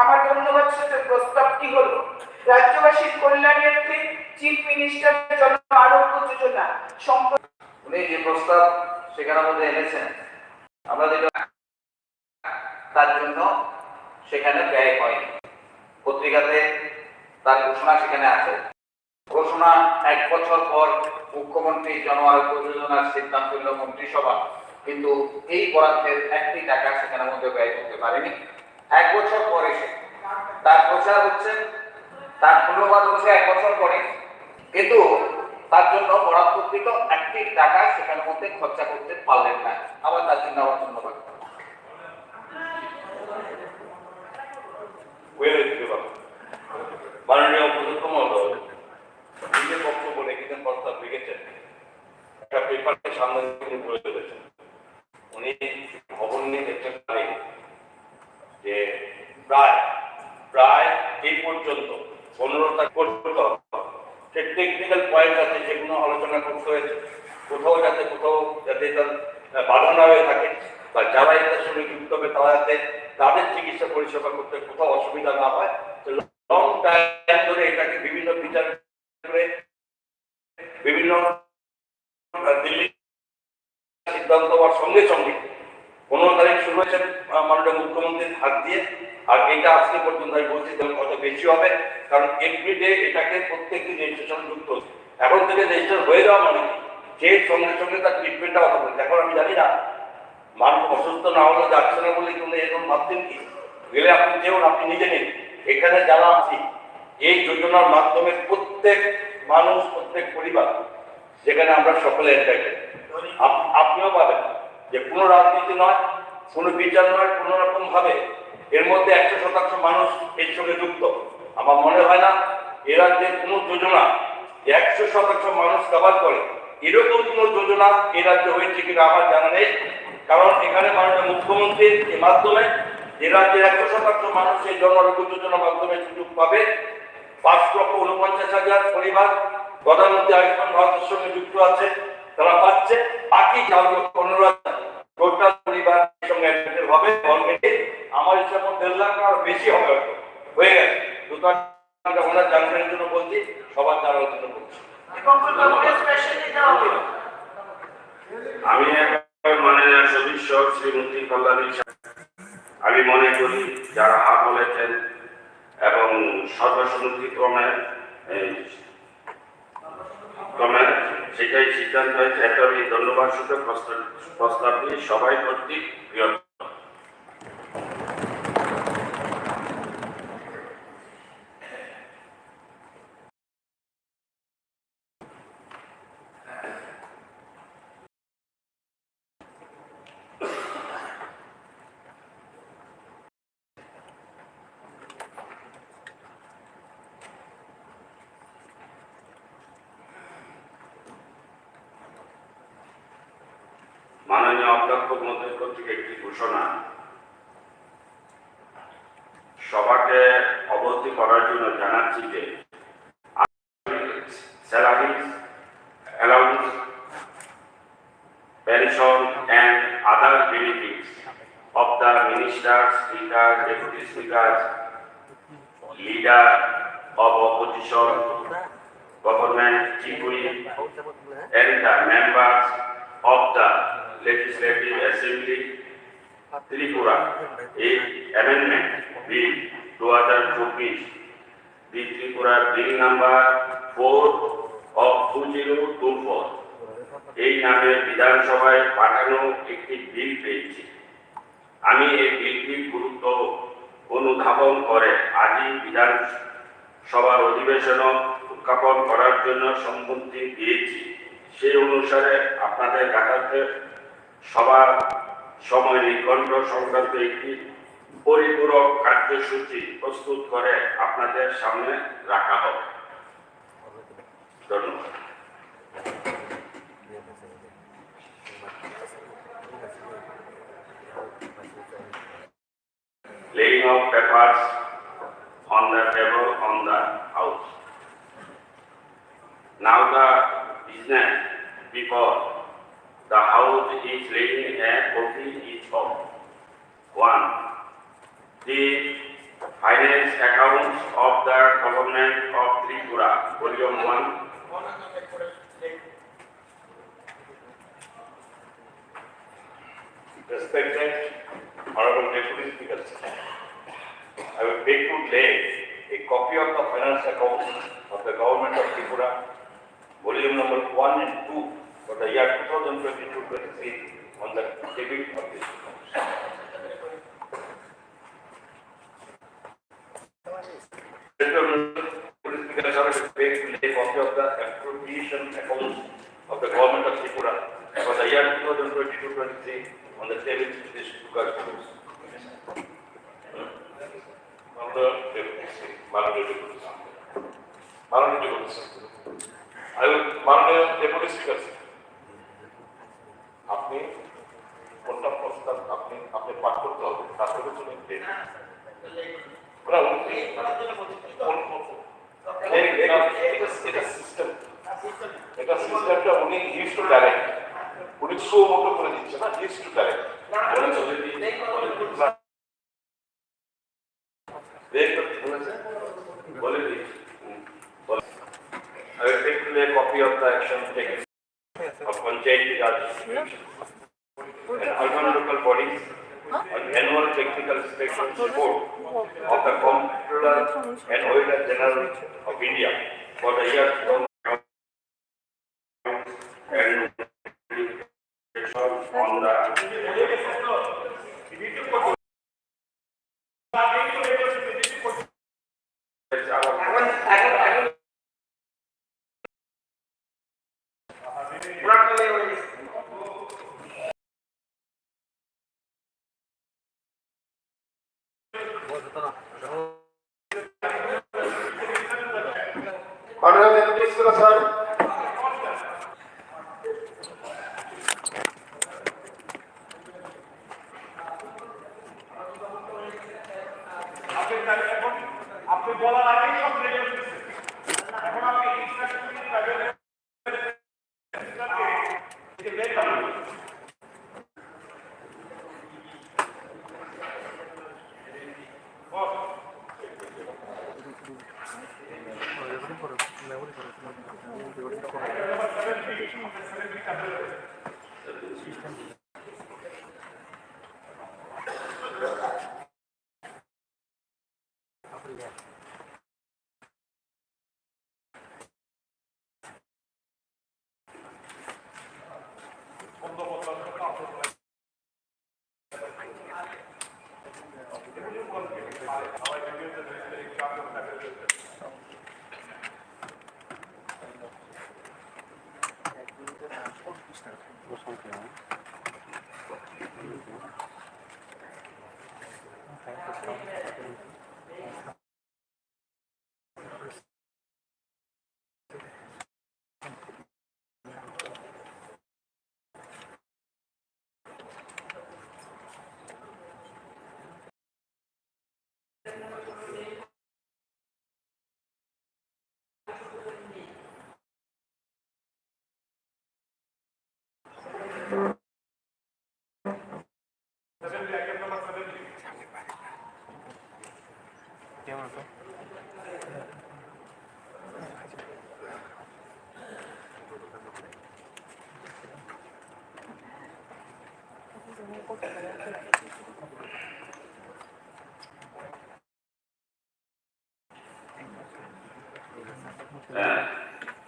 আমার ধন্যবাদ সূচক প্রস্তাবটি হলো রাজ্যবাসীর কল্যাণার্থে চিফ মিনিস্টার জন আরোগ্য যোজনা উনি যে প্রস্তাব সেখানের মধ্যে এনেছেন আমরা তার জন্য সেখানে ব্যয় হয়নি। পত্রিকাতে তার ঘোষণা সেখানে আছে। ঘোষণা 1 বছর পর মুখ্যমন্ত্রী জন আরোগ্য যোজনার সিদ্ধান্ত নিল মন্ত্রিসভা, কিন্তু এই বরাদ্দের 1টি টাকা সেখানের মধ্যে ব্যয় করতে পারেনি। 1 বছর পরে তার প্রচার হচ্ছে, তার ধন্যবাদ হচ্ছে 1 বছর পরে, কিন্তু তার জন্য বরাদ্দকৃত 1টি টাকা সেখানের মধ্যে খরচা করতে পারলেন না। আবার তার জন্য আমার ধন্যবাদ। মাননীয় প্রধানমন্ত্রী মহোদয় নিজের বক্তব্য লিখিত প্রস্তাব লিখেছেন, একটা পেপারকে সামনে তিনি তুলে ধরেছেন। উনি খবর নিয়ে দেখতে পারেন যে প্রায় এই পর্যন্ত 15টা টেকনিক্যাল পয়েন্ট আছে যেগুলো আলোচনা করতে হয়েছে। কোথাও যাতে তার বাধা না হয়ে থাকে বা যারা এটার সঙ্গে যুক্ত হবে তারা যাতে তাদের চিকিৎসা পরিষেবা করতে কোথাও অসুবিধা না হয়। লং টাইম ধরে এটাকে বিভিন্ন বিচার করে বিভিন্ন দিল্লি সিদ্ধান্ত হওয়ার সঙ্গে সঙ্গে 15 তারিখ শুরু হয়েছে মাননীয় মুখ্যমন্ত্রীর হাত দিয়ে। আর এটা আজকে পর্যন্ত আমি বলছি কত বেশি হবে, কারণ এভরিডে এটাকে প্রত্যেকটি রেজিস্ট্রেশন যুক্ত হচ্ছে। এখন থেকে রেজিস্টার হয়ে যাওয়া মানে যে সঙ্গে সঙ্গে তার ট্রিটমেন্টটা হতে পারে। এখন আমি জানি না মানুষ অসুস্থ না হলে যাচ্ছে না বলে কিন্তু এরকম ভাবছেন কি, গেলে আপনি যেমন আপনি নিজে নিন। এখানে যারা আছি এই যোজনার মাধ্যমে প্রত্যেক মানুষ, প্রত্যেক পরিবার, যেখানে আমরা সকলে এন্টারটেন, আপনিও পাবেন যে কোনো রাজনীতি নয়, কোনো বিচার নয়, কোনো রকম ভাবে এর মধ্যে 100% মানুষ এর সঙ্গে যুক্ত। আমার মনে হয় না এ রাজ্যে কোনো যোজনা 100% মানুষ কভার করে এরকম কোনো যোজনা এ রাজ্যে হয়েছে কিনা আমার জানা নেই। কারণ এখানে মাননীয় মুখ্যমন্ত্রীর মাধ্যমে এ রাজ্যের 100% মানুষ এই জন আরোগ্য যোজনার মাধ্যমে সুযোগ পাবে। 5,49,000 পরিবার প্রধানমন্ত্রী আয়ুষ্মান ভারতের সঙ্গে যুক্ত আছে, তারা পাচ্ছে। বাকি 4,15,000 টোটাল পরিবার সঙ্গে হবে। অলরেডি আমার হিসাব 1.5 লাখ আর বেশি হবে, হয়তো হয়ে গেছে। সুতরাং ওনার জানকারির জন্য বলছি, সবার জানার জন্য বলছি। আমি মাননীয় সদস্য শ্রীমতী কল্যাণী, আমি মনে করি যারা হাত বলেছেন এবং সর্বসম্মতিক্রমে সেটাই সিদ্ধান্ত হয়েছে। একটা আমি ধন্যবাদ সূচক প্রস্তাবটি সবাই কর্তৃক বৃহৎ। মাননীয় অধ্যক্ষ মহোদয় কর্তৃক একটি ঘোষণা সভাকে অবগত করার জন্য জানাচ্ছি যে salary allowance, pension and other benefits of the ministers, speakers, deputy speakers, leader of opposition, government, chief whip, and the members of the Legislative Assembly, Tripura, a amendment bill 2024, the Tripura bill number 4 of 2024, এই নামে বিধানসভায় পাঠানো একটি বিল পেয়েছি। আমি এই বিলটির গুরুত্ব অনুধাবন করে আজই বিধানসভার অধিবেশন উত্থাপন করার জন্য সম্মতি দিয়েছি। সেই অনুসারে আপনাদের কাছে সবার সময় নির্ঘণ্ট সংক্রান্ত একটি পরিপূরক কার্যসূচি প্রস্তুত করে আপনাদের সামনে রাখা হবে। ধন্যবাদ। Laying of papers on the table on the house. Now the business before the house is laying a copy each of 1. The final Finance Accounts of the Government of Tripura, Volume 1. Respected Honorable Deputy Speaker, I will beg to lay a copy of the finance accounts of the Government of Tripura, volume number 1 and 2 for the year 2022-23 on the table of this accounts. Deputy Speaker, I will beg to lay a copy of the appropriation accounts of the Government of Tripura for the year 2022-23 on the table of this accounts. মাননীয় deputy speaker, আপনি কোনটা প্রস্তাব আপনি পাঠ করতে হবে তারপরে চলে এটা সিস্টেমটা উনি ইউজ টু ডাইরেক্ট, উনি শো মতো করে দিচ্ছে না, use to direct I will take a copy of the action taken of Panchayat Raj and urban local bodies on annual technical inspection report of the Comptroller and Auditor General of India for the year 2000 and on the Honorable Deputy Speaker, sir. আপনি বলার আগেই সব ready হচ্ছে। এখন আপনি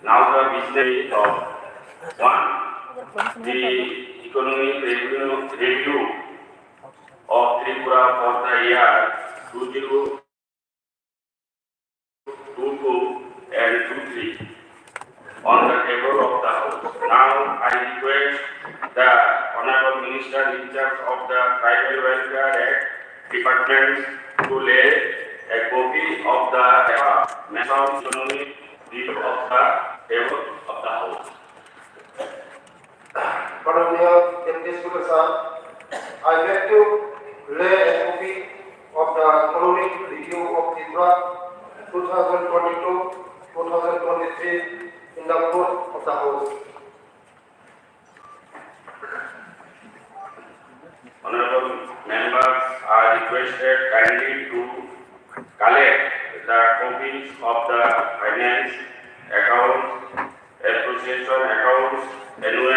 Now the business of 1. The economic review of Tripura for the year 2022 and 23 on the table of the House. Now I request the Honorable Minister in charge of the Tribal Welfare Act Department to lay a copy of the national economic review of the table of the House. Honorable Deputy Speaker, sir, I beg to lay a copy of the economic review of Tripura 2022-2023 in the floor of the House. Honorable members are requested kindly to collect copies of the finance accounts, association accounts, annual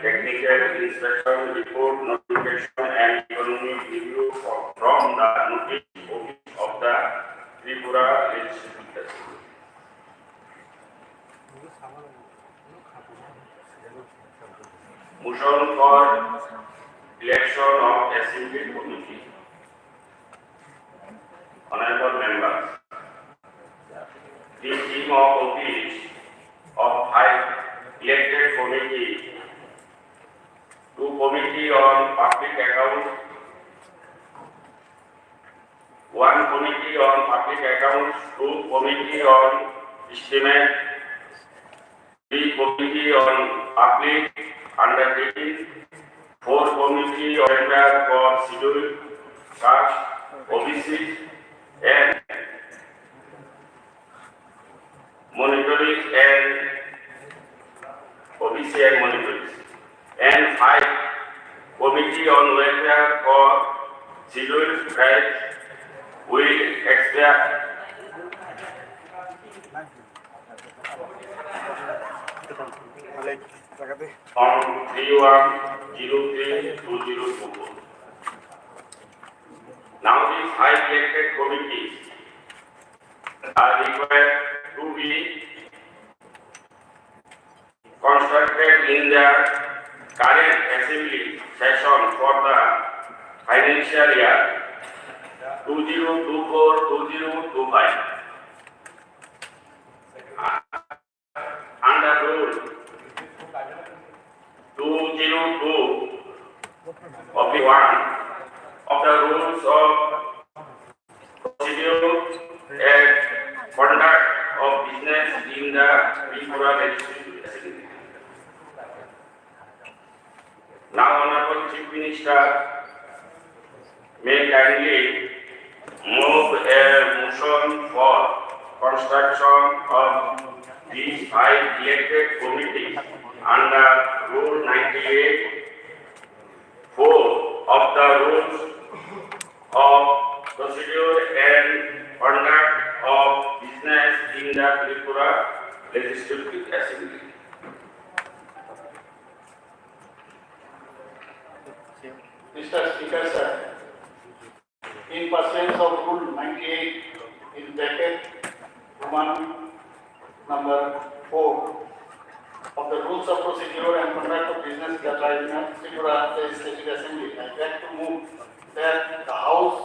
technical inspection report, notification and economic review from the notice office of the Tripura Legislature. Motion for election of Assembly Committee. Honorable members, the team of office of 5 elected committee, 2 committee on public accounts, 1 committee on public accounts, 2 committee on estimate, 3 committee on public undertaking, 4 committee on tender for scheduled caste, OBC, and monitoring and OBC and monitoring, and 5 committee on welfare for scheduled tribes will expect on 31/03/2024. Now these 5 elected committees are required to be constructed in the current assembly session for the financial year 2024-2025. Under Rule 202 of the 1 of the rules of procedure and conduct of business in the Tripura Legislative Assembly. Now, Honorable Chief Minister may kindly move a motion for construction of these 5 elected committees under Rule 98(4) of the rules of procedure and conduct of business in the Tripura Legislative Assembly. Mr. Speaker, sir, in pursuance of Rule 98 in bracket 1 number 4 of the rules of procedure and conduct of business in the Tripura Legislative Assembly, I beg to move that the House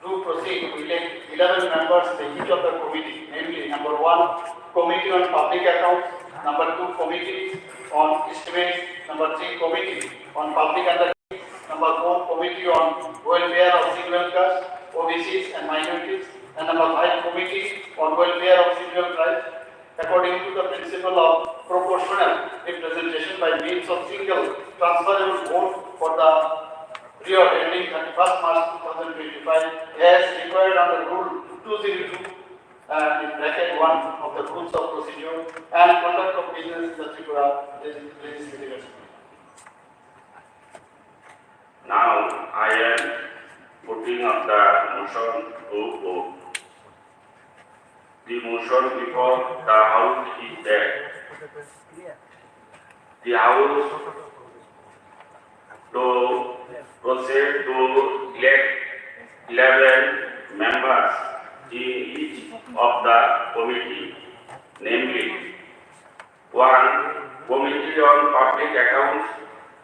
do proceed to elect 11 members to each of the committee, namely number 1, Committee on Public Accounts, number 2, Committee on Estimates, number 3, Committee on Public Undertakings, number 4, Committee on Welfare of Scheduled Castes, OBCs and Minorities, and number 5, Committee on Welfare of Scheduled Tribes, according to the principle of proportional representation by means of single transferable vote for the period ending 31st March 2025 as required under Rule 202 in bracket 1 of the rules of procedure and conduct of business in the Tripura Legislative Assembly. Now I am putting up the motion to vote. The motion before the House is there. The House to proceed to elect 11 members in each of the committee, namely 1 Committee on Public Accounts,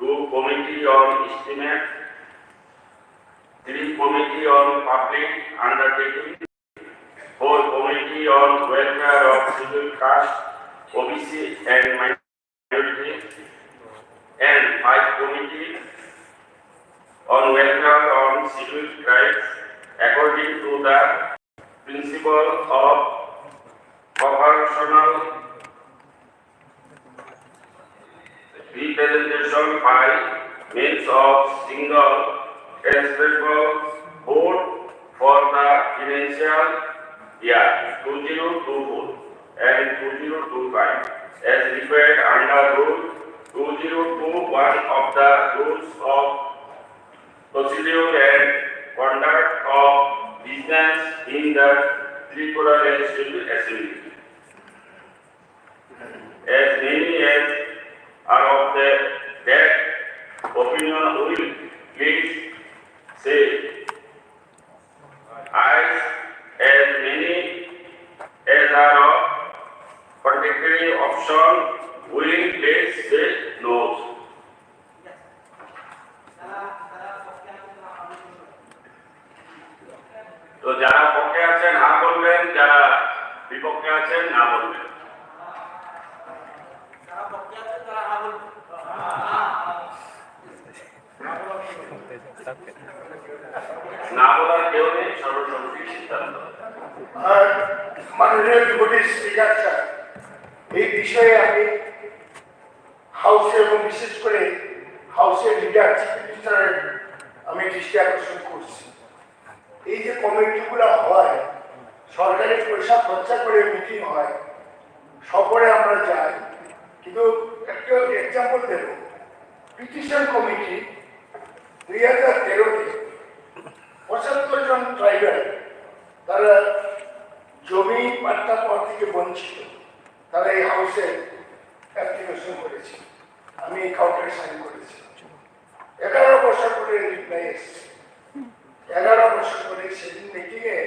2 Committee on Estimates, 3 Committee on Public Undertakings, 4 Committee on Welfare of Scheduled Castes, OBC and Minorities, and 5 Committee on Welfare on Scheduled Tribes according to the principle of proportional representation by means of single transferable vote for the financial year 2024 and 2025 as required under Rule 2021 of the rules of procedure and conduct of business in the Tripura Legislative Assembly. As many as are of that opinion will please say ayes. As many as are of contradictory option will please say noes. তো যারা পক্ষে আছেন হ্যাঁ বলবেন, যারা বিপক্ষে আছেন না বলবেন। না বলার কেউ নেই, সর্বসম্মতির সিদ্ধান্ত। মাননীয় ডেপুটি স্পিকার স্যার, এই বিষয়ে আমি হাউসে এবং বিশেষ করে হাউসের লিডার চিফ মিনিস্টারের আমি দৃষ্টি আকর্ষণ করছি। এই যে কমিটিগুলো হয়, সরকারি পয়সা খরচা করে মিটিং হয়, সফরে আমরা যাই, কিন্তু একটা এক্সাম্পল দেব। পিটিশন কমিটি 2013-তে 75 জন ট্রাইবাল তারা জমি পাট্টা পর থেকে বঞ্চিত, তারা এই হাউসে অ্যাপ্লিকেশন করেছে, আমি এই কাউন্টারে সাইন করেছি। 11 বছর পরে রিপ্লাই এসছে। 11 বছর পরে সেদিন মিটিংয়ে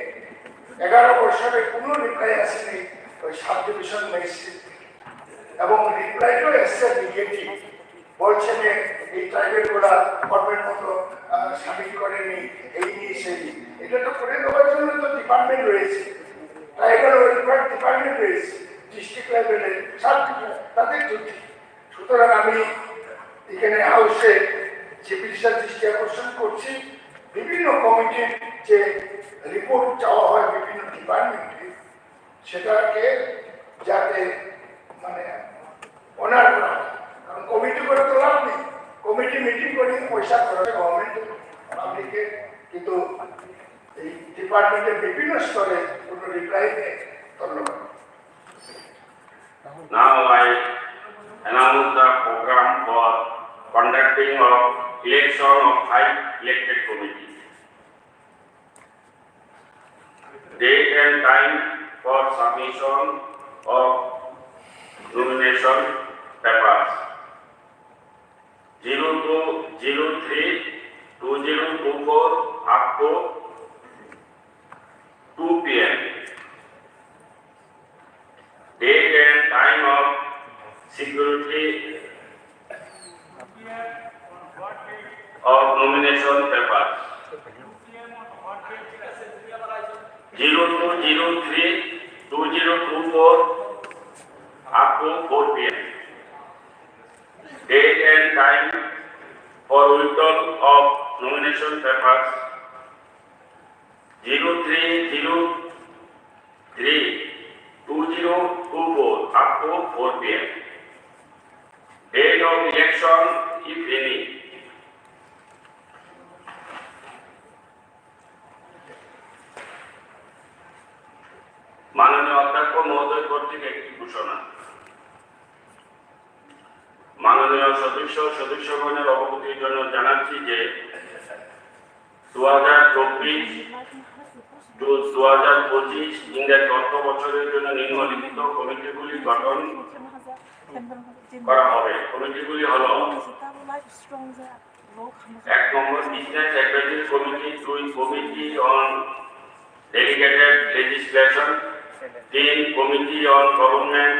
11 বছরে কোনো রিপ্লাই আসেনি ওই সাব ডিভিশন ম্যাজিস্ট্রেট থেকে, এবং রিপ্লাইটাও এসছে নেগেটিভ, বলছে যে এই ট্রাইবেলগুলা ফর্মের মতো সাবমিট করেনি, এই নিয়ে সেই। এটা তো করে দেওয়ার জন্য তো ডিপার্টমেন্ট রয়েছে, ট্রাইবাল ওয়েলফেয়ার ডিপার্টমেন্ট রয়েছে, ডিস্ট্রিক্ট লেভেলে সব তাদের দুটি। সুতরাং আমি এখানে হাউসে যে বিচার দৃষ্টি আকর্ষণ করছি, বিভিন্ন কমিটির যে রিপোর্ট চাওয়া হয় বিভিন্ন ডিপার্টমেন্টে, সেটাকে যাতে মানে অনার করা হয়। কারণ কমিটি করে তো লাভ নেই, কমিটি মিটিং করে পয়সা খরচ গভর্নমেন্ট পাবলিকে, কিন্তু এই ডিপার্টমেন্টের বিভিন্ন স্তরে কোনো রিপ্লাই নেই। ধন্যবাদ। Now I announce the program for conducting of election of 5 elected committees. Date and time for submission of nomination papers. 02/03/2024 up to 2 p.m. Date and time of security of nomination papers. 02/03/2024 up to 4 p.m. Date and time for withdrawal of nomination papers. 03/03/2024 up to 4 p.m. Date of election, if any. মাননীয় অধ্যক্ষ মহোদয় কর্তৃক একটি ঘোষণা। মাননীয় সদস্যগণের অবগতির জন্য জানাচ্ছি যে 2024-2025 ইংরেজি অর্থ বছরের জন্য নিম্নলিখিত কমিটিগুলি গঠন করা হবে। কমিটিগুলি হল: 1 number business advisory committee, 2 committee on delegated legislation, 3 committee on government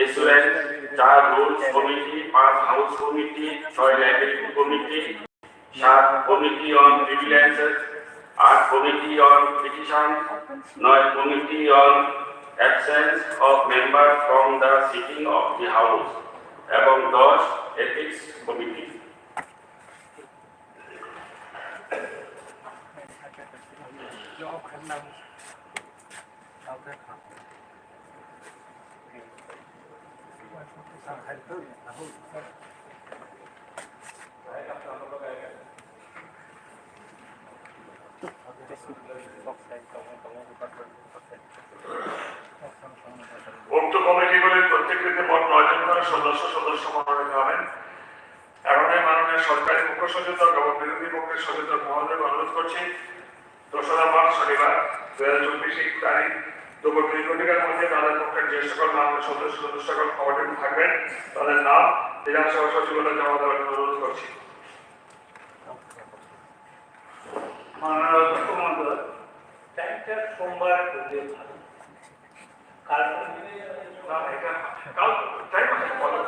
assurance, 4 rules committee, 5 house committee, 6 library committee, 7 committee on privileges, 8 committee on petition, 9 committee on absence of member from the sitting of the house এবং 10 ethics committee. উক্ত কমিটিগুলির প্রত্যেকটিতে মোট 9 জন করে সদস্য মনোনীত হবেন। এখন আমি মাননীয় সরকারি মুখ্য সচেতক এবং বিরোধী পক্ষের সচেতক মহোদয়কে অনুরোধ করছি 2 মার্চ শনিবার 2024 তারিখ দুপুর 2 ঘটিকার মধ্যে তাদের পক্ষে যে সকল মাননীয় সদস্যগণ ক্ষমতায় থাকবেন তাদের নাম বিধানসভা সচিবালয়ে জমা দেওয়ার অনুরোধ করছি। মাননীয় মুখ্যমন্ত্রী টাইমটা সোমবার করলে ভালো, কাল না, এটা কাল টাইম আছে বলো।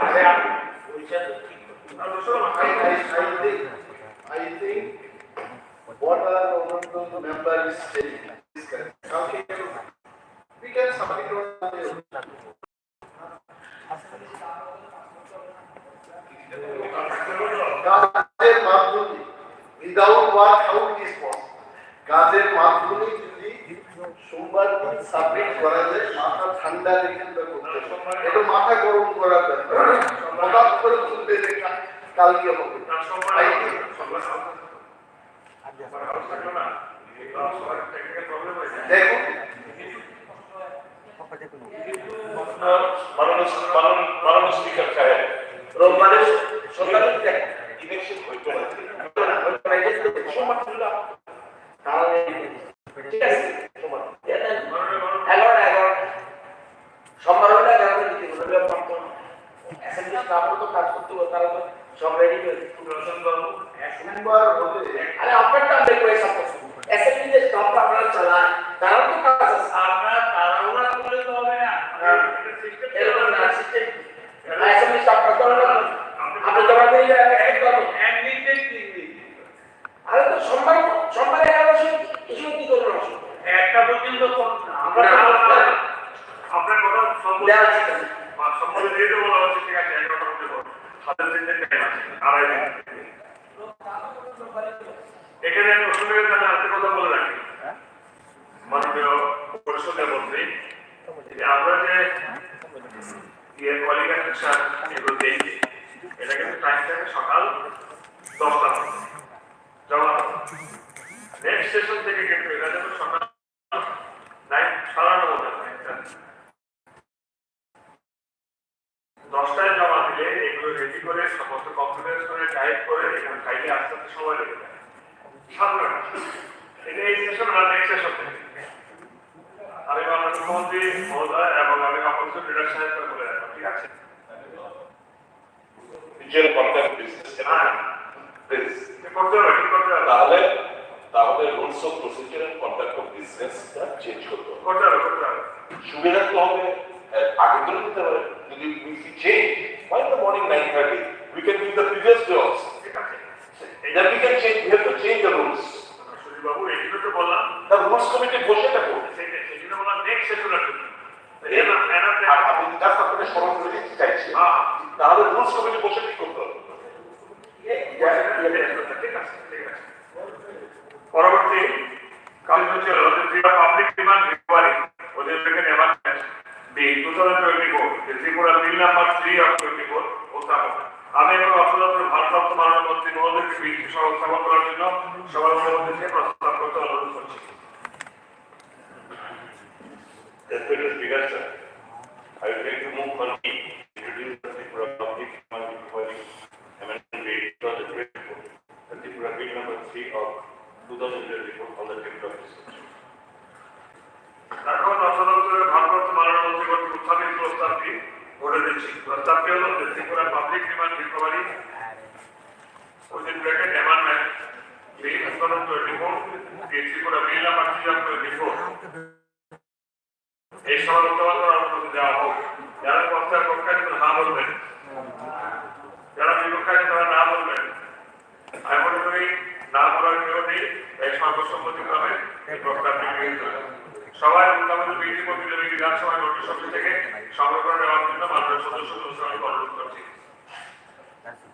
আরে আমি ওইটা তো ঠিক করছি। আর দোসরা I think what our honorable member is saying is correct. Okay, we can submit on কাজের মাধ্যমে without work how it is possible. কাজের মাধ্যমে যদি সোমবার দিন সাবমিট করা যায় মাথা ঠান্ডা রেখে করতে এটা মাথা গরম করা যায় হঠাৎ করে তুলতে দেখা কালকে হবে সোমবার থাকলো না, টেকনিক্যাল প্রবলেম হয়েছে। দেখো মাননীয় স্পিকার সাহেব, রোববারে সকালে ইলেকশন হইতো না, সোমবার ছিল না। তাহলে ঠিক আছে সোমবার 11 সোমবার হলে 11 দিতে হবে অ্যাসেম্বলি স্টাফও তো কাজ করতে হবে, তারা তো সব রেডি হয়েছে। সোমবার হলে আরে আপনারটা দেখো এই সাপোজ অ্যাসেম্বলি যে স্টাফরা আপনারা চালান তারা তো কাজ আছে, আপনারা তাড়াহুড়া করলে তো হবে না। এরকম না সিস্টেম অ্যাসেম্বলি স্টাফরা তো আপনি জমা দিয়ে এক করুন। এমনিতে তিন দিন, আরে তো সোমবার 11 কিছু কি করবেন একটা পর্যন্ত করুন না। আমরা আপনার কথা দেওয়া আছে সম্বন্ধে দিয়ে দেবো বলা হচ্ছে, ঠিক আছে 11টার মধ্যে করো, হাতের দিনের টাইম আছে, আড়াই দিন। এখানে প্রশ্নের জন্য আরেকটা কথা বলে রাখি মাননীয় পরিষদের মন্ত্রী, যে আমরা যে কোয়ালিফিকেশন এগুলো দেখি এটা কিন্তু টাইম থাকে সকাল 10টার মধ্যে জমা নেক্সট সেশন থেকে কিন্তু এটা যেন সকাল 9:30 মধ্যে 10টায় জমা দিলে এগুলো রেডি করে সমস্ত কনফিডেন্স করে টাইপ করে এখানে ফাইলে আসতে সময় লেগে যায়। সাধারণ এটা এই সেশন আর নেক্সট সেশন থেকে আমি মাননীয় মুখ্যমন্ত্রী মহোদয় এবং আমি অপোজিশন লিডার সাহেবকে বলে রাখলাম, ঠিক আছে? রিজিয়ন কন্ট্যাক্ট বিজনেস প্লিজ করতে হবে, ঠিক করতে হবে, তাহলে rules of procedure and conduct of business change করতে হবে। করতে হবে, করতে হবে। সুবিধা তো হবে আগে ধরে দিতে হবে। যদি we change why in the morning 9:30 we can do the previous day also, ঠিক আছে, then we can change, we have to change the rules. Sudip বাবু এইগুলো তো বললাম, The rules committee বসে থাকো, সেটা বললাম নেক্সট সেশনের জন্য। আর আমি জাস্ট আপনাকে স্মরণ করে দিতে চাইছি, তাহলে রুলস কমিটি বসে কি করতে হবে। ঠিক আছে, ঠিক আছে। পরবর্তী কার্যসূচি হলো যে পাবলিক ডিমান্ড রিকভারি অধিবেশন emergence B 2024 Tripura bill number 3 of 24 উপস্থাপন। আমি এবং অর্থদপ্তরের ভারপ্রাপ্ত মাননীয় মন্ত্রী মহোদয়কে বিলটি উপস্থাপন করার জন্য সবার মধ্যে প্রস্তাব করতে অনুরোধ করছি। Respected Speaker, sir, I would like to move on to introduce the Tripura Public Demand Recovery Amendment Bill 2024, the Tripura Bill number 3 of 2024 on the table of discussion. এখন অর্থদপ্তরের ভারপ্রাপ্ত মাননীয় মন্ত্রী কর্তৃক উত্থাপিত প্রস্তাবটি বলে দিচ্ছি। প্রস্তাবটি হলো যে Tripura public demand recovery amendment bill 2024, Tripura bill number 3 of 24 এই সভা উত্থাপন করার অনুমতি দেওয়া হোক। যারা প্রস্তাব পক্ষাধিত না বলবেন, যারা বিপক্ষাধিত না বলবেন, আমি মনে করি না বলার কেউ নেই, তাই সর্বসম্মতিক্রমে এই প্রস্তাবটি গৃহীত হবে। সবাই উত্থাপিত বিলটি প্রতিনিধি বিধানসভা নোটিশ অফিস থেকে সংগ্রহ করে নেওয়ার জন্য মাননীয় সদস্যকে অনুরোধ করছি।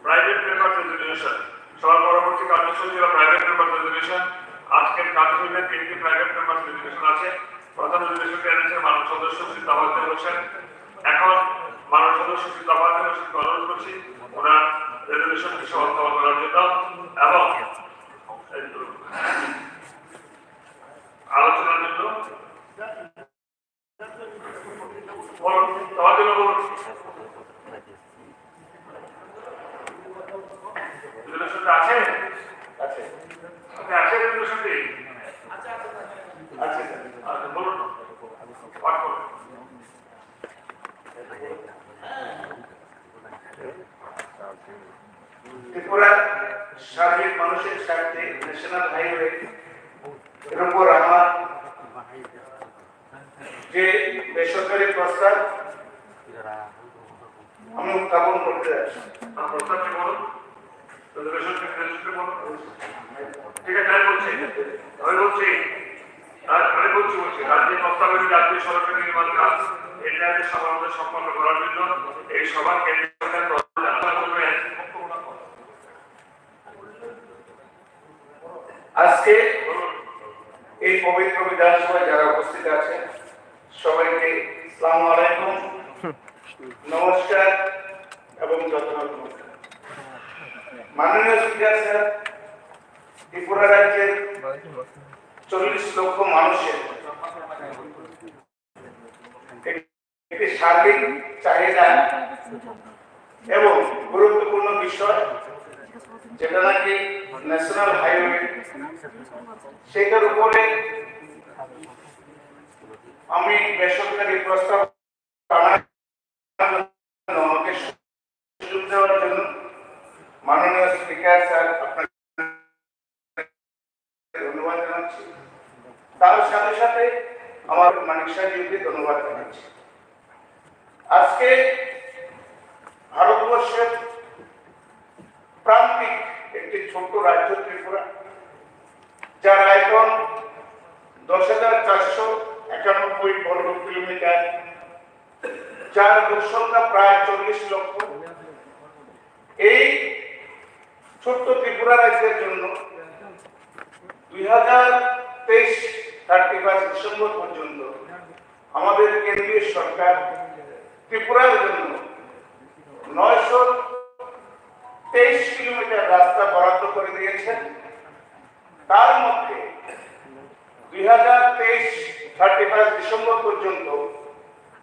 প্রাইভেট মেম্বার রেজলিউশন সবার পরবর্তী কার্যসূচি হলো প্রাইভেট মেম্বার রেজলিউশন। আজকের কার্যসূচিতে 3টি প্রাইভেট মেম্বার রেজলিউশন আছে। প্রথম রেজলিউশনটি এনেছেন মাননীয় সদস্য শ্রী তাবাজ্জুদ হোসেন। এখন মাননীয় সদস্য শ্রী তাবাজ্জুদ হোসেনকে অনুরোধ করছি ওনার রেজলিউশনটি সমাপ্ত করার জন্য এবং আলোচনার জন্য তোমার জন্য বলুন। রেজলিউশনটা আছে? আছে রেজলিউশনটি? আচ্ছা আচ্ছা ত্রিপুরার সার্বিক মানুষের স্বার্থে ন্যাশনাল হাইওয়ে এর উপর আমার যে বেসরকারি প্রস্তাব আমি উত্থাপন করতে যাচ্ছি। প্রস্তাবটি বলুন, রেজুলেশনটি বলুন। ঠিক আছে, আমি বলছি রাজ্যের প্রস্তাবিত জাতীয় সড়কের নির্মাণ কাজ এনডিআরএ সভার মধ্যে সম্পন্ন করার জন্য এই সভা কেন্দ্রীয় সরকার করবেন। আজকে এই পবিত্র বিধানসভায় যারা উপস্থিত আছেন সবাইকে আসসালামু আলাইকুম, নমস্কার এবং যথাযথ নমস্কার। মাননীয় স্পিকার স্যার, ত্রিপুরা রাজ্যের 40 লক্ষ মানুষের একটি সার্বিক চাহিদা এবং গুরুত্বপূর্ণ বিষয় যেটা নাকি ন্যাশনাল হাইওয়ে, সেটার উপরে আমি বেসরকারি প্রস্তাব আনার জন্য আমাকে সুযোগ দেওয়ার জন্য মাননীয় স্পিকার স্যার আপনাকে ধন্যবাদ জানাচ্ছি। তার সাথে সাথে আমার মানিক সাহেবকে ধন্যবাদ জানাচ্ছি। আজকে ভারতবর্ষের প্রান্তিক একটি ছোট্ট রাজ্য ত্রিপুরা, যার আয়তন 10,491 বর্গ কিলোমিটার, যার লোকসংখ্যা প্রায় 40 লক্ষ। এই ছোট্ট ত্রিপুরা রাজ্যের জন্য 2023 ডিসেম্বর পর্যন্ত আমাদের কেন্দ্রীয় সরকার ত্রিপুরার জন্য 923 কিলোমিটার রাস্তা বরাদ্দ করে দিয়েছেন। তার মধ্যে 2023 ডিসেম্বর পর্যন্ত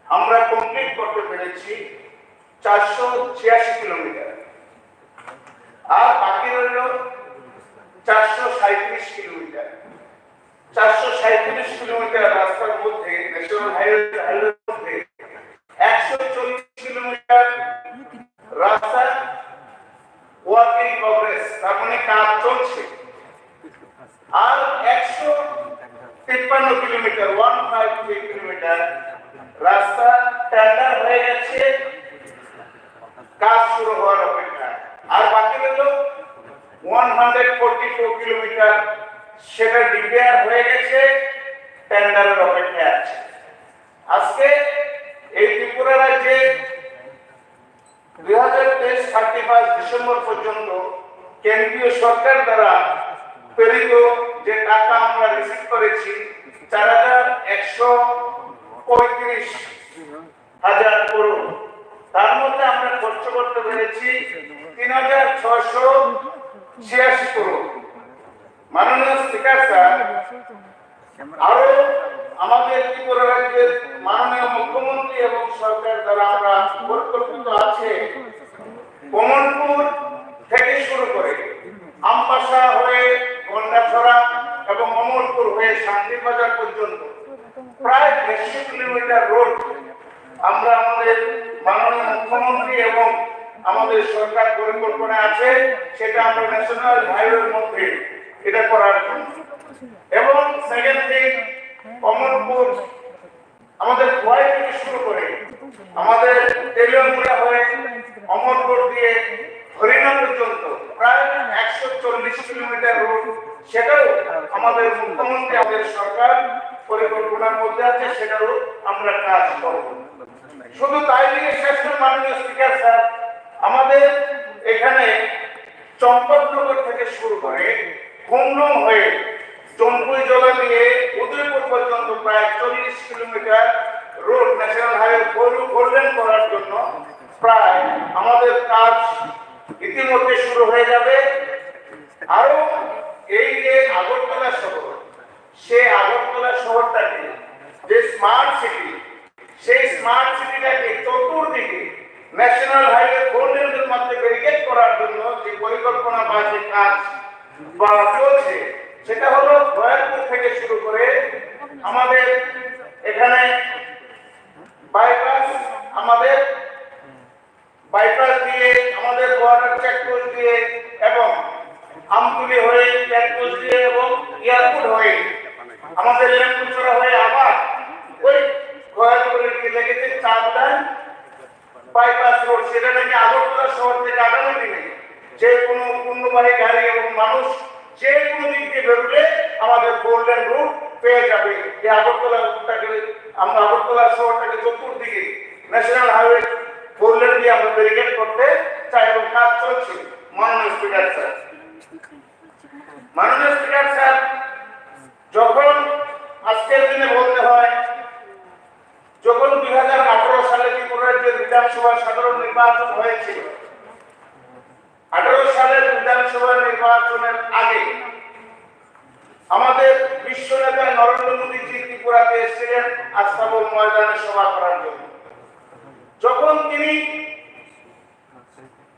আমরা কমপ্লিট করতে পেরেছি 486 কিলোমিটার, আর বাকি রইল 437 কিলোমিটার। 437 কিলোমিটার রাস্তার মধ্যে ন্যাশনাল হাইওয়ের মধ্যে 140 কিলোমিটার রাস্তা ওয়ার্ক ইন প্রগ্রেস, তার মানে কাজ চলছে, আর 153 কিলোমিটার 153 কিলোমিটার রাস্তা টেন্ডার হয়ে গেছে, কাজ শুরু হওয়ার অপেক্ষা। আর বাকি রইল 142 কিলোমিটার, সেটা ডিক্লেয়ার হয়ে গেছে, টেন্ডারের অপেক্ষায় আছে। আজকে এই ত্রিপুরা রাজ্যে 2023 ডিসেম্বর পর্যন্ত কেন্দ্রীয় সরকার দ্বারা প্রেরিত যে টাকা আমরা রিসিভ করেছি 4,135,000 করোড়, তার মধ্যে আমরা খরচ করতে পেরেছি 3,686 করোড়। মাননীয় স্পিকার স্যার, আরো আমাদের ত্রিপুরা রাজ্যের মাননীয় মুখ্যমন্ত্রী এবং সরকার দ্বারা আমরা পরিকল্পিত আছে কমলপুর থেকে শুরু করে আমবাসা হয়ে গন্ডাছড়া এবং অমরপুর হয়ে শান্তিবাজার পর্যন্ত প্রায় 150 কিলোমিটার রোড আমরা আমাদের মাননীয় মুখ্যমন্ত্রী এবং আমাদের সরকার পরিকল্পনা আছে, সেটা আমরা ন্যাশনাল হাইওয়ের মধ্যে এটা করার জন্য। এবং সেকেন্ড থিং, কমলপুর আমাদের খোয়াই থেকে শুরু করে আমাদের তেলিয়ামুড়া হয়ে অমরপুর দিয়ে হরিণা পর্যন্ত প্রায় 140 কিলোমিটার রোড, সেটাও আমাদের মুখ্যমন্ত্রী আমাদের সরকার পরিকল্পনার মধ্যে আছে, সেটাও আমরা কাজ করব। শুধু তাই নিয়ে শেষ নয় মাননীয় স্পিকার স্যার, আমাদের এখানে চম্পকনগর থেকে শুরু করে হুমলুম হয়ে জম্পুই জলা দিয়ে উদয়পুর পর্যন্ত প্রায় 40 kilometre road national highway golden করার জন্য প্রায় আমাদের কাজ ইতিমধ্যে শুরু হয়ে যাবে। আরো এই যে আগরতলা শহর, সেই আগরতলা শহরটাকে যে স্মার্ট সিটি, সেই স্মার্ট সিটিটাকে চতুর্দিকে ন্যাশনাল হাইওয়ে গোল্ডেনের মধ্যে ব্যারিকেড করার জন্য যে পরিকল্পনা বা যে কাজ বা চলছে, সেটা হলো ভয়ারপুর থেকে শুরু করে আমাদের এখানে বাইপাস, আমাদের বাইপাস দিয়ে আমাদের বর্ডার চেকপোস্ট দিয়ে এবং আমতুলি হয়ে চেকপোস্ট দিয়ে এবং এয়ারপোর্ট হয়ে আমাদের লেমপুচড়া হয়ে আবার ওই গয়াতপুরে গিয়ে লেগেছে 4 লাইন বাইপাস রোড। সেটা নাকি আগরতলা শহর থেকে আগামী দিনে যে কোনো পণ্যবাহী গাড়ি এবং মানুষ যে কোনো দিক দিয়ে বেরোলে আমাদের 4 লেন রুট পেয়ে যাবে। এই আগরতলা রুটটাকে আমরা আগরতলা শহরটাকে চতুর্দিকে ন্যাশনাল হাইওয়ে 4 লেন দিয়ে আমরা ব্যারিকেড করতে চাই এবং কাজ চলছে। মাননীয় স্পিকার স্যার, মাননীয় স্পিকার স্যার, যখন আজকের দিনে বলতে হয় যখন 2018 সালে ত্রিপুরা রাজ্যের বিধানসভা সাধারণ নির্বাচন হয়েছিল, 18 সালের বিধানসভা নির্বাচনের আগে আমাদের বিশ্ব নেতা নরেন্দ্র মোদীজি ত্রিপুরাতে এসেছিলেন আস্তাবল ময়দানে সভা করার জন্য। যখন তিনি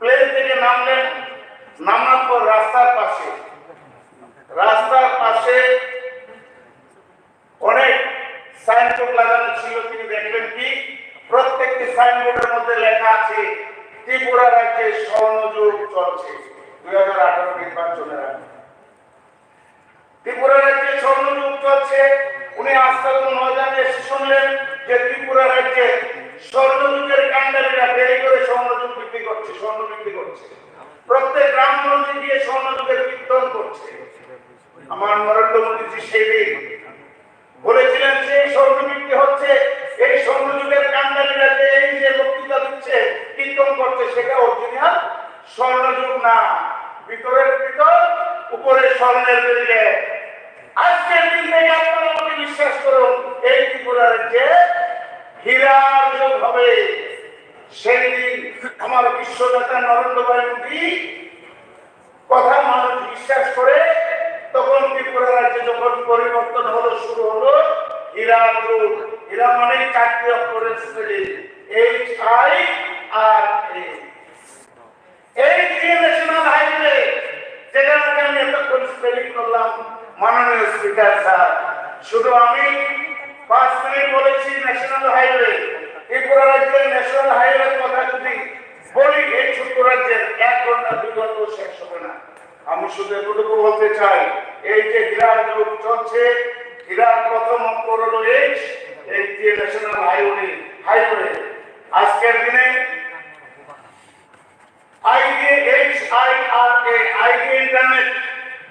প্লেন থেকে নামলেন, নামার পর রাস্তার পাশে অনেক সাইনবোর্ড লাগানো ছিল। তিনি দেখলেন কি প্রত্যেকটি সাইনবোর্ডের মধ্যে লেখা আছে ত্রিপুরা রাজ্যে স্বর্ণযুগ চলছে। 2018 নির্বাচনের আগে ত্রিপুরা রাজ্যে স্বর্ণযুগ চলছে। উনি আস্তাবল ময়দানে এসে শুনলেন যে ত্রিপুরা রাজ্যে স্বর্ণযুগের কাণ্ডারীরা দেরি করে স্বর্ণযুগ বিক্রি করছে, স্বর্ণ বিক্রি করছে, প্রত্যেক গ্রামগঞ্জে গিয়ে স্বর্ণযুগের কীর্তন করছে। আমার নরেন্দ্র মোদীজি সেই দিন বলেছিলেন যে স্বর্ণ বিক্রি হচ্ছে, এই স্বর্ণযুগের কাণ্ডারীরা যে এই যে বক্তৃতা দিচ্ছে, কীর্তন করছে, সেটা অরিজিনাল স্বর্ণযুগ না, ভিতরের ভিতর উপরে স্বর্ণের বেরিয়ে। আজকের দিন থেকে আপনারা আমাকে বিশ্বাস করুন, এই ত্রিপুরা রাজ্যে হীরার যুগ হবে। সেই দিন আমার বিশ্ব নেতা নরেন্দ্র ভাই মোদী কথা মানুষ বিশ্বাস করে, তখন ত্রিপুরা রাজ্যে যখন পরিবর্তন হলো, শুরু হলো হীরার যুগ। হীরা মানে 4টি অক্ষরের স্পেলিং HIRA। এই যে ন্যাশনাল হাইওয়ে যেটা আমি এতক্ষণ স্পেলিং করলাম, মাননীয় স্পিকার স্যার, শুধু আমি 5 মিনিট বলেছি ন্যাশনাল হাইওয়ে। ত্রিপুরা রাজ্যের ন্যাশনাল হাইওয়ের কথা যদি বলি, এই ছোট্ট রাজ্যের 1 ঘন্টা 2 ঘন্টা শেষ হবে না। আমি শুধু এতটুকু বলতে চাই, এই যে হীরার যুগ চলছে, হীরার প্রথম অক্ষর হলো H, এই যে ন্যাশনাল হাইওয়ে। আজকের দিনে আইডিয়া ইন্টারনেট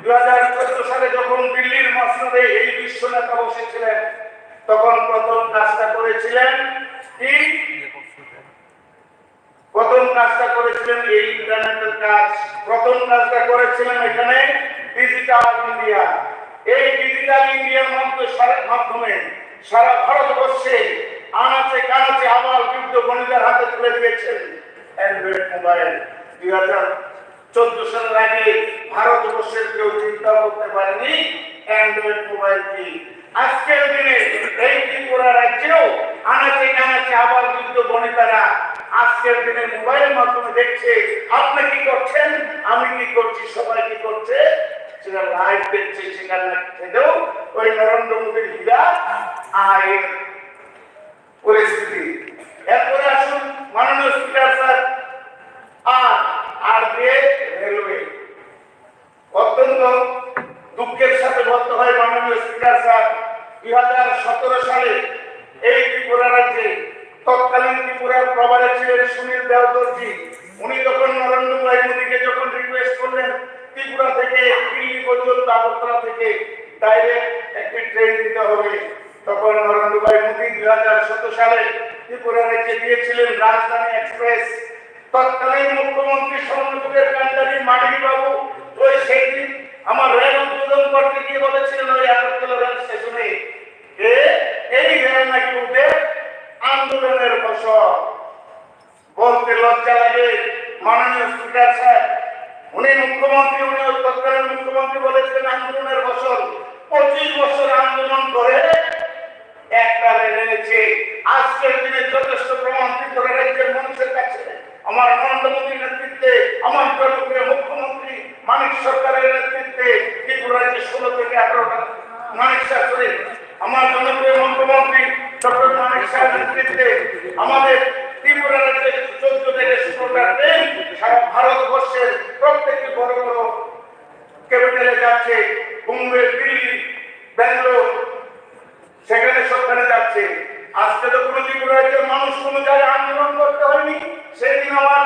2014 সালে যখন দিল্লির মসনদে এই বিশ্ব নেতা বসেছিলেন, তখন প্রথম কাজটা করেছিলেন কি? প্রথম কাজটা করেছিলেন এই ইন্টারনেটের কাজ। প্রথম কাজটা করেছিলেন এখানে ডিজিটাল ইন্ডিয়া। এই ডিজিটাল ইন্ডিয়ার মাধ্যমে সারা ভারতবর্ষে আনাচে কানাচে আবার বৃদ্ধ বণিকদের হাতে তুলে দিয়েছেন অ্যান্ড্রয়েড মোবাইল। 2014 সালের আগে ভারতবর্ষের কেউ চিন্তা করতে পারেনি অ্যান্ড্রয়েড মোবাইল কি। আজকের দিনে এই ত্রিপুরা রাজ্যেও আনাচে কানাচে আবার বৃদ্ধ বণিকরা আজকের দিনে মোবাইলের মাধ্যমে দেখছে আপনি কি করছেন, আমি কি করছি, সবাই কি করছে, সেটা লাইভ দেখছে। সেখানে থেকেও ওই নরেন্দ্র মোদীর হীরা আয়ের পরিস্থিতি। এরপরে আসুন মাননীয় স্পিকার স্যার, আর দিয়ে রেলওয়ে। অত্যন্ত দুঃখের সাথে বলতে হয় মাননীয় স্পিকার স্যার, 2017 সালে এই ত্রিপুরা রাজ্যে তৎকালীন ত্রিপুরার প্রভারে ছিলেন সুনীল দেওধরজি। উনি যখন নরেন্দ্র ভাই মোদীকে যখন রিকোয়েস্ট করলেন ত্রিপুরা থেকে দিল্লি পর্যন্ত, আগরতলা থেকে ডাইরেক্ট একটি ট্রেন দিতে হবে, তখন নরেন্দ্র ভাই মোদী 2017 সালে ত্রিপুরা রাজ্যে দিয়েছিলেন রাজধানী এক্সপ্রেস। তৎকালীন মুখ্যমন্ত্রী স্বর্ণযুগের কাণ্ডারী মানিক বাবু ওই সেই দিন আমার রেল উদ্বোধন করতে গিয়ে বলেছিলেন ওই আগরতলা রেল স্টেশনে, এই রেল নাকি ওদের আন্দোলনের ফসল। বলতে লজ্জা লাগে মাননীয় স্পিকার স্যার, উনি মুখ্যমন্ত্রী, উনি তৎকালীন মুখ্যমন্ত্রী বলেছিলেন আন্দোলনের ফসল। 25 বছর আন্দোলন করে একটা রেল এনেছে। আজকের দিনে যথেষ্ট প্রমাণ ত্রিপুরা রাজ্যের মানুষের কাছে আমার নরেন্দ্র মোদীর নেতৃত্বে, আমার জনপ্রিয় মুখ্যমন্ত্রী মানিক সরকারের নেতৃত্বে ত্রিপুরা রাজ্যে 16 থেকে 18টা মানিক সরকারের, আমার জনপ্রিয় মুখ্যমন্ত্রী ডক্টর মানিক সাহেবের নেতৃত্বে আমাদের ত্রিপুরা রাজ্যে 14 থেকে 16 16টা ট্রেন সারা ভারতবর্ষের প্রত্যেকটি বড় বড় ক্যাপিটালে যাচ্ছে, বোম্বে, দিল্লি, ব্যাঙ্গালোর, সেখানে সবখানে যাচ্ছে। আজকে তো কোনো ত্রিপুরা রাজ্যের মানুষ কোনো জায়গায় আন্দোলন করতে হয়নি। সেদিন আমার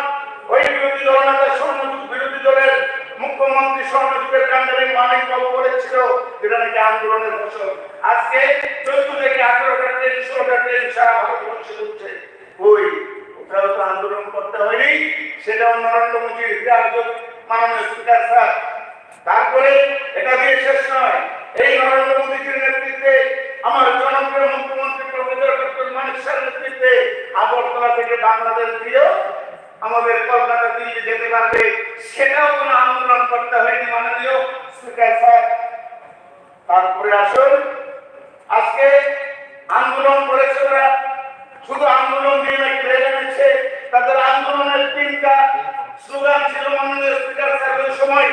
ওই বিরোধী দলনেতা স্বর্ণযুগ বিরোধী দলের মুখ্যমন্ত্রী স্বর্ণযুগের কাণ্ডারি মানিক বাবু বলেছিল যেটা নাকি আন্দোলনের ফসল। আজকে 14 থেকে 18টা ট্রেন 16টা ট্রেন সারা ভারতবর্ষে উঠছে। ওই ওটাও তো আন্দোলন করতে হয়নি, সেটাও নরেন্দ্র মোদীর মাননীয় স্পিকার স্যার। তারপরে এটা দিয়ে শেষ নয়, এই নরেন্দ্র মোদীর নেতৃত্বে আমার জনপ্রিয় মুখ্যমন্ত্রী প্রফেসর ডক্টর মানিক স্যারের নেতৃত্বে আগরতলা থেকে বাংলাদেশ দিয়েও আমাদের কলকাতা দিল্লি যেতে পারবে, সেটাও কোনো আন্দোলন করতে হয়নি মাননীয় স্পিকার স্যার। তারপরে আসুন, আজকে আন্দোলন করেছে ওরা, শুধু আন্দোলন দিয়ে নাকি রেখে নিচ্ছে। তাদের আন্দোলনের 3টা স্লোগান ছিল মাননীয় স্পিকার স্যার ওই সময়।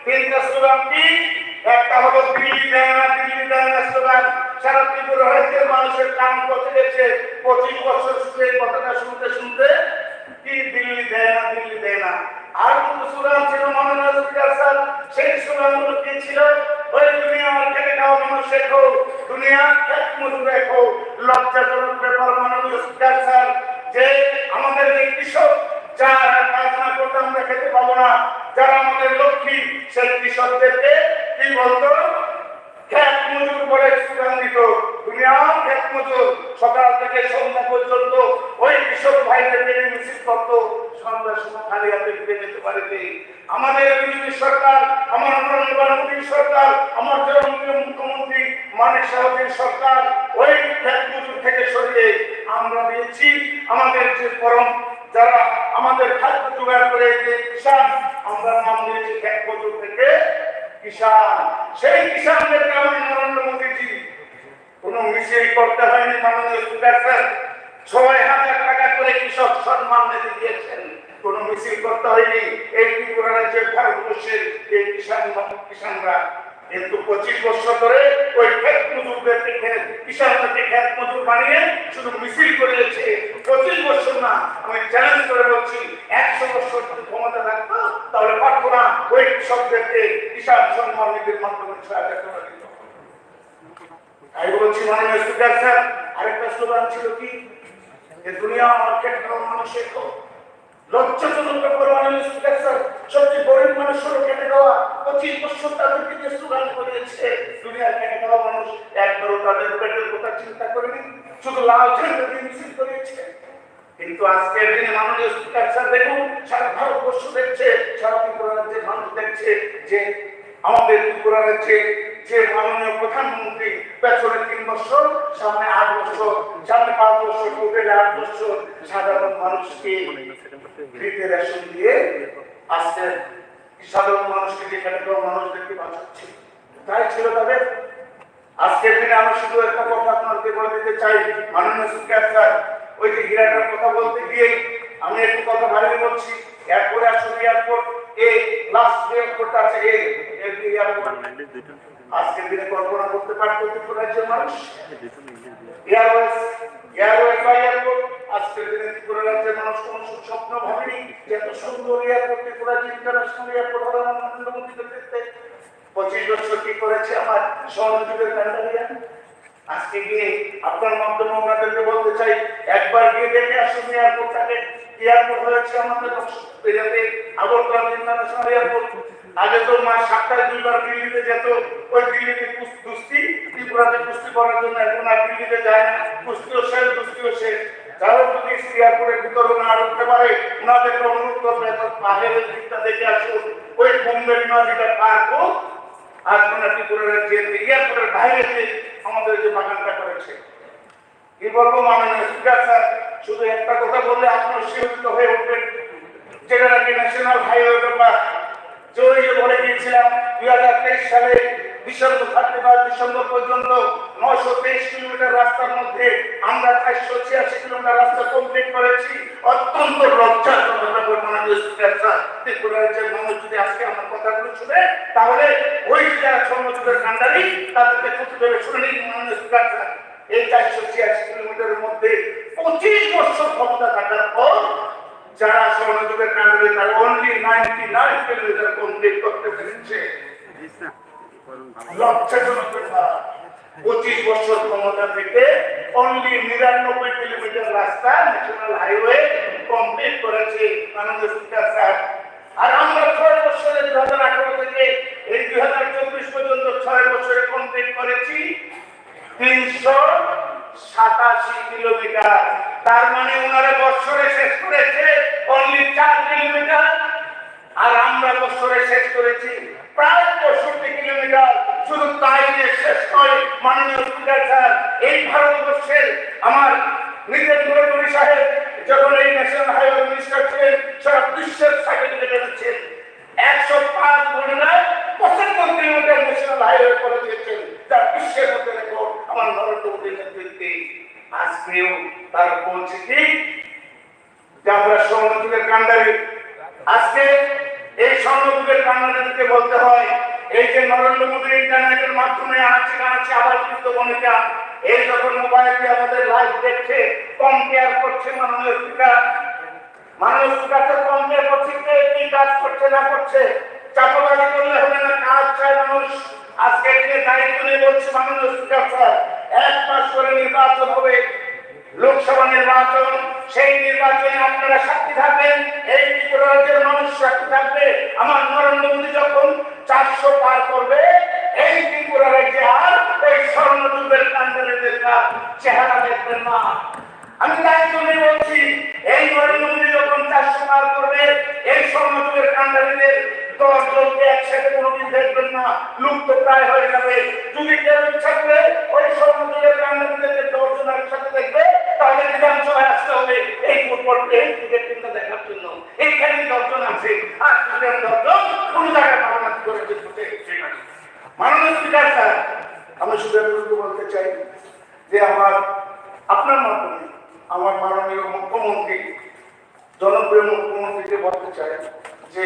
3টা স্লোগান কি? একটা হলো দিল্লি দেয় না, দিল্লি দেয় না স্লোগান। সারা ত্রিপুরা রাজ্যের মানুষের কান পচে গেছে 25 বছর শুধু এই কথাটা শুনতে শুনতে, কি দিল্লি দেয় না, দিল্লি দেয় না। আর দুটো স্লোগান ছিল মাননীয় স্পিকার স্যার, সেই স্লোগানগুলো কি ছিল? ওই দুনিয়া আমার খেটে খাওয়া মানুষ রেখো, দুনিয়া খেত মজুর রেখো। লজ্জাজনক ব্যাপার মাননীয় স্পিকার স্যার, যে আমাদের যে কৃষক যারা কাজ না করতে আমরা খেতে পাবো না, যারা আমাদের লক্ষ্মী, সেই কৃষকদেরকে কি বলতো? খেত মজুর বলে স্লোগান দিত। দুনিয়া খেত মজুর, সকাল থেকে সন্ধ্যা পর্যন্ত ওই কৃষক ভাইদেরকে মিছিল করতো, সন্ধ্যার সময় খালি হাতে ফিরে যেতে পারেনি। আমাদের বিজেপি সরকার, আমার নরেন্দ্র মোদী সরকার, আমার জনপ্রিয় মুখ্যমন্ত্রী মানিক সাহেবের সরকার ওই খেত মজুর থেকে সরিয়ে আমরা দিয়েছি আমাদের যে পরম, যারা আমাদের খাদ্য জোগাড় করে যে কিষাণ, আমরা নাম দিয়েছি খেত মজুর থেকে কিষাণ। সেই কিষাণদেরকে আমার নরেন্দ্র মোদীজি কোনো মিছিল করতে হয়নি মাননীয় স্পিকার স্যার। 6,000 টাকা করে কৃষক সম্মান নিধি দিয়েছেন, কোনো মিছিল করতে হয়নি। এই ত্রিপুরা রাজ্যের ভারতবর্ষের এই কিষাণরা কিন্তু 25 বছর ধরে ওই খেত মজুরদেরকে কিষাণদেরকে খেত মজুর বানিয়ে শুধু মিছিল করেছে। 25 বছর না, আমি চ্যালেঞ্জ করে বলছি 100 বছর যদি ক্ষমতা থাকতো তাহলে পারবো না ওই কৃষকদেরকে কিষাণ সম্মান নিধির মাধ্যমে সহায়তা করে দিত। তাই বলছি মাননীয় স্পিকার স্যার, আরেকটা স্লোগান ছিল কি? যে দুনিয়া আমার খেটে খাওয়া মানুষ রেখো। লজ্জাজনক ব্যাপার মাননীয় স্পিকার স্যার, সবচেয়ে গরিব মানুষেরও খেটে খাওয়া 25 বছর তাদেরকে যে স্লোগান করেছে দুনিয়ার খেটে খাওয়া মানুষ, একবারও তাদের পেটের কথা চিন্তা করেনি, শুধু লাল ঝান্ডা দিয়ে মিছিল করেছে। কিন্তু আজকের দিনে মাননীয় স্পিকার স্যার দেখুন, সারা ভারতবর্ষ দেখছে, সারা ত্রিপুরা রাজ্যের মানুষ দেখছে যে আমাদের ত্রিপুরা রাজ্যে যে মাননীয় প্রধানমন্ত্রী পেছনে 3 বছর, সামনে 8 বছর, সামনে 5 বছর, টোটাল 8 বছর সাধারণ মানুষকে ফ্রিতে রেশন দিয়ে আজকে সাধারণ মানুষকে যেখানে মানুষদেরকে বাঁচাচ্ছে। তাই ছিল তাদের। আজকের দিনে আমি শুধু একটা কথা আপনাদেরকে বলে দিতে চাই মাননীয় স্পিকার স্যার, ওই যে হীরাটার কথা বলতে গিয়ে আমি একটু কথা বাড়িয়ে বলছি। এরপরে আসলে এয়ারপোর্ট এ লাস্ট এয়ারপোর্ট আছে এয়ারপোর্ট। আজকের দিনে কল্পনা করতে পারতো ত্রিপুরা রাজ্যের মানুষ এয়ারওয়েজ বা এয়ারপোর্ট, আজকের দিনে ত্রিপুরা রাজ্যের মানুষ কোন স্বপ্ন ভাবেনি যে এত সুন্দর এয়ারপোর্ট ত্রিপুরা ইন্টারন্যাশনাল এয়ারপোর্ট হবে নরেন্দ্র মোদীর নেতৃত্বে। 25 বছর কি করেছে আমার স্বর্ণযুগের কান্ডারিয়া। আজকে গিয়ে আপনার মাধ্যমে ওনাদেরকে বলতে চাই, একবার গিয়ে দেখে আসুন এয়ারপোর্টটাকে। এয়ারপোর্ট হয়েছে আমাদের আগরতলা ইন্টারন্যাশনাল এয়ারপোর্ট। আগে তো মা 7টায় 2বার দিল্লিতে যেত, ওই দিল্লিতে কুস্তি ত্রিপুরাতে কুস্তি করার জন্য, এখন আর দিল্লিতে যায় না। কুস্তিও শেষ, দুস্তিও শেষ। যারা যদি এয়ারপোর্টের ভিতরে না ঢুকতে পারে ওনাদেরকে অনুরোধ করবে বাহিরের দিকটা দেখে আসুন। ওই বোম্বে যেটা পার্ক আর ত্রিপুরা রাজ্যের এয়ারপোর্টের বাইরে আমাদের যে বাগানটা করেছে, কি বলবো মাননীয় স্পিকার স্যার, শুধু একটা কথা বললে আপনার শিহরিত হয়ে উঠবেন, যেটা নাকি ন্যাশনাল হাইওয়ে ব্যাপার। জোরে বলে গিয়েছিলাম 2023 সালে ডিসেম্বর 31 পর্যন্ত 923 কিলোমিটার রাস্তার মধ্যে আমরা 486 কিলোমিটার রাস্তা কমপ্লিট করেছি। অত্যন্ত লজ্জাজনক ব্যাপার মাননীয় স্পিকার স্যার, ত্রিপুরা রাজ্যের মানুষ যদি আজকে আমার কথাগুলো শুনে তাহলে ওই যারা স্বর্ণযুগের কান্ডারি তাদেরকে খুঁজে দেবে। শুনে নিন মাননীয় স্পিকার স্যার, এই 486 কিলোমিটারের মধ্যে 25 বছর ক্ষমতা থাকার পর যারা স্বর্ণযুগের কাণ্ডে তার অনলি 99 কিলোমিটার কমপ্লিট করতে পেরেছে। লজ্জাজনক ব্যাপার, 25 বছর ক্ষমতা থেকে অনলি 99 কিলোমিটার রাস্তা ন্যাশনাল হাইওয়ে কমপ্লিট করেছে মাননীয় স্পিকার স্যার। আর আমরা 6 বছরে 2018 থেকে এই 2024 পর্যন্ত 6 বছরে কমপ্লিট করেছি 387 কিলোমিটার। তার মানে ওনারা বছরে শেষ করেছে অনলি 4 কিলোমিটার, আর আমরা বছরে শেষ করেছি প্রায় 65 কিলোমিটার। শুধু তাই যে শেষ নয় মাননীয় স্পিকার স্যার, এই ভারতবর্ষের আমার নিজের গৌরী সাহেব যখন এই ন্যাশনাল হাইওয়ে মিনিস্টার ছিলেন সারা বিশ্বের সার্টিফিকেট এনেছেন। 105 ঘন্টায় 75 কিলোমিটার ন্যাশনাল হাইওয়ে করে দিয়েছেন, যা বিশ্বের মধ্যে রেকর্ড আমার নরেন্দ্র মোদীর নেতৃত্বে। আজকেও তার বলছে কি যে আমরা স্বর্ণযুগের কাণ্ডারি। আজকে এই স্বর্ণযুগের কাণ্ডারিকে বলতে হয় এই যে নরেন্দ্র মোদীর ইন্টারনেটের মাধ্যমে আনাচে আবার কিন্তু বনিতা এই যখন মোবাইল দিয়ে আমাদের লাইভ দেখছে, কম্পেয়ার করছে মাননীয় স্পিকার কম্পেয়ার করছে কে কি কাজ করছে না করছে। চাপাবাজি করলে হবে না, কাজ চায় মানুষ। আজকে যে দায়িত্ব নিয়ে বলছে মাননীয় স্পিকার স্যার, 1 মাস করে নির্বাচন হবে, লোকসভা নির্বাচন। সেই নির্বাচনে আপনারা সাক্ষী থাকবেন, এই ত্রিপুরা রাজ্যের মানুষ সাক্ষী থাকবে। আমার নরেন্দ্র মোদী যখন 400 পার করবে, এই ত্রিপুরা রাজ্যে আর ওই স্বর্ণযুগের কাণ্ডারিদের চেহারা দেখবেন না। আমি দায়িত্ব নিয়ে বলছি, এই নরেন্দ্র মোদী যখন 400 পার করবে, এই স্বর্ণযুগের কাণ্ডারিদের 10 জনকে একসাথে কোনোদিন দেখবেন না, লুপ্ত প্রায় হয়ে যাবে। যদি কেউ ইচ্ছা করে ওই স্বর্ণযুগের কাণ্ডারিদেরকে 10 জন একসাথে দেখবে, তাহলে বিধানসভায় আসতে হবে এই ফুটবল ক্রিকেট টিমটা দেখার জন্য। এইখানে 10 জন আছে, আর 10 জন কোন জায়গায় পালামাতি করে জিতবে। মাননীয় স্পিকার স্যার, আমি শুধু এতটুকু বলতে চাই যে আপনার মাধ্যমে আমার মাননীয় মুখ্যমন্ত্রী, জনপ্রিয় মুখ্যমন্ত্রীকে বলতে চাই যে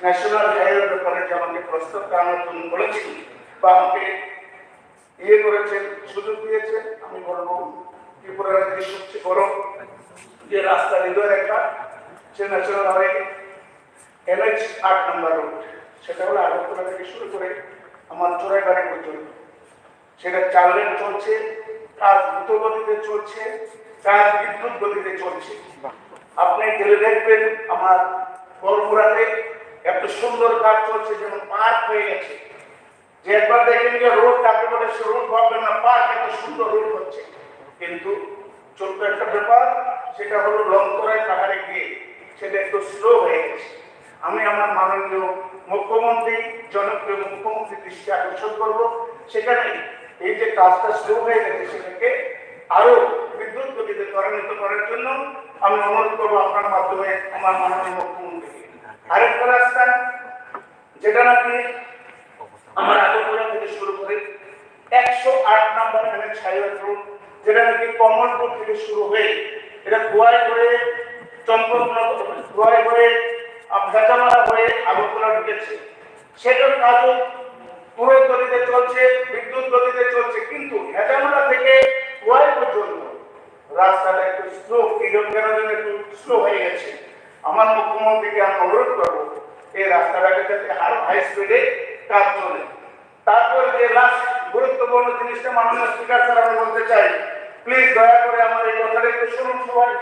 ন্যাশনাল হাইওয়ে ব্যাপারে যে আমাকে প্রস্তাব আনার জন্য বলেছেন বা আমাকে করেছেন, সুযোগ দিয়েছেন, আমি বলবো ত্রিপুরা রাজ্যের সবচেয়ে বড় যে রাস্তা হৃদয় রেখা, সে ন্যাশনাল হাইওয়ে NH 8 নম্বর রোড, সেটা হলো আগরতলা থেকে শুরু করে আমার চোরাইবাড়ি পর্যন্ত। সেটা 4 লেন চলছে, কাজ দ্রুত গতিতে চলছে, কাজ বিদ্যুৎ গতিতে চলছে। আপনি গেলে দেখবেন আমার বরপুরাতে এত সুন্দর কাজ চলছে, যেমন পার্ক হয়ে গেছে। যে একবার দেখেন যে রোড কাকে বলে, সে রোড ভাববেন না, পার্ক এত সুন্দর রোড হচ্ছে। কিন্তু ছোট্ট একটা ব্যাপার, সেটা হলো লঙ্করায় পাহাড়ে গিয়ে সেটা একটু স্লো হয়ে গেছে। আমি আমার মাননীয় মুখ্যমন্ত্রী, জনপ্রিয় মুখ্যমন্ত্রী দৃষ্টি আকর্ষণ করবো, সেখানে এই যে কাজটা স্লো হয়ে গেছে সেটাকে আরো বিদ্যুৎ গতিতে ত্বরান্বিত করার জন্য আমি অনুরোধ করবো আপনার মাধ্যমে আমার মাননীয় মুখ্যমন্ত্রী। আরেকটা রাস্তা যেটা নাকি আমার আগরতলা থেকে শুরু করে 108 নম্বর NH হাইওয়ে রোড, যেটা নাকি কমলপুর থেকে শুরু হয়ে এটা গোয়ায় হয়ে চম্পকনগর, গোয়ায় হয়ে ভেজামারা হয়ে আগরতলা ঢুকেছে। সেটার কাজও পুরো গতিতে চলছে, বিদ্যুৎ গতিতে চলছে। কিন্তু ভেজামারা থেকে গোয়ায় পর্যন্ত রাস্তাটা একটু স্লো, একটু স্লো হয়ে গেছে। আমার মুখ্যমন্ত্রীকে আমি অনুরোধ করবো এই রাস্তাটাকে যাতে আরো হাই স্পিডে কাজ চলে। তারপর যে লাস্ট গুরুত্বপূর্ণ জিনিসটা মাননীয় স্পিকার স্যার আমি বলতে চাই, প্লিজ দয়া করে আমার এই কথাটা একটু শুনুন সবাই।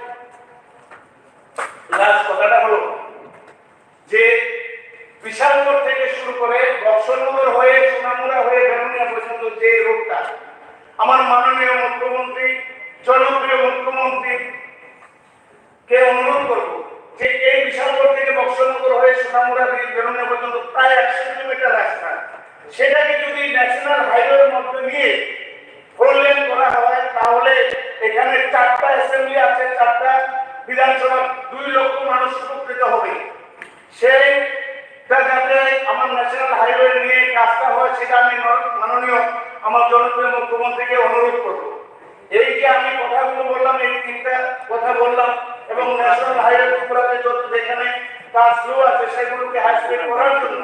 লাস্ট কথাটা হলো যে বিশালগড় থেকে শুরু করে বক্সনগর হয়ে সোনামুড়া হয়ে বেরোনিয়া পর্যন্ত যে রোডটা, আমার মাননীয় মুখ্যমন্ত্রী, জনপ্রিয় মুখ্যমন্ত্রী কে অনুরোধ করবো যে এই বিশালগড় থেকে বক্সনগর হয়ে সোনামুড়া দিয়ে বেরোনিয়া পর্যন্ত প্রায় 100 কিলোমিটার রাস্তা, সেটাকে যদি ন্যাশনাল হাইওয়ের মধ্যে নিয়ে 4 লেন করা হয়, তাহলে এখানে 4টা অ্যাসেম্বলি আছে, 4টা বিধানসভা, 2 লক্ষ মানুষ উপকৃত হবে। সেইটা যাতে আমার ন্যাশনাল হাইওয়ে নিয়ে কাজটা হয়, সেটা আমি মাননীয় আমার জনপ্রিয় মুখ্যমন্ত্রীকে অনুরোধ করব। এই যে আমি কথাগুলো বললাম, এই 3টা কথা বললাম, এবং ন্যাশনাল হাইওয়ে ত্রিপুরাতে যত যেখানে কাজ স্লো আছে সেগুলোকে হাই স্পিড করার জন্য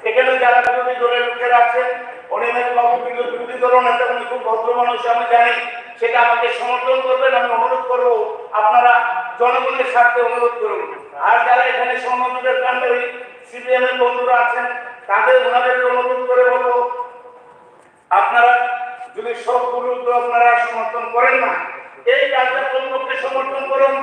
এখানে যারা বিরোধী দলের লোকেরা আছেন, অনিমেষ বাবু বিরোধী দল নেতা, উনি খুব ভদ্র মানুষ, আমি জানি, সেটা আমাকে সমর্থন করবেন। আমি অনুরোধ করবো আপনারা জনগণের স্বার্থে অনুরোধ করুন। আর যারা এখানে সমাজের কাণ্ডারি সিপিএম এর বন্ধুরা আছেন তাদের ওনাদের অনুরোধ করে বলবো, আপনারা যদি সবগুলো আপনারা সমর্থন করেন না, এই কার্যক্রমকে সমর্থন করুন।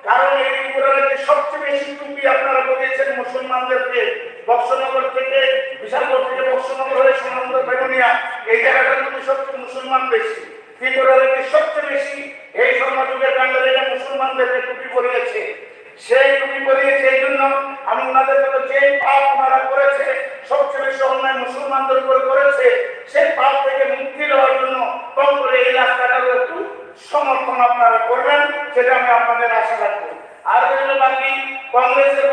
কারণ এই ত্রিপুরার সবচেয়ে বেশি টুপি আপনারা বলেছেন মুসলমানদেরকে, বক্সনগর থেকে বিশালগড় থেকে বক্সনগর হয়ে সোনামুড়া বেগুনিয়া এই জায়গাটার মধ্যে সবচেয়ে মুসলমান বেশি। ত্রিপুরার সবচেয়ে বেশি এই সমাজের কাণ্ডারে মুসলমানদেরকে টুপি পরিয়েছে। সেই টুপি পরিয়েছে এই জন্য আমি ওনাদের মতো যে পাপ ওনারা করেছে, সবচেয়ে বেশি অন্যায় মুসলমানদের উপর করেছে, সেই পাপ থেকে মুক্তি দেওয়ার জন্য কম করে এই রাস্তাটারও একটু সমর্থন আপনারা করবেন, সেটা আমি আপনাদের আশা রাখবো। আর হলো বাকি কংগ্রেসের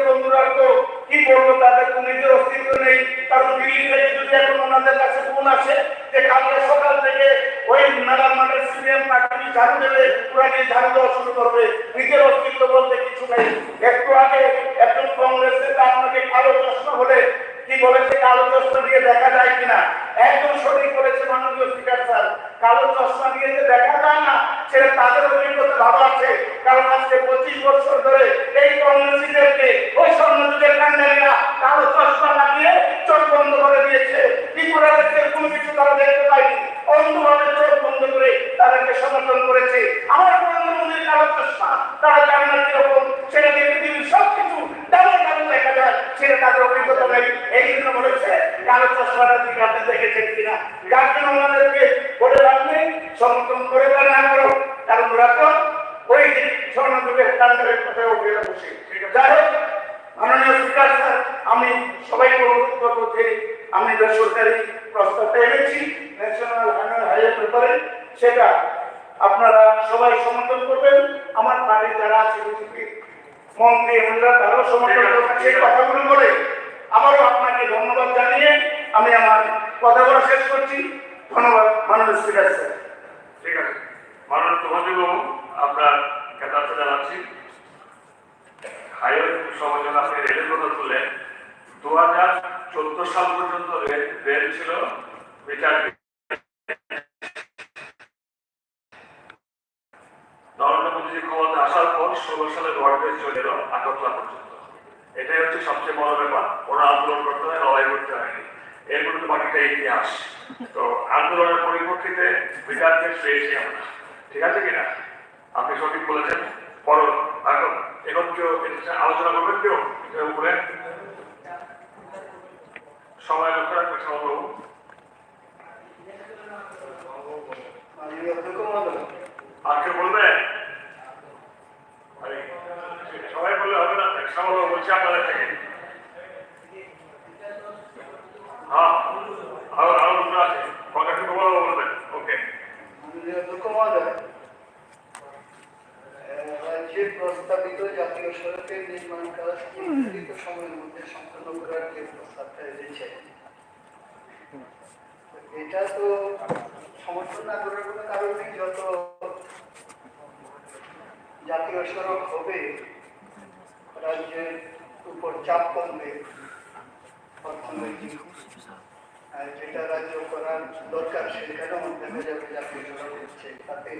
বন্ধুরা তো কি বলবো, তাদের তো নিজের অস্তিত্ব নেই। কারণ দিল্লি থেকে যদি এখন ওনাদের কাছে ফোন আসে যে কালকে সকাল থেকে ওই মেলার মাঠের সিপিএম পার্টি ঝাড়ু দেবে, ওরা গিয়ে ঝাড়ু দেওয়া শুরু করবে, নিজের অস্তিত্ব বলতে কিছু নেই। একটু আগে একজন কংগ্রেস থেকে আপনাকে কালো চশমা বলে কি বলেছে, কালো চশমা দিয়ে দেখা যায় কিনা, একদম সঠিক বলেছে মাননীয় স্পিকার স্যার। কালো চশমা দিয়ে যে দেখা যায় না সেটা তাদের অভিজ্ঞতা ভালো আছে। কারণ আজকে 25 বছর ধরে এই কংগ্রেসীদেরকে ওই স্বর্ণযুগের কাণ্ডারীরা কালো চশমা লাগিয়ে চোখ বন্ধ করে দিয়েছে। ত্রিপুরার কোনো কিছু তারা দেখতে পায়নি, অন্ধভাবে চোখ বন্ধ করে তাদেরকে সমর্থন করেছে। আমার বন্ধুদের কালো চশমা তারা জানে না কিরকম, সেটা দিয়ে পৃথিবীর সবকিছু তেমন কালো দেখা যায়, সেটা তাদের অভিজ্ঞতা নেই। এই জন্য বলেছে কালো চশমাটা দিকে আপনি দেখেছেন কিনা। যার জন্য ওনাদেরকে বলে রাখলে সমর্থন করে বা না করো, কারণ ওরা তো ওই স্বর্ণযুগের কাণ্ডারের কথায় উঠে বসে। যাই হোক, মাননীয় স্পিকার স্যার, আমি সবাইকে অনুরোধ করবো যে আমি বেসরকারি প্রস্তাবটা এনেছি ন্যাশনাল হাইওয়ে ব্যাপারে, সেটা আপনারা সবাই সমর্থন করবেন। আমার পার্টির যারা আছে বিজেপি মন্ত্রী এমএলএরা তারাও সমর্থন করবেন। সেই কথাগুলো বলে আবারও আপনাকে ধন্যবাদ জানিয়ে আমি আমার কথা বলা শেষ করছি। ধন্যবাদ মাননীয় স্পিকার স্যার। ঠিক আছে, মাননীয় তোমাদেরও আপনার খ্যাতার্থ জানাচ্ছি। হাইওয়ে সমাজের আপনি রেলের কথা তুললেন। 2014 সাল পর্যন্ত রেল ছিল মিটার। নরেন্দ্র মোদী ক্ষমতা আসার পর 16 সালে রোডওয়েজ চলে এলো আগরতলা পর্যন্ত। এটাই হচ্ছে সবচেয়ে বড় ব্যাপার। ওরা আন্দোলন করতে হয়, লড়াই করতে হয়নি। এর মধ্যে বাকিটা ইতিহাস। তো আন্দোলনের পরিপ্রেক্ষিতে মিটার কেস পেয়েছি আমরা, ঠিক আছে কিনা? আপনি সঠিক বলেছেন। বড় এখন কেউ আলোচনা করবেন, কেউ উপরে সময় লক্ষ্য রাখবে। সমাজবাবু আর কেউ বলবে? সবাই বললে হবে না, সমাজবাবু বলছি আপনাদের থেকে। হ্যাঁ, আরো দুটো আছে, কয়েকটা বলবেন। ওকে, রাজ্যের প্রস্তাবিত জাতীয় সড়কের নির্মাণ কাজ নির্ধারিত সময়ের মধ্যে সম্পন্ন করার যে প্রস্তাবটা এনেছে, এটা তো সমর্থন না করার কোনো কারণ নেই। যত জাতীয় সড়ক হবে রাজ্যের উপর চাপ কমবে, অর্থনৈতিক যেটা রাজ্য করার দরকার সেখানেও দেখা যাবে জাতীয় সড়ক হচ্ছে, তাতে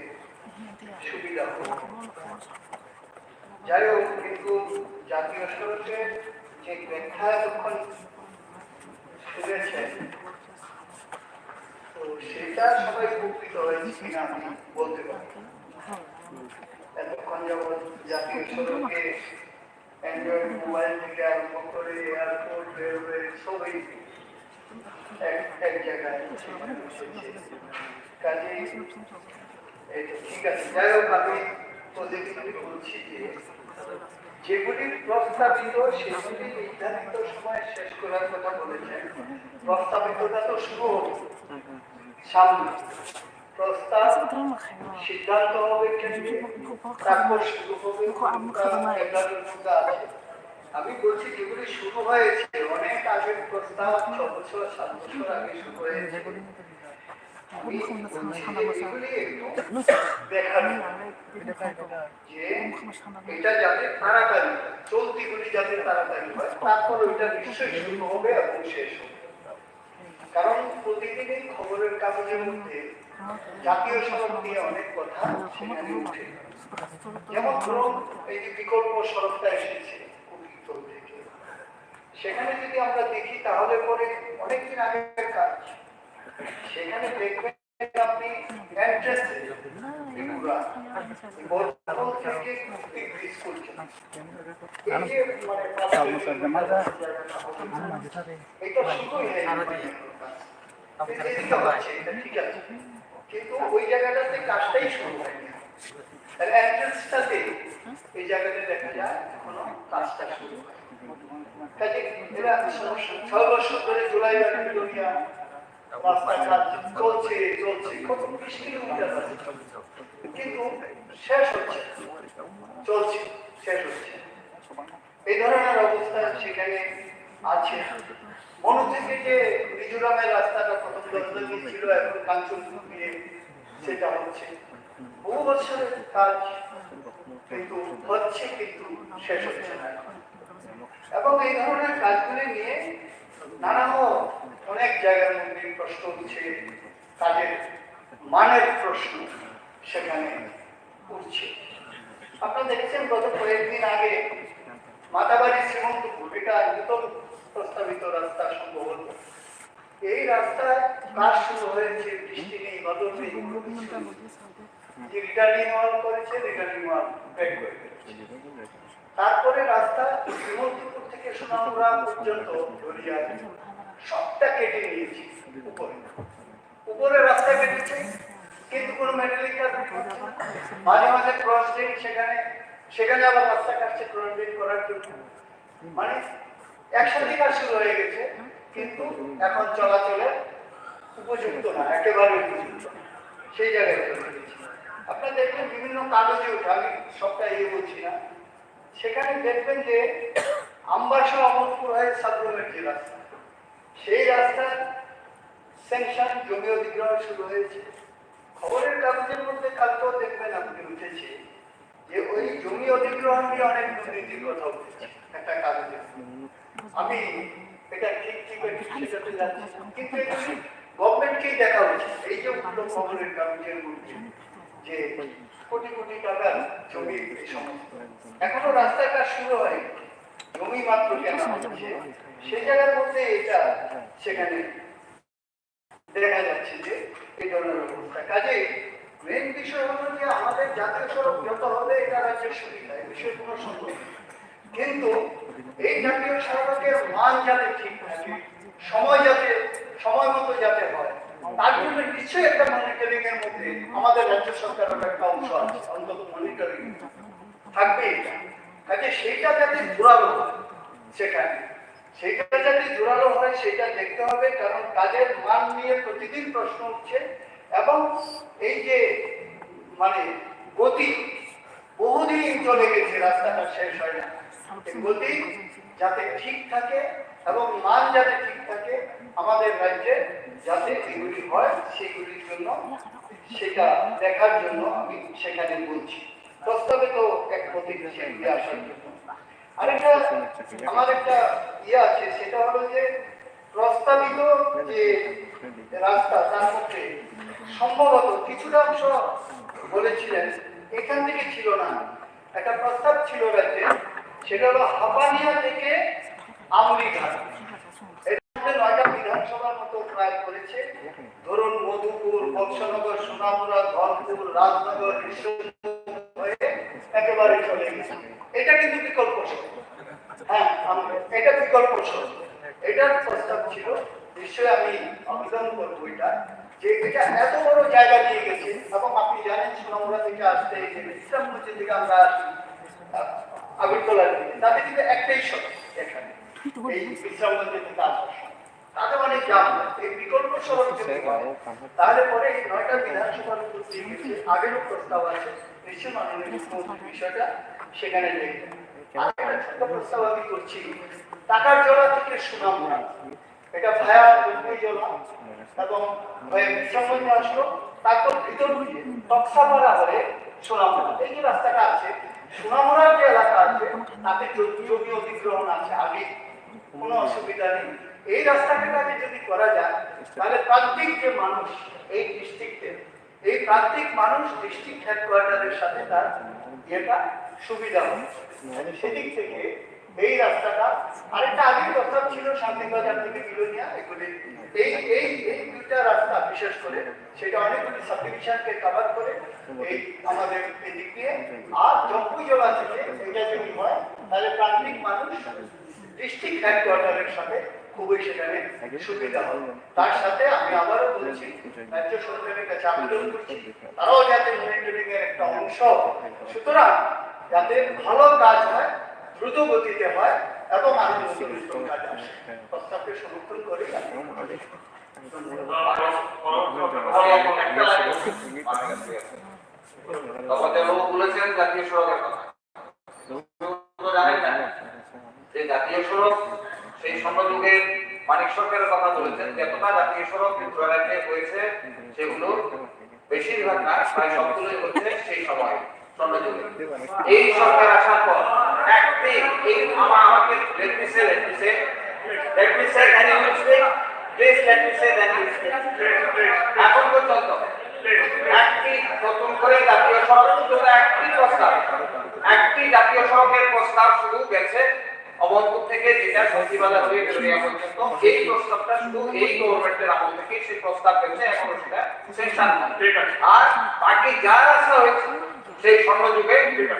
সুবিধা হবে। যাই হোক, কিন্তু জাতীয় সড়কের যে ব্যাখ্যা এতক্ষণ শুনেছেন, তো সেটা সবাই উপকৃত হয়েছে কিনা আমি বলতে পারি। এতক্ষণ যেমন জাতীয় সড়কে অ্যান্ড্রয়েড মোবাইল থেকে আরম্ভ করে এয়ারপোর্ট, রেলওয়ে সবই এক জায়গায় কাজেই ঠিক আছে। যাই হোক, আমি পজিটিভলি বলছি যে যেগুলি প্রস্তাবিত সেগুলি নির্ধারিত সময় শেষ করার কথা বলেছেন। প্রস্তাবিতটা তো শুরু হবে সামনে, প্রস্তাব সিদ্ধান্ত হবে কেন্দ্রে, তারপর শুরু হবে। আমি বলছি যেগুলি শুরু হয়েছে অনেক আগের প্রস্তাব, 6 বছর 7 বছর আগে শুরু হয়েছে। এটা যাতে তাড়াতাড়ি, চলতিগুলি যাতে তাড়াতাড়ি হয়, তারপর ওইটা নিশ্চয়ই শুরু হবে এবং শেষ হবে। কারণ প্রতিদিনই খবরের কাগজের মধ্যে জাতীয় সড়ক নিয়ে অনেক কথা সেখানে উঠে। যেমন ধরুন এই যে বিকল্প সড়কটা এসেছে কুকিতল থেকে, সেখানে যদি আমরা দেখি তাহলে পরে অনেকদিন আগের কাজ। সেখানে দেখবেন আপনি এন্ট্রান্সে বর্তমান থেকে কুকি ব্রিজ করছেন। এই যে মানে এটা শুধুই এদিকে হচ্ছে, এটা ঠিক আছে, কিন্তু ওই জায়গাটাতে কাজটাই শুরু হয়নি। তাহলে এন্ট্রান্সটাতে এই জায়গাতে দেখা যায় এখনো কাজটা শুরু হয়। কাজে এরা 6 বছর ধরে জুলাই ভিক্টোরিয়া রাস্তার কাজ চলছে কত 20 কিলোমিটার আছে, কিন্তু শেষ হচ্ছে, চলছে শেষ হচ্ছে। এই ধরনের অবস্থা সেখানে আছে। মনে থেকে যে মিজোরামের রাস্তাটা প্রথম দরজা ছিল, এখন কাঞ্চনপুর দিয়ে সেটা হচ্ছে। বহু বছরের কাজ কিন্তু হচ্ছে, কিন্তু শেষ হচ্ছে না। এবং এই ধরনের কাজগুলি নিয়ে নানা অনেক জায়গার মধ্যে প্রশ্ন উঠছে, কাজের মানের প্রশ্ন সেখানে উঠছে। আপনারা দেখেছেন গত কয়েকদিন আগে মাতাবাড়ি শ্রীমন্তপুর, এটা নতুন প্রস্তাবিত রাস্তা সম্ভবত। এই রাস্তায় কাজ শুরু হয়েছে, বৃষ্টি নেই, বাদল নেই, যে রিটার্নিং ওয়াল করেছে, রিটার্নিং ওয়াল ব্রেক করে ফেলেছে। তারপরে রাস্তা শ্রীমন্তপুর থেকে সোনামুড়া পর্যন্ত ধরিয়া সবটা কেটে নিয়েছে। উপরে রাস্তা কেটেছে, কিন্তু কোনো মেটালিক কাজ করছে না। মাঝে মাঝে ক্রস ড্রেন, সেখানে আবার রাস্তা কাটছে ক্রস ড্রেন করার জন্য। মানে একসাথে কাজ শুরু হয়ে গেছে, কিন্তু এখন চলাচলের উপযুক্ত না, একেবারে উপযুক্ত সেই জায়গায় চলে গেছে। আপনারা দেখবেন বিভিন্ন কাগজে উঠে, আমি সবটা বলছি না, সেখানে দেখবেন যে আমবাসা অমরপুর হয়ে সাবরুমের যে রাস্তা, সেই রাস্তার স্যাংশন জমি অধিগ্রহণ শুরু হয়েছে। খবরের কাগজের মধ্যে কালকেও দেখবেন আপনি উঠেছে যে ওই জমি অধিগ্রহণ নিয়ে অনেক দুর্নীতির কথা উঠেছে একটা কাগজে। আমি এটা ঠিক সেটাতে যাচ্ছি, কিন্তু এগুলি গভর্নমেন্টকেই দেখা উচিত। এই যে উঠলো খবরের কাগজের মধ্যে যে কোটি কোটি টাকার জমি, এই সমস্ত এখনো রাস্তার কাজ শুরু হয়, জমি মাত্র কেন হচ্ছে, সেই জায়গার মধ্যে এটা সেখানে দেখা যাচ্ছে যে এই ধরনের অবস্থা। কাজে মেন বিষয় হলো যে আমাদের জাতীয় সড়ক যত হবে এটা রাজ্যের সুবিধা, এই বিষয়ে কোনো সন্দেহ নেই। কিন্তু এই জাতীয় সড়কের মান যাতে ঠিক থাকে, সময় মতো যাতে হয়, তার জন্য নিশ্চয়ই একটা মনিটরিং এর মধ্যে আমাদের রাজ্য সরকারের একটা অংশ আছে, অন্তত মনিটরিং থাকবে এটা। কাজে সেইটা যাতে জোরালো হয়, সেইটা যাতে জোরালো হয় সেটা দেখতে হবে। কারণ কাজের মান নিয়ে প্রতিদিন প্রশ্ন উঠছে, এবং এই যে মানে গতি বহুদিন চলে গেছে, রাস্তাটা শেষ হয় না। এই গতি যাতে ঠিক থাকে এবং মান যাতে ঠিক থাকে আমাদের রাজ্যে, যাতে এগুলি হয় সেগুলির জন্য, সেটা দেখার জন্য আমি সেখানে বলছি। প্রস্তাবে তো এক প্রতিক্রিয়া সেগুলি আসার জন্য। আরেকটা আমার একটা আছে, সেটা হলো যে প্রস্তাবিত যে রাস্তা তার মধ্যে সম্ভবত কিছুটা অংশ বলেছিলেন এখান থেকে ছিল না, একটা প্রস্তাব ছিল রাজ্যে, সেটা হলো হাপানিয়া থেকে আমরিঘাট। এর মধ্যে 9টা বিধানসভার মতো প্রায় করেছে। ধরুন মধুপুর, বক্সনগর, সোনামুড়া, ধনপুর, রাজনগর, হয়ে একেবারে চলে গেছে। এটা কিন্তু বিকল্প সড়ক। হ্যাঁ, এটা বিকল্প সড়ক, এটার প্রস্তাব ছিল। নিশ্চয়ই আমি আবেদন করবো এটা, যে এটা এত বড় জায়গা দিয়ে গেছে। এবং আপনি জানেন সোনামুড়া থেকে আসতে বিশ্রামগঞ্জ থেকে আমরা আগরতলার দিকে, তাদের কিন্তু একটাই সড়ক এখানে, এই বিশ্রামগঞ্জ থেকে আসার সময় তাদের অনেক জাম। এই বিকল্প সড়ক যদি হয় তাহলে পরে এই 9টা বিধানসভার উপর দিয়ে গেছে। আগেরও প্রস্তাব আছে, নিশ্চয় মাননীয় মুখ্যমন্ত্রী বিষয়টা সেখানে দেখবেন। আরেকটা ছোট্ট প্রস্তাব আমি করছি, টাকার জলা থেকে সোনামুড়া, এটা ভায়া জলা এবং বিশ্রামগঞ্জে আসলো, তারপর ভিতর টকসাপাড়া হয়ে সোনামুড়া। এই যে রাস্তাটা আছে, সোনামুড়ার যে এলাকা আছে তাতে জমি অধিগ্রহণ আছে, আগে কোনো অসুবিধা নেই। এই রাস্তাটাকে যদি করা যায় তাহলে প্রান্তিক যে মানুষ এই ডিস্ট্রিক্টে, এই প্রান্তিক মানুষ ডিস্ট্রিক্ট হেডকোয়ার্টারের সাথে তার ইয়েটা সুবিধা হবে। সেদিক থেকে এই রাস্তাটা, আরেকটা আগের কথা ছিল শান্তিবাজার থেকে বিলোনিয়া, এগুলি এই এই এই দুইটা রাস্তা বিশেষ করে সেটা অনেকগুলি সাবডিভিশনকে কভার করে এই আমাদের এদিক দিয়ে, আর জম্পুজলা থেকে এটা যদি হয় তাহলে প্রান্তিক মানুষ ডিস্ট্রিক্ট হেডকোয়ার্টারের সাথে খুবই সেখানে সুবিধা হবে। তার সাথে আমি আবারও বলছি, রাজ্য সরকারের কাছে আবেদন করছি তারাও যাতে মনিটরিং এর একটা অংশ, সুতরাং যাতে ভালো কাজ হয়, দ্রুত গতিতে হয় এবং আরো নতুন কাজ আসে। প্রস্তাবকে সমর্থন করে বলেছেন জাতীয় সড়কের কথা, জানেন না যে জাতীয় সড়ক সেই স্বর্ণযুগের মানিক সরকারের কথা বলেছেন, যতটা জাতীয় সড়ক ত্রিপুরাতে হয়েছে সেগুলো বেশিরভাগ না, প্রায় সবগুলোই হচ্ছে সেই সময় স্বর্ণযুগে। এই সরকার আসার পর একটি আমাকে let me say এখন পর্যন্ত একটি নতুন করে জাতীয় সড়ক, একটি জাতীয় সড়কের প্রস্তাব শুরু গেছে অমরপুর থেকে যেটা সচিবালয় হয়ে বেরিয়া পর্যন্ত। এই প্রস্তাবটা শুধু এই গভর্নমেন্টের আমল থেকে সেই প্রস্তাব গেছে, এখনো সেটা সেকশন না। আর বাকি যা রাস্তা হয়েছে সেই স্বর্ণযুগে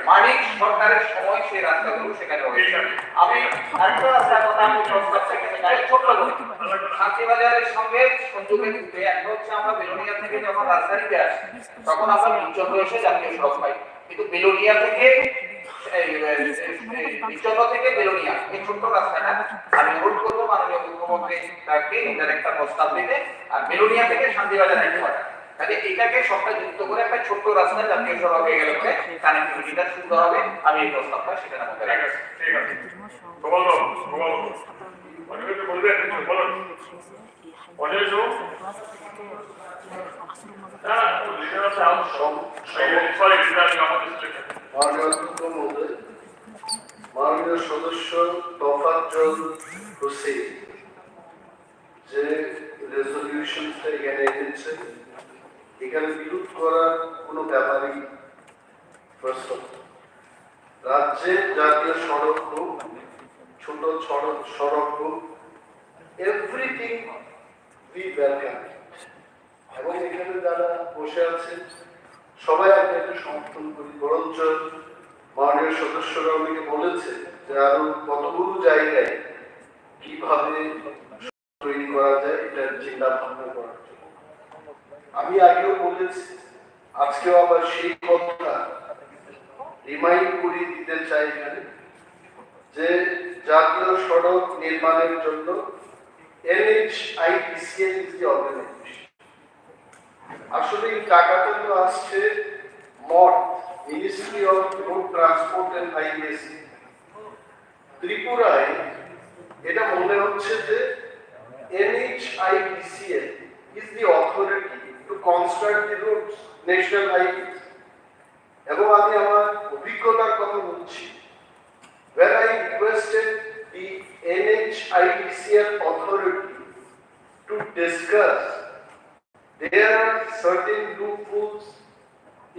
মানিক সরকারের সময় সেই রাস্তাগুলো সেখানে হয়েছে। আমি একটা রাস্তার কথা আমি প্রস্তাব থেকে ছোট্ট বলি, শান্তিবাজারের সঙ্গে সংযোগের দিকে একটা হচ্ছে আমরা বেলোনিয়া থেকে যখন রাজধানীতে আসি তখন আমরা বিচন্দ্র এসে জাতীয় সড়ক পাই, কিন্তু বেলোনিয়া থেকে বিচন্দ্র থেকে বেলোনিয়া এই ছোট্ট রাস্তাটা আমি অনুরোধ করবো মাননীয় মুখ্যমন্ত্রীকে এটার একটা প্রস্তাব দিতে, আর বেলোনিয়া থেকে শান্তিবাজার আইতে পারে, তাহলে এটাকে সবটা যুক্ত করে একটা ছোট্ট রাস্তা জাতীয় সড়ক হয়ে গেলে কানেক্টিভিটিটা সুন্দর হবে। আমি এই প্রস্তাবটা সেখানে মধ্যে রাখছি। ঠিক আছে, অনেকে বলবেন বলুন অনেক মাননীয় সদস্য তোফাজ্জল হোসেন যে রেজলিউশনটা এখানে এনেছে, এখানে বিরোধ করার কোনো ব্যাপারই প্রশ্ন। রাজ্যের জাতীয় সড়ক হোক, ছোট সড়ক হোক, এভরিথিং উই ওয়েলকাম। এবং এখানে যারা বসে আছেন সবাই আমরা একটু সমর্থন করি, বরঞ্চ মাননীয় সদস্যরা আমাকে বলেছে যে আরো কতগুলো জায়গায় কিভাবে তৈরি করা যায় এটার চিন্তা ভাবনা করার জন্য। আমি আগেও বলেছি, আজকেও আবার সেই কথা রিমাইন্ড করিয়ে দিতে চাই এখানে যে জাতীয় সড়ক নির্মাণের জন্য NHIDCL is the organization। আসলে এই টাকাটা তো আসছে ministry of road transport and highways. ত্রিপুরায় এটা মনে হচ্ছে যে NHIDCL is the authority to construct the roads, national highways। এবং আমি আমার অভিজ্ঞতার কথা বলছি, when I requested the NHIDCL authority to discuss, there are certain loopholes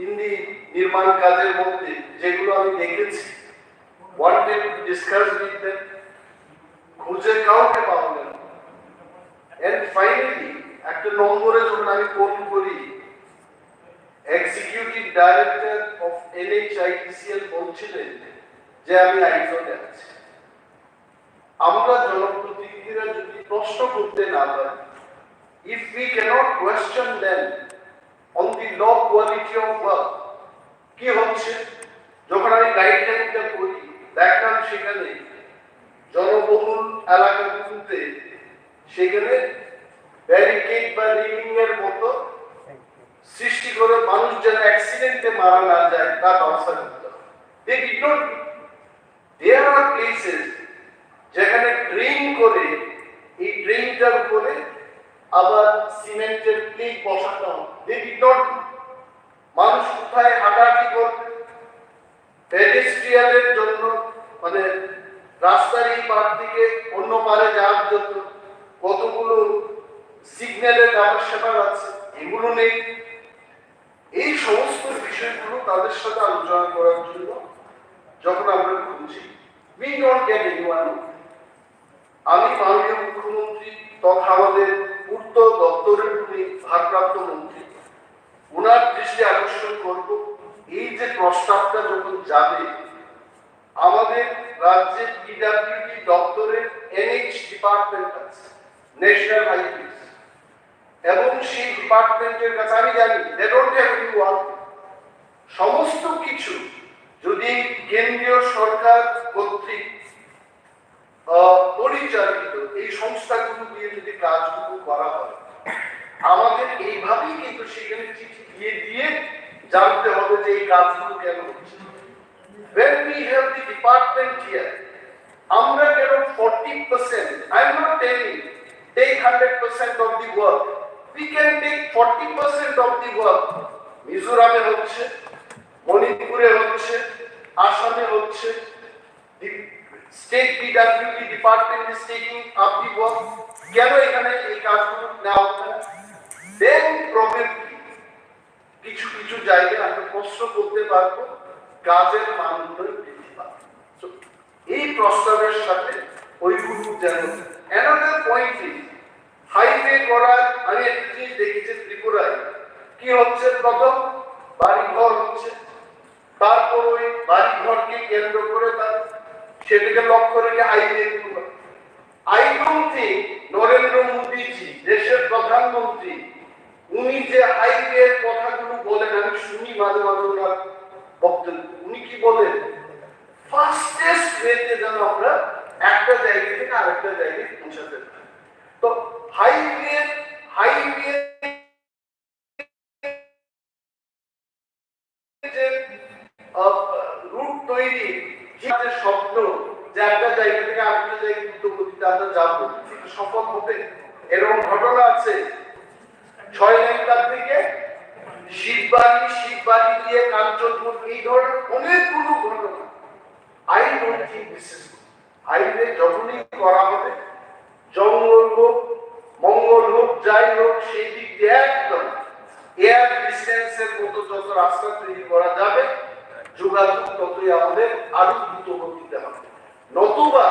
in the নির্মাণ কাজের মধ্যে যেগুলো আমি দেখেছি, wanted to discuss with them, খুঁজে কাউকে পাওয়া গেল। and finally একটা নম্বরে যখন আমি ফোন করি, এক্সিকিউটিভ ডাইরেক্টর অফ NHIDCL বলছিলেন যে আমি আইজলে আছি। আমরা জনপ্রতিনিধিরা যদি প্রশ্ন করতে না পারি, if we cannot question them on the law quality of work, কি হচ্ছে? যখন আমি গাইডলাইনটা করি দেখলাম সেখানে জনবহুল এলাকাগুলোতে সেখানে ব্যারিকেড বা রিলিং এর মতো সৃষ্টি করে মানুষ যেন অ্যাক্সিডেন্টে মারা না যায় তা ব্যবস্থা করতে হবে। There are places যেখানে ড্রেন করে এই ড্রেনটার উপরে আবার সিমেন্টের প্লেট বসাতে হবে। They did not do। মানুষ কোথায় হাঁটাহাঁটি করবে, পেডেস্ট্রিয়ানের জন্য মানে রাস্তার এই পার থেকে অন্য পারে যাওয়ার জন্য বিষয়গুলো তাদের সাথে আলোচনা করার জন্য যখন আমরা খুঁজি, we don't get anyone. আমি মাননীয় মুখ্যমন্ত্রী তথা আমাদের পূর্ত দপ্তরের উনি ভারপ্রাপ্ত মন্ত্রী, ওনার দৃষ্টি আকর্ষণ করব, এই যে প্রস্তাবটা যখন যাবে, আমাদের রাজ্যে পিডব্লিউডি দপ্তরের এনএইচ ডিপার্টমেন্ট আছে, ন্যাশনাল হাইওয়েজ, এবং সেই ডিপার্টমেন্টের কাছে আমি জানি they don't have any work, সমস্ত কিছু যদি কেন্দ্রীয় সরকার কর্তৃক পরিচালিত এই সংস্থাগুলো দিয়ে যদি কাজগুলো করা হয়, আমাদের এইভাবেই কিন্তু সেখানে চিঠি দিয়ে দিয়ে জানতে হবে যে এই কাজগুলো কেন হচ্ছে। When we have the department here, আমরা কেন 40%, I am not telling take 100% of the work, we can take 40% of the work. মিজোরামে হচ্ছে, মণিপুরে হচ্ছে, আসামে হচ্ছে, the state PWD department is taking up the work. কেন এখানে এই কাজগুলো নেওয়া হচ্ছে না? Then probably কিছু কিছু জায়গায় আমরা প্রশ্ন করতে পারবো, কাজের মানদণ্ড বৃদ্ধি পাবে। এই প্রস্তাবের সাথে ওইগুলো যেন another point is হাইওয়ে করার, আমি একটা জিনিস দেখেছি ত্রিপুরায় কি হচ্ছে, প্রথম বাড়িঘর হচ্ছে, তারপর ওই বাড়িঘরকে কেন্দ্র করে তার সেটাকে লক্ষ্য রেখে হাইওয়ে গুলো। আই ডোন্ট থিংক নরেন্দ্র মোদীজি দেশের প্রধানমন্ত্রী উনি যে হাইওয়ের কথাগুলো বলেন, আমি শুনি মাঝে মাঝে ওনার বক্তব্য, উনি কি বলেন, ফাস্টেস্ট ওয়েতে যেন আমরা একটা জায়গা থেকে আরেকটা জায়গায় পৌঁছাতে পারি। তো হাইওয়ে যে রুট তৈরি, যে স্বপ্ন যে একটা জায়গা থেকে আরেকটা জায়গায় দ্রুত গতিতে আমরা যাবো, সেটা সফল হবে। এরকম ঘটনা আছে 6 লেনকার থেকে শিববাড়ি দিয়ে কাঞ্চনপুর, এই ধরনের অনেকগুলো ঘটনা। I don't think this is highway যখনই করা হবে, জঙ্গল হোক মঙ্গল হোক যাই হোক, সেই দিক দিয়ে একদম এয়ার ডিস্টেন্সের মতো যত রাস্তা তৈরি করা যাবে, যোগাযোগ ততই আমাদের আরো দ্রুত গতিতে হবে। নতুবা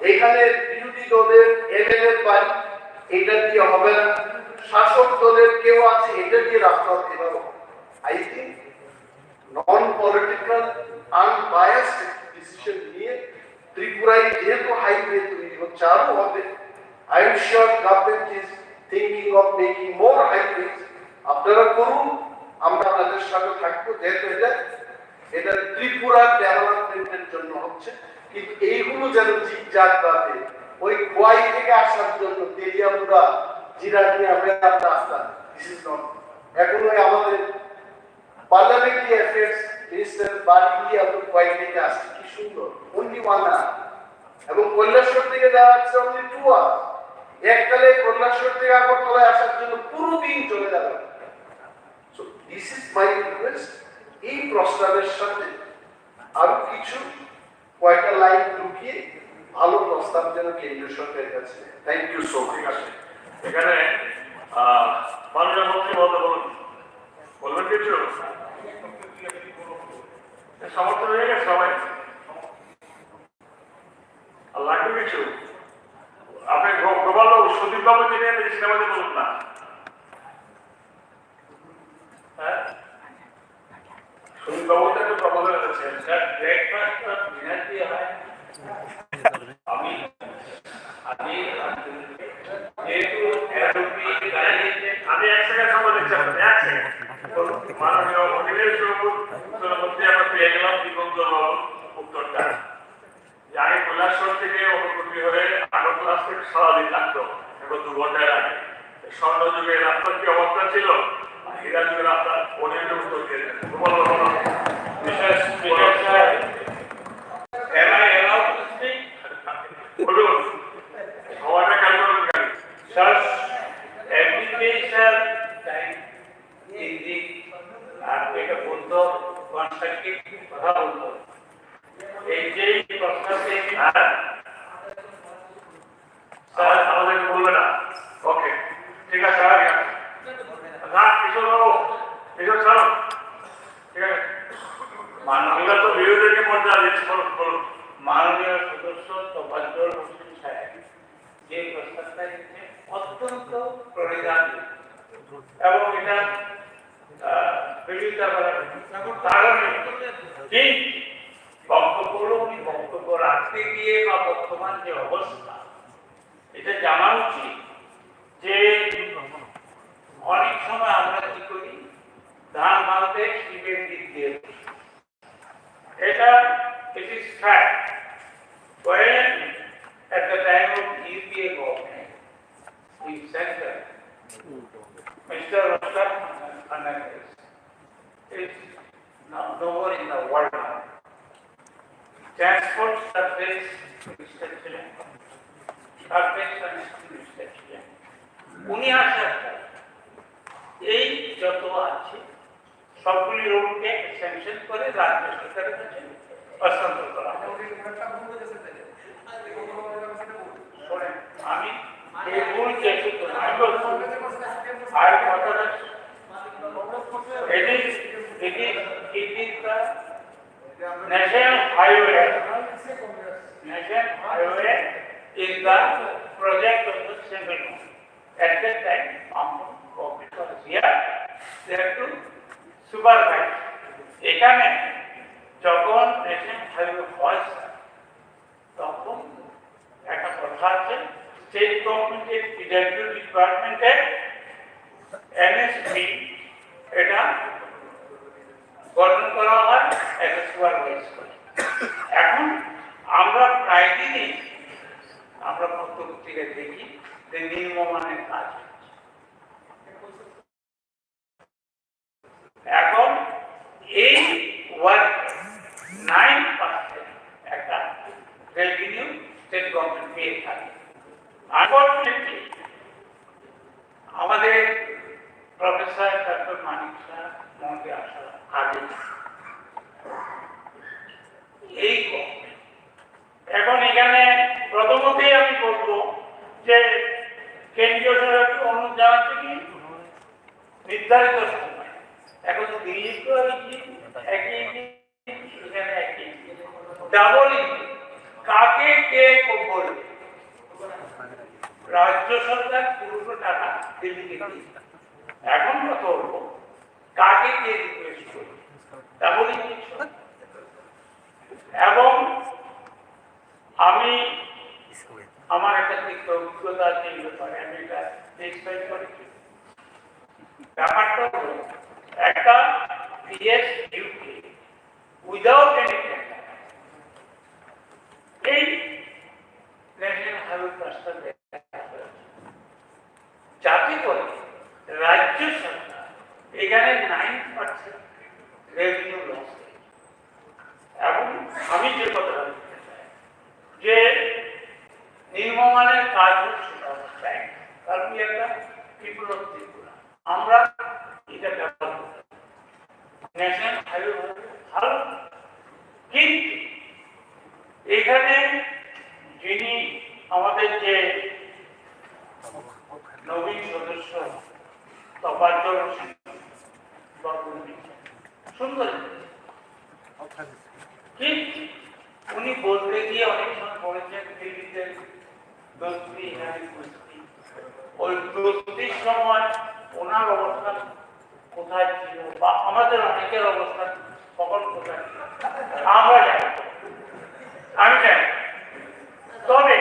এখানে বিরোধী দলের এমএলএ বাড়ি, এটা দিয়ে হবে না, শাসক দলের কেউ আছে, এটা দিয়ে রাস্তা এভাবে। I think non political unbiased decision নিয়ে ত্রিপুরায় যেহেতু হাইওয়ে তৈরি হচ্ছে, আরো হবে। I am sure government is thinking of making more highways. আপনারা করুন, আমরা আপনাদের সাথে থাকবো, যেহেতু এটা ত্রিপুরার ডেভেলপমেন্টের জন্য হচ্ছে, কিন্তু এইগুলো যেন জিগজাগ ভাবে ওই খোয়াই থেকে আসার জন্য তেলিয়াপুরা জিরানিয়া রাস্তা, দিস ইজ নট। এখন ওই আমাদের পার্লামেন্টারি অ্যাফেয়ার্স মিনিস্টার বাড়ি দিয়ে আমরা খোয়াই থেকে আসছি, কি সুন্দর, অনলি 1 hour, এবং কৈলাসহর থেকে যাওয়া হচ্ছে অনলি 2 hours। এককালে কৈলাসহর থেকে আগরতলায় আসার জন্য পুরো দিন চলে যাবে। So this is my request, এই প্রস্তাবের সাথে আরো কিছু কয়েকটা লাইন ঢুকিয়ে ভালো প্রস্তাব যেন কেন্দ্রীয় সরকারের কাছে। Thank you so much. এখানে মাননীয় মন্ত্রী মহোদয় বলবেন কিছু? সমর্থন হয়ে গেছে সবাই, আর লাগবে কিছু? আপনি গোপাল বাবু, সুদীপ বাবু যিনি সিনেমাতে বলুন না। হ্যাঁ, সুদীপ বাবু তো একটা প্রপোজাল আছে, ব্রেকফাস্ট ডিনার দিয়ে হয়। আমি যেহেতু আমি 1 সেকেন্ড সময় দিচ্ছি, 1 সেকেন্ড। মাননীয় অখিলেশ মন্ত্রী আমরা পেয়ে গেলাম দিগন্ত উত্তরটা, যে আগে কৈলাসহর থেকে অনুভূতি হয়ে আগরতলা থেকে সারাদিন লাগতো, এখন 2 ঘন্টায় লাগে। স্বর্ণ যুগের রাস্তার কি অবস্থা ছিল, হীরা যুগের রাস্তা অনেক উত্তর দিয়ে দেন। বিশেষ বলুন, সবাইটা খেয়াল করবেন কেন? Such application in the take a photo constructive কথা বলতো, এই যে প্রশ্নটি স্যার আমাদেরকে বলবে না। ওকে, ঠিক আছে। আর কিশোর বাবু, কিশোর স্যার, আমরা তো বিরোধীকে পর্যায়ে দিচ্ছি, বলুন। মাননীয় সদস্য তোফাজ্জল হোসেন সাহেব যে প্রস্তাবটা দিচ্ছে অত্যন্ত প্রণিধান এবং এটা বিরোধিতা করার কারণ ঠিক বক্তব্যগুলো উনি বক্তব্য রাখতে গিয়ে বা বর্তমান যে অবস্থা এটা জানা উচিত যে অনেক সময় আমরা কি করি ধান ভাঙতে শিবের দিক দিয়ে এটা it is fact when at the time of UPA government in center Mr. Roshan Fernandez is no more in the world now. Transport surface Mr. Chilen surface and Mr. Chilen উনি আসার পর এই যত আছে সবগুলি রোডকে স্যাংশন করে রাজ্য সরকারের কাছে হস্তান্তর করা শোনেন আমি এই ভুল চেয়েছি তো আমি বলছি আর কথাটা it is the national highway is the project of the central government. At that time government was here they have to supervise এখানে যখন ন্যাশনাল হাইওয়ে হয় তখন একটা কথা আছে স্টেট গভর্নমেন্টের পিডব্লিউ ডিপার্টমেন্টের এনএসপি এটা গঠন করা হয় একটা সুপারভাইজ করে এখন আমরা প্রায় দিনই আমরা পত্রপত্রিকায় দেখি যে নির্মমানের কাজ এখন এই ওয়ার্ক 9% একটা রেভিনিউ স্টেট গভর্নমেন্ট পেয়ে থাকে আনফরচুনেটলি আমাদের প্রফেসর ডক্টর মানিক শাহ মন্ত্রী আসার আগে এই এখন এখানে প্রথমতেই আমি বলবো যে কেন্দ্রীয় সরকারকে অনুরোধ জানাচ্ছি কি নির্ধারিত সময় এখন দিল্লি তো একই এখানে একই ডাবল কাকে কে বলবে রাজ্য সরকার পুরো টাকা দিল্লিকে দিয়েছে এখন কথা হলো কাকে কে রিকোয়েস্ট করবে ডাবল এবং আমি আমার একটা অভিজ্ঞতা আছে এই ব্যাপারে আমি এটা এক্সপ্লেন করেছি ব্যাপারটা হলো একটা পিএস ইউকে উইদাউট এনি এই ন্যাশনাল হাইওয়ে প্রস্তাব যাতে করে রাজ্য সরকার এখানে 9% রেভিনিউ লস এবং আমি যে কথা বলতে চাই যে নির্মমানের কাজ হচ্ছে কারণ একটা বিপ্লব ত্রিপুরা আমরা এটা ব্যবহার করতে ন্যাশনাল হাইওয়ে ভালো কিন্তু এখানে যিনি আমাদের যে নবীন সদস্য তোফাজ্জল হোসেন সুন্দর কিন্তু উনি বলতে গিয়ে অনেক সময় বলেছেন দিল্লিতে দোস্তি ওই দোস্তির সময় ওনার অবস্থান কোথায় ছিল বা আমাদের অনেকের অবস্থান কখন কোথায় ছিল আমরা জানি আমি জানি তবে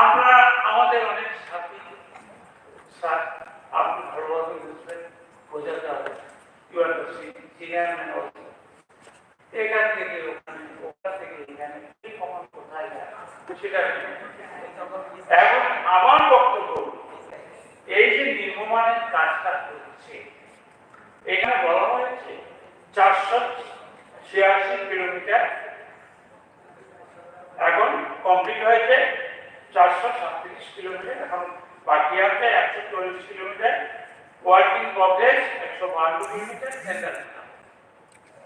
আমরা আমাদের অনেক সাথী স্যার আপনি ভালোভাবে বুঝবেন বোঝাতে হবে you are the senior man also এখান থেকে ওখানে ওখান থেকে এখানে কখন কোথায় যায় সেটা এখন আমার বক্তব্য এই যে নির্মমানের কাজটা করছে এখানে বলা হয়েছে 486 কিলোমিটার এখন কমপ্লিট হয়েছে 437 কিলোমিটার এখন বাকি আছে 140 kilometre work in progress 152 kilometre centre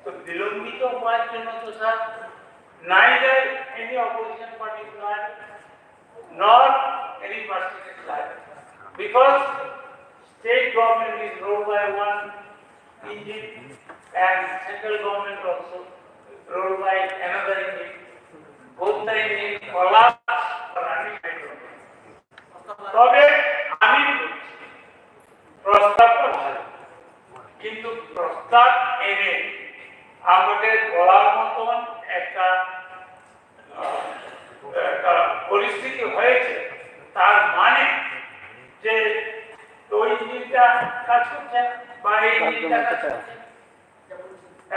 তো বিলম্বিত হওয়ার জন্য তো sir neither any opposition party is liable nor any person is liable because state government is ruled by one engine and central government also rolled by another engine. Both the engine collapsed or running hydrogen. তবে আমি প্রস্তাবটা ভালো, কিন্তু প্রস্তাব এনে আমাদের বলার মতন একটা পরিস্থিতি হয়েছে, তার মানে যে ওই ইঞ্জিনটা কাজ করছে বা এই ইঞ্জিনটা কাজ করছে,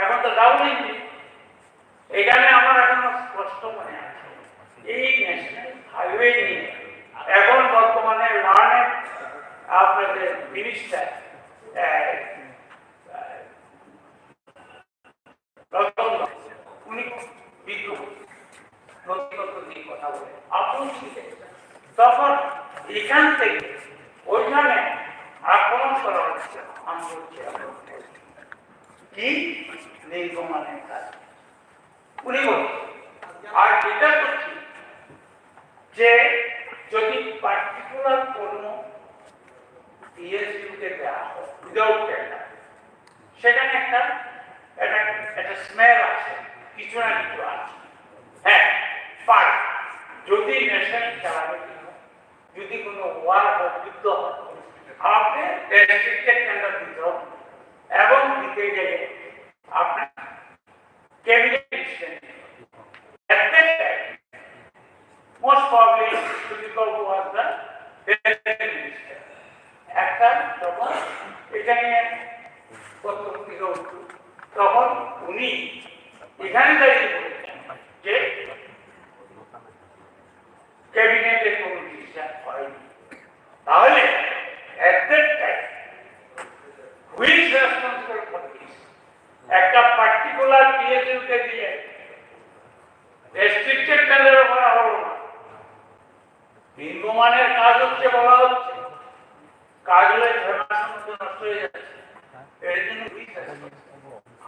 এখন তো ডাউন ইঞ্জিন। এখানে আমার এখন স্পষ্ট মনে আছে এই ন্যাশনাল হাইওয়ে নিয়ে এখন বর্তমানে লার্নের আপনাদের মিনিস্টার উনি বিদ্রোহ নথিপত্র নিয়ে কথা বলে আপনি তখন এখান থেকে ওইখানে আক্রমণ করা হচ্ছে। আমি বলছি কি নির্গমনের কাজ উনি বলছেন। আর এটা করছি যে যদি পার্টিকুলার কোনো পিএসইউকে দেওয়া হয় উইদাউট টেন্ডার, সেখানে একটা স্মেল আছে, কিছু না কিছু আছে। হ্যাঁ, বাট যদি নেশন চালাবে, যদি কোনো ওয়ার হয়, যুদ্ধ হয়, আপনি রেস্ট্রিক্টেড টেন্ডার দিতে হবে এবং দিতে গেলে আপনার cabinet decision at that time most probably Sudipal was the deputy minister. একটা যখন এখানে পত্রিকা উঠল তখন উনি এখানে দাঁড়িয়ে বলেছেন যে ক্যাবিনেটে কোনো ডিসিশন হয়নি। তাহলে at that time who is responsible for this? একটা পার্টিকুলার পিএসইউ কে দিয়ে রেস্ট্রিক্টেড টেন্ডার করা হলো না। নির্গমনের কাজ হচ্ছে, বলা হচ্ছে কাজ হলে নষ্ট হয়ে যাচ্ছে, এর জন্য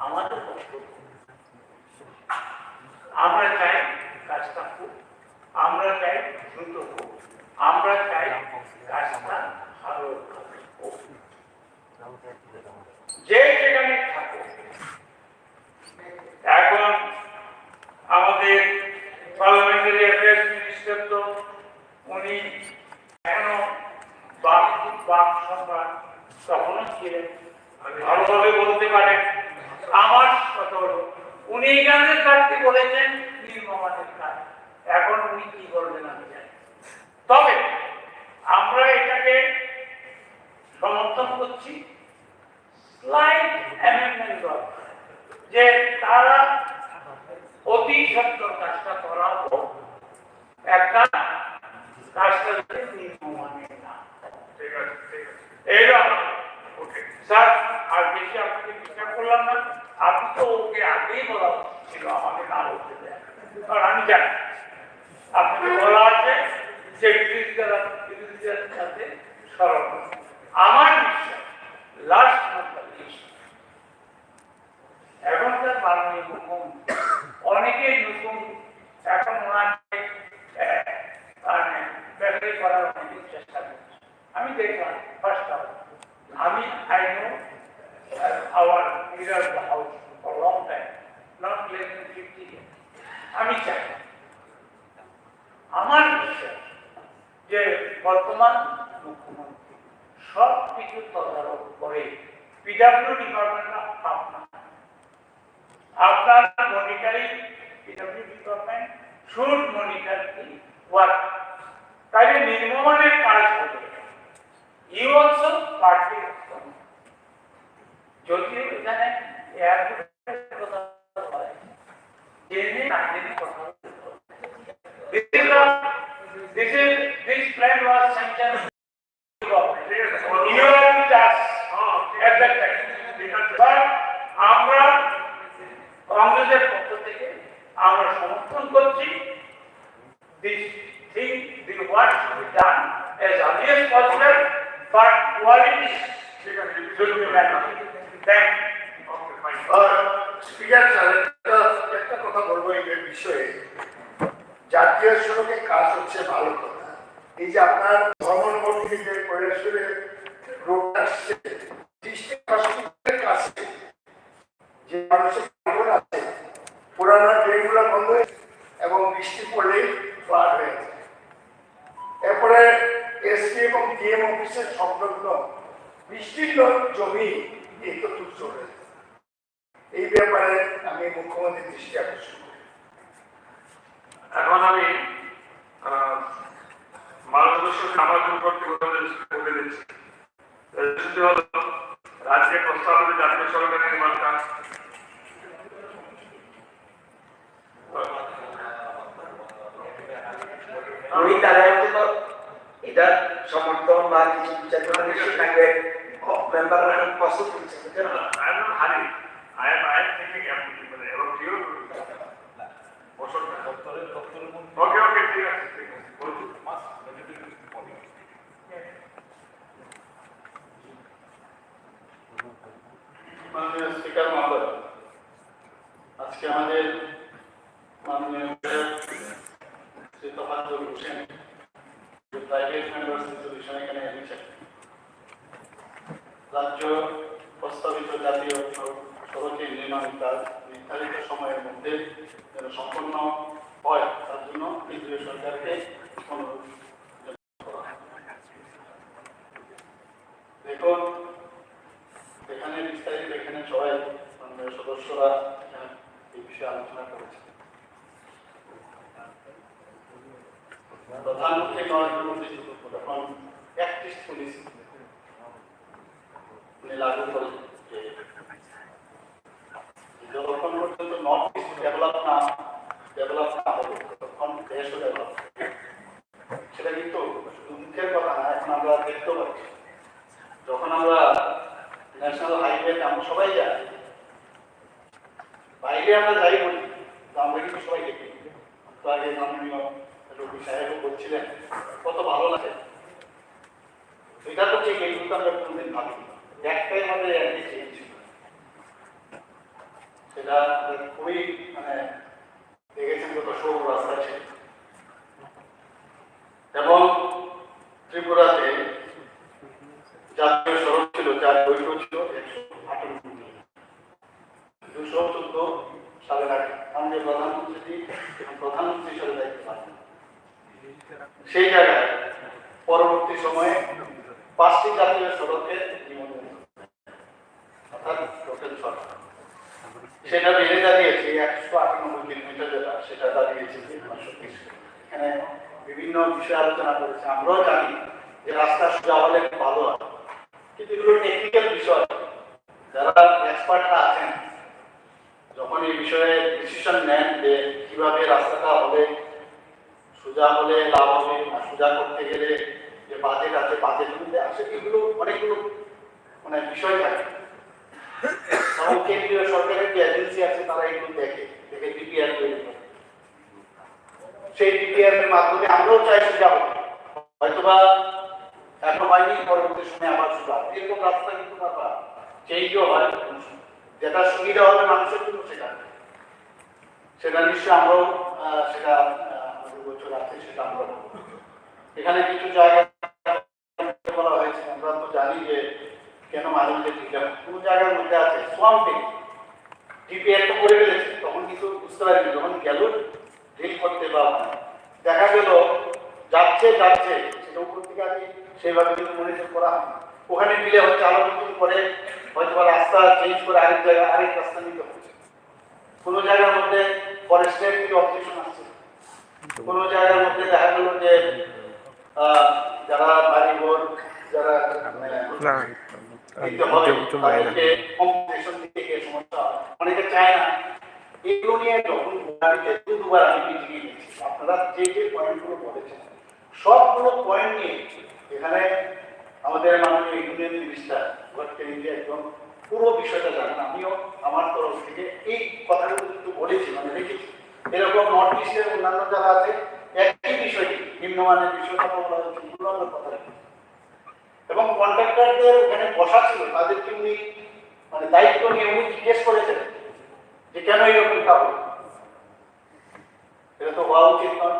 আমাদের আমরা চাই কাজটা হোক, আমরা চাই দ্রুত হোক, আমরা চাই কাজটা ভালো হোক। যে যেখানে থাকুক, এখন আমাদের পার্লামেন্টারি অ্যাফেয়ার্স মিনিস্টার তো উনি এখনো বাক সম্মান তখনও ছিলেন, ভালোভাবে বলতে পারেন। আমার কথা হলো উনি এখানে কাজটি বলেছেন নির্মমানের কাজ, এখন উনি কি করবেন আমি জানি। তবে আমরা এটাকে সমর্থন করছি, স্লাইট অ্যামেন্ডমেন্ট দরকার, যে তারা অতি সত্তর কাজটা করা হোক, একটা কাজটা নির্মমানের না। ঠিক আছে, ঠিক আছে। এইরকম স্যার, আর বেশি আপনাকে বিশ্বাস করলাম না। আপনি তো ওকে আগেই বলা ছিল আমাকে না বলতে দেয়, কারণ আমি জানি আপনাকে বলা আছে যে বিরোধীদের সাথে সরব। আমার বিশ্বাস লাস্ট এখনকার মাননীয় মুখ্যমন্ত্রী অনেকেই নতুন এখন ওনাকে ব্যাপারে করার অনেক চেষ্টা করছে। আমি দেখলাম ফার্স্ট অফ আমি I know our leader of the house for a long time, not less than 50 years. আমি চাই, আমার বিশ্বাস যে বর্তমান মুখ্যমন্ত্রী সব কিছু তদারক করে। পিডব্লিউ ডিপার্টমেন্ট আপনার monitoring, PW department should monitor the work. তাহলে নির্মমানের কাজ হবে। ইউ অলসো পার্টি যদিও এখানে এয়ারপোর্টের কথা হয়, জেনে না জেনে কথা this plan was sanctioned. You are with us at that time. But আমরা কংগ্রেসের পক্ষ থেকে আমরা সমর্থন করছি this thing, the work should be done as early as possible, but quality should be managed. Thank you. Speaker sir, একটা কথা বলবো এই বিষয়ে। জাতীয় সড়কে কাজ হচ্ছে ভালো কথা, এই যে আপনার ধর্মনগর থেকে যে কৈলাসহরের রোড আসছে ডিস্ট্রিক্ট হসপিটালের কাছে যে মানুষের জীবন আছে পুরানো ড্রেনগুলো বন্ধ হয়ে এবং বৃষ্টি পড়লেই ফ্লাড হয়ে যায়। এরপরে এসপি এবং ডিএম অফিসের সংলগ্ন বিস্তীর্ণ জমি এই তো তুচ্ছ হয়ে যায়। এই ব্যাপারে আমি মুখ্যমন্ত্রীর দৃষ্টি আকর্ষণ করি। এখন আমি মানবদর্শক সমাধান করতে বলে দিচ্ছি। সেটি হলো রাজ্যের প্রস্তাবিত জাতীয় সড়কের নির্মাণ কাজ আমি তারা এটা সমর্থন বা কিছু বিচার করা নিশ্চয়ই থাকবে মেম্বাররা প্রস্তুত করছে। I am not hurry. I am thinking about you. Okay, okay, ঠিক আছে, ঠিক আছে। বলুন। মাননীয় স্পিকার মহোদয়, আজকে আমাদের মাননীয় Shri Tofazzal Hossain private members resolution এখানে এনেছেন। রাজ্য প্রস্তাবিত জাতীয় সড়কের নির্মাণ কাজ নির্ধারিত সময়ের মধ্যে যেন সম্পন্ন হয় তার জন্য কেন্দ্রীয় সরকারকে অনুরোধ করা হয়। দেখুন, এখানে বিস্তারিত এখানে সবাই মাননীয় সদস্যরা এই বিষয়ে আলোচনা করেছে। প্রধানমন্ত্রী নরেন্দ্র মোদী যখন প্র্যাকটিস পলিসি লাগু করেন যে যতক্ষণ পর্যন্ত নর্থ ইস্ট ডেভেলপ না হবে তখন দেশও ডেভেলপ। সেটা কিন্তু দুঃখের কথা না, এখন আমরা দেখতে পাচ্ছি যখন আমরা ন্যাশনাল হাইওয়েতে আমরা সবাই যাই, বাইরে আমরা যাই বলি আমরা কিন্তু সবাই দেখি। তো আগে মাননীয় রবি সাহেবও বলছিলেন কত ভালো লাগে। এটা তো ঠিক, এই কিন্তু আমরা কোনদিন ভাবি একটাই আমাদের একই চেঞ্জ, সেটা খুবই দেখেছেন কত সরু রাস্তা ছিল। এবং ত্রিপুরাতে জাতীয় সড়ক ছিল যার দৈর্ঘ্য ছিল 214 সালের আগে মাননীয় প্রধানমন্ত্রী এবং প্রধানমন্ত্রী হিসেবে দায়িত্ব পান। সেই জায়গায় পরবর্তী সময়ে 5টি জাতীয় সড়কের নিবন্ধন অর্থাৎ টোটাল সড়ক সেটা বেড়ে দাঁড়িয়েছে 198 কিলোমিটার, যেটা সেটা দাঁড়িয়েছে 330। এখানে বিভিন্ন বিষয়ে আলোচনা করেছে। আমরাও জানি যে রাস্তা সোজা হলে ভালো হয়, কিন্তু এগুলো টেকনিক্যাল বিষয়। যারা এক্সপার্টরা আছেন যখন এই বিষয়ে ডিসিশন নেন যে কিভাবে রাস্তাটা হলে সোজা হলে লাভ হবে, আর সোজা করতে গেলে যে বাজেট আছে বাজেট অনুযায়ী আসে, এগুলো অনেকগুলো বিষয় থাকে। এবং কেন্দ্রীয় সরকারের যে এজেন্সি আছে তারা এগুলো দেখে ডিপিআর তৈরি করে। সেই ডিপিআর এর মাধ্যমে আমরাও চাই সোজা হবে, হয়তোবা এখন হয়নি, পরবর্তী সময় আবার সোজা হবে। এরকম রাস্তা কিন্তু চেঞ্জও হয়, যেটা সুবিধা হবে মানুষের জন্য সেটা নিশ্চয়ই আমরাও সেটা আমাদের বছর আছে, সেটা আমরা এখানে কিছু জায়গা বলা হয়েছে। আমরা তো জানি যে কেন মাঝে মাঝে ঠিক আছে, কোনো জায়গার মধ্যে আছে সোয়াম্পে ডিপিআর তো করে ফেলেছে, তখন কিন্তু বুঝতে পারিনি, যখন গেল ড্রিল করতে বা দেখা গেল যাচ্ছে সেটা উপর থেকে আগে সেইভাবে কিন্তু মনিটর করা হয়। ওখানে দিলে হচ্ছে আরো নতুন করে হয়তো রাস্তা চেঞ্জ করে আরেক জায়গায় আরেক রাস্তা নিতে হচ্ছে। কোনো জায়গার মধ্যে ফরেস্টের থেকে অবজেকশন আসছে, কোনো জায়গার মধ্যে দেখা গেল যে যারা বাড়িঘর যারা অনেকে চায় না, এগুলো নিয়ে যখন দুবার আমি মিটিং গেছি, আপনারা যে পয়েন্টগুলো বলেছেন সবগুলো পয়েন্ট নিয়ে এখানে আমাদের মাননীয় ইউনিয়ন মিনিস্টার একদম পুরো বিষয়টা জানেন। আমিও আমার তরফ থেকে এই কথাগুলো কিন্তু বলেছি, রেখেছি। এরকম নর্থ ইস্টের অন্যান্য যারা আছে একই বিষয়টি নিম্নমানের বিষয়টা বলা হচ্ছে, কথা রেখেছি। এবং কন্ট্রাক্টরদের ওখানে বসা ছিল, তাদেরকে উনি দায়িত্ব নিয়ে উনি জিজ্ঞেস করেছেন যে কেন এরকমটা হলো, এটা তো হওয়া উচিত নয়।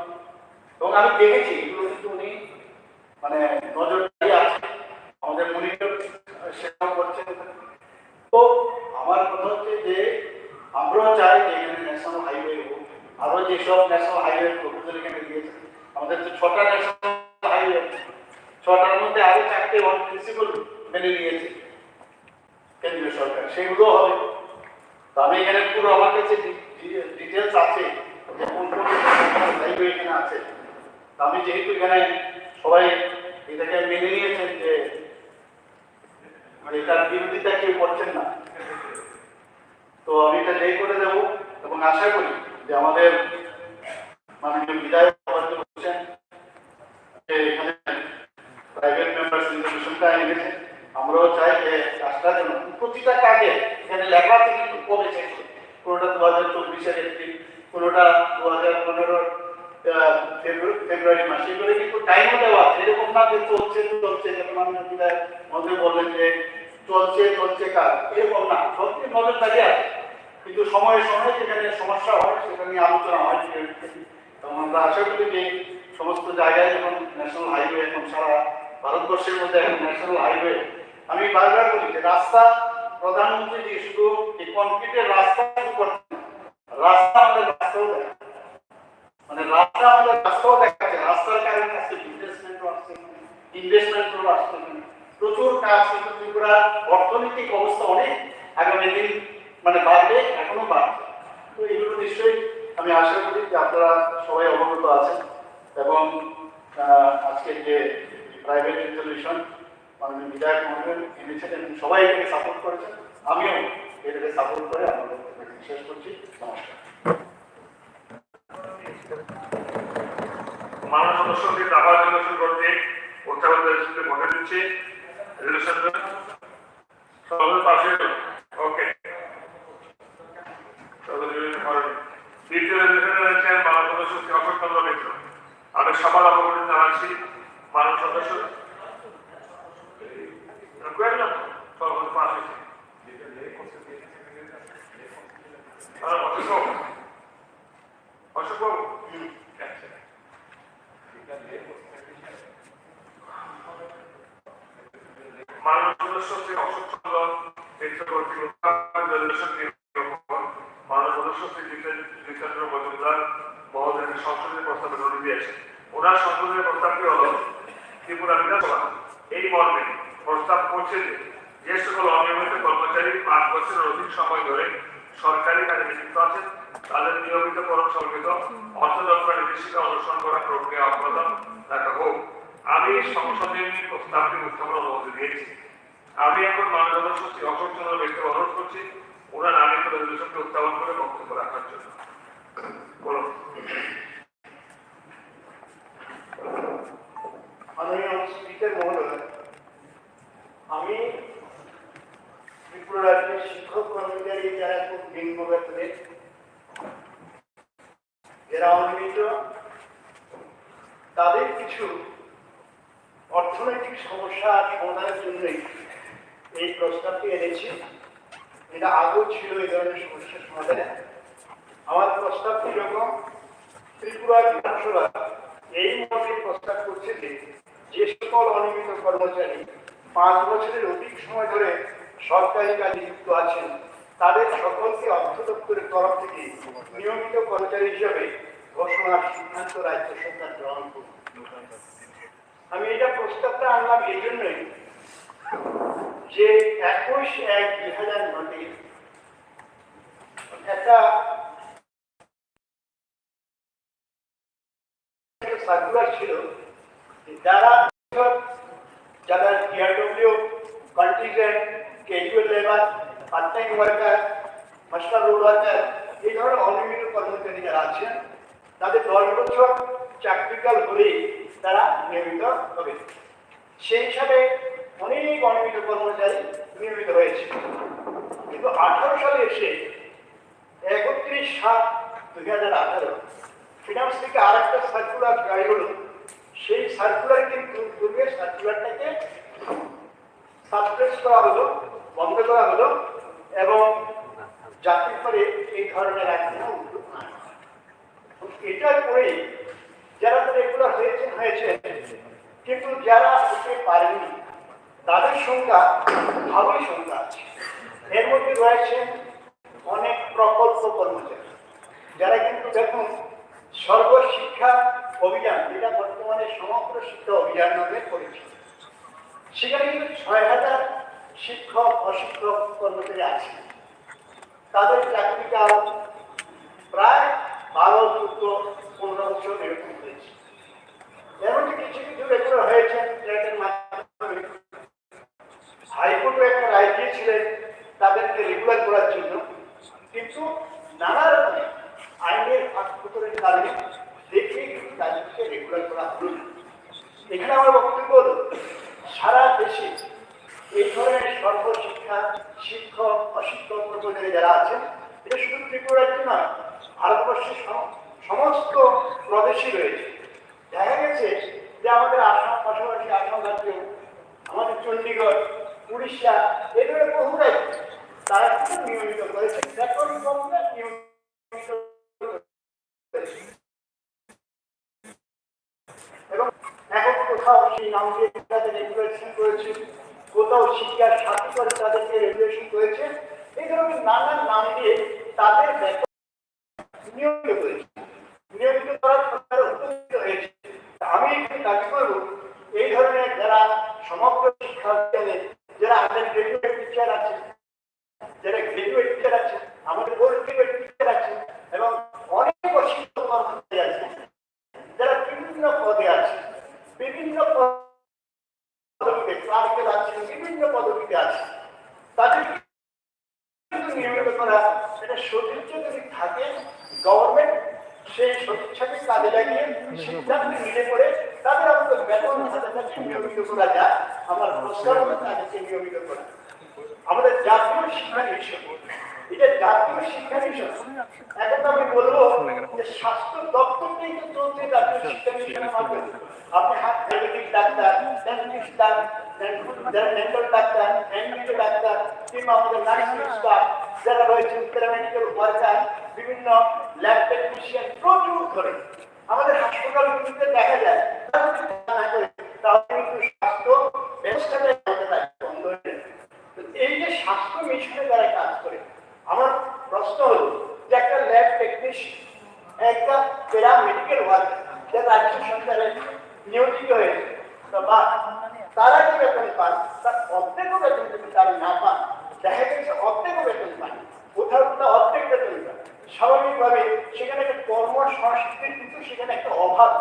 এবং আমি দেখেছি এগুলো কিন্তু উনি নজর দিয়ে আছে, আমাদের মনিটর সেটাও করছেন। তো আমার কথা হচ্ছে যে আমরাও চাই যে এখানে ন্যাশনাল হাইওয়ে হোক, আরো যেসব ন্যাশনাল হাইওয়ে প্রপোজাল এখানে দিয়েছে, আমাদের তো 6টা ন্যাশনাল হাইওয়ে, 6টার মধ্যে আরো 4টে ওয়ান প্রিন্সিপাল মেনে নিয়েছে কেন্দ্রীয় সরকার, সেগুলো হবে। তো আমি এখানে পুরো আমার কাছে ডিটেলস আছে যে কোন কোন হাইওয়ে এখানে আছে। তো আমি যেহেতু এখানে সবাই এটাকে মেনে নিয়েছেন যে মানে এটার বিরোধিতা কেউ করছেন না, তো আমি এটা লেই করে দেব এবং আশা করি যে আমাদের মাননীয় বিধায়ক বলছেন যে এখানে প্রাইভেট মেম্বার্স রিজলিউশনটা এনেছে, আমরাও চাই যে কাজটা যেন প্রতিটা কাজে এখানে লেখা আছে কিন্তু কবে শেষ হবে, কোনোটা 2024-এর এপ্রিল, কোনোটা 2015-এর ফেব্রুয়ারি মাসে, এগুলো কিন্তু টাইমও দেওয়া আছে, এরকম না যে চলছে যেমন মাননীয় বিধায়ক মধ্যে বললেন যে চলছে কাজ, এরকম না, সত্যি নজরদারি আছে, কিন্তু সময়ে সময়ে যেখানে সমস্যা হয় সেটা নিয়ে আলোচনা হয়। এবং আমরা আশা করি যে সমস্ত জায়গায় যখন ন্যাশনাল হাইওয়ে এখন সারা ভারতবর্ষের মধ্যে এখন ন্যাশনাল হাইওয়ে, আমি বারবার বলি যে রাস্তা প্রধানমন্ত্রী যে শুধু এই কনক্রিটের রাস্তা করছেন, রাস্তা আমাদের রাস্তাও দেয়, মানে রাস্তা আমাদের রাস্তাও দেখাচ্ছে, রাস্তার কারণে আসছে ইনভেস্টমেন্টও আসছে, প্রচুর কাজ কিন্তু ত্রিপুরা অর্থনৈতিক অবস্থা অনেক আগামী দিন মানে বাড়বে, এখনো বাড়ছে। তো এগুলো নিশ্চয়ই আমি আশা করি যে আপনারা সবাই অবগত আছেন এবং আজকে যে প্রাইভেট রেজলিউশন মাননীয় বিধায়ক মহোদয় এনেছেন এবং সবাই এটাকে সাপোর্ট করেছেন, আমিও এটাকে সাপোর্ট করে আমার বক্তব্য শেষ করছি। নমস্কার। মানব সদস্যকে দাবার জন্য শুরু করতে উত্থাপন রেজলিউশনকে ভোটে দিচ্ছে। রেজলিউশন সবার পাশে ওকে দ্বিতীয় রেজলিউশনে রয়েছেন মানব সদস্য শ্রী অশোক চন্দ্র মিত্র। আমি সবার অবগতি জানাচ্ছি মানব সদস্য অশোক বাবু মানব সদস্য শ্রী অশোক চন্দ্র মিত্র কর্তৃক মানব সদস্য শ্রী জিতেন্দ্র মজুমদার মহোদয়ের সংসদীয় প্রস্তাবে নোটিশ দিয়েছে। ওনার সংসদীয় প্রস্তাবটি হল ত্রিপুরা বিধানসভা এই মর্মে প্রস্তাব করছে যে সকল অনিয়মিত কর্মচারী 5 বছরের অধিক সময় ধরে সরকারি কাজে নিযুক্ত আছেন তাদের নিয়মিত পরসংগঠিত অর্থদপ্তর নির্দেশিকা অনুসরণ করার প্রক্রিয়া অব্যাহত রাখা হোক। আমি সংসদীয় প্রস্তাবটি উত্থাপন অনুমতি দিয়েছি। আমি এখন মাননীয় সদস্য শ্রী অশোক চন্দ্র মিত্রকে অনুরোধ করছি ওনার নামিত রেজলিউশনকে উত্থাপন করে বক্তব্য রাখার জন্য। বলুন। মাননীয় স্পিকার মহোদয়, আমি ত্রিপুরা রাজ্যের শিক্ষক কর্মচারী যারা খুব নিম্ন বেতনে, যারা অনিয়মিত, তাদের কিছু অর্থনৈতিক সমস্যা সমাধানের জন্যই এই প্রস্তাবটি এনেছি। এটা আগেও ছিল এই ধরনের সমস্যার সমাধানে। আমার প্রস্তাবটি যখন ত্রিপুরা বিধানসভা এই মর্মে প্রস্তাব করছে যে সকল অনিয়মিত কর্মচারী 5 বছরের অধিক সময় ধরে সরকারি কাজে যুক্ত আছেন তাদের সকলকে অর্থ দপ্তরের তরফ থেকে নিয়মিত কর্মচারী হিসাবে ঘোষণার সিদ্ধান্ত রাজ্য সরকার গ্রহণ করবে। আমি এটা প্রস্তাবটা আনলাম এই জন্যই যে 21/1/2009 একটা সার্কুলার ছিল যারা TRW contingent, casual labour, part time worker, master road worker, এই ধরনের অনিয়মিত কর্মচারী যারা আছেন তাদের 10 বছর চাকরিকাল হলেই তারা নিয়মিত হবে। সেই হিসাবে অনেক অনিয়মিত কর্মচারী নিয়মিত হয়েছে, কিন্তু 18 সালে এসে 31/7/2018 ফিনান্স থেকে আর একটা সার্কুলার জারি হলো। সেই সার্কুলার কিন্তু পূর্বের সার্কুলারটাকে সাসপেন্ড করা হলো, বন্ধ করা হলো এবং যাতে করে এই ধরনের একটা উদ্যোগ না। এটার পরেই যারা রেগুলার হয়েছে কিন্তু যারা হতে পারেনি তাদের সংখ্যা ভালোই সংখ্যা আছে। এর মধ্যে রয়েছেন অনেক প্রকল্প কর্মচারী, যারা কিন্তু দেখুন সর্বশিক্ষা অভিযান, যেটা বর্তমানে সমগ্র শিক্ষা অভিযান নামে পরিচিত, সেখানে কিন্তু ৬,০০০ শিক্ষক অশিক্ষক কর্মচারী আছে। তাদের চাকরিকাল প্রায় 12-15 বছর এরকম হয়েছে। এর মধ্যে কিছু কিছু রেগুলার হয়েছেন ট্রেডের মাধ্যমে। হাইকোর্টও একটা রায় দিয়েছিলেন তাদেরকে রেগুলার করার জন্য, কিন্তু নানা রকমের আইনের ফাঁকফোকরের কারণে দেখে কিন্তু তাদেরকে রেগুলার করা হলো না। এখানে আমার বক্তব্য হল, সারা দেশে এই ধরনের সর্বশিক্ষা শিক্ষক অশিক্ষক কর্মচারী যারা আছেন, এটা শুধু ত্রিপুরা রাজ্য নয়, ভারতবর্ষের সমস্ত প্রদেশই রয়েছে। দেখা গেছে যে আমাদের আসাম, পাশাপাশি আসাম রাজ্য, আমাদের চণ্ডীগড়, উড়িষ্যা, এই ধরনের বহু রাজ্য তারা কিন্তু নিয়মিত করেছে, নিয়মিত এবং এখন কোথাও সেই নাম দিয়ে তাদের রেগুলেশন করেছে, কোথাও শিক্ষার সাথী করে তাদেরকে রেগুলেশন করেছে, এই ধরনের নানান নাম দিয়ে তাদের বেতন নিয়মিত করেছে। নিয়মিত করার ফলে উপকৃত হয়েছে। আমি এখানে দাবি করব, এই ধরনের যারা সমগ্র শিক্ষা অভিযানে যারা আমাদের গ্রাজুয়েট টিচার আছে, যারা গ্রাজুয়েট টিচার আছে, আমাদের পোস্ট গ্রাজুয়েট টিচার আছে এবং অনেক অশিক্ষিত কর্মচারী আছে, যারা বিভিন্ন পদে আছে, বিভিন্ন পদবিতে ক্লার্কের আছে, বিভিন্ন পদবিতে আছে, তাদের নিয়মিত করা, এটা সদিচ্ছা যদি থাকে, গভর্নমেন্ট সেই সদিচ্ছাকে কাজে লাগিয়ে সিদ্ধান্ত নিতে করে তাদের আমাদের বেতন ভাতাটাকে নিয়মিত করা যায়। আমার প্রস্তাব হলো তাদেরকে নিয়মিত করা। আমাদের জাতীয় শিক্ষা মিশন, এটা জাতীয় শিক্ষা মিশন। এখন আমি বলবো যে স্বাস্থ্য দপ্তরটাই তো চলছে জাতীয় শিক্ষা মিশনের মাধ্যমে। আপনি Ayurvedic doctor, dentist dental doctor, MBBS doctor, কিংবা আমাদের নার্সিং স্টাফ যারা রয়েছেন, প্যারামেডিক্যাল ওয়ার্কার, বিভিন্ন ল্যাব টেকনিশিয়ান, প্রচুর করে আমাদের হাসপাতালগুলিতে দেখা যায়। তাহলে কিন্তু স্বাস্থ্য ব্যবস্থাটা বন্ধ হয়ে যায়। এই যে স্বাস্থ্য মিশনে যারা কাজ করে, আমার প্রশ্ন হলো যে একটা ল্যাব টেকনিশিয়ান, একটা প্যারামেডিক্যাল ওয়ার্কার যারা রাজ্য সরকারে নিয়োজিত হয়েছে, বা তারা যে বেতন পান তার অর্ধেকও বেতন যদি তারা না পান, দেখা গেছে অর্ধেকও বেতন পান, কোথাও কোথাও অর্ধেক বেতন পান, স্বাভাবিকভাবে সেখানে একটা কর্মসংস্কৃতির কিন্তু সেখানে একটা অভাব।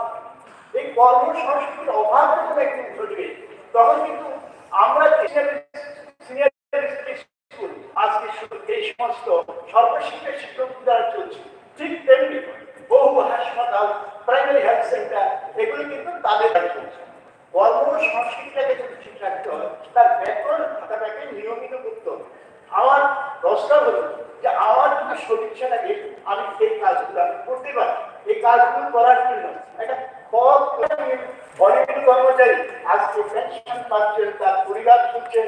এই কর্মসংস্কৃতির অভাব যখন একদিন ঘটবে, তখন কিন্তু আমরা সিনিয়র স্কুল আজকে শুধু এই সমস্ত সর্বশিক্ষা শিক্ষক দ্বারা চলছে, ঠিক তেমনি বহু হাসপাতাল, প্রাইমারি হেলথ সেন্টার, এগুলো কিন্তু তাদের দ্বারা চলছে। কর্মসংস্কৃতিটাকে যদি ঠিক রাখতে হয়, তার বেতন ভাতাটাকে নিয়মিত করতে হবে। আমার প্রস্তাব হলো যে আমার যদি সদিচ্ছা লাগে, আমি এই কাজগুলো আমি করতে পারি। এই কাজগুলো করার জন্য একটা পদ, অনেক কর্মচারী আজকে পেনশন পাচ্ছেন, তার পরিবার চলছে,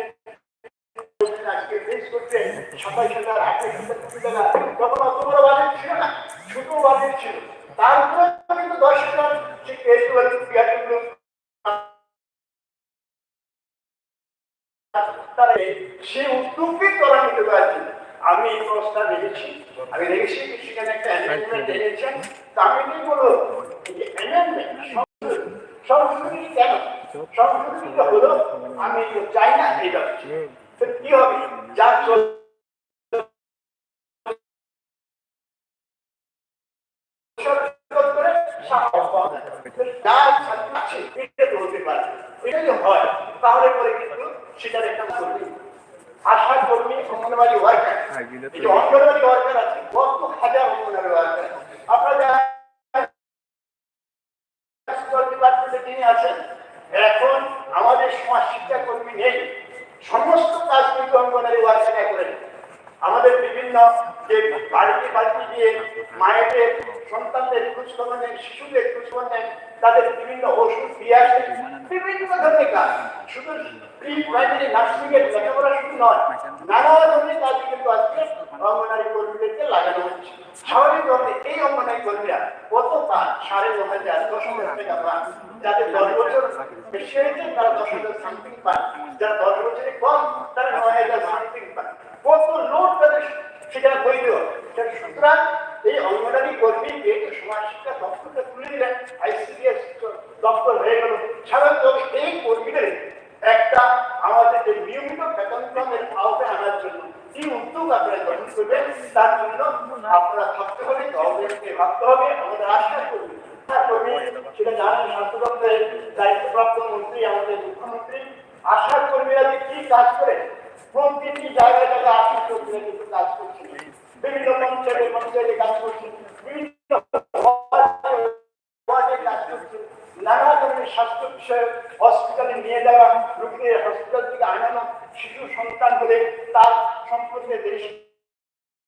আজকে ফেস করছে ২৭,০০০, ২৮,০০০ টাকা, তখন অত বড় বাজেট ছিল না, ছোট বাজেট ছিল। তারপরে কিন্তু ১০,০০০ সে উদ্যোগকে ত্বরান্বিত করার জন্য আমি এই প্রস্তাব রেখেছি। আমি রেখেছি সেখানে একটা অ্যামেন্ডমেন্ট এনেছেন। আমি কি বলবো, অ্যামেন্ডমেন্ট সংশোধনী কেন? সংশোধনীটা হলো আমি চাই না এই ব্যবস্থা কি হবে, যা চল তাহলে পরে কিন্তু সেটার একটা কর্মী, আশা কর্মী, অঙ্গনবাড়ি ওয়ার্কার, অঙ্গনবাড়ি ওয়ার্কার আছে কত হাজার অঙ্গনবাড়ি ওয়ার্কার। আপনারা ডিপার্টমেন্টে যিনি আছেন, এখন আমাদের সমাজ শিক্ষা কর্মী নেই, সমস্ত কাজ কিন্তু অঙ্গনবাড়ি ওয়ার্কাররা করে। আমাদের বিভিন্ন যে বাড়িতে বাড়িতে গিয়ে মায়েদের সন্তানদের খোঁজখবর নেন, শিশুদের খোঁজখবর নেন, তাদের বিভিন্ন ওষুধ দিয়ে আসেন, বিভিন্ন ধরনের কাজ। শুধু প্রি প্রাইমারি নার্সিং এর লেখাপড়া শুধু নয়, নানা ধরনের কাজ কিন্তু আজকে অঙ্গনবাড়ি কর্মীদেরকে লাগানো হচ্ছে। স্বাভাবিক ধরনের এই অঙ্গনবাড়ি কর্মীরা কত পান? ৯,৫০০, ১০,০০০ টাকা পান। যাদের ১০ বছর বেশি হয়েছে তারা ১০,০০০ সামথিং পান, যারা ১০ বছরের কম তারা ৯,০০০ সামথিং পান। কত লোক তাদের সেখানে বৈধ। সুতরাং এই অঙ্গনারী কর্মী যেহেতু সমাজ শিক্ষা দপ্তরটা তুলে দিলেন, ICDS দপ্তর হয়ে গেল, স্বাভাবিকভাবে এই কর্মীদের একটা আমাদের যে নিয়মিত বেতনক্রমের আওতায় আনার জন্য এই উদ্যোগ আপনারা গ্রহণ করবেন, তার জন্য আপনারা ভাবতে হবে, গভর্নমেন্টকে ভাবতে হবে। আমাদের আশা করি সেটা জানেন, স্বাস্থ্য দপ্তরের দায়িত্বপ্রাপ্ত মন্ত্রী আমাদের মুখ্যমন্ত্রী আশা কর্মীরা যে কি কাজ করে, প্রতিটি জায়গায় জায়গায় আশা কর্মীরা কিন্তু কাজ করছে, বিভিন্ন পঞ্চায়েতে কাজ করছে, বিভিন্ন কাজ করছে, নানা ধরনের স্বাস্থ্য বিষয়ে হসপিটালে নিয়ে যাওয়া, রোগীদের হসপিটাল থেকে আনানো, শিশু সন্তান হলে তার সম্পর্কে যে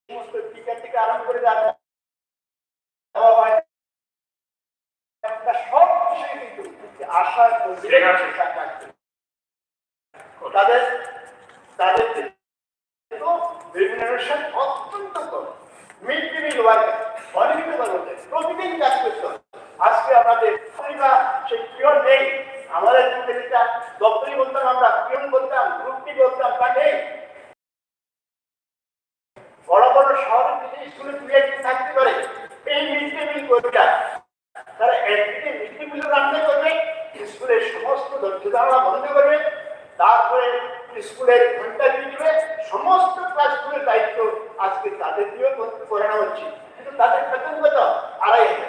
সমস্ত টিকা থেকে আরম্ভ করে দেওয়া হয়, সব বিষয়ে কিন্তু আশা তাদের তাদের রেমুনারেশন অত্যন্ত কম। মিড ডে মিল ওয়ার্কার অনিয়মিত কর্মচারী প্রতিদিন কাজ করতে হবে। আজকে আমাদের সেই পিয়ন নেই, আমাদের যেটা দপ্তরি বলতাম, আমরা পিয়ন বলতাম, গ্রুপটি বলতাম, তা নেই। বড় বড় শহরের দিকে স্কুলে তুলে থাকতে পারে এই মিড ডে মিল কর্মীরা, তারা একদিকে মিড ডে মিল রান্না করবে, স্কুলের সমস্ত দক্ষতা বন্ধ করবে, তারপরে স্কুলের ঘন্টা দিয়ে দিবে, সমস্ত ক্লাসগুলোর দায়িত্ব আজকে তাদের দিয়েও করানো হচ্ছে। কিন্তু তাদের বেতন কত? 2,500।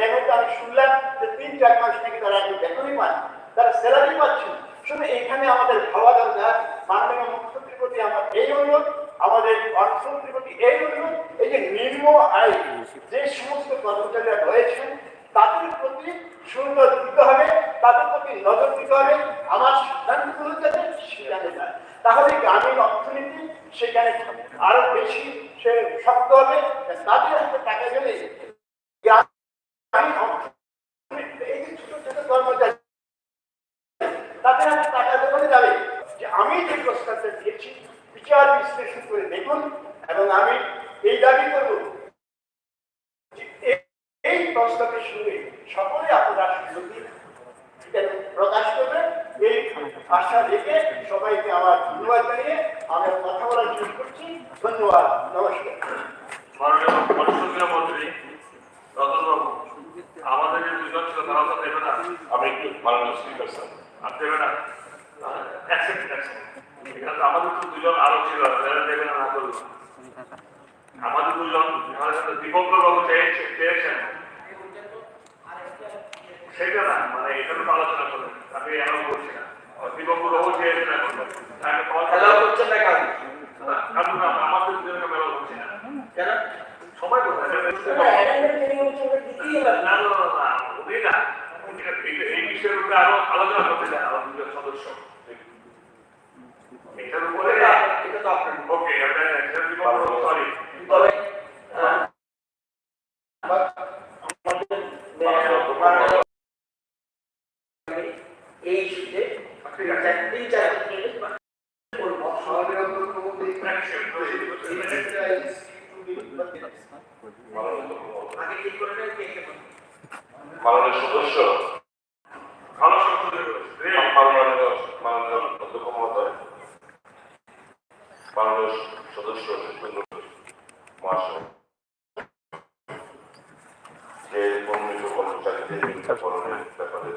এর মধ্যে আমি শুনলাম যে 3-4 মাস নাকি তারা এখন বেতনই পান, তারা স্যালারি পাচ্ছেন। শুধু এখানে আমাদের ভাবা দরকার, মাননীয় মুখ্যমন্ত্রীর প্রতি আমার এই অনুরোধ, আমাদের অর্থমন্ত্রীর প্রতি এই অনুরোধ, এই যে নিম্ন আয় যে সমস্ত কর্মচারীরা রয়েছেন তাদের প্রতি সুন্দর দিতে হবে, তাদের প্রতি নজর দিতে হবে। আমার সিদ্ধান্তগুলো যাতে সেখানে যায়, তাহলে গ্রামীণ অর্থনীতি সেখানে আরো বেশি সে শক্ত হবে। তাদের হাতে টাকা গেলে গ্রামীণ অর্থনীতি, এই যে ছোট ছোট কর্মচারী তাদের হাতে টাকা যখন যাবে, যে আমি যে প্রস্তাবটা দিয়েছি বিচার বিশ্লেষণ করে দেখুন, এবং আমি এই দাবি করব এই প্রস্তাবের সঙ্গে সকলে আপনারা প্রকাশ করবেন। এই আশা রেখে সবাইকে আমার ধন্যবাদ জানিয়ে আমি কথা বলার চেষ্টা করছি। ধন্যবাদ, নমস্কার। মাননীয় মন্ত্রী রতনবাবু, আমাদের যে দুজন ছিল তারা তো দেবে না। আমি একটু মাননীয় স্পিকার স্যার, আর দেবে না, আমাদের তো দুজন আরো ছিল, তারা দেবে না, না করলো। আমাদের দুজন দীপঙ্কর বাবু চেয়েছেন, সেটা না, মানে এটা তো আলোচনা করবেন, আমি এমন করছি না। দীপঙ্কর বাবু চেয়েছেন, করছেন না কারণ আমাদের দুজনকে মেলা করছি না কেন সময় কোথায় না, উনি না, এই বিষয়ের উপরে আরো আলোচনা করতে চান আমার দুজন সদস্য। এটার উপরে এটা তো আপনার ওকে, সরি, তবে এই ইস্যুতে 3-4 মিনিট বলবো। আগে ঠিক করে নেয় কে কে বলবে। মাননীয় সদস্য, ভালো শব্দ মাননীয় অধ্যক্ষ মহোদয়, মাননীয় সদস্য মহাশয়, যে কর্মীর কর্মচারীদের বিভিন্ন ধরনের ব্যাপারে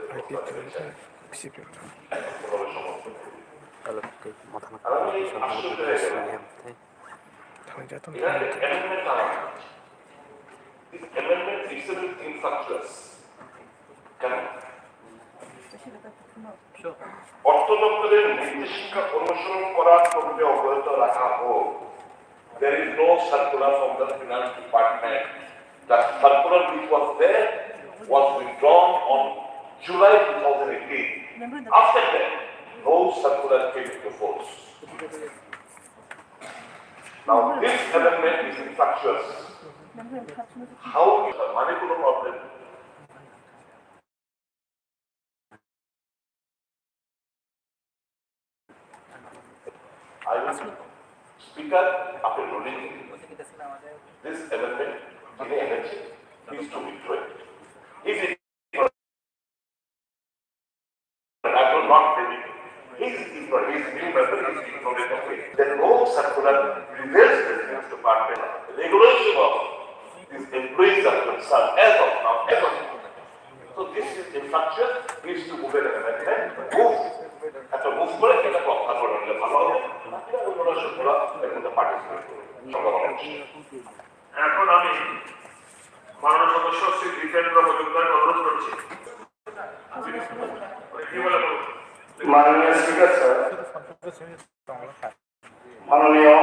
অর্থ দপ্তরের নির্দেশিকা অনুসরণ করার প্রক্রিয়া অব্যাহত রাখা হোক। There is no circular from the finance department. The circular which was there was withdrawn on July 2018. After that, no circular came into force. Now this amendment is infractuous. How is the money to the problem? I will, Speaker, after ruling this amendment, in the energy is to withdraw it. Is it? I will not tell you. His new member is ignorant of it. Then no circular is a concern as of now, as of now. So this is infrastructure needs to move it move একটা move করে এটা রক্ষা করে নিলে ভালো হবে ওরা সবগুলো এর মধ্যে পার্টিসিপেট করবে এখন আমি মাননীয় সদস্য শ্রী জিতেন্দ্র মজুমদারকে অনুরোধ করছি কি বলে বলুন। মাননীয় স্পিকার স্যার, মাননীয়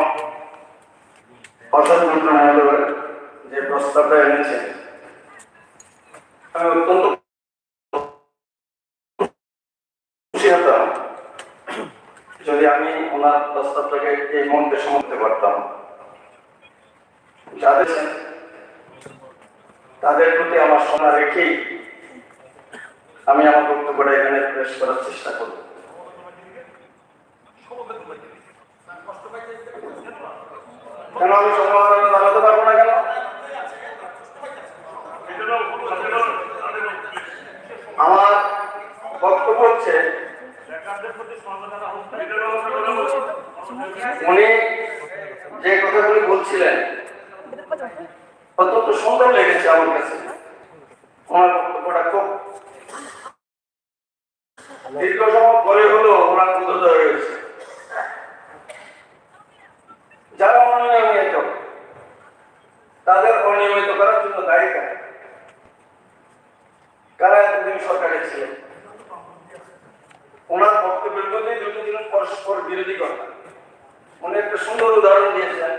অসৎ মন্ত্রণালয় যে প্রস্তাবটা এনেছেন আমি অত্যন্ত খুশি হতাম যদি আমি ওনার প্রস্তাবটাকে এই মন্ত্রে সমর্থন পারতাম। যাদের তাদের প্রতি আমার শোনা রেখেই আমি আমার বক্তব্যটা এখানে পেশ করার চেষ্টা করব। কেন আমি সমাধান জানাতে পারবো না কেন? আমার বক্তব্য হচ্ছে উনি যে কথাগুলি বলছিলেন অত্যন্ত সুন্দর লেগেছে আমার কাছে। ওনার বক্তব্যটা খুব দীর্ঘ সময় পরে হলো ওনার বোধোদয় হয়েছে। যারা অনিয়মিত তাদের অনিয়মিত করার জন্য দায়ী কারা এতদিন সরকারে ছিলেন। ওনার বক্তব্যের মধ্যে দুটো দিন পরস্পর বিরোধী কথা। উনি একটা সুন্দর উদাহরণ দিয়েছেন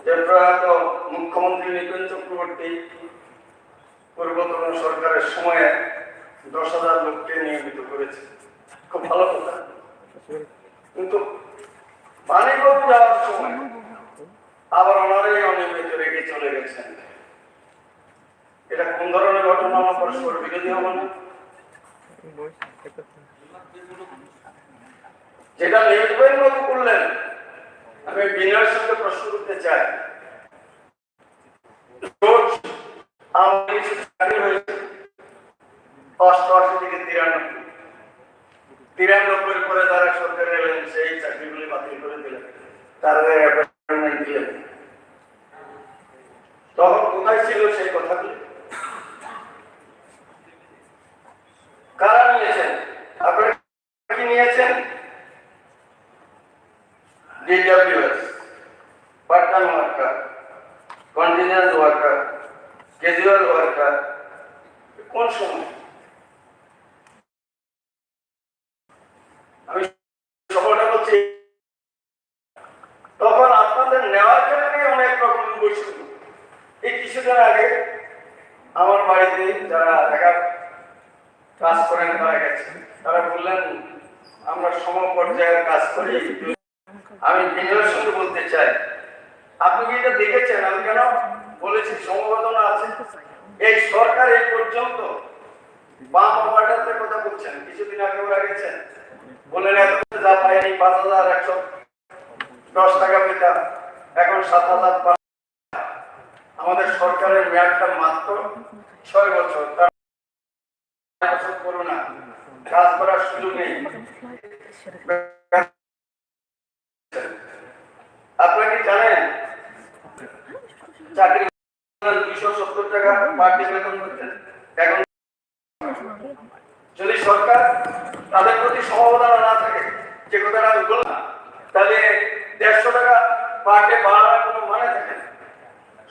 যে প্রয়াত মুখ্যমন্ত্রী নিপেন চক্রবর্তী পূর্বতন সরকারের সময়ে 10,000 লোককে নিয়মিত করেছে। খুব ভালো কথা, কিন্তু বাণীগঞ্জ যাওয়ার সময় আবার ওনারাই অনিয়মিত রেখে চলে গেছেন। এটা কোন ধরনের ঘটনা? আমার পরস্পর বিরোধী হবো না? যেটা নির্বাচন বাবু করলেন, আমি বিনয়ের সঙ্গে প্রশ্ন করতে চাই। অষ্টআশি থেকে 93 পরে যারা সরকারে এলেন সেই চাকরিগুলি বাতিল করে দিলেন, তারা অ্যাপয়েন্টমেন্ট দিলেন। তখন কোথায় ছিল সেই কথাগুলি? কারা নিয়েছেন? আপনারা কি নিয়েছেন? DWS, part-time worker, continuous worker, casual worker। কোন সময়? আমি সকলটা বলছি, তখন আপনাদের নেওয়ার জন্য অনেক রকম বৈষম্য। এই কিছুদিন আগে আমার বাড়িতে যারা কাজ করেন তারা গেছেন, তারা বললেন আমরা সমপর্যায়ের কাজ করি। আমি বিনয়ের সঙ্গে বলতে চাই, আপনি কি এটা দেখেছেন? আমি কেন বলেছি সমবেদনা আছে। এই সরকার এই পর্যন্ত বাম অর্ডারের কথা বলছেন, কিছুদিন আগে ওরা গেছেন বললেন এত যা পাইনি 5,110 টাকা পেতাম, এখন 7,000। আমাদের সরকারের মেয়াদটা মাত্র 6 বছর। করোনা কাজ করার সুযোগ নেই। আপনারা কি জানেন চাকরি 270 টাকা পার ডে বেতন করতেন, এখন যদি সরকার তাদের প্রতি সমবেদনা না থাকে, যে কথাটা আমি বললাম, তাহলে 150 টাকা পার ডে বাড়ানোর কোনো মানে থাকে না।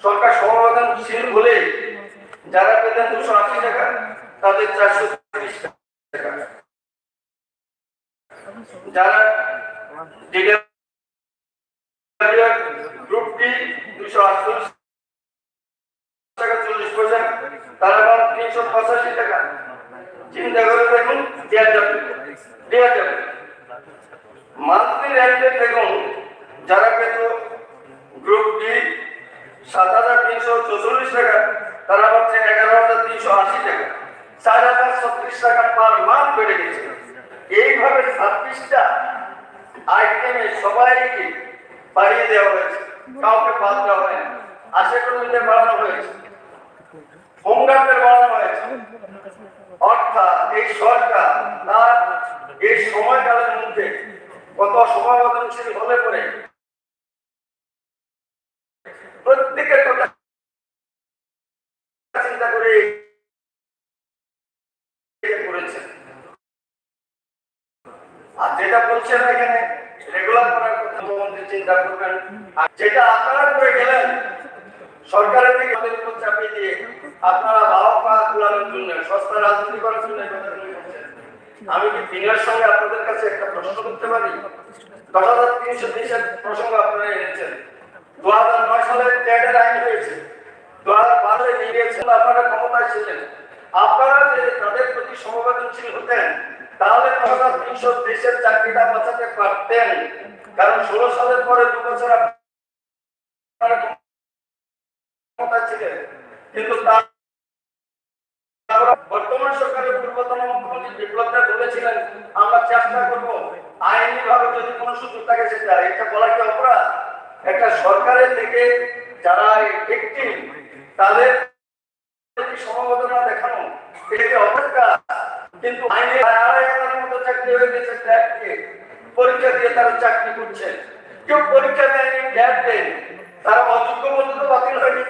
সরকার সমবেদনশীল বলে যারা পেতেন 280 টাকা তাদের 430 টাকা, যারা গ্রুপ ডি 248 টাকা 40 পয়সা, তারা 385 টাকা। চিন্তা করে দেখুন, দেওয়া যাবে মান্থলি রেন্টের দেখুন, যারা পেত গ্রুপ ডি 7,344 টাকা, তারা হচ্ছে 11,380 টাকা, 4,036 টাকা পার মান্থ বেড়ে গেছে। এইভাবে 26টা আইটেমে সবাইকে বাড়িয়ে দেওয়া হয়েছে, কাউকে বাদ দেওয়া হয়নি। আশা কর্মীদের বাড়ানো হয়েছে, হোমগার্ডদের বাড়ানো হয়েছে। অর্থাৎ এই সরকার তার এই সময়কালের মধ্যে কত সমাবেদনশীল হলে পরে প্রত্যেকের কথা আর যেটা বলছেন এখানে রেগুলার করার কথা মুখ্যমন্ত্রী চিন্তা করবেন, আর যেটা আপনারা করে গেলেন সরকারের থেকে আমাদের উপর চাপিয়ে দিয়ে আপনারা বাবা তোলানোর জন্য সস্তা রাজনীতি করার জন্য এই কথাগুলি করছেন। আমি কি দিনের সঙ্গে আপনাদের কাছে একটা প্রশ্ন করতে পারি? 10,330 প্রসঙ্গ আপনারা এনেছেন। 2009 সালে ট্যাগের আইন হয়েছে, 2012 নিয়েছেন, আপনারা ক্ষমতায় ছিলেন। আপনারা যদি তাদের প্রতি সমবেদনশীল হতেন তাহলে 10,330 চাকরিটা বাঁচাতে পারতেন। কারণ 16 সালের পরে 2 বছর আপনারা ক্ষমতায় ছিলেন, কিন্তু বর্তমান সরকারের পূর্বতন মুখ্যমন্ত্রী বিপ্লব দেব বলেছিলেন আমরা চেষ্টা করব আইনি ভাবে যদি কোনো সুযোগ থাকে সেটা। এটা বলা কি অপরাধ? একটা সরকারের থেকে যারা ভিকটিম তাদের প্রতি সমবেদনা দেখানো এটা অপরাধ। কিন্তু আইনে 2,500 মতো চাকরি হয়ে গেছে, ট্যাগ দিয়ে পরীক্ষা দিয়ে তারা চাকরি করছে। কেউ পরীক্ষা দেয়নি, ট্যাগ দেয়, তারা অযোগ্য বলে তো বাতিল হয়নি।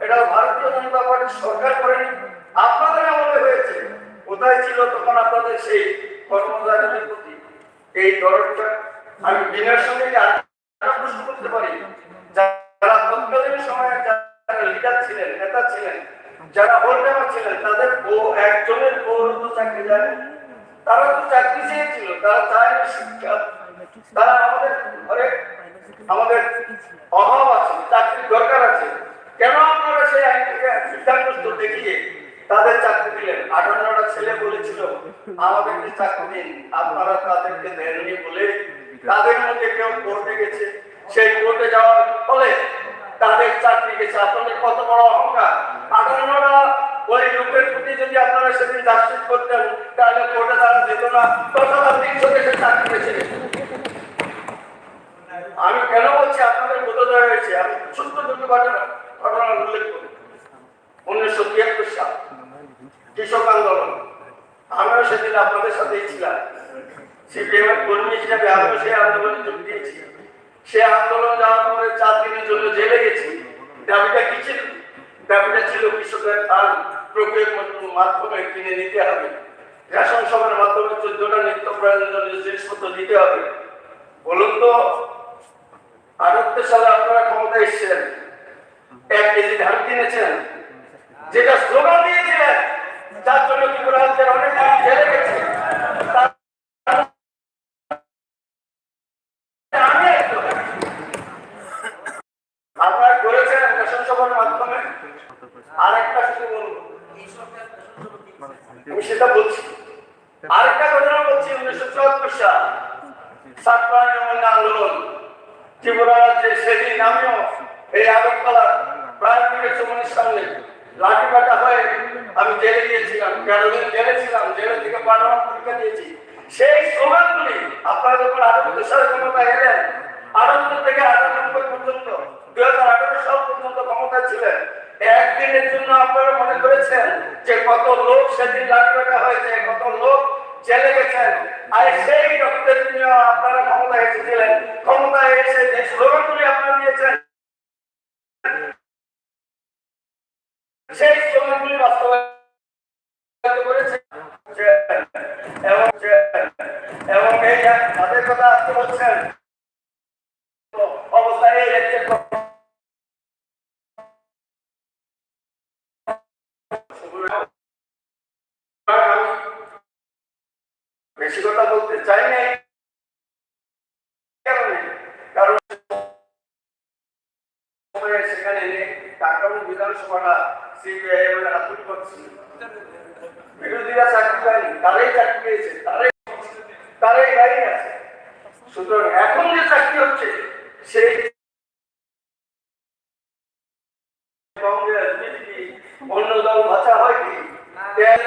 এটা ভারতীয় জনতা পার্টির সরকার করেনি, আপনাদের আমলে হয়েছে। কোথায় ছিল তখন আপনাদের সেই কর্মচারীদের প্রতি এই দরদটা? আমি দিনের সঙ্গে প্রশ্ন করতে পারি, যারা তৎকালীন সময়ে যারা লিডার ছিলেন, নেতা ছিলেন, যারা হোল্ডার ছিলেন, তাদের একজনের পৌরত্ব চাকরি জানেন? তারা তো চাকরি চেয়েছিল, তারা চায়নি শিক্ষা। তারা আমাদের ঘরে আমাদের অভাব আছে, চাকরির দরকার আছে, কেন আপনারা সেই আইনটাকে সিদ্ধান্ত দেখিয়ে তাদের চাকরি দিলেন? 58টা ছেলে বলেছিল আমাদেরকে চাকরি দিন, আপনারা তাদেরকে দেননি বলে তাদের মধ্যে কেউ কোর্টে গেছে, সেই কোর্টে যাওয়ার ফলে তাদের চাকরি গেছে। আপনাদের কত বড় অহংকার! 58টা ওই লোকের প্রতি যদি আপনারা সেদিন জাস্টিস করতেন তাহলে কোর্টে তারা যেত না, 10,300 দেশের চাকরি গেছে। আমি কেন বলছি আপনাদের বোধোদয় হয়েছে? আমি ছোট্ট দুটো ঘটনা উল্লেখ করি। 1973 সাল কৃষক আন্দোলন, আমিও সেদিন আপনাদের সাথেই ছিলাম। সিপিএমের কর্মী হিসাবে আমিও সেই আন্দোলনে যোগ দিয়েছি। সে আন্দোলন যাওয়ার পরে 4 দিনের জন্য জেলে গেছি। দাবিটা কি ছিল? দাবিটা ছিল কৃষকের ধান প্রক্রিয়ার মাধ্যমে কিনে নিতে হবে, রেশন সবের মাধ্যমে 14টা নিত্য প্রয়োজনীয় জিনিসপত্র দিতে হবে। বলুন তো, 78 সালে আপনারা ক্ষমতায় এসেছেন, 1 কেজি ধান কিনেছেন, যেটা স্লোগান দিয়েছিলেন, যার জন্য ত্রিপুরা রাজ্যের অনেক মানুষ জেলে গেছে। আপনারা করেছেন রেশন সভার মাধ্যমে। আরেকটা শুধু বলবো, আমি সেটা বলছি, আরেকটা ঘটনা বলছি। 1974 সাল সাতপাড়া আন্দোলন ত্রিপুরা রাজ্যে, সেদিন আমিও এই আগরতলা প্রাইমারি চৌমনির সামনে লাঠি কাটা হয়ে আমি জেলে গিয়েছিলাম, 13 দিন জেলে ছিলাম, জেলে থেকে পাঠানোর পরীক্ষা দিয়েছি। সেই স্লোগানগুলি আপনারা যখন 78 সালে ক্ষমতায় এলেন, 78 থেকে 98 পর্যন্ত 2018 সাল পর্যন্ত ক্ষমতায় ছিলেন, একদিনের জন্য আপনারা মনে করেছেন যে কত লোক সেদিন লাঠি কাটা হয়েছে, কত লোক জেলে গেছেন? আর সেই রক্তের দিনে আপনারা ক্ষমতায় এসেছিলেন। ক্ষমতায় এসে যে স্লোগানগুলি আপনারা দিয়েছেন, সেই স্লোগানগুলি বাস্তবায়িত করেছেন। এবং এই তাদের কথা আপনি বলছেন অবস্থায় বেশি কথা বলতে চাই না, কারণ সেখানে কাকামুখ বিধানসভাটা সিপিআই হাতুড়ি করছিল। বিরোধীরা চাকরি পায়নি, তারাই চাকরি পেয়েছে, তারাই গাড়ি আছে। সুতরাং এখন যে চাকরি হচ্ছে সেই কংগ্রেস বিজেপি অন্য দল ভাষা হয় কি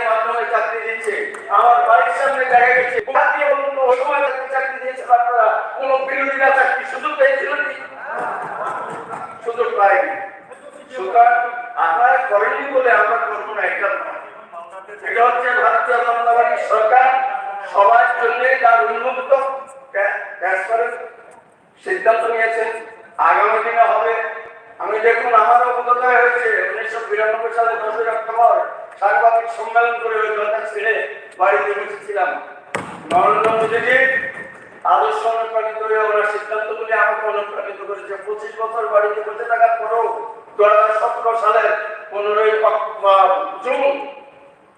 মাধ্যমে চাকরি দিচ্ছে। আমার বাড়ির সামনে দেখা গেছে ওই সময় চাকরি দিয়েছে, আপনারা কোন বিরোধীরা চাকরি সুযোগ পেয়েছিল কি? সুযোগ পায়নি। সুতরাং আপনারা করেননি বলে আমরা করবো না, এটা এটা হচ্ছে ভারতীয় জনতা পার্টির সরকার সবার জন্য তার উন্মুক্ত সিদ্ধান্ত নিয়েছেন, আগামী দিনে হবে। আমি দেখুন আমার অভিজ্ঞতায় হয়েছে 1992 সালে 10 অক্টোবর সাংবাদিক সম্মেলন করে ওই কথা ছেড়ে বাড়িতে বসেছিলাম। নরেন্দ্র মোদীজি আদর্শ অনুপ্রাণিত হয়ে আমরা সিদ্ধান্তগুলি আমাকে অনুপ্রাণিত করেছে। 25 বছর বাড়িতে বসে থাকার পরেও 2017 সালের 15ই জুন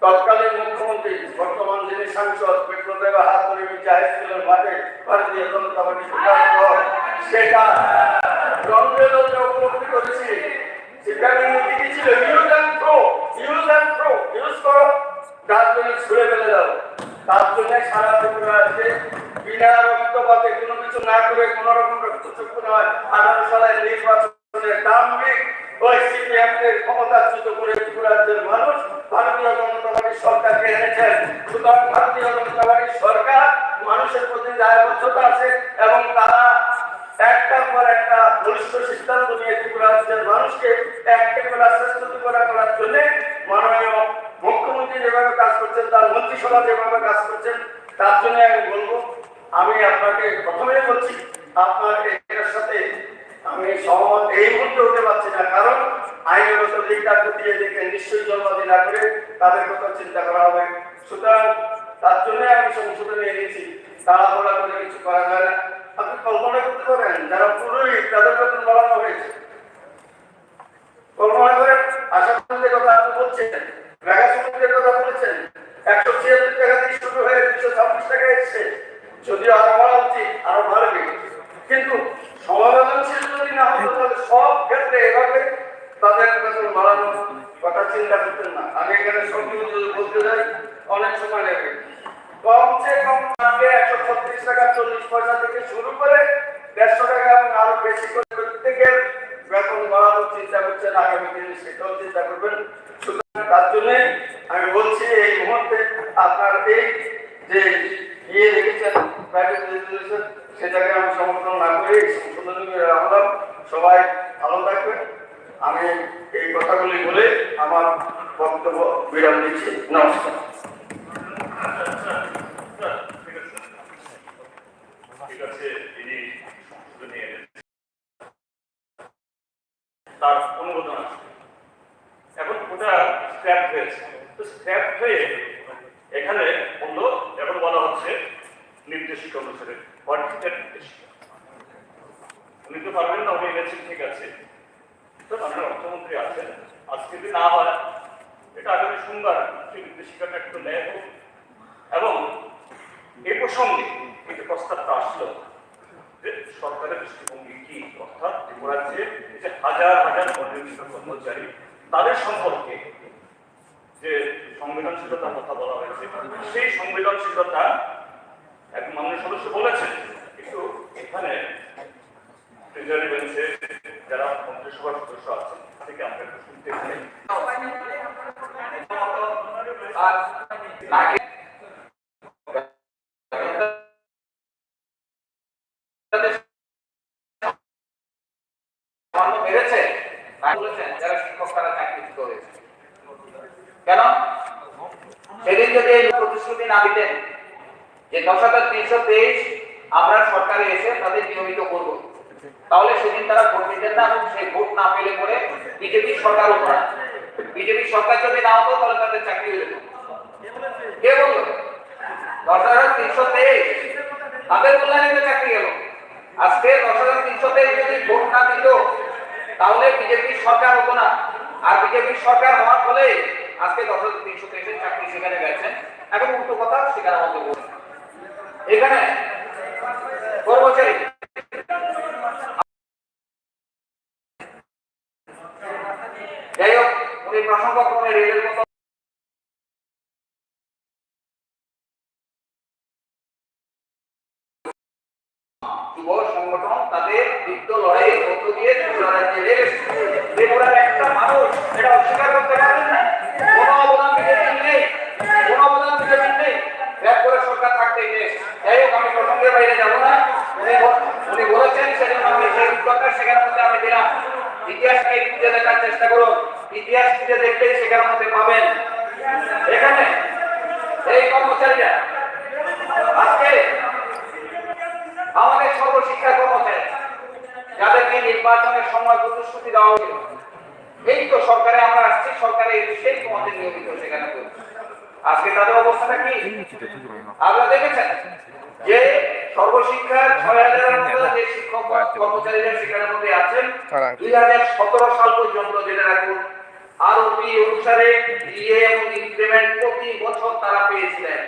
তৎকালীন মুখ্যমন্ত্রী বর্তমান যিনি সাংসদ বিপ্লবের হাত ধরে হাই স্কুলের মাঠে ভারতীয় জনতা পার্টি সেটা রঙ্গেল উপলব্ধি করেছি। সেখানে নীতি ছিল ইউজ অ্যান্ড থ্রো, ইউজ করো, ডাস্টবিনে ছুঁড়ে ফেলে দাও। তার জন্য সারা ত্রিপুরা আছে বিনা রক্তপাতে কোনো কিছু না করে কোন রকম রক্তচক্ষু নয় 18 সালের নির্বাচনের দাম্ভিক ওই সিপিএমের ক্ষমতাচ্যুত করে ত্রিপুরা রাজ্যের মানুষ ভারতীয় জনতা পার্টির সরকারকে এনেছেন। সুতরাং ভারতীয় জনতা পার্টির সরকার মানুষের প্রতি দায়বদ্ধতা আছে এবং তারা একটার পর একটা বলিষ্ঠ সিদ্ধান্ত নিয়ে ত্রিপুরা রাজ্যের মানুষকে একটা করে শ্রেষ্ঠ ত্রিপুরা করার জন্য মাননীয় মুখ্যমন্ত্রী যেভাবে কাজ করছেন, তার মন্ত্রিসভা যেভাবে কাজ করছেন, তার জন্য আমি বলবো, আমি আপনাকে প্রথমেই বলছি আপনার এর সাথে আমি সহমত এই মুহূর্তে হতে পারছি না, কারণ আইনগত দিকটা খতিয়ে দেখে নিশ্চয়ই জন্মদিন না করে তাদের কথা চিন্তা করা হবে। সুতরাং তার জন্য আমি সংশোধনে এনেছি, তাড়াহুড়া করে কিছু করা যায় না। আপনি কল্পনা করতে পারেন যারা পুরোহিত তাদের বেতন বাড়ানো হয়েছে, কল্পনা করেন। আশা করি কথা আপনি বলছেন, মেগা শ্রমিকদের কথা বলেছেন, 176 টাকা দিয়ে শুরু হয়ে 226 টাকা এসছে, যদিও আরো বাড়া উচিত, আরো বাড়বে, কিন্তু সমাধানশীল যদি না হতো তাহলে সব ক্ষেত্রে এভাবে তাদের বেতন বাড়ানোর কথা চিন্তা করতেন না। আমি এখানে সবকিছু যদি বলতে যাই অনেক সময় নেবে। কমসে কম আগে 136 টাকা 40 পয়সা থেকে শুরু করে 150 টাকা এবং আরো বেশি করে প্রত্যেকের বেতন বাড়ানোর চিন্তা করছেন, আগামী দিনে সেটাও চিন্তা করবেন। সুতরাং তার জন্য আমি বলছি এই মুহূর্তে আপনার এই যে রেখেছেন প্রাইভেট রেজুলেশন, সেটাকে আমি সমর্থন না করে সংশোধনী রাখলাম। সবাই ভালো থাকবেন। আমি এই কথাগুলি বলে আমার বক্তব্য বিরাম দিচ্ছি। নমস্কার। ঠিক আছে, তিনি সংশোধনী এনেছেন, তার অনুমোদন আছে। এখন ওটা স্ক্র্যাপ হয়েছে, তো স্ক্র্যাপ হয়ে এখানে বললো, এখন বলা হচ্ছে নির্দেশিকা অনুসারে। নির্দেশিকা উনি তো পারবেন না, উনি এনেছেন, ঠিক আছে। তো আপনার অর্থমন্ত্রী আছেন, আজকে যদি না হয় এটা আগামী সোমবার সেই নির্দেশিকাটা একটু নেয় হোক। এবং এই প্রসঙ্গে এই যে প্রস্তাবটা আসলো যে সরকারের দৃষ্টিভঙ্গি কি, অর্থাৎ ত্রিপুরাজ্যে যে হাজার হাজার অনিয়মিত কর্মচারী তাদের সম্পর্কে যে সংবেদনশীলতার কথা বলা হয়েছে, সেই সংবেদনশীলতা এক মাননীয় সদস্য বলেছেন, কিন্তু এখানে ট্রেজারি বেঞ্চে যারা মন্ত্রিসভার সদস্য আছেন থেকে আমরা একটু শুনতে চাই। যারা শিক্ষক তারা চাকরিচ্যুত হয়েছে কেন? সেদিন যদি এই প্রতিশ্রুতি না দিতেন যে 10,323 আমরা সরকারে এসে তাদের নিয়মিত করব, তাহলে সেদিন তারা ভোট দিতেন না এবং সেই ভোট না পেলে পরে বিজেপি সরকার হতো না। বিজেপি সরকার যদি না হতো তাহলে তাদের চাকরি হয়ে যেত। কে বলল? 10,323 তাদের কল্যাণে চাকরি গেল। আজকে 10,323 যদি ভোট না দিত তাহলে বিজেপি সরকার হতো না, আর বিজেপি সরকার হওয়ার ফলে আজকে 10,323 চাকরি সেখানে গেছেন। এখন উল্টো কথা সেখানে আমাদের বলছেন এখানে কর্মচারী যাই হোক, উনি প্রসঙ্গক্রমে রেলের মতো যুব সংগঠন তাদের দীপ্ত লড়াইয়ের মধ্য দিয়ে ত্রিপুরা রাজ্যে ত্রিপুরার একটা মানুষ এটা অস্বীকার করতে পারবেন না। কোনো অবদান বিজেপির নেই, কোনো অবদান বিজেপির নেই, ব্যাগ করে সরকার থাকতেই নেই। যাই হোক, আমি প্রসঙ্গের বাইরে যাব না। উনি বলেছেন সেজন্য আমি সেই উত্তরটা সেখানের মধ্যে আমি দিলাম। ইতিহাসকে খুঁজে দেখার চেষ্টা করুন, ইতিহাস খুঁজে দেখলেই সেখানের মধ্যে পাবেন। এখানে এই কর্মচারীরা আজকে আমাদের সর্বশিক্ষা কর্মচারী যাদেরকে নির্বাচনের সময় প্রতিশ্রুতি দেওয়া হয়েছিল, এই তো সরকারে আমরা আসছি, সরকারে সেই তোমাদের নিয়মিত সেখানে করছি। আজকে তাদের অবস্থাটা কি আপনারা দেখেছেন যে সর্বশিক্ষার 6,000-এর মতো যে শিক্ষক কর্মচারীরা সেখানের মধ্যে আছেন 2017 সাল পর্যন্ত জেনে রাখুন আরওপি অনুসারে ডিএ এবং ইনক্রিমেন্ট প্রতি বছর তারা পেয়েছিলেন।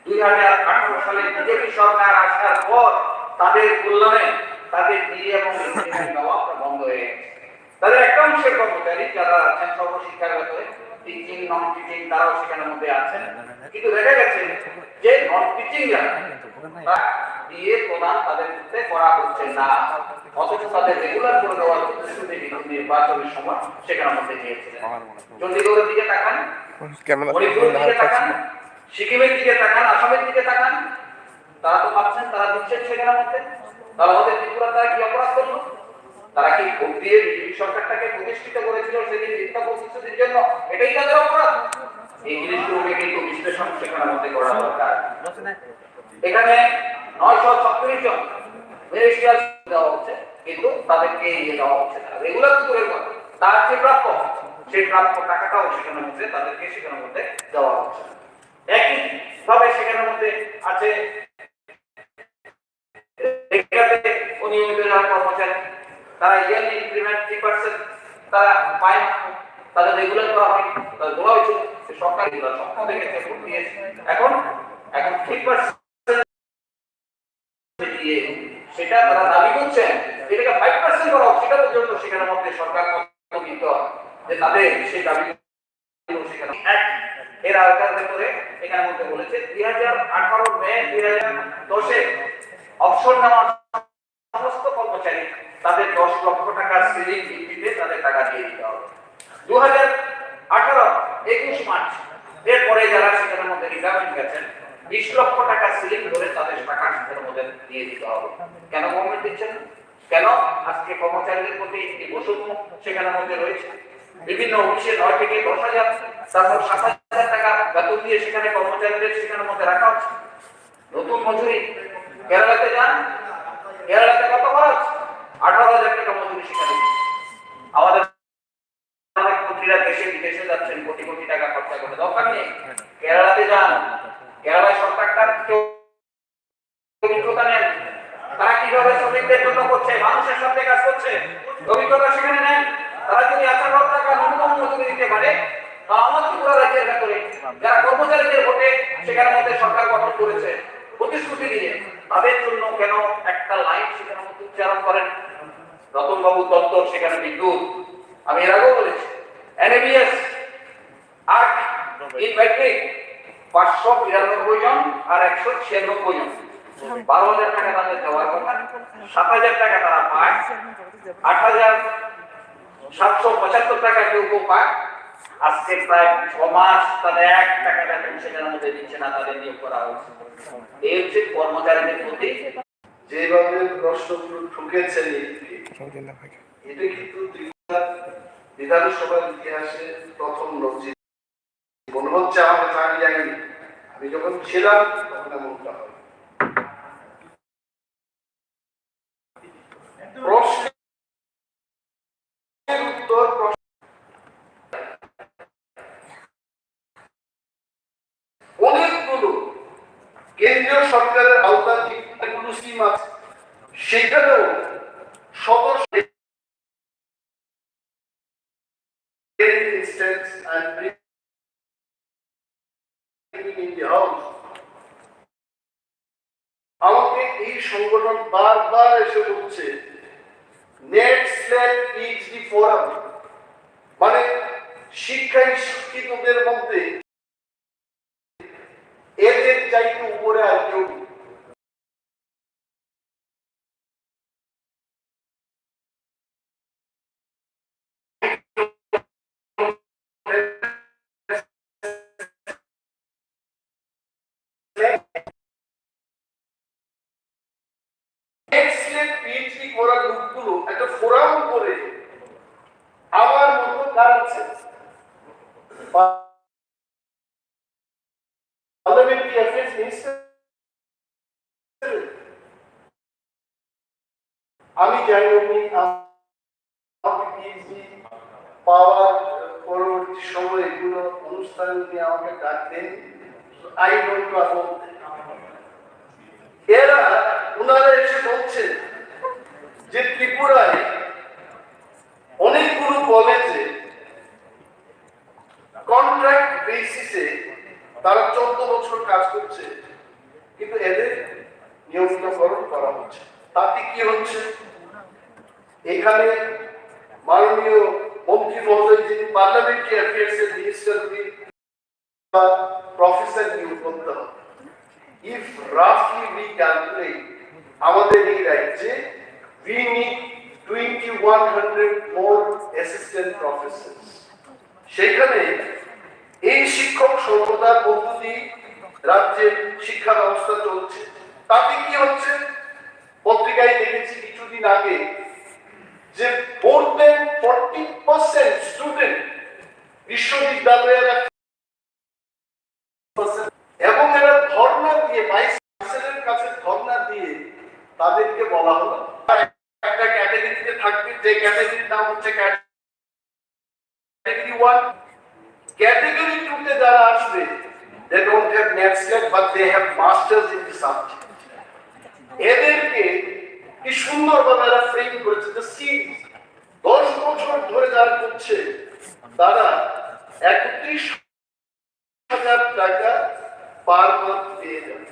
2018 সালে বিজেপি সরকার আসার পর তাদের কল্যাণে তাদের ডিএ এবং ইনক্রিমেন্ট দেওয়া বন্ধ হয়ে গেছে। তাদের একটা অংশের কর্মচারী যারা আছেন সর্বশিক্ষার ভেতরে টিচিং নন টিচিং তারাও সেখানের মধ্যে আছেন, কিন্তু দেখা গেছে যে নন টিচিং ডিএ প্রদান তাদের ক্ষেত্রে করা হচ্ছে না, অথচ তাদের রেগুলার করে দেওয়ার প্রতিশ্রুতি নির্বাচনের সময় সেখানের মধ্যে দিয়েছিলেন। চণ্ডীগড়ের দিকে তাকান, মণিপুরের দিকে তাকান, সিকিমের দিকে তাকান, আসামের দিকে তাকান, তারা তো ভাবছেন তারা দিচ্ছেন সেখানের মধ্যে। তারা আমাদের ত্রিপুরা তারা কি অপরাধ করলো? তারা কি ভোট দিয়ে বিজেপি সরকারটাকে প্রতিষ্ঠিত করেছিল সেদিন মিথ্যা প্রতিশ্রুতির জন্য? এটাই তাদের অপরাধ। এই জিনিসগুলোকে কিন্তু বিশ্লেষণ সেখানের মধ্যে করা দরকার। এখানে 936 জন মিনিস্ট্রিয়াল দেওয়া হচ্ছে, কিন্তু তাদেরকে ইয়ে দেওয়া হচ্ছে না, রেগুলার দূরের কথা, তার যে প্রাপ্য সেই প্রাপ্য টাকাটাও সেখানের মধ্যে তাদেরকে সেখানের মধ্যে দেওয়া হচ্ছে না। একই ভাবে সেখানের মধ্যে আছে অনিয়মিত যারা কর্মচারী, তারা ইয়ারলি ইনক্রিমেন্ট 3% তারা পায় না, তাদের রেগুলার করা হয়, তাদের বলা হয়েছিল সরকার স্বপ্ন দেখেছে ভোট দিয়েছে, এখন 3% দিয়ে সেটা তারা দাবি করছেন এটাকে 5% করা হোক, সেটা পর্যন্ত সেখানের মধ্যে সরকার দিতে হয় যে তাদের সেই দাবি সেখানে এর আওতার ভেতরে এখানের মধ্যে বলেছে 2018 মে 2010-এ অবসর নেওয়া সমস্ত কর্মচারী তাদের 10 লক্ষ টাকা সিলিং ভিত্তিতে তাদের টাকা দিয়ে দিতে হবে। 2018-21 মার্চ এরপরে যারা সেখানের মধ্যে রিটায়ারমেন্ট গেছেন 20 লক্ষ টাকা সিলিং ধরে তাদের টাকা সেখানের মধ্যে দিয়ে দিতে হবে। কেন গভর্নমেন্ট দিচ্ছেন? কেন আজকে কর্মচারীদের প্রতি এই বৈষম্য সেখানের মধ্যে রয়েছে? বিভিন্ন অফিসে 9 থেকে 10,000 তারপর 7,000 টাকা বেতন দিয়ে সেখানে কর্মচারীদের সেখানের মধ্যে রাখা হচ্ছে। নতুন মজুরি কেরালাতে যান, কেরালাতে কত খরচ? 18,000 টাকা মজুরি সেখানে। আমাদের অনেক মন্ত্রীরা দেশে বিদেশে যাচ্ছেন কোটি কোটি টাকা খরচা করে, দরকার নেই। কেরালাতে যান, কেরালায় সরকারটা অভিজ্ঞতা নেন, তারা কিভাবে শ্রমিকদের জন্য করছে, মানুষের সাথে কাজ করছে, অভিজ্ঞতা সেখানে নেন। তারা যদি 1,000 টাকা ন্যূনতম মজুরি দিতে পারে, আমাদের ত্রিপুরা রাজ্যের ভেতরে যারা কর্মচারীদের ভোটে সেখানের মধ্যে সরকার গঠন করেছে প্রতিশ্রুতি দিয়ে, তাদের জন্য কেন একটা লাইন সেখানের মধ্যে উচ্চারণ করেন? রতনবাবু দত্তর সেখানে বিদ্যুৎ, আমি এর আগেও বলেছি, এনএবিএস আর্ট ইন ব্যাটারি 592 জন আর 196 জন, 12,000 টাকা তাদের দেওয়ার কথা, 7,000 টাকা তারা পায়, 8,775 টাকা কেউ কেউ পায়। আজকে প্রায় 6 মাস তাদের 1 টাকা বেতন সেখানের মধ্যে দিচ্ছে না, তাদের নিয়োগ করা হয়েছে। এই হচ্ছে কর্মচারীদের প্রতি যেভাবে প্রশ্নগুলো ঠুকেছেন, এটা কিন্তু ত্রিপুরা বিধানসভার ইতিহাসে প্রথম নজির। মনে হচ্ছে আমাকে জানি যায়নি, আমি যখন ছিলাম তখন এমনটা হয়। প্রশ্নের উত্তর অনেকগুলো কেন্দ্রীয় সরকারের আওতাধীন স্কিম আছে, সেখানেও সদস্য আমাকে এই সংগঠন বারবার এসে বলছে নেটস্ল্যাট পিএইচডি ফোরাম, মানে শিক্ষায় শিক্ষিতদের মধ্যে এদের চাইতে উপরে আর কেউ। পিএইচডি করা লোকগুলো একটা ফোরাম করে আমার মতো দাঁড়াচ্ছে, আমি জানি উনি পিএইচডি পাওয়ার পরবর্তী সময় এগুলো অনুষ্ঠানে উনি আমাকে ডাকতেন। আই ডোন্ট নো, এরা ওনারা এসে বলছেন যে ত্রিপুরায় অনেকগুলো কলেজে কন্ট্রাক্ট বেসিসে তারা 14 বছর কাজ করছে, কিন্তু এদের নিয়মিতকরণ করা হচ্ছে। তাতে কি হচ্ছে, এখানে মাননীয় মন্ত্রী মহোদয় যিনি পার্লামেন্টারি অ্যাফেয়ার্স এর মিনিস্টার, প্রফেসর নিয়োগ করতে হবে। ইফ রাফলি উই ক্যালকুলেট, আমাদের এই রাজ্যে we need 2100 more assistant professors। সেখানে এই শিক্ষক সর্বদার পদ্ধতি রাজ্যের শিক্ষা ব্যবস্থা চলছে। তাতে কি হচ্ছে, পত্রিকায় দেখেছি কিছুদিন আগে যে more than 40% স্টুডেন্ট বিশ্ববিদ্যালয়ের এবং এরা ধর্ণা দিয়ে ভাইস চ্যান্সেলরের কাছে ধর্ণা দিয়ে তাদেরকে বলা হলো একটা ক্যাটাগরিতে থাকবে, যে ক্যাটাগরির নাম হচ্ছে ক্যাটাগরি 1। ক্যাটাগরি 2 তে যারা আসবে, they don't have NATSLET but they have masters in the subject। এদেরকে কি সুন্দরভাবে এরা ফ্রেম করেছে, যে সিট 10 বছর ধরে যারা করছে তারা 31,000 টাকা পার মান্থ পেয়ে যাবে,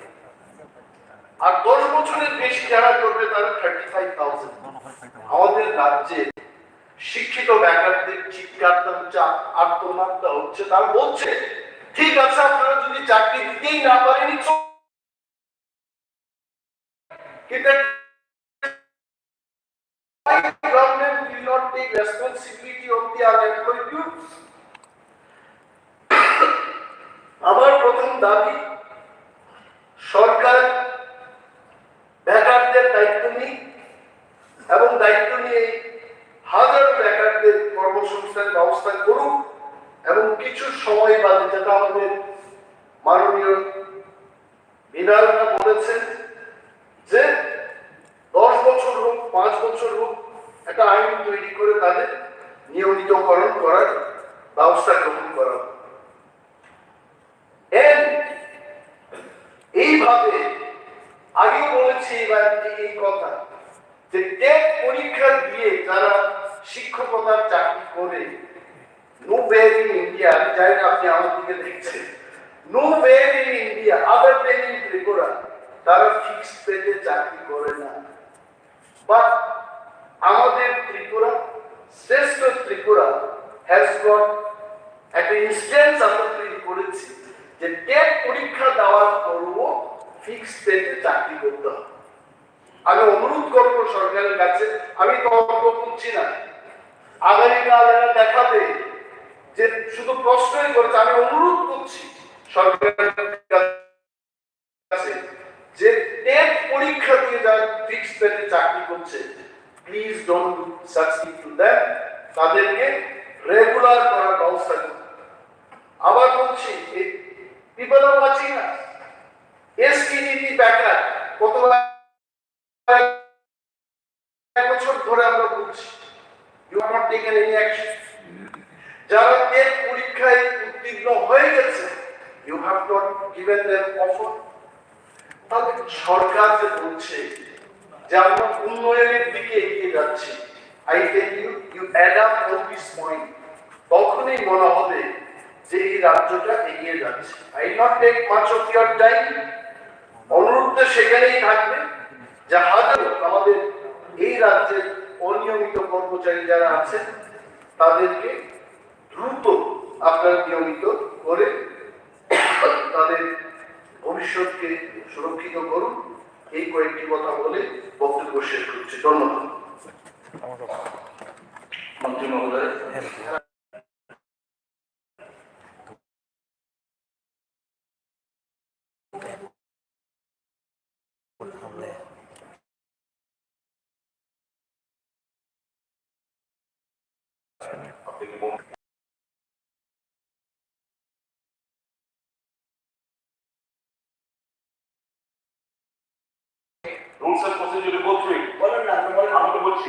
আর 10 বছরের বেশি যারা করবে তারা 35,000। আমাদের রাজ্যে শিক্ষিত বেকারদের চিৎকারটা হচ্ছে, আত্মনাদটা হচ্ছে, তারা বলছে ঠিক আছে আপনারা যদি চাকরি দিতেই না পারেন, কিন্তু government will not take responsibility of the unemployed youths। আমার প্রথম দাবি, সরকার বেকারদের দায়িত্ব নিই এবং দায়িত্ব নিয়ে হাজার বেকারদের কর্মসংস্থান ব্যবস্থা করুক, এবং কিছু সময় বাদে, যেটা আমাদের মাননীয় বিধায়করা বলেছেন, যে 10 বছর হোক 5 বছর হোক একটা আইন তৈরি করে তাদের নিয়মিতকরণ করার ব্যবস্থা গ্রহণ করা। এইভাবে আগেও বলেছি এই কথা, যে টেট পরীক্ষা দিয়ে যারা শিক্ষকতার চাকরি করে, nowhere in India, আমি জানি না আপনি আমার দিকে দেখছেন, nowhere in India other than in Tripura তারা ফিক্সড পেতে চাকরি করে না। বাট আমাদের ত্রিপুরা, শ্রেষ্ঠ ত্রিপুরা হ্যাজ গট একটা ইনস্ট্যান্স আমরা তৈরি করেছি, যে টেট পরীক্ষা দেওয়ার পরও ফিক্সড পেতে চাকরি করতে হবে। আমি অনুরোধ করবো সরকারের কাছে, আমি তর্ক করছি না, আগামীকাল এরা দেখাবে যে শুধু প্রশ্নই করেছে। আমি অনুরোধ করছি সরকারের কাছে, যে টেট পরীক্ষা দিয়ে যারা ফিক্সড পেতে চাকরি করছে, please don't do such thing to them, তাদেরকে রেগুলার করার ব্যবস্থা করুন। আবার বলছি, পিপল আর ওয়াচিং আস, এসটিডিটি বেকার কত বছর ধরে আমরা বলছি, you are not taken any action. যারা টেট পরীক্ষায় উত্তীর্ণ হয়ে গেছে, you have not given them offer. তাহলে সরকার যে বলছে যে আমরা উন্নয়নের দিকে এগিয়ে যাচ্ছি, I tell you, you add up on this point, তখনই মনে হবে যে এই রাজ্যটা এগিয়ে যাচ্ছে। I not take much of your time. অনুরোধ সেখানেই থাকবে যে হাজারো আমাদের এই রাজ্যের অনিয়মিত কর্মচারী যারা আছেন, তাদেরকে দ্রুত আপনারা নিয়মিত করে তাদের ভবিষ্যৎকে সুরক্ষিত করুন। এই কয়েকটি কথা বলে বক্তব্য শেষ করছি। ধন্যবাদ। মন্ত্রী মহোদয়, rules and procedure go through it. বলেন না, আমি তো বলছি,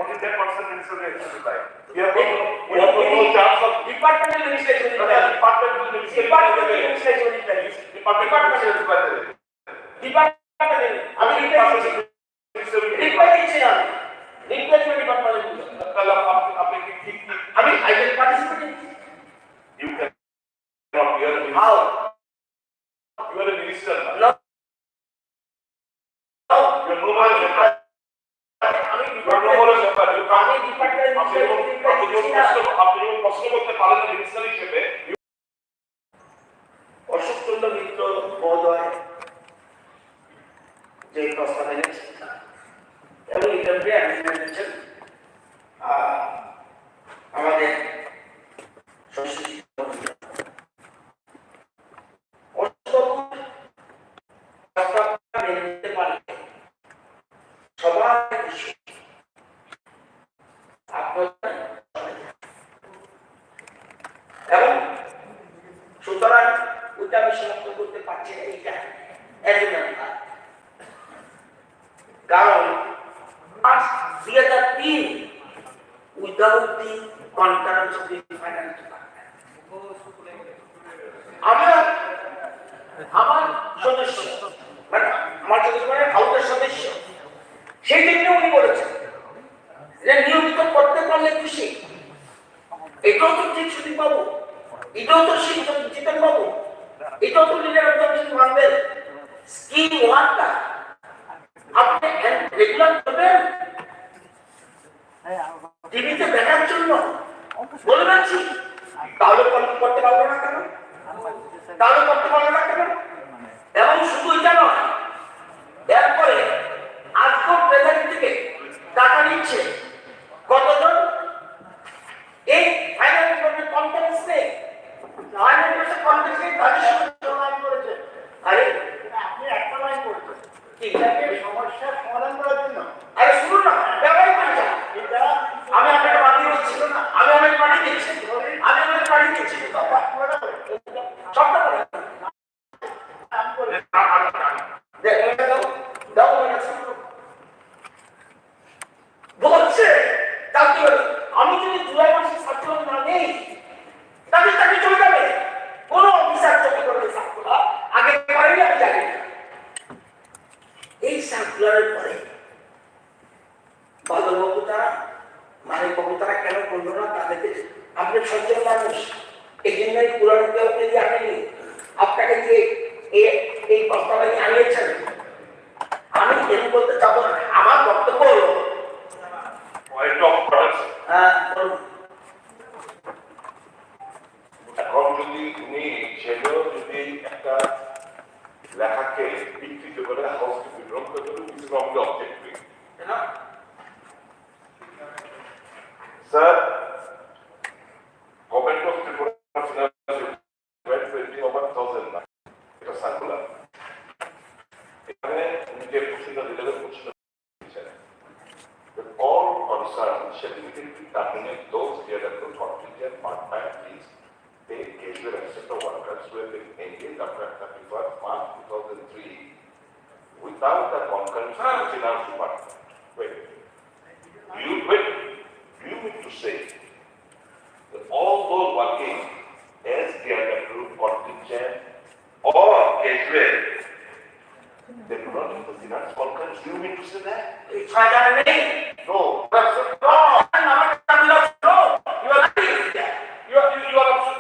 only 10% exercise. We have no chance of departmental legislation departmental departmental legislation departmental আমি রিপ্লাই দিচ্ছি না, রিপ্লেসমেন্ট ডিপার্টমেন্টে বুঝো। তাহলে আপনি কি ঠিক আমি I can participate in you can not hear how you are a minister now. No. You are no more a member. আমি You are no more a member. You can't. আমি ডিপার্টমেন্ট আপনি যখন প্রশ্ন করতে পারেন না মিনিস্টার হিসেবে অশোক চন্দ্র মিত্র মহোদয় যে প্রস্তাব এনেছেন এবং ইন্টারভিউ এনেছেন আমাদের সংস্কৃতি এবং সুতরাং ওইটা আমি সমাপ্ত করতে পারছি না এইটা কারণ 2003 without the conference of the finance department আমার সদস্য মানে আমার সদস্য মানে হাউসের সদস্য সেই দিনে উনি বলেছেন যে নিয়মিত করতে পারলে খুশি। এটাও তো ঠিক সুদীপ বাবু, এটাও তো জিতেন বাবু, এটাও তো লিডার অফ দ্য মানবেন। স্কিম ওয়ানটা আপনি রেগুলার করবেন টিভিতে দেখার জন্য বলে রাখছি, তাহলে করতে পারবো না কেন? তাহলে করতে পারবো না কেন? এবং শুধু এটা নয়, এরপরে আজকের ট্রেজারি থেকে টাকা নিচ্ছে কতজন? এই ফাইনাল কনফারেন্সে তাদের সঙ্গে লাইন করেছে। আরে আপনি একটা লাইন করেছেন সমস্যার সমাধান করার জন্য। আরে শুনুন না, ব্যবহার করছেন। আমি আপনাকে পাঠিয়ে দিচ্ছি না, আমি আপনাকে পাঠিয়ে দিচ্ছি, আমি আপনাকে পাঠিয়ে দিচ্ছি সবটা করে বলছে আমি যদি জুলাই মাসে সার্কুলার না নেই তাহলে তাকে চলে যাবে। কোন অফিসার চলে করবে সার্কুলার আগে পারেনি আমি জানি না। এই সার্কুলারের পরে বাদলবাবু তারা মানিকবাবু তারা কেন করলো না? তাদেরকে আপনি সচেতন মানুষ, এই জন্যই পুরানো কেউ দিয়ে আনেনি, আপনাকে দিয়ে এই প্রস্তাবে আনিয়েছেন। আমি কেন বলতে চাবো না, আমার বক্তব্য হলো এখন যদি উনি সেগুলো যদি একটা লেখাকে বিকৃত করে হাউসকে বিভ্রম করে objective sir government of Tripura এটা সার্কুলার এখানে উনি যে প্রশ্নটা দিলেন প্রশ্ন all concerned shall immediately terminate those hereafter contingent part-time fees paid casual sector workers who have been engaged after 31st March 2003 without the concurrence of the finance department. Wait. Do you mean to say that all those working as DRW contingent or casual, they do not have the finance concurrence? Do you mean to say that? No, that's not. No, you are not minister.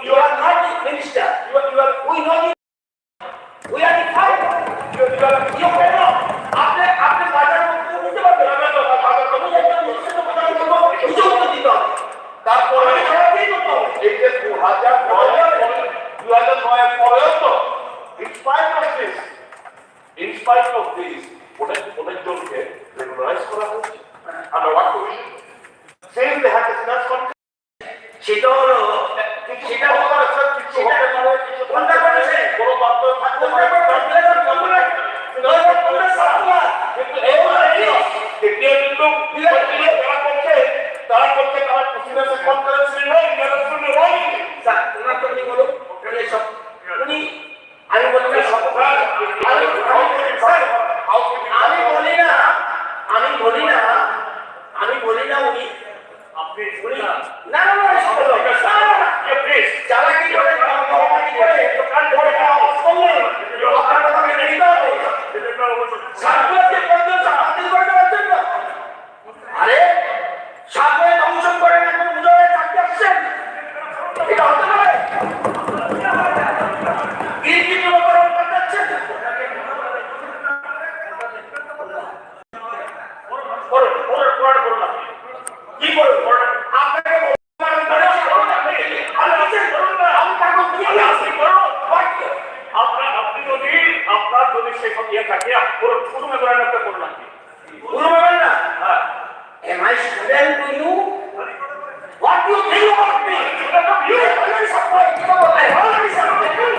You are not the minister. We know you. We are the fighter. You cannot. आपने बाजार में मुझे बात তারপরে এই যে 2009 পর্যন্ত in spite of this ওদের জনকে রেগুলারাইজ করা হয়েছে আমরা work commission same they have the finance contract সেটা হলো সেটা হলো স্যার কিছু হতে পারে কিছু কোনটা করেছে কোনো বাধ্য থাকতে পারে কিন্তু তারা করছে তারা ফিনান্সের কনফারেন্স নয় ম্যানেজমেন্ট নয় স্যার ওনার তো বলো উনি আমি বলি না আমি বলি না উনি আপনি না চালাকি করে চালাকি করে দোকান ধরে আওয়াজ করলে আপনার কথা মেনে নিতে হবে What do you think about me? You already support. I already support you.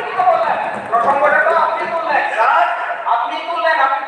প্রসঙ্গটা তো আপনি তুললেন স্যার, আপনি তুললেন, আপনি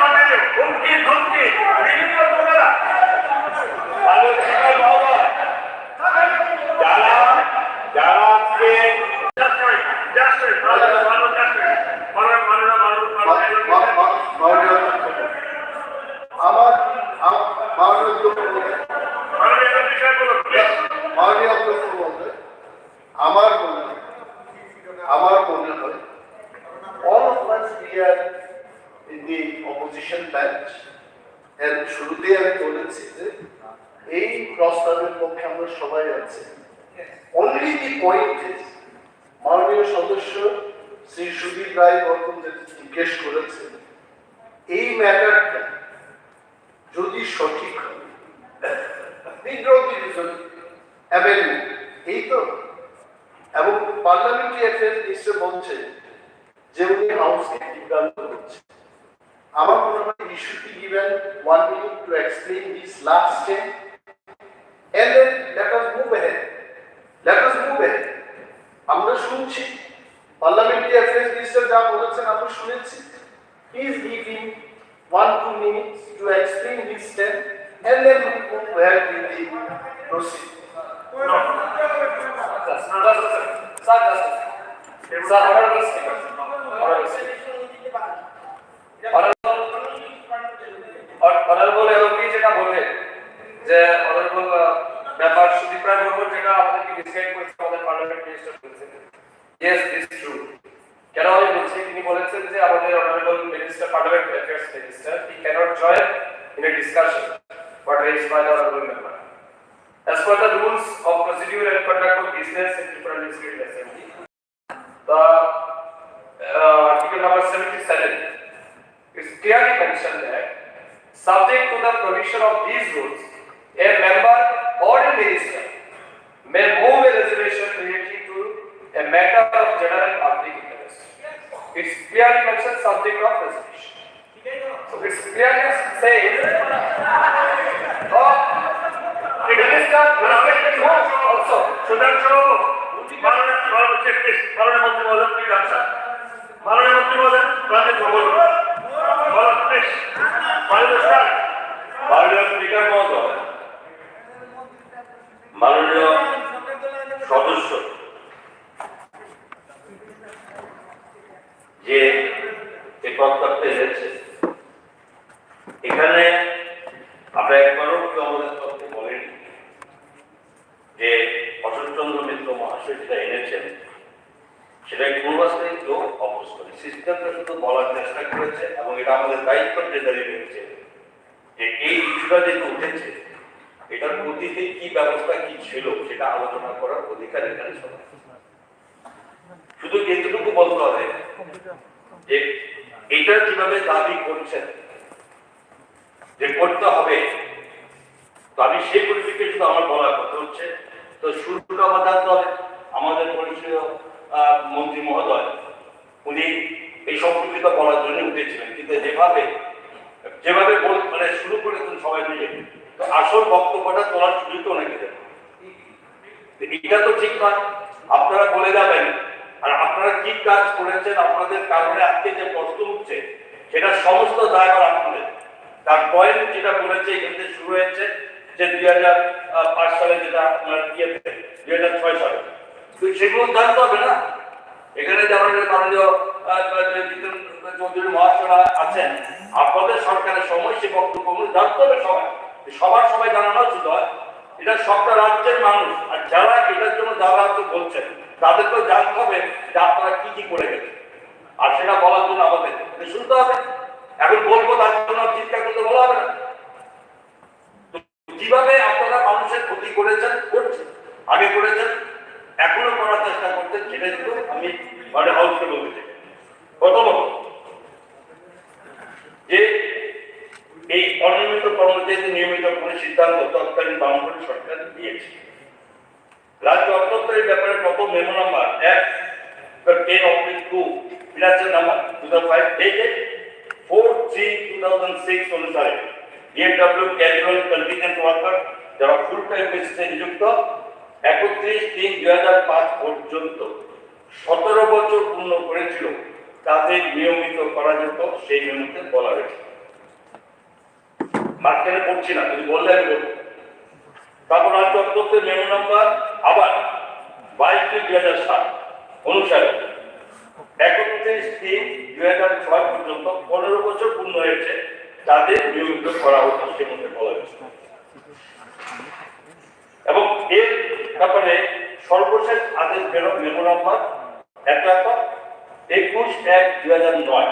কন্টিনিউ হুমকি ধমকি বিভিন্ন প্রকার মাননীয় স্পিকার মহোদয়, যারা যারা আজকে মাননীয় আমার মাননীয় অধ্যক্ষ মহোদয়, মাননীয় অধ্যক্ষ মহোদয়, আমার মনে হয় all of us here in the opposition bench এর শুরুতেই আমি বলেছি যে এই প্রস্তাবের পক্ষে আমরা সবাই আছি। only the point is মাননীয় সদস্য শ্রী সুদীপ রায় বর্তন যেটা জিজ্ঞেস করেছেন, এই ম্যাটারটা যদি সঠিক হয় এই তো, এবং পার্লামেন্টারি অ্যাফেয়ার্স মিনিস্টার বলছেন যে উনি হাউসকে বিভ্রান্ত করছেন। আমার মনে হয় he should be given 1 minute to explain his last step and then let us move ahead. আমরা শুনছি পার্লামেন্টারি অ্যাফেয়ার্স মিনিস্টার যা বলেছেন আমরা শুনেছি। Please give him 1-2 minutes to explain his step and then we move ahead with the proceeding. Honourable MP যেটা বললেন যে honourable ব্যাপার সুদীপ রায় বর্মন যেটা আমাদেরকে ডিসকাইড করেছে আমাদের পার্লামেন্ট মিনিস্টার বলেছেন, ইয়েস দিস ট্রু। কেন আমি বলছি, তিনি বলেছেন যে আমাদের honourable minister parliament affairs minister he cannot join in a discussion but raised by the honourable member as per the rules of procedure and conduct of business in Tripura Legislative Assembly. The article number 77 is clearly mentioned that subject to the provision of these rules, a member or a minister may move a resolution relating to a matter of general public interest. It's clearly mentioned subject of resolution. So it's clearly says minister also. Sudhanshu মাননীয় মন্ত্রী মহোদয় please answer. মাননীয় মন্ত্রী মহোদয় please মাননীয় speaker মহোদয়, মাননীয় সদস্য যে এই প্রস্তাবটা এনেছে, এখানে আমরা একবারও কেউ আমাদের তথ্য বলেনি যে অশোক চন্দ্র মিত্র মহাশয় যেটা এনেছেন সেটা পূর্বাশ্রয় কেউ অপোজ করে। সিস্টেমটা শুধু বলার চেষ্টা করেছে এবং এটা আমাদের দায়িত্ব দাঁড়িয়ে রয়েছে যে এই ইস্যুটা যেটা উঠেছে এটার প্রতিতে কি ব্যবস্থা কি ছিল সেটা আলোচনা করার অধিকার এখানে সবাই। শুধু এতটুকু বলতে হবে যে এটা কিভাবে দাবি করছেন যে করতে হবে, তো আমি সেই পরিপ্রেক্ষিতে শুধু আমার বলার কথা হচ্ছে, তো শুরুটা বাধাতে হবে আমাদের পরিচয় মন্ত্রী মহোদয়, উনি এই সম্পর্কিত বলার জন্য উঠেছিলেন, কিন্তু যেভাবে মানে শুরু করেছেন সবাই মিলে, তো আসল বক্তব্যটা তোলার সুযোগ তো ওনাকে দেবেন। এটা তো ঠিক নয়, আপনারা বলে যাবেন আর আপনারা কি কাজ করেছেন, আপনাদের কারণে আজকে যে প্রশ্ন উঠছে সেটা সমস্ত দায়ভার আপনাদের। তার পয়েন্ট যেটা বলেছে এখান থেকে শুরু হয়েছে যে 2005 সালে যেটা আপনার 2006 সালে, তো সেগুলো জানতে হবে না। এখানে যেমন মাননীয় চৌধুরী মহাশয়রা আছেন, আপনাদের সরকারের সময় সে বক্তব্য জানতে হবে সবাই জানানো উচিত হয়। এটা সবটা রাজ্যের মানুষ, আর যারা এটার জন্য যারা বলছেন তাদেরকেও জানতে হবে যে আপনারা কি কি করে গেছেন, আর সেটা বলার জন্য আমাদের শুনতে হবে। এখন বলবো তার জন্য চিন্তা করতে বলা হবে না। কিভাবে আপনারা মানুষের ক্ষতি করেছেন, করছেন, আগে করেছেন, এখনো করার চেষ্টা করছেন, সেটা কিন্তু আমি মানে হাউসকে বলতে চাই। প্রথমত যে এই অনিয়মিত কর্মচারীদের নিয়মিত কোনো সিদ্ধান্ত তৎকালীন বামপন্থী সরকার দিয়েছে। রাজ্য অর্থনীতির ব্যাপারে প্রথম memo number 10/2 financial number 2005 dated 4/3/2006 অনুসারে DFW ক্যাজুয়াল কন্টিনজেন্ট ওয়ার্কার যারা ফুল টাইম বেসিসে নিযুক্ত 31/3/2005 পর্যন্ত 17 বছর পূর্ণ করেছিল তাদের নিয়মিত করা যেত, সেই নিয়মিত বলা হয়েছে। মাঝখানে পড়ছি না, যদি বললে আমি বলবো। তারপর রাজ্য অধ্যক্ষের মেমো নাম্বার আবার 22/2007 অনুসারে 31/3/2006 পর্যন্ত 15 বছর পূর্ণ হয়েছে তাদের নিয়মিত করা হতো, সে মধ্যে বলা হয়েছে। এবং এর ব্যাপারে সর্বশেষ আদেশ বেরো মেমো নাম্বার 21/1/2009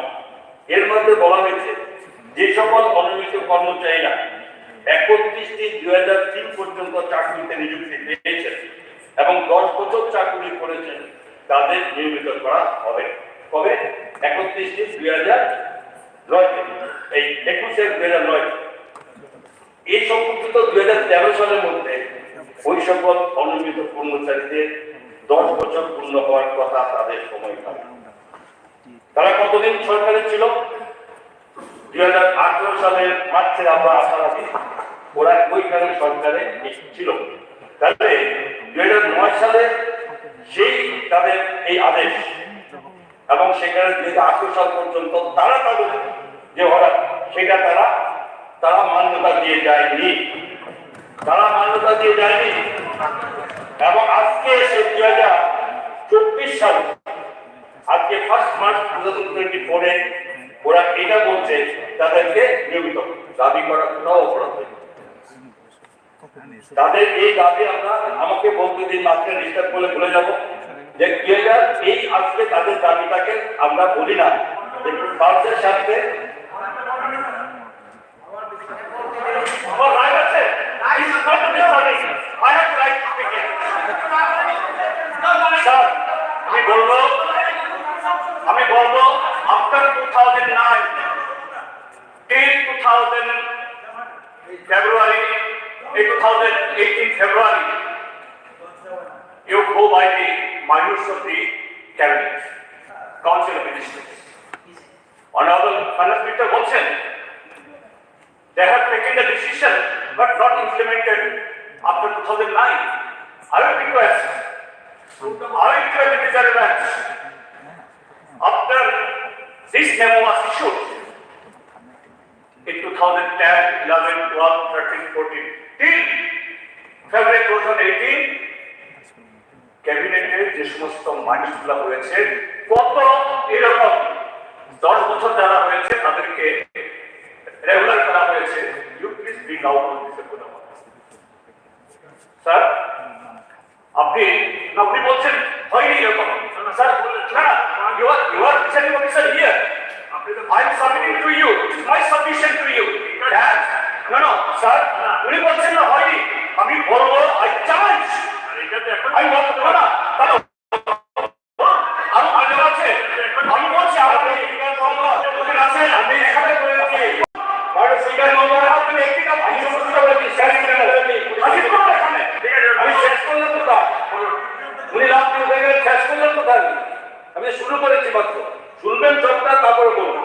এর মধ্যে বলা হয়েছে যে সকল অনিয়মিত কর্মচারীরা 31/3/2003 পর্যন্ত চাকরিতে নিযুক্তি পেয়েছেন এবং 10 বছর চাকরি করেছেন তাদের নিয়মিত করা হবে। কবে? 31/2009, এই 21/2009। এই সম্পর্কিত 2013 সালের মধ্যে ওই সকল অনিয়মিত কর্মচারীদের 10 বছর পূর্ণ হওয়ার কথা তাদের সময় থাকে। তারা কতদিন সরকারে ছিল? 2018 সালের মার্চের আমরা আশা রাখি ওরা ওইখানে সরকারে ছিল। তাহলে 2009 সালে সেই তাদের এই আদেশ এবং সেখানে 2018 সাল পর্যন্ত তারা তাদের যে ওরা সেটা তারা মান্যতা দিয়ে যায়নি, এবং আজকে এসে 2024 সাল আজকে 1 মার্চ 2024-এ ওরা এটা বলছে তাদেরকে নিয়মিত দাবি করা কোথাও অপরাধ। তাদের এই দাবি আমাকে বলতে দিন, মাত্র ডিস্টার্ব করলে ভুলে যাবো যে এই আজকে তাদের দাবিটাকে আমরা বলি না একটু ফার্সের সাথে আমার রাইট আছে। আমি বলবো after 2009 till 2018 February you go by the minutes of the cabinet council of ministers. Honorable Finance Minister বলছেন they have taken the decision but not implemented after 2009. I will request the disarmament after this memo was issued in 2010, 11, 12, 13, 14 till February 2018 ক্যাবিনেটের যে সমস্ত মাইনাসগুলো হয়েছে কত এরকম 10 বছর যারা হয়েছে তাদেরকে রেগুলার করা হয়েছে। You please bring out this sir. আপনি বলছেন হয়নি এরকম স্যার। না, you are presenting officer here. I am submitting to you. It is my submission to you. No, sir. উনি বলছেন না হয়নি। আমি বলবো I challenge. আমি বলবো না। আমি বলছি আপনি আছেন, আমি এখানে বলেছি আমি শেষ করলাম কোথায়? উনি রাত শেষ করলেন কোথায়? আমি শুরু করেছি মাত্র, শুনবেন সবটা তারপরে বলবো।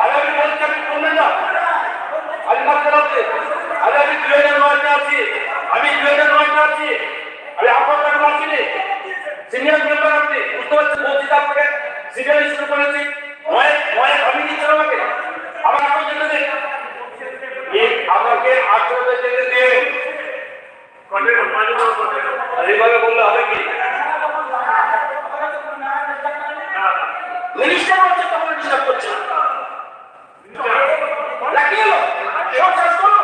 আরে আমি বলছি আপনি শুনবেন না, আমি মাত্র রাখছি। আরে আমি 2009-তে আছি, আমি আপনার টাকা আসিনি। সিনিয়র মেম্বার আপনি বুঝতে পারছেন, বলছি আপনাকে সিরিয়াল শুরু করেছি। আমি দিচ্ছেন আমাকে, আমার 18 যেতে দিন, আমাকে 18 যেতে দিন। এইভাবে বললে হবে কি? মিনিস্টার হচ্ছে তখন ডিস্টার্ব করছে রাখিয়ে এলো সব শেষ করো,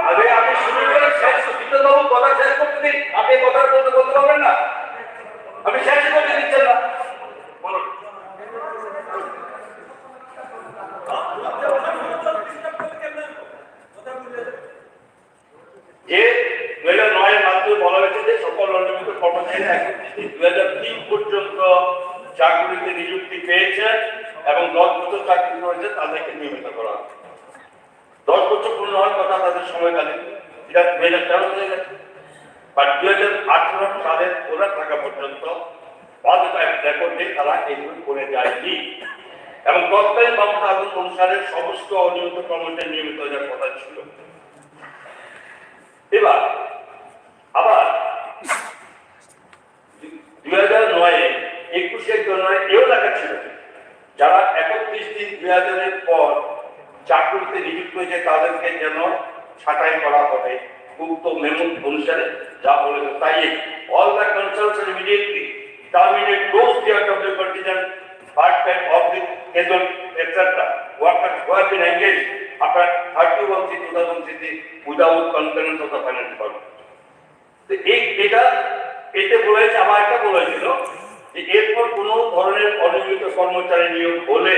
আরে আমি শুরু করে শেষ বিদ্যুৎবাবু কথা শেষ করতে দিন। আপনি কথা বলতে পারবেন না, আমি শেষ করতে দিচ্ছেন না। বলুন। যে 2009-এর মাধ্যমে বলা হয়েছে যে সকল অনিয়মিত কর্মচারীরা 2003 পর্যন্ত চাকরিতে নিযুক্তি পেয়েছে এবং 10 বছর চাকরি করেছে তাদেরকে নিয়মিত করা হবে। 10 বছর পূর্ণ হওয়ার কথা তাদের সময়কালীন, এটা 2013 হয়ে গেছে। বা 2018 সালের ওরা থাকা পর্যন্ত বাধ্যতা রেকর্ডে তারা এগুলি করে যায়নি এবং তৎকালীন বাধ্যতা অনুসারে সমস্ত অনিয়মিত কর্মচারী নিয়মিত হওয়ার কথা ছিল। এবার আবার 2009-এ 21 জন্য এও লেখা ছিল যারা 31/3/2000 পর চাকরিতে নিযুক্ত হয়েছে তাদেরকে যেন ছাঁটাই করা হবে উক্ত মেমো অনুসারে যা বলেছে তাই all the concerns immediately terminate those PRW contingent part-time of the casual etc. workers who have been engaged after 31/3/2003 without concurrence of the finance department. তো এটা বলেছে আমার একটা বলেছিল যে এরপর কোনো ধরনের অনিয়মিত কর্মচারী নিয়োগ হলে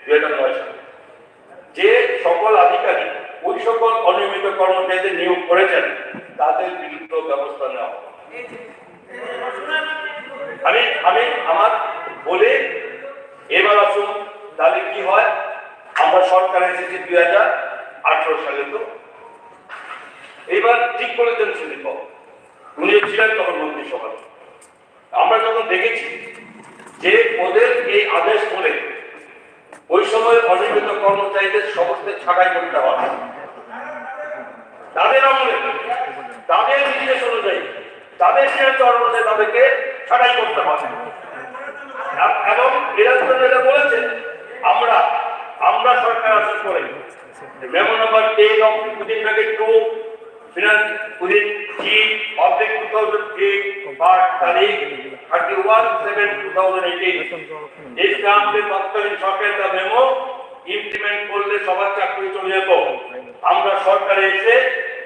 2009 সালে যে সকল আধিকারিক ওই সকল অনিয়মিত কর্মচারীদের নিয়োগ করেছেন তাদের বিরুদ্ধে ব্যবস্থা নেওয়া হবে। আমি আমার বলে এবার আসুন তাহলে কি হয়, আমরা সরকার এসেছি 2018 সালে, তো এইবার ঠিক করেছেন সুদীপ বাবু, উনি ছিলেন তখন মন্ত্রিসভা। আমরা যখন দেখেছি যে ওদের এই আদেশ করে ওই সময় অনিয়মিত কর্মচারীদের সমস্ত ছাঁটাই করতে হয়, তাদের আমলে তাদের নির্দেশ অনুযায়ী তাদের নিয়ন্ত্রণ অনুযায়ী তাদেরকে ছাঁটাই করতে হয়। এবং এরা বলেছে আমরা সরকার আসার পরে memo number 10 of within bracket 2 finance within G object 2008 part তারিখ 31/7/2018 এই কামে তৎকালীন সরকার দা মেমো ইমপ্লিমেন্ট করলে সবার চাকরি চলে যেত। আমরা সরকারে এসে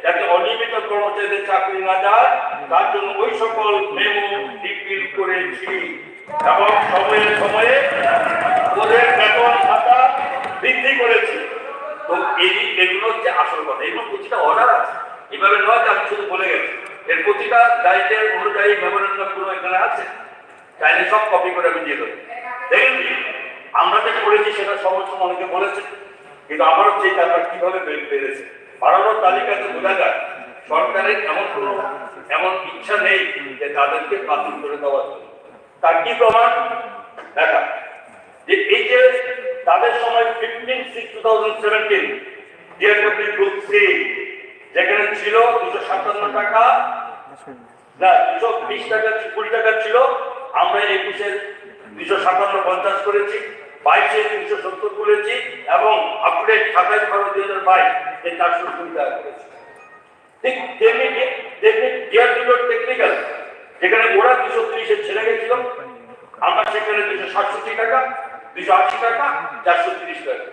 যাতে অনিয়মিত কর্মচারীদের চাকরি না যায় তার জন্য ওই সকল মেমো রিপিল করেছি এবং সময়ে সময়ে ওদের বেতন ভাতা বৃদ্ধি করেছি। তো এগুলো হচ্ছে আসল কথা। এগুলো প্রতিটা অর্ডার আছে, এভাবে নয় যে আমি শুধু বলে গেছি। এর প্রতিটা গাইডের অনুযায়ী মেমোরেন্ডাম গুলো এখানে আছে, চাইলে সব কপি করে আমি দিয়ে দেবো। দেখেন আমরা যে করেছি সেটা সমস্ত অনেকে বলেছে, কিন্তু আমার হচ্ছে এই টাকা কিভাবে বেড়েছে বাড়ানোর তালিকাতে বোঝা যায় সরকারের এমন ইচ্ছা নেই যে তাদেরকে বাতিল করে দেওয়ার জন্য। তার কি প্রমাণ দেখা যে এই যে তাদের সময় 15/6/2017 ডিআরডব্লিউ গ্রুপ সি যেখানে ছিল 257 টাকা না 220 টাকা 20 টাকা ছিল, আমরা 21-এর 257.50 করেছি, 22-এর 370 করেছি এবং আপডেট 27/12/2022 এই 420 টাকা করেছি। ঠিক তেমনি ডিআরডব্লিউ টেকনিক্যাল যেখানে ওরা 230-এ ছেড়ে গেছিল, আমরা সেখানে 267 টাকা 280 টাকা 430 টাকা।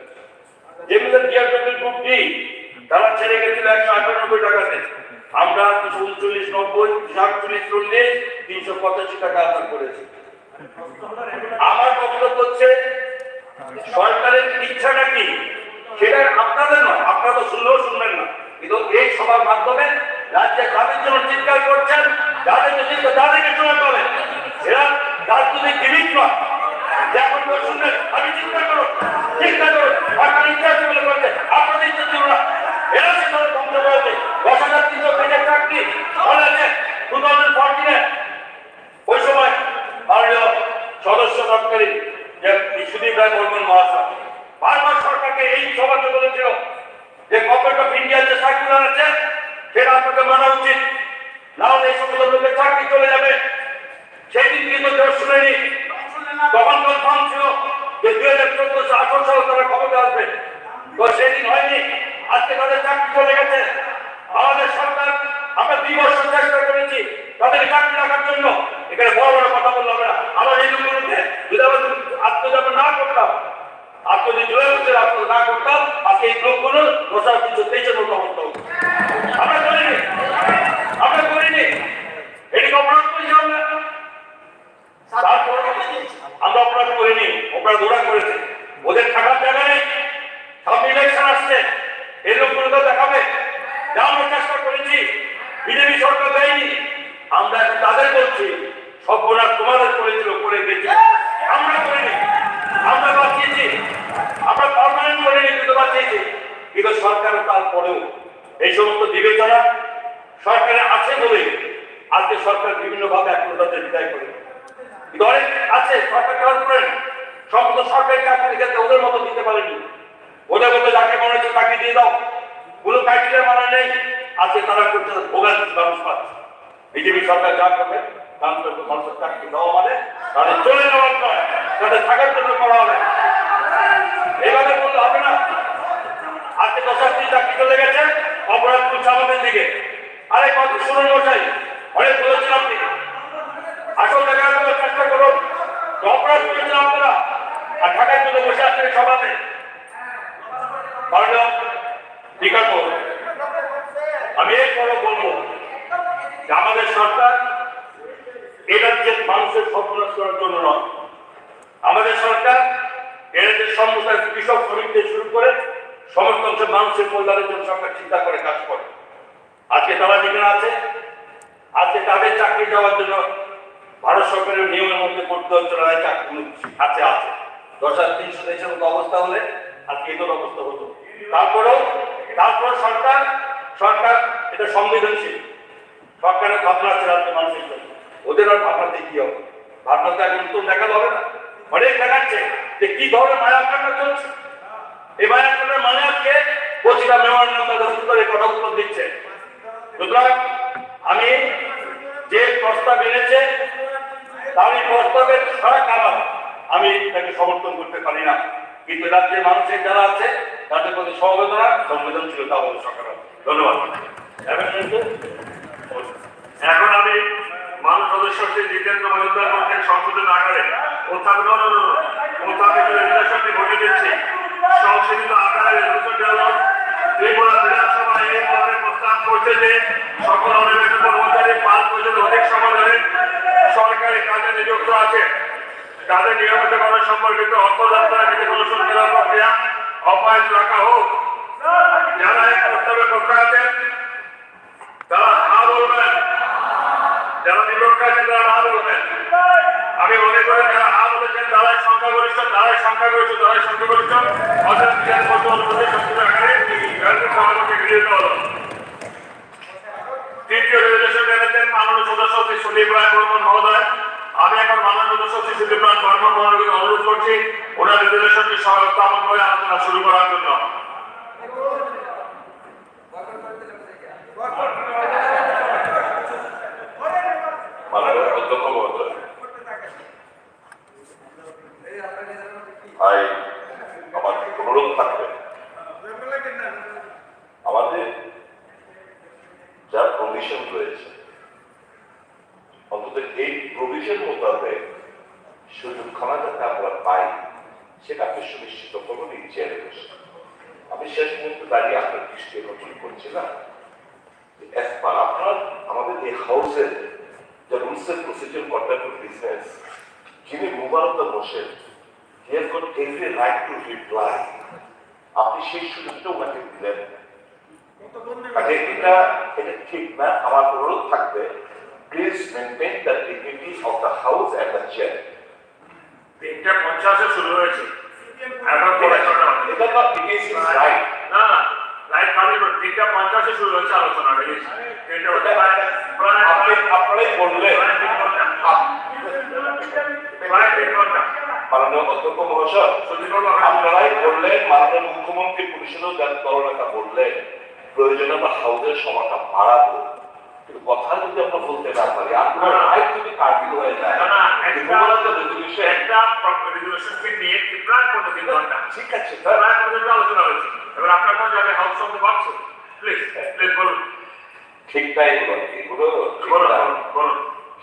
যেগুলো ডিআরডব্লিউ গ্রুপ ডি তারা ছেড়ে গেছিল 198 টাকাতে, আমরা 239-90 248-40 385 টাকা আদায় করেছি। আমার বক্তব্য হচ্ছে সরকারের ইচ্ছাটা কি সেটা আপনাদের নয়, আপনারা তো শুনলেও শুনবেন না, কিন্তু এই সবার মাধ্যমে রাজ্যে কাদের জন্য চিৎকার করছেন তাদেরকে শোনাতে হবে। এরা রাজনৈতিক গিমিক নয়, এখন শুনবেন আমি চিন্তা করো আপনার ইচ্ছা বলে করছে, আপনাদের ইচ্ছা ছিল না। এরা সে ধরে ধ্বংস করেছে 10,300 পেজের চাকরি বলেছে 2014-এ ওই সময় মাননীয় সদস্য সরকারি যে সুদীপ রায় বর্মন মহাশয় বারবার সরকারকে এই সভাতে বলেছিল যে গভর্নমেন্ট অফ ইন্ডিয়ার যে সার্কুলার আছে সেটা আপনাকে মানা উচিত, না হলে এই সমস্ত লোকের চাকরি চলে যাবে। সেই দিন কিন্তু কেউ শুনেনি, তখন কনফার্ম ছিল যে 2014-18 সালে তারা ক্ষমতা আসবে, তো সেদিন হয়নি। আজকে তাদের চাকরি চলে গেছে। আমাদের সরকার আমরা 2 বছর চেষ্টা করেছি তাদেরকে চাকরি রাখার জন্য। এখানে বড় বড় কথা বললে হবে না। আমরা এই লোকগুলোকে যদি আত্মযাপন না করতাম, যদি 2 বছর আত্ম না করতাম, আজকে এই লোকগুলো 2023-এর মতো অবস্থা হতো। আমরা করিনি এটিকে অপরাধ করেছি আমরা অপরাধ করিনি, অপরাধ ওরা করেছে। ওদের থাকার জায়গা নেই, সামনে ইলেকশন আসছে, এই লোকগুলোকে দেখাবে যা আমরা চেষ্টা করেছি, বিজেপি সরকার দেয়নি। আমরা তাদের বলছি সর্বনাশ তোমাদের করেছিল, করে গেছে, আমরা করিনি, আমরা বাঁচিয়েছি, আমরা পার্মানেন্ট করিনি কিন্তু বাঁচিয়েছি। কিন্তু সরকার তারপরেও এই সমস্ত বিবেচনা সরকারে আছে বলে আজকে সরকার বিভিন্ন ভাবে এখন তাদের বিদায় করে। কিন্তু অনেক আছে সরকার ট্রান্সপারেন্ট, সমস্ত সরকারি চাকরি ক্ষেত্রে ওদের মতো দিতে পারেনি। ওদের মতো যাকে মনে হচ্ছে চাকরি দিয়ে দাও, কোনো ক্রাইটেরিয়া মানা নেই। আজকে তারা করতে ভোগান্তি মানুষ পাচ্ছে। বিজেপি সরকার যা করবে মানুষের চাকরি দেওয়া মানে তাদের চলে যাওয়ার নয়। তাদের থাকার জন্য করা হবে। এইভাবে বললে হবে না। আজকে 10টি চাকরি চলে গেছে, অপরাধ করছে আমাদের দিকে। আরে কত শুনুন মশাই, অনেক বলেছেন আপনি, আসল জায়গায় করার চেষ্টা করুন। অপরাধ করেছেন আপনারা আর ঢাকার জন্য বসে আসছেন সভাতে। মাননীয় বিকল্প আমি এরপরও বলবো যে আমাদের সরকার এ রাজ্যের মানুষের সর্বনাশ করার জন্য নয়। আমাদের সরকার এ রাজ্যের সমস্ত কৃষক শ্রমিকদের শুরু করে সমস্ত অংশের মানুষের কল্যাণের জন্য সরকার চিন্তা করে কাজ করে। আজকে তারা যেখানে আছে, আজকে তাদের চাকরি দেওয়ার জন্য ভারত সরকারের নিয়মের মধ্যে করতে হচ্ছে না, চাকরি আছে আছে 10,300 দেশের মতো অবস্থা হলে আজকে এদের অবস্থা হতো। তারপর সরকার এটা সংবেদনশীল, সরকারের ভাবনা আছে রাজ্যের মানুষের জন্য। ওদের আর ভাবনাতে কি হবে? ভাবনাতে এখন তো দেখাতে হবে না, অনেক দেখাচ্ছে যে কি ধরনের মায়াকান্না চলছে। এই মায়াকান্নার মানে আজকে বসিরা মেমোরেন্ডাম করে কথা উত্তর দিচ্ছে। সুতরাং আমি যে প্রস্তাব এনেছে তার এই প্রস্তাবের সারা কারণ আমি তাকে সমর্থন করতে পারি না, কিন্তু রাজ্যের মানুষের যারা আছে তাদের প্রতি সমবেদনা সংবেদনশীলতা আমাদের সরকার। ধন্যবাদ। এখন আমি মানব সদস্য শ্রী জিতেন্দ্র মজুমদার পক্ষের সংশোধন আকারে উত্থাপিত রেজুলেশনটি ভোটে দিচ্ছি। সংশোধিত আকারে রেজুলেশনটি হল ত্রিপুরা বিধানসভা এই পদে প্রস্তাব করছে যে সকল অনির্বাচিত কর্মচারী 5 বছরের অধিক সময় ধরে সরকারি কাজে নিযুক্ত আছে, তাদের নিয়মিত করা সম্পর্কিত অর্থযাত্রা অনুসরণ করার প্রক্রিয়া অব্যাহত রাখা হোক। যারা এই প্রস্তাবের পক্ষে আছেন তারা হা বলবেন, যারা বিপক্ষে আছেন তারা না বলবেন। আমি মনে করি যারা হা বলেছেন তারাই সংখ্যাগরিষ্ঠ, অর্থাৎ তৃতীয় রেজুলেশন এনেছেন মাননীয় সদস্য শ্রী সুদীপ রায় বর্মন মহোদয়। আমি এখন মাননীয় সদস্য শ্রী সুদীপ রায় বর্মন মহোদয়কে অনুরোধ করছি ওনার রেজুলেশনটি সহমত করে আলোচনা শুরু করার জন্য। আমার অনুরোধ থাকবে আমাদের যা প্রভিশন রয়েছে অন্তত এই প্রভিশন মোতাবেক সুযোগখানা যাতে আমরা পাই সেটা আপনি সুনিশ্চিত করুন এই চেয়ারে বসে। আমি শেষ মুহূর্তে দাঁড়িয়ে আপনার দৃষ্টি আকর্ষণ করছি না, আপনার আমাদের এই হাউসের যে rules and procedure conduct of business যিনি মুবারকটা বসেন, he has got every right to reply. আপনি সেই সুযোগটা ওনাকে দিলেন, এটা ঠিক না। আমার অনুরোধ থাকবে please maintain the dignity of the house and the chair. 3:50 শুরু হয়েছে, এখন এটা তো ইট ইজ রাইট না রাইট মানে 3:50 শুরু হয়েছে আলোচনা। আপনারাই বললেন মাননীয় অধ্যক্ষ মহাশয়, আপনারাই বললেন, মাননীয় মুখ্যমন্ত্রী পরিষদের দলনেতা বললেন প্রয়োজনে আমরা হাউসের সময়টা বাড়াবো, কিন্তু কথা যদি আমরা বলতে না পারি আপনার রাইট যদি কার্যকর হয়ে যায় ঠিক আছে আলোচনা হয়েছে। এবার আপনার কাছে যাবে house of the box, please please বলুন। ঠিক তাই এগুলো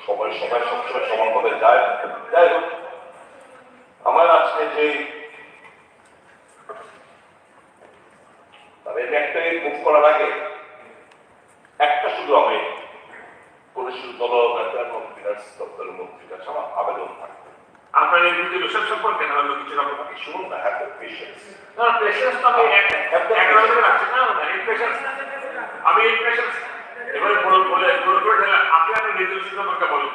সময় সবসময় সমানভাবে যায়। যাই হোক, আমার আজকে যে একটাই মুভ করার আগে একটা শুধু আমি পরিষদ দলনেতা এবং ফিনান্স দপ্তরের মন্ত্রীর কাছে আমার আবেদন থাকবে। আপনার এই রেজুলেশন সম্পর্কে না হলো কিছু রকম শুনুন না, হ্যাভ দ্য পেশেন্স। না পেশেন্স তো আমি একরকম রাখছি না, ইমপ্রেশনস আমি ইমপ্রেশনস এবারে বলে আপনি আপনার রেজুলেশন সম্পর্কে বলুন,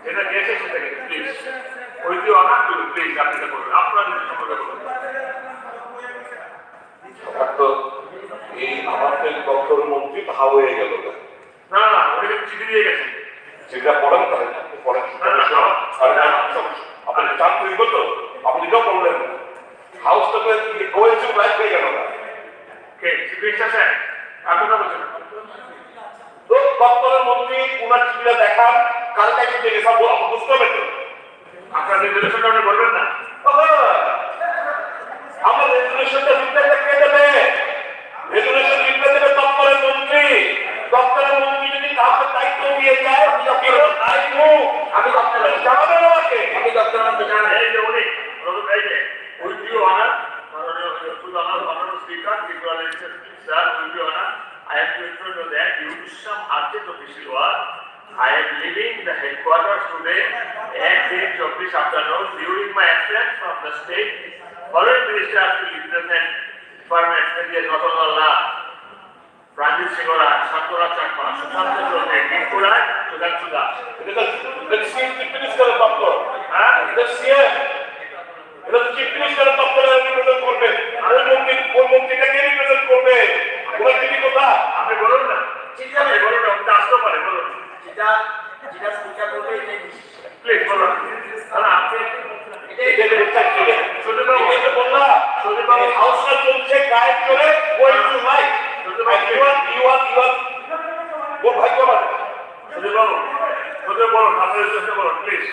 যেটা গেছে সেটাকে প্লিজ ওইটি অনার করুন প্লিজ। আপনি এটা বলুন, আপনার রেজুলেশন সম্পর্কে বলুন। তো এই আমাদের দপ্তরের মন্ত্রী হা হয়ে গেল না না উনি চিঠি দিয়ে গেছেন, চিঠিটা পড়েন তাহলে পড়েন আপনি চান তৈরি করতো আপনি কেউ বললেন হাউসটাকে গোয়েন্সি লাইফ হয়ে গেল না কে চিকিৎসা স্যার আপনারা বলছেন তো দপ্তরের মন্ত্রী উনার চিঠিটা দেখান কালকে কিন্তু বুঝতে হবে তো আপনার রেজুলেশনটা আপনি বলবেন না। 18-24 afternoon, during my absence from the state, foreign minister will represent Department Expenditure Rotondallah, Rajiv Singora, Santona Chakma, Sushant Chowdhury, Tirupura, Sudan Suda. এটা চিফ মিনিস্টারের দপ্তর, হ্যাঁ? এটা সিএম, এটা চিফ মিনিস্টারের দপ্তরে রিপ্রেজেন্ট করবে। ওই মন্ত্রীটাকে রিপ্রেজেন্ট করবে। ওরা কি কথা? আপনি বলুন না, আপনি বলুন না, আপনি আসতে পারে বলুন। প্লিজ বলুন। না, আপনি সুদীপবাবু, সুদীপবাবু, হাউসটা চলছে গায়েব করে ওই টু লাইক ও ভাই বলেন সুদীপবাবু, সুদীপ বলুন, আপনার চেষ্টা বলুন, প্লিজ।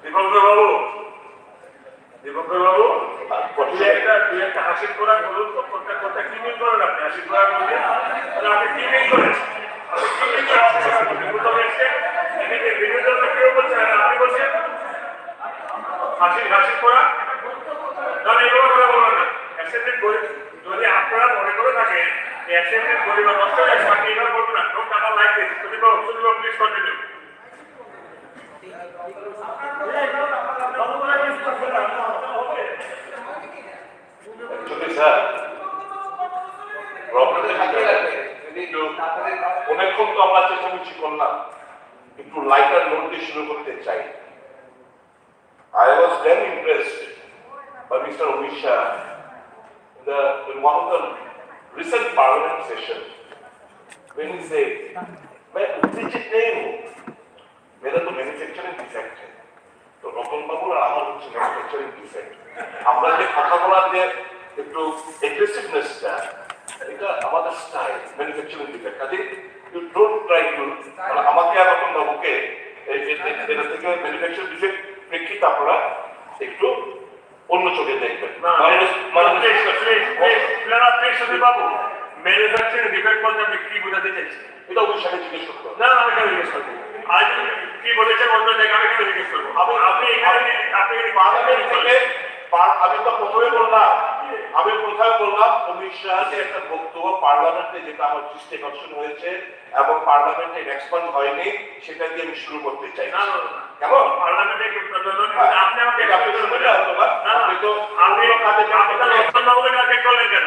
দীপঙ্কর বাবু, দীপঙ্কর বাবু, দুই একটা হাসির কোরআন বলুন তো, কোনটা কি মিল করেন আপনি? হাসির কোরআন বলুন, আপনি কি মিল করেন? আপনি কি মিল করেন? আপনি কোথাও এসছেন? এদিকে বিরোধীরা কেউ বলছেন, আপনি বলছেন হাসির কোরআন? তাহলে এগুলো কথা বলবেন না। অ্যাসেম্বলির যদি আপনারা মনে করে থাকেন যে অ্যাসেম্বলির পরিবার নষ্ট হয়ে গেছে, আপনি এভাবে বলবেন না। Don't talk like this. সুদীপবাবু, প্লিজ কন্টিনিউ। যদি স্যার অনেকক্ষণ তো আমরা চেষ্টামেচি করলাম, একটু লাইটার নোট দিয়ে শুরু করতে চাই। I was then impressed by Mr. Omisha in one of the recent parliament session when he said, "मैं उत्तेजित नहीं हूँ, मेरा तो मैन्युफैक्चरिंग डिफेक्ट है, तो রতন বাবুর আর আমার হচ্ছে ম্যানুফ্যাকচারিং ডিফেক্ট। আমরা যে কথা বলার যে একটু এগ্রেসিভনেসটা, এটা আমাদের স্টাইল, ম্যানুফ্যাকচারিং ডিফেক্ট। কাজে ইউ ডোন্ট ট্রাই টু, আমাকে আর রতন বাবুকে এটা থেকে ম্যানুফ্যাকচারিং ডিফেক্ট প্রেক্ষিত আপনারা একটু অন্য চোখে দেখবেন। সুদীপবাবু, ম্যানুফ্যাকচারিং ডিফেক্ট বলতে আপনি কি বোঝাতে চাইছেন? এটা ওই সাথে জিজ্ঞেস করতে হবে। না, আমি কেন জিজ্ঞেস করবো? আজ কি বলেছেন অন্য জায়গায়, আমি কেন জিজ্ঞেস করবো? আপনি এখানে পার্লামেন্ট থেকে আমি তো প্রথমে বললাম অমিত একটা বক্তব্য পার্লামেন্টে, যেটা আমার দৃষ্টি আকর্ষণ হয়েছে এবং পার্লামেন্টে রেসপন্স হয়নি, সেটা দিয়ে আমি শুরু করতে চাই। কেমন পার্লামেন্টে আপনি আমাকে আপনি তো বাবুকে টার্গেট করলেন কেন?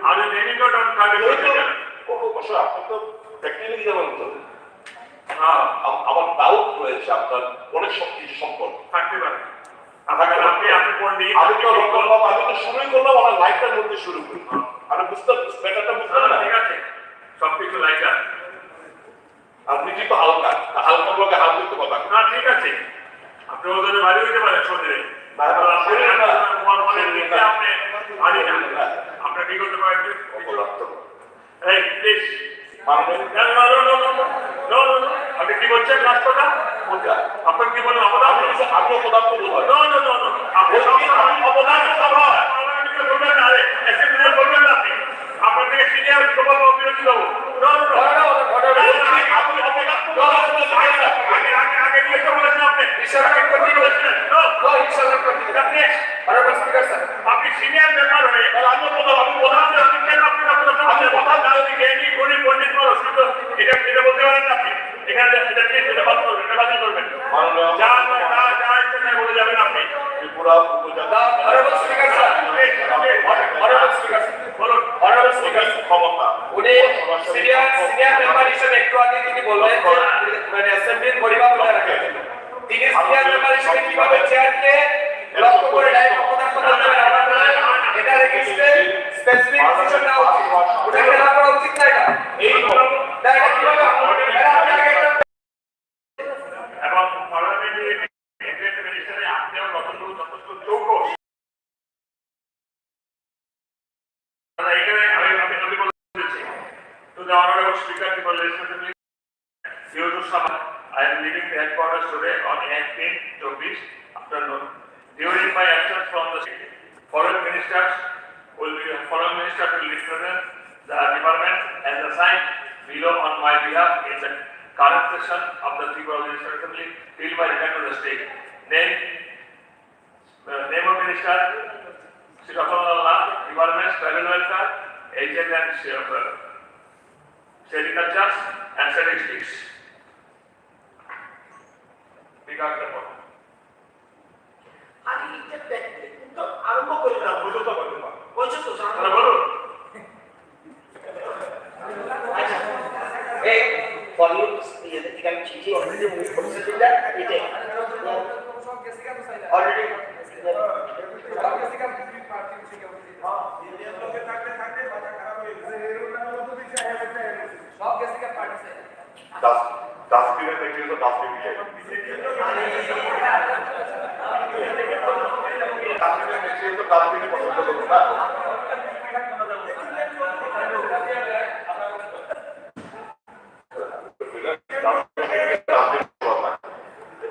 আপনি মেনিকে টার্গেট করলেন কেন? অবশ্যই আপনার তো টেকনিক্যালি যেমন তো আমার ডাউট রয়েছে আপনার অনেক সব কিছু সম্পর্কে থাকতে পারে। আমি তো শুরুই করলাম, আমার লাইফটার মধ্যে শুরু করি। আমি ব্যাপারটা বুঝতে না। ঠিক আছে, সবকিছু লাইটার। আপনি কিন্তু হালকার লোকে হাল দিতে কথা না, ঠিক আছে, আপনি ওদের বাড়ি হইতে পারেন শরীরে, আপনার কি করতে পারেন? এই প্লিজ, আপনি কি বলছেন? লাস্ট কথা আপনার কি বলেন? আপনি অপদার্থ বলবেন আপনার থেকে সিনিয়র বিরোধী দেবো। আগে নিয়ে বলেছেন আপনি সিনিয়র মেম্বার হয়ে আমি প্রধান পণ্ডিত এটা বলতে পারেন আপনি এখানে এটা বাতিল করবেন। যা ইচ্ছা তাই বলে যাবেন আপনি। ত্রিপুরা উপজেলা ক্ষমতা উনি সিনিয়র মেম্বার হিসেবে একটু আগে তিনি বললেন যে মানে অ্যাসেম্বলির পরিবার বলে রাখেন, তিনি সিনিয়র মেম্বার হিসেবে কিভাবে চেয়ারকে লক্ষ্য করে ডাইরেক্ট অপদার্থ করতে পারেন? এটা রেজিস্ট্রে স্পেসিফিক ডিসিশন নেওয়া উচিত, ওটাকে না করা উচিত না। এটা কিভাবে এবং পার্লামেন্টে মিনিস্টারে আপনিও নতুন যথেষ্ট চৌকস। এখানে আমি বলেছি to the honorable speaker of the legislative due to some I am leaving the headquarters today on 18-24 afternoon. During my absence from the city, foreign ministers will represent the department as assigned below on my behalf in the current session of the Tribunal Legislative Assembly till my return to the state. Name of minister, Sri Rotondallah, Department, Tribal Welfare, agent and sericultures and statistics. বিকাশ দেব আর এইটা কিন্তু আরম্ভ করে না বলতো তো বলছো তো তাহলে বলুন আচ্ছা এই ফলো ইয়ে থেকে আমি চিঠি অলরেডি মুভ করতে দিলাম এটা অলরেডি ডাস্টবিনে দেখলে তো ডাস্টবিন ডাস্টবিনে পছন্দ করবো না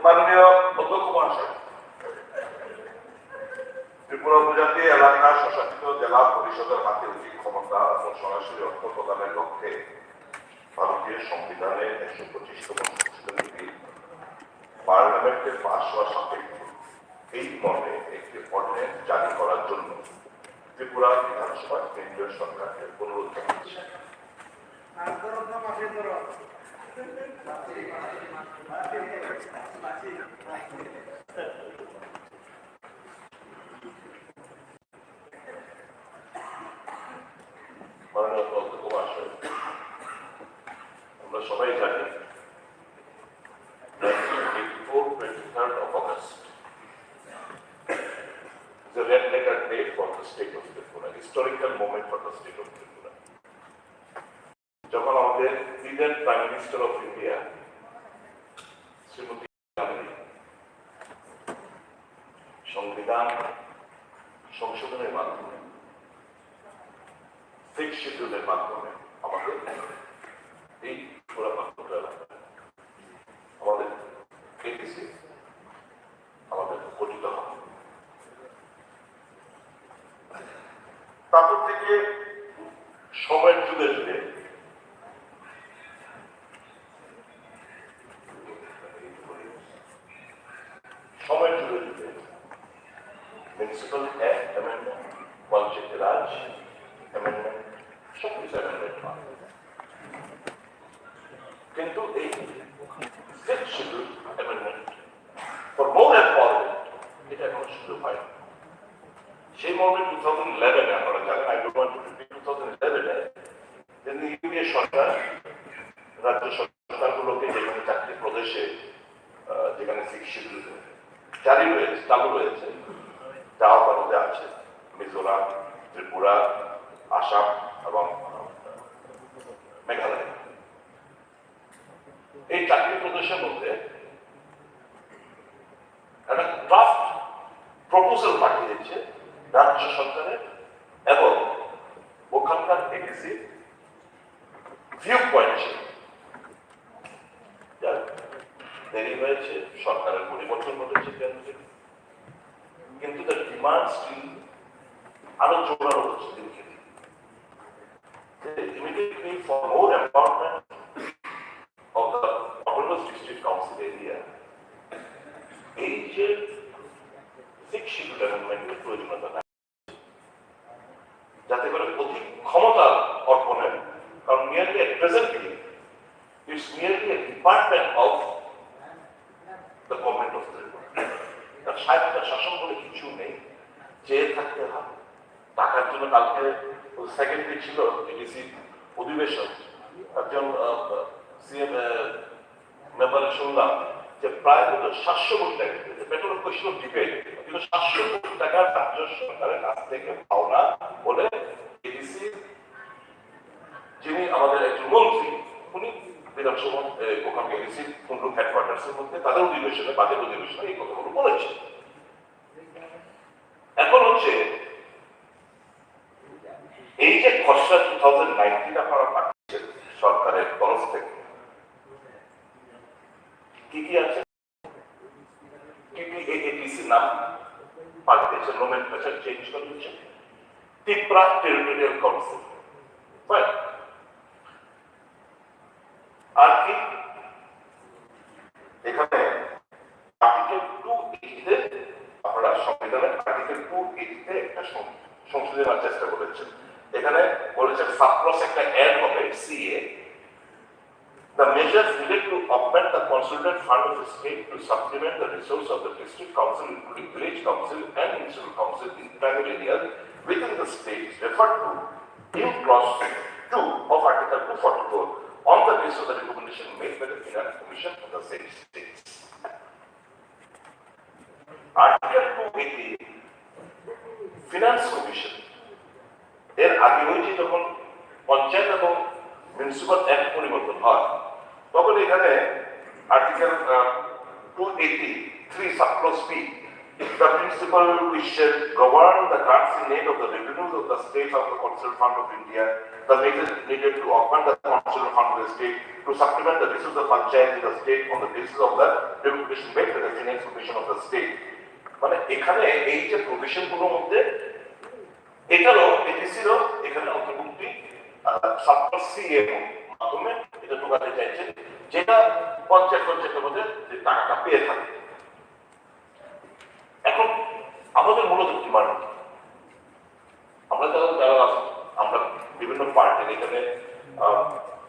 মাননীয় অধ্যক্ষ মহাশয়, ত্রিপুরা উপজাতি এলাকা স্বশাসিত জেলা পরিষদের হাতে অধিক ক্ষমতা ও সরাসরি অর্থ প্রদানের লক্ষ্যে ভারতীয় সংবিধানের 125তম সংশোধনীটি পার্লামেন্টে পাশ হওয়া সাপেক্ষে এই মর্মে একটি অর্ডিন্যান্স জারি করার জন্য ত্রিপুরা বিধানসভা কেন্দ্রীয় সরকারকে অনুরোধ জানিয়েছে। মাননীয় অধ্যক্ষ মহাশয়, আমরা সবাই জানি 23rd of August is a red letter day for the state of Tripura, historical moment for the state of Tripura. যখন আমাদের president prime minister of India Shrimati Gandhi সংবিধান সংশোধনের মাধ্যমে 6th শিডিউলের মাধ্যমে আমাদের এই পুরা পাত্র এলাকায় আমাদের এটিসি আমাদের গঠিত হবে। তারপর থেকে সময়ের যুগে যুগে মিউনিসিপাল অ্যাক্ট অ্যামেন্ডমেন্ট, পঞ্চায়েত রাজ অ্যামেন্ডমেন্ট, সব কিছু অ্যামেন্ডমেন্ট হয়, কিন্তু এই 5th schedule amendment for more empowerment এটা এখনো শুরু হয়। সেই মর্মে 2011 আপনারা জানেন, I don't want to repeat, 2011 যেদিন ইউপিএ সরকার রাজ্য সরকারগুলোকে যেখানে চারটি প্রদেশে যেখানে 6th শিডিউল জারি রয়েছে, চালু রয়েছে, যাওয়া তার মধ্যে আছে মিজোরাম, ত্রিপুরা, আসাম এবং মেঘালয়। এই চারটি প্রদেশের মধ্যে একটা ড্রাফট প্রপোজাল পাঠিয়েছে রাজ্য সরকারের এবং ওখানকার এডিসি ভিউ পয়েন্ট দেরি হয়েছে, সরকারের পরিবর্তন ঘটেছে কেন্দ্রে, কিন্তু তার ডিমান্ড স্টিল আরো জোরালো হচ্ছে দিনকে দিন। Immediately for more empowerment of the autonomous district council area, এই যে 6th শিডিউল অ্যামেন্ডমেন্টের প্রয়োজনীয়তা নাই, যাতে করে অধিক ক্ষমতা অর্পণের, কারণ nearly at presently it's nearly a department of the government of Tripura. তার সাহিত্য শাসন বলে কিছু নেই, চেয়ে থাকতে হবে। টাকার জন্য কালকে সেকেন্ডারি ছিল এডিসি অধিবেশন, একজন সিএম মেম্বারে শুনলাম যে প্রায় 700 কোটি টাকা, পেট্রোল কোয়েশ্চন অফ ডিবেট, কিন্তু 700 কোটি টাকা রাজ্য সরকারের কাছ থেকে পাওনা বলে এডিসি যিনি আমাদের একজন মন্ত্রী, উনি বিধানসভা ওখানকে এডিসি কুন্ডুক হেডকোয়ার্টার্সের মধ্যে তাদের অধিবেশনে, বাজেট অধিবেশনে এই কথাগুলো বলেছে। এখন হচ্ছে এই যে খসড়া 2019 আপনারা পাঠিয়েছেন সরকারের তরফ থেকে, কি কি আছে, কি কি এডিসি নাম পাঠিয়েছে, নোমেনক্লেচার চেঞ্জ করেছে, ত্রিপুরা টেরিটোরিয়াল কাউন্সিল, আর কি এখানে আর্টিকেল 280 আপনারা সংবিধানের আর্টিকেল 280 একটা সংশোধনের চেষ্টা করেছেন। এখানে বলেছে সাবক্লস একটা অ্যাড হবে CA, the measures needed to augment the consolidated fund of the state to supplement the resource of the district council, including village council and municipal council in tribal areas within the state referred to in clause 2 of Article 244 on the basis of the recommendation made by the Finance Commission of the same states. Article 280 Finance Commission এর আগে হয়েছে যখন পঞ্চায়েত এবং municipal act পরিবর্তন হয়, তখন এখানে article 283 subclause B, the principal which shall govern the grants in aid of the revenues of the state of the Constitutional Fund of India, the measures needed to augment the Constitutional Fund of the state to supplement the resources of panchayat in the state on the basis of the recommendation made by the Finance Commission of the state. মানে এখানে এই যে প্রভিশনগুলোর মধ্যে এটারও এটিসিরও এখানে অন্তর্ভুক্তি subclause C এর মাধ্যমে এটা ঢোকাতে চাইছেন, যেটা পঞ্চায়েতের মধ্যে যে টাকাটা পেয়ে থাকে। এখন আমাদের মূলত কি মানে আমরা যারা আমরা বিভিন্ন পার্টির এখানে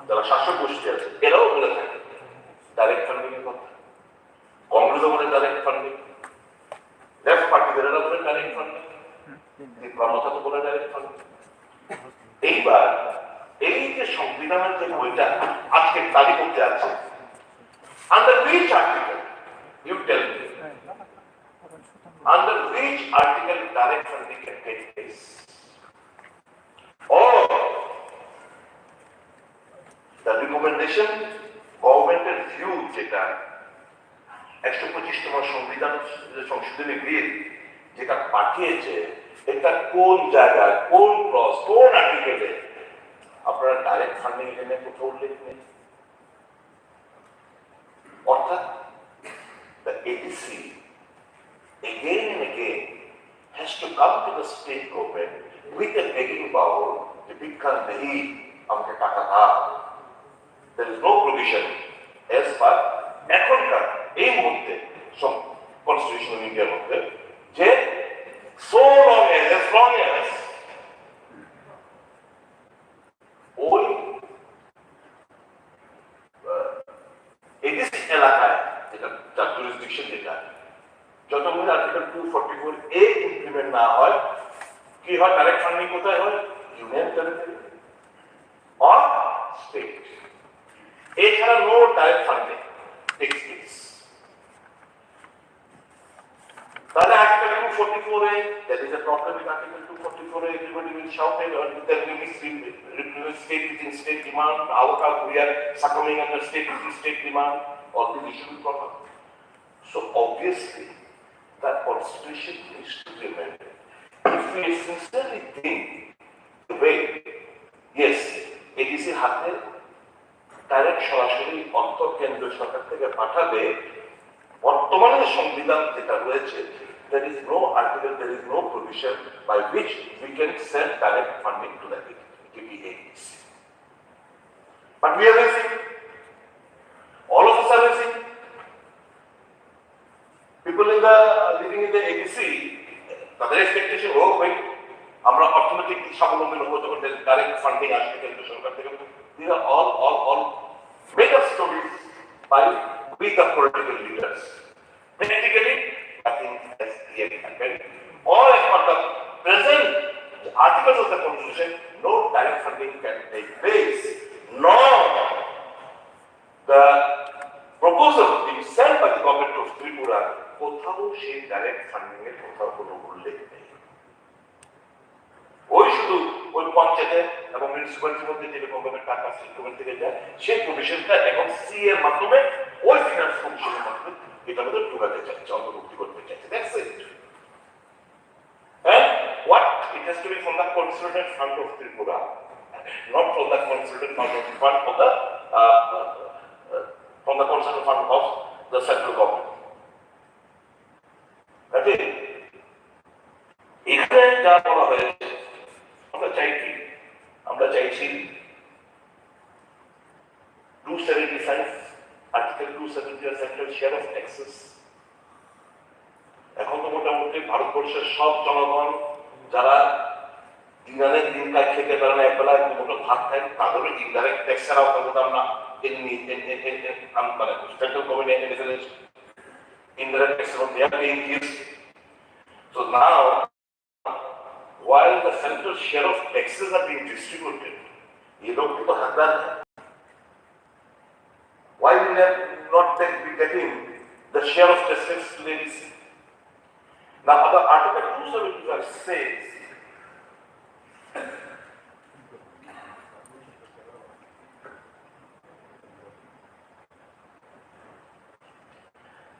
যারা শাসক গোষ্ঠী আছে এরাও বলে থাকে ডাইরেক্ট ফান্ডিং এর কথা, কংগ্রেসও বলে ডাইরেক্ট ফান্ডিং, লেফট পার্টিদের এরা বলে ডাইরেক্ট ফান্ডিং, মমতা তো বলে ডাইরেক্ট ফান্ডিং। এইবার এই যে সংবিধানের যে বইটা আজকে দাবি করতে আছে, under which article you tell me, under which article direct funding can take place, or the recommendation governmental view যেটা 125তম সংবিধান সংশোধনী বিল যেটা পাঠিয়েছে, এটা কোন জায়গায় কোন ক্লজ কোন আর্টিকেলে আপনারা ডাইরেক্ট ফান্ডিং এখানে কোথাও উল্লেখ নেই। অর্থাৎ the ADC again and again has to come to the state government with a begging bowl, the big country, amke taka da. There is no provision as per ekhonkaar ei muhurte constitution of India moddhe je so long as ওই ADC এলাকায় যেটা যার jurisdiction যেটা যতক্ষণ article 244 এ implement না হয়, কি হয় ডাইরেক্ট ফান্ডিং কোথায় হয়? Union territory or state. এছাড়া no direct funding takes place. তাহলে article 244 A that is a problem in article 244 A everybody will shout at or that will be state within state demand, how we are succumbing under state within state demand, all the issue will come up. So obviously that constitution needs to be amended. If we sincerely think the way, yes, ADC হাতে direct সরাসরি অর্থ কেন্দ্র সরকার থেকে পাঠাবে, বর্তমানে সংবিধান যেটা রয়েছে, there is no article, there is no provision by which we can send direct funding to the ADC. But we are raising, all of us are raising. People in the living in the ADC, তাদের expectation হোক ভাই আমরা অর্থনৈতিক স্বাবলম্বী হবো যখন direct funding আসবে কেন্দ্র সরকার থেকে। These are all made up stories by we the political leaders. Practically, nothing has yet happened. All as per the present articles of the Constitution, no direct funding can take place. Nor the proposal being sent by the government of Tripura কোথাও সেই direct funding এর কোথাও কোনো উল্লেখ নেই। ওই শুধু ওই পঞ্চায়েতে এবং মিউনিসিপ্যালিটির মধ্যে যেরকম ভাবে টাকা সেন্ট্রাল থেকে যায়, সেই প্রভিশনটা এখন সি এর মাধ্যমে ওই ফিনান্স কমিশনের মাধ্যমে এটা মধ্যে ঢুকাতে চাইছে, অন্তর্ভুক্তি করতে চাইছে। That's it. And what it has to be from the consolidated fund of Tripura, not from the consolidated fund of from the consolidated fund of the central government. এখানে যা বলা হয়েছে আমরা চাইছি 275 article 270 central share of taxes. এখন তো মোটামুটি ভারতবর্ষের সব জনগণ যারা দিনারে দিন কাজ খেতে পারে না, একবেলা দুটো ভাত খায়, তাদেরও ইনডাইরেক্ট ট্যাক্সের আওতায় হতাম না। মানে central government indirect tax on their paying fees. So now, while the central share of taxes are being distributed, ये लोग भी तो हकदार हैं. Why will they not be getting the share of taxes they receive? Now, the Article 275 says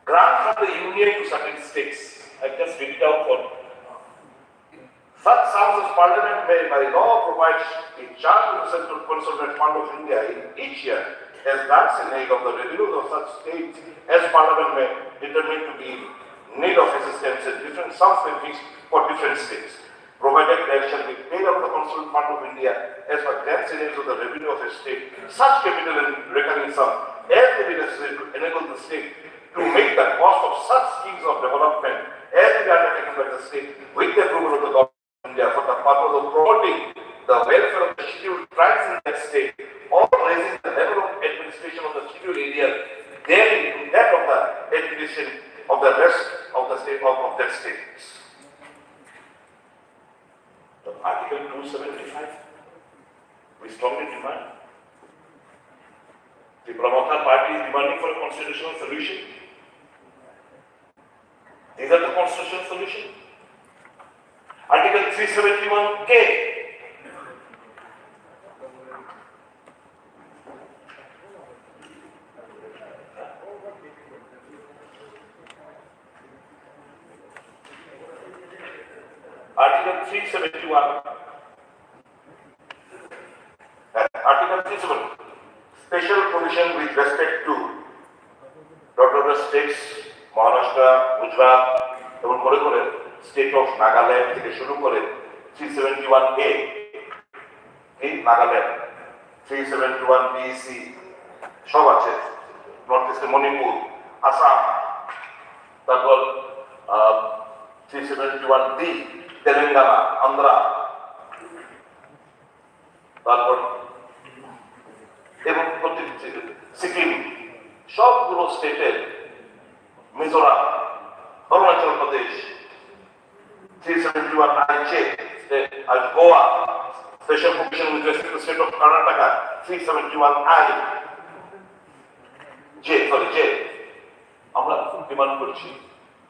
grant from the union to certain states. I just read it out for you. Such sums as Parliament may by law provide a charge to the Central Consolidated Fund of India in each year as grants in aid of the revenues of such states as Parliament may determine to be in need of assistance in different sums may fixed for different states, provided there shall be paid of the Consolidated Fund of India as per grants in aid of the revenue of a state, such capital and recurring sum as may be necessary to enable the state to make the cost of such schemes of development as may be undertaken by the state with the approval of the government of India for the purpose of promoting the welfare of the scheduled tribes in that state or raising the level of administration of the scheduled area therein to that of the administration of the rest of the state of that states. The Article 275, we strongly demand. The Pramotha party is demanding for a constitutional solution. These are the constitutional solution. Article 371K. Article 371. Article 371. Special provision with respect to the states, Maharashtra, Gujarat, এবং করে করে state of Nagaland থেকে শুরু করে 371A এই Nagaland 371BC সব আছে, north ইস্টে মণিপুর, আসাম, তারপর 371D তেলেঙ্গানা, আন্ধ্রা, তারপর এবং সিকিম, সবগুলো স্টেটের, মিজোরাম, অরুণাচল প্রদেশ 371I আর Goa, special provision with respect to state of Karnataka 371I J আমরা ডিমান্ড করছি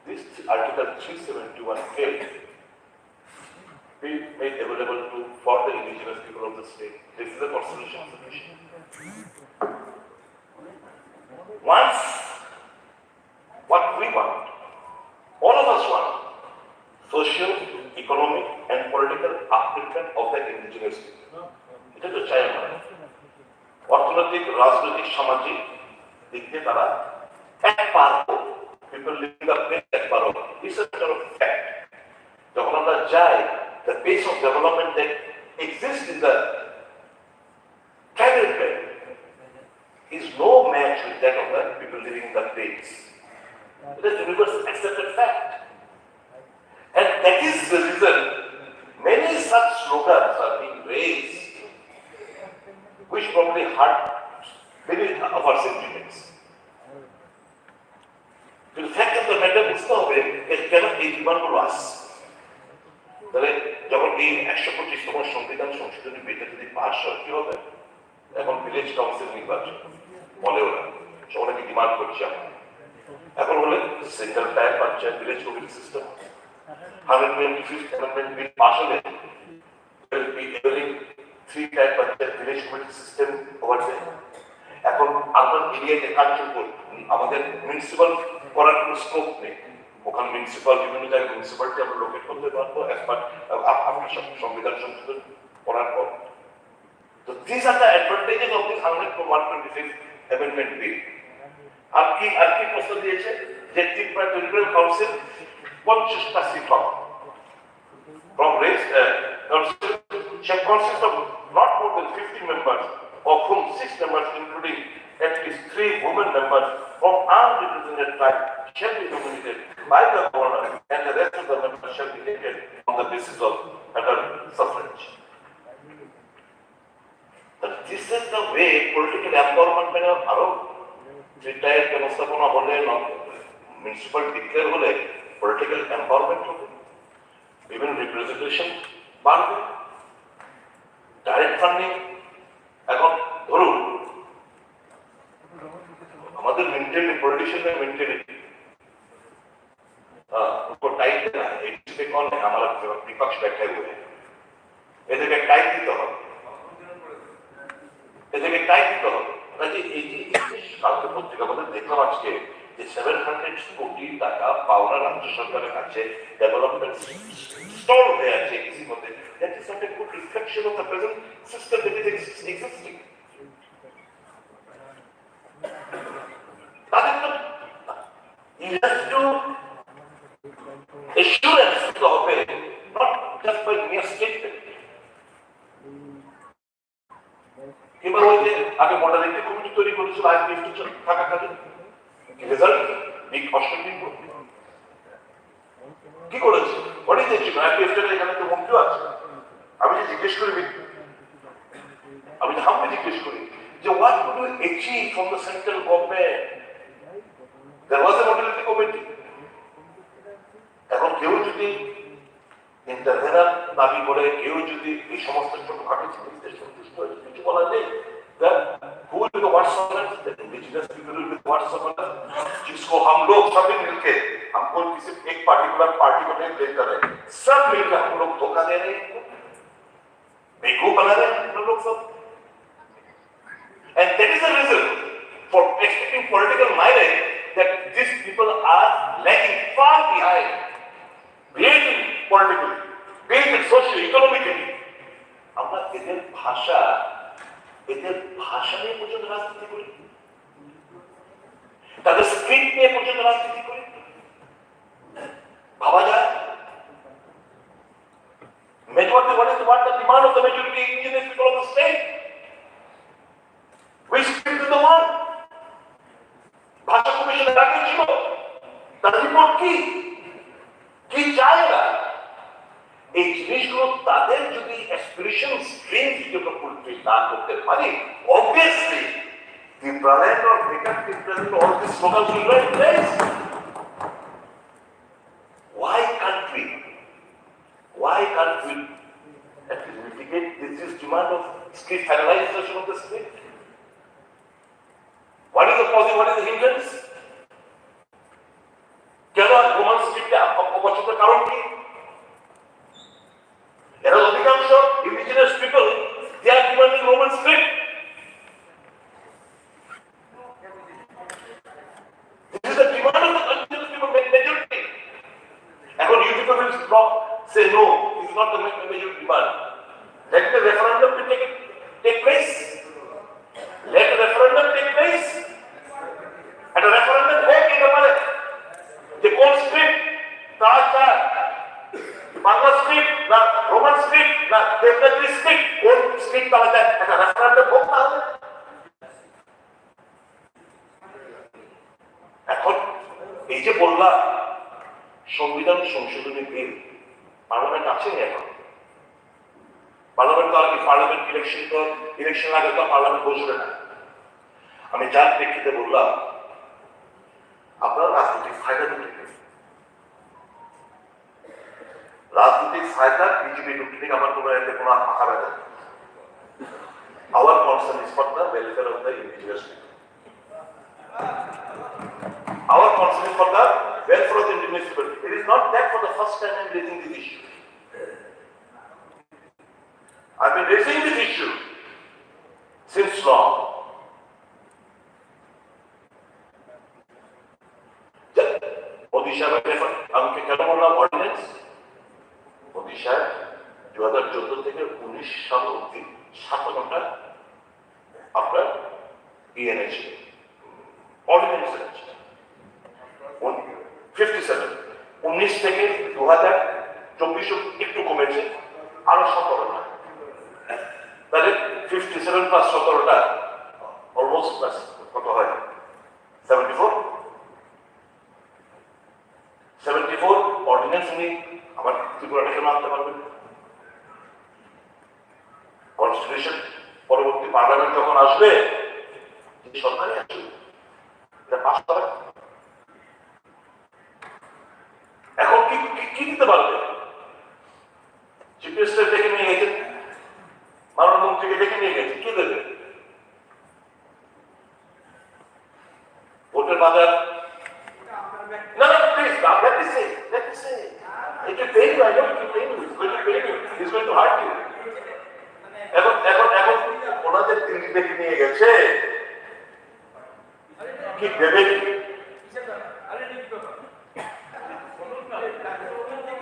this article 371K be made available to for the indigenous people of the state. This is a constitutional solution. Once what we want, all of us want, social, economic and political upliftment of the indigenous people. এটা তো চাই আমরা। অর্থনৈতিক, রাজনৈতিক, সামাজিক দিক দিয়ে তারা এক পারবো, people living up এক পারবো। It's a sort of fact. যখন আমরা যাই, the pace of development that exists in the tribal belt is no match with that of the people living in the plains. It is universal accepted fact. And that is the reason many such slogans are being raised, which probably hurt many of our sentiments. The fact of the matter বুঝতে হবে কেন এই ডিমান্ডগুলো আসছে। তাহলে যখন এই 125তম সংবিধান সংশোধনী বিলটা যদি পাস হয় কি হবে? এখন ভিলেজ কাউন্সিল নির্বাচন বলে ওরা, সবাইকে ডিমান্ড করছে আমরা। এখন হলে single tyre panchayat village committee system, 125th amendment bill pass হলে will be enabling 3-tier panchayat village committee system over there. এখন আরবান এরিয়াতে কাঞ্চনপুর আমাদের মিউনিসিপাল করার কোনো স্কোপ নেই, ওখানে মিউনিসিপাল বিভিন্ন জায়গায় মিউনিসিপালিটি আমরা লোকেট করতে পারবো আপনার সংবিধান সংশোধন করার পর। তো these are the advantages of this 125th amendment bill. আর কি প্রস্তাব দিয়েছে যে ত্রিপুরা টেরিটোরিয়াল কাউন্সিল 50টা সিট হবে from raised council shall consist of not more than 50 members, of whom 6 members including at least 3 women members from unrepresented tribe shall be nominated by the governor, and the rest of the members shall be elected on the basis of under suffrage. But this is the way political empowerment মানে আরো retire ব্যবস্থাপনা হলে municipal declare হলে political empowerment হবে, বিভিন্ন representation বাড়বে, direct funding. এখন ধরুন আমাদের মেন্টালিটি, পলিটিशिয়ানের মেন্টালিটি उनको टाइट देना है, एक पे कौन है हमारा विपक्ष बैठे हुए हैं, এদেরকে টাইট দিতে হবে, এদেরকে টাইট দিতে হবে। কাজে এই যে কালকে পত্রিকা মধ্যে দেখলাম আজকে যে 700 কোটি টাকা পাওনা রাজ্য সরকারের কাছে ডেভেলপমেন্ট স্টল হয়ে আছে এসির মধ্যে, that is not a good reflection of the present system that is existing. তাদের তো assurance to obey, not just by mere statement. কিংবা ওই যে আগে মডেলিটি কমিটি তৈরি করেছিল আইপিএফ থাকাকালীন রেজাল্ট বিগ অস্ট্রেলিয়ান কি করেছে? What is it? আইপিএফ এখানে তো হুমকিও আছে। আমি যে জিজ্ঞেস করি, আমি যে হামকে জিজ্ঞেস করি যে what would you achieve from the central government? There was a modality committee. এখন কেউ যদি ইন্টারভেনার দাবি করে, কেউ যদি এই সমস্ত ছোটখাটো জিনিসদের সন্তুষ্ট হয়ে কিছু বলা নেই, who will be the whatsoever, the indigenous people will be the whatsoever, जिसको हम लोग सभी मिलके हमको किसी एक पार्टिकुलर पार्टी को नहीं ब्लेम कर रहे, सब मिलकर हम लोग धोखा दे रहे हैं, बेवकूफ बना रहे हैं हम लोग सब। And that is the reason for expecting political mileage that these people are lagging far behind. Creating politically, creating socially, economically. আমরা এদের ভাষা নিয়ে পর্যন্ত রাজনীতি করি, তাদের স্ক্রিপ্ট নিয়ে পর্যন্ত রাজনীতি করি। ভাবা যায় majority, what the demand of the majority indigenous people of the state? Which script is the one? ভাষা কমিশনের আগে ছিল, তার রিপোর্ট কি চায় না? এই জিনিসগুলো তাদের যদি অ্যাসপিরেশন স্ট্রিম থেকে ফুলফিল না করতে পারি, obviously the Prahlad or Vikas is present, all these slogans will not place. Why can't we at least mitigate this demand of script finalization of the script? What is the cause? What is the hindrance? কেন Roman স্ক্রিপ্টে অপছন্দের কারণ কি? এরা অধিকাংশ indigenous people, they are demanding Roman script. This is the demand of the indigenous people, majority. এখন you people will stop, say no, this is not the majority demand. Let the referendum take place. Let the referendum take place. And a referendum হোক in the Malay. যে কোন script, তার Bangla script না Roman script না Devanagari script, কোন script পাওয়া যায় একটা রেফারেন্ডাম হোক তাহলে। এখন এই যে বললাম সংবিধান সংশোধনী বিল পার্লামেন্ট আছে না, এখন পার্লামেন্ট তো আগে পার্লামেন্ট ইলেকশন আগে তো পার্লামেন্ট বসবে না। আমি যার প্রেক্ষিতে বললাম আপনার রাজনৈতিক ফায়দা দুটি, রাজনৈতিক ফায়দা বিজেপি দুটি থেকে আমার কোনো আশা ব্যথা নেই। Our concern is for the welfare of the indigenous people. Our concern is for the welfare of the indigenous people. It is not that for the first time I am raising this issue. I have been raising this issue since long. আমাকে কেন বললাম ordinance? Modi সাহেব 2014 থেকে 19 সাল অব্দি 57টা আপনার এনেছে ordinance এনেছে 57, 19 থেকে 2024 একটু কমেছে আরো 17টা, তাহলে 57 প্লাস 17টা অলমোস্ট প্লাস কত হয় 74 অর্ডিন্যান্স উনি আমার ত্রিপুরাটাকে মানতে পারবেন। আসবে, যে সরকারই আসবে, এটা পাস করে। এখন কি দিতে পারবে? চিফ মিনিস্টার ডেকে নিয়ে গেছেন, মাননীয় মন্ত্রীকে ডেকে নিয়ে গেছে, কি দেবে? ভোটের বাজার না, please, let me say. It will pain you, I know it will pain you. It's going to pain you. It's going to hurt you. এখন ওনাদের দিল্লি থেকে নিয়ে গেছে, কি দেবে কি?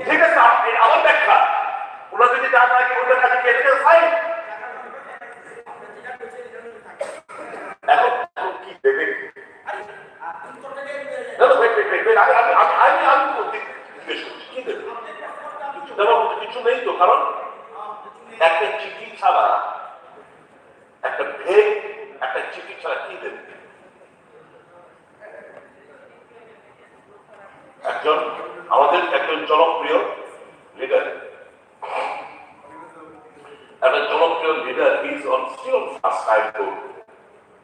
ঠিক আছে, আমার ব্যাখ্যা, ওরা যদি যা থাকে ওদের কাছে গেছে, ফাইন। এখন কি দেবে কি? কিছু নেই তো, কারণ একটা চিঠি ছাড়া, একটা ভেগ, একটা চিঠি ছাড়া কি দেবে? আমাদের একজন জনপ্রিয় leader, is on still on fast. I told,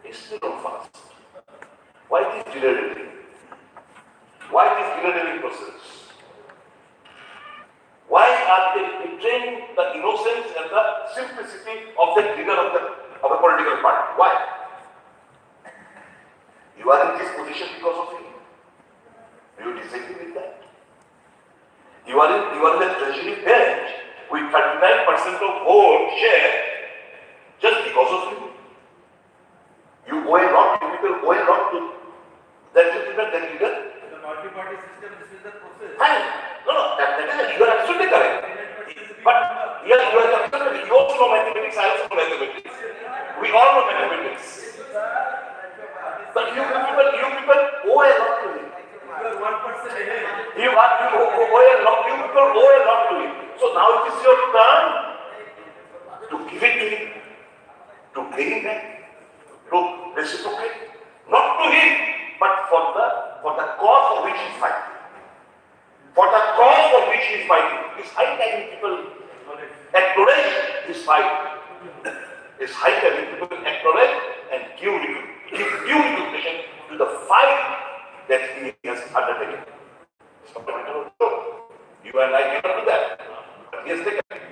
he's still on fast. Why this delay? Why this delay process? Why are they betraying the innocence and the simplicity of the leader of a political party? Why? You are in this position because of him. Do you disagree with that? You are in the treasury bench with 39% of vote share just because of him. You owe a lot, you people owe a lot to that leader. The multi-party system, this is the process. Fine. No, you are absolutely correct. But yes, you are absolutely, you also know mathematics, I also know mathematics. We all know mathematics. But you people owe a lot to him. You are 1% ahead. You owe a lot, you people owe a lot to him. So now it is your turn to give it to him, to pay him back, to reciprocate. Not to him, but for the cause for which he is fighting. For the cause for which he is fighting. It's high time people acknowledge his fight. It's high time people acknowledge and give due recognition to the fight that he has undertaken. It's not a matter of joke. You and I cannot do that. But he has taken it.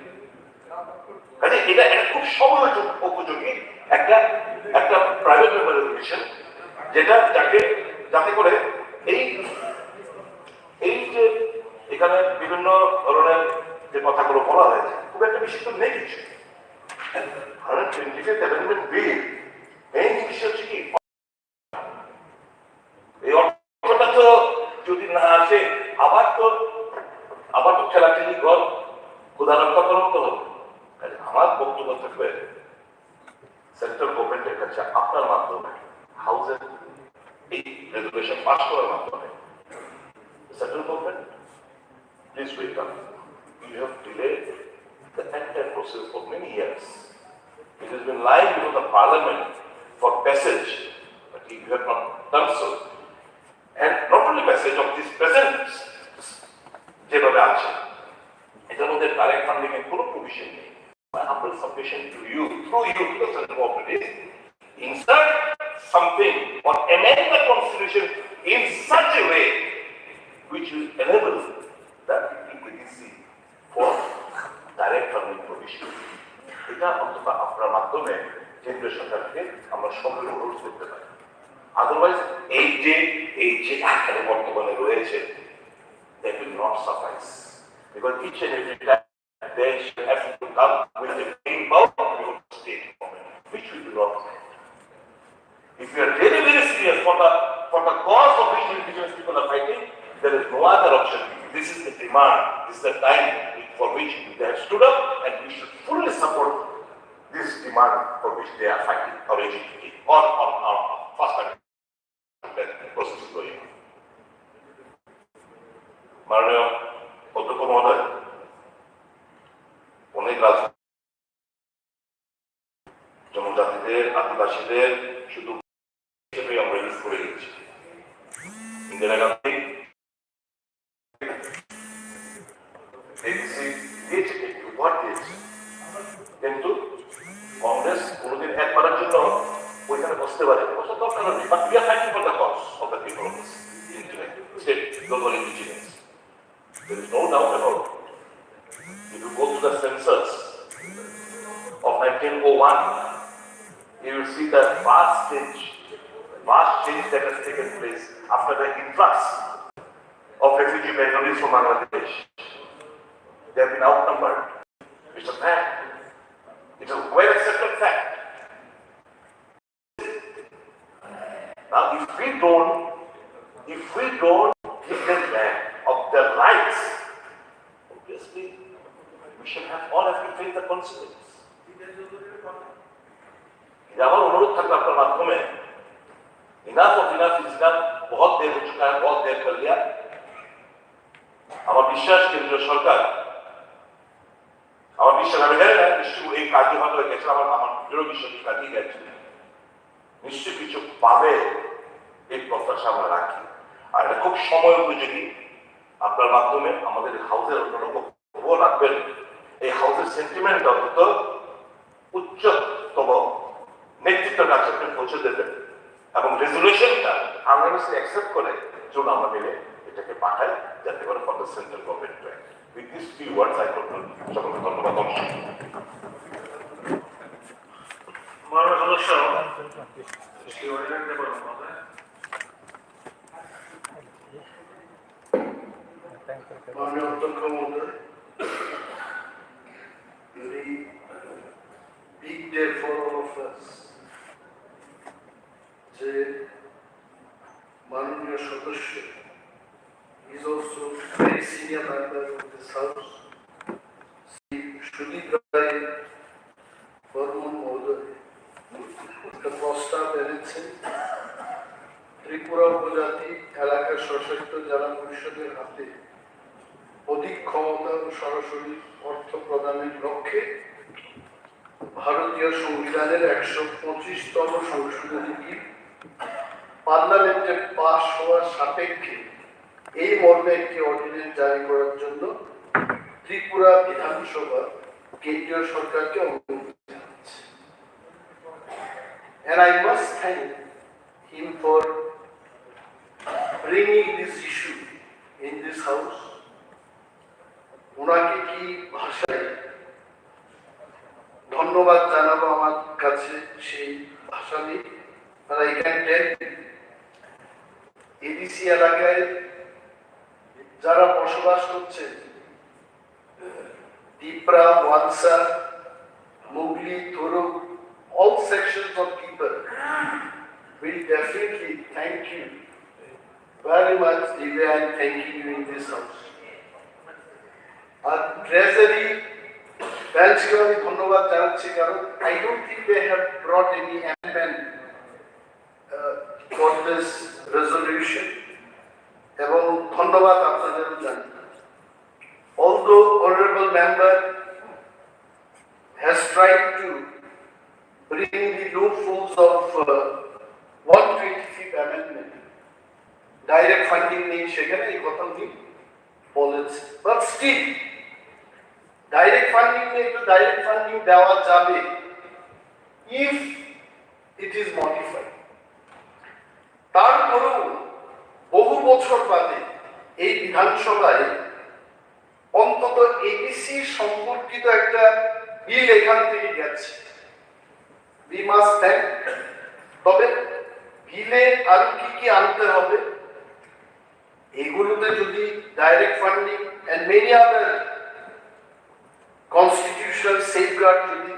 কাজে এটা খুব সময় উপযোগী একটা private revolution, যাতে করে এই যে এখানে বিভিন্ন ধরনের যে কথাগুলো বলা হয়েছে খুব একটা বেশি তো নেই কিছু। 125th Amendment Bill মেইন জিনিস হচ্ছে কি, এই অর্থটা তো যদি না আসে আবার তো খেলাখেলি ঘর ক্ষুধা রক্ষা করার তো হবে। আমার বক্তব্য থাকবে সেন্ট্রাল গভর্নমেন্টের কাছে আপনার মাধ্যমে হাউসের এই রেজুলেশন পাস করার মাধ্যমে, central government please wait up, you have delayed the entire process for many years. It has been lying before the parliament for passage, but you have not done so. And not only passage of this present যেভাবে আছে, এটার মধ্যে direct funding এর কোনো provision নেই। My humble submission to you, through you to the central government, is insert something or amend the constitution in such a way which will enable the equity for direct funding provision. এটা অন্তত আপনার মাধ্যমে কেন্দ্রীয় সরকারকে আমরা সঙ্গে অনুরোধ করতে পারি। আদারওয়াইজ এই যে আকারে বর্তমানে রয়েছে, that will not suffice, because each and every time they shall have to come with a main power of the state government, which we do not want. If we are really very serious for the cause for which indigenous people are fighting, there is no other option. This is the demand, this is the time for which they have stood up, and we should fully support this demand for which they are fighting originally or on faster process going on. মাননীয় অধ্যক্ষ মহোদয়, অনেক জনজাতিদের, আদিবাসীদের শুধু হিসেবে আমরা use করে দিচ্ছি। ইন্দিরা গান্ধী কিন্তু কংগ্রেস কোনোদিন একবারের জন্য বুঝতে পারে বসার দরকার নেই, but we are fighting for the cause of the people of this state global indigenous. There is no doubt about it. If you go to the census of 1901, you will see the vast change that has taken place after the influx of refugee Bengalis from Bangladesh. They have been outnumbered. It's a fact. It's a well accepted fact. Now, if we don't give them back of their rights, obviously we should have all have to face the consequence. আমার অনুরোধ থাকবে আপনার মাধ্যমে, enough of enough is enough, बहुत देर हो चुका है, बहुत देर कर लिया। আমার বিশ্বাস কেন্দ্রীয় সরকার, আমার বিশ্বাস, আমি জানি না নিশ্চয়ই এই কাজে হয়তো গেছে, আমার দৃঢ় বিশ্বাস কাজে গেছে, নিশ্চয় কিছু পাবে এই প্রত্যাশা আমরা রাখি। আর এটা খুব সময় উপযোগী, আপনার মাধ্যমে আমাদের হাউসের খবর রাখবেন, এই হাউসের সেন্টিমেন্ট অন্তত উচ্চতম নেতৃত্বের কাছে আপনি পৌঁছে দেবেন এবং রেজুলেশনটা আনলিমিটেড অ্যাকসেপ্ট করে চলুন আমরা মিলে এটাকে পাঠাই, যাতে করে for the central government. With this few words I সকলকে ধন্যবাদ। মাননীয় সদস্য মাননীয় অধ্যক্ষ মহোদয়, very big day for all of us. যে মাননীয় সদস্য is also very senior member of this house, Shri Sudip Roy Barman মহোদয় একটা প্রস্তাব এনেছেন ত্রিপুরা উপজাতি এলাকা সশস্ত্র জেলা পরিষদের হাতে অধিক ক্ষমতা ও সরাসরি অর্থ প্রদানের লক্ষ্যে ভারতীয় সংবিধানের 125তম সংশোধনী বিল পার্লামেন্টে পাশ হওয়ার সাপেক্ষে এই মর্মে একটি অর্ডিন্যান্স জারি করার জন্য ত্রিপুরা বিধানসভা কেন্দ্রীয় সরকারকে অনুরোধ জানাচ্ছে। And I must thank him for bringing this issue in this house. ওনাকে কি ভাষায় ধন্যবাদ জানাবো আমার কাছে সেই ভাষা নেই, আর I can tell এডিসি এলাকায় যারা বসবাস করছে, Dipra, Wansa, Mugli, Turu, all sections of people will definitely thank you very much, Divya, and thanking you in this house. আর ট্রেজারি ব্যাংককে আমি ধন্যবাদ জানাচ্ছি, কারণ I don't think they have brought any amendment for this resolution, এবং ধন্যবাদ আপনাদের জানাই। Although honorable member has tried to bring the loopholes of 125th amendment, direct funding নেই সেখানে, এই কথা উনি বলেছে, but still direct funding নেই তো direct funding দেওয়া যাবে if it is modified। তারপরেও বহু বছর বাদে এই বিধানসভায় অন্তত এবিসি সম্পর্কিত একটা বিল এখান থেকে গেছে, we must thank। তবে বিলে আর কি কি আনতে হবে, এগুলোতে যদি direct funding and many other constitutional safeguard যদি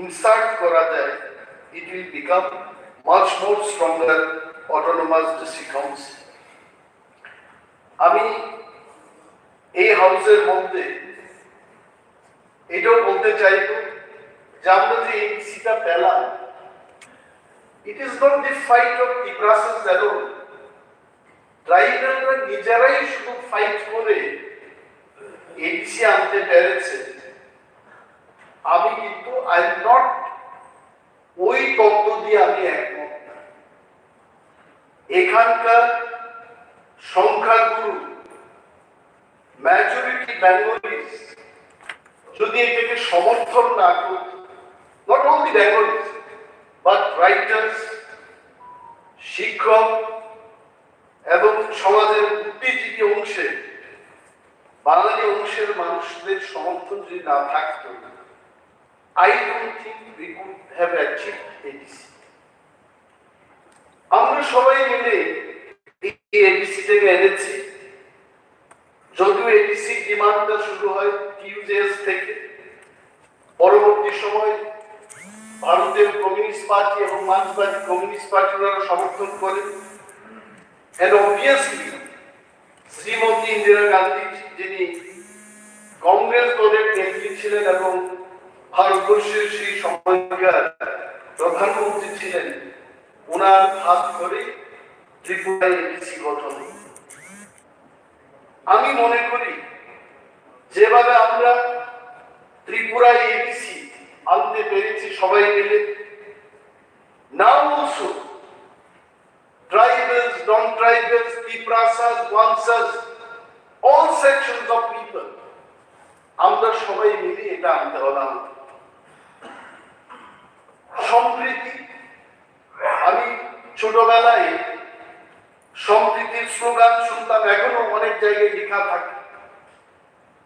insert করা যায়, it will become much more stronger autonomous district council। আমি এই হাউসের মধ্যে এটাও বলতে চাইব যে আমরা যে এবিসিটা পেলাম, it is not the fight of Tiprasas alone। ট্রাইবালরা নিজেরাই শুধু ফাইট করে এবিসি আনতে পেরেছে। আমি কিন্তু আই এম নট ওই তত্ত্ব দিয়ে আমি একমত না। এখানকার সংখ্যাগুরু মেজরিটি বেঙ্গলিস যদি এটাকে সমর্থন না করত, not only Bengalis but writers, শিক্ষক এবং সমাজের বুদ্ধিজীবী অংশে বাঙালি অংশের মানুষদের সমর্থন যদি না থাকতো, I don't think we could have achieved ADC. আমরা সবাই মিলে এই এডিসি থেকে এনেছি। যদিও এডিসি ডিমান্ডটা শুরু হয় টিউজেস থেকে, পরবর্তী সময় ভারতের কমিউনিস্ট পার্টি এবং মার্ক্সবাদী কমিউনিস্ট পার্টিরা সমর্থন করে। And obviously, শ্রীমতী ইন্দিরা গান্ধী, যিনি কংগ্রেস দলের নেত্রী ছিলেন এবং ভারতবর্ষের সেই সময়কার প্রধানমন্ত্রী ছিলেন, ওনার হাত ধরে ত্রিপুরায় এডিসি গঠন। আমি মনে করি যেভাবে আমরা ত্রিপুরায় এডিসি আনতে পেরেছি সবাই মিলে, now also tribals, non-tribals, Tiprasas, Wansas, all sections of people, আমরা সবাই মিলে এটা আনতে হলাম। সম্প্রীতি, আমি ছোটবেলায় সম্প্রীতির স্লোগান শুনতাম, এখনো অনেক জায়গায় লেখা থাকে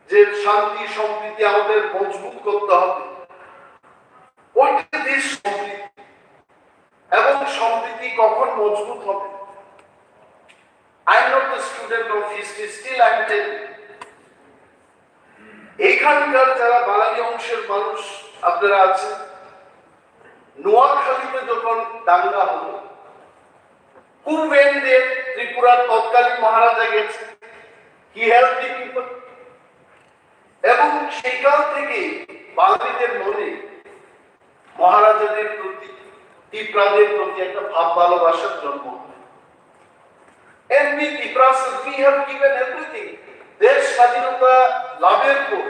যে শান্তি সম্প্রীতি আমাদের মজবুত করতে হবে। ওইটা দেশ সম্প্রীতি, এবং সম্প্রীতি কখন মজবুত হবে? I am not a student of history, still I am telling you. এখানকার যারা বাঙালি অংশের মানুষ আপনারা আছেন, নোয়াখালীতে যখন দাঙ্গা হলো, কুবেনদের ত্রিপুরার তৎকালীন মহারাজা গেছে, he helped the people, এবং সেখান থেকে বাঙালিদের মনে মহারাজাদের প্রতি, ত্রিপুরাদের প্রতি একটা ভাব ভালোবাসার জন্ম হয়। And we Tiprasas, we have given everything. দেশ স্বাধীনতা লাভের পর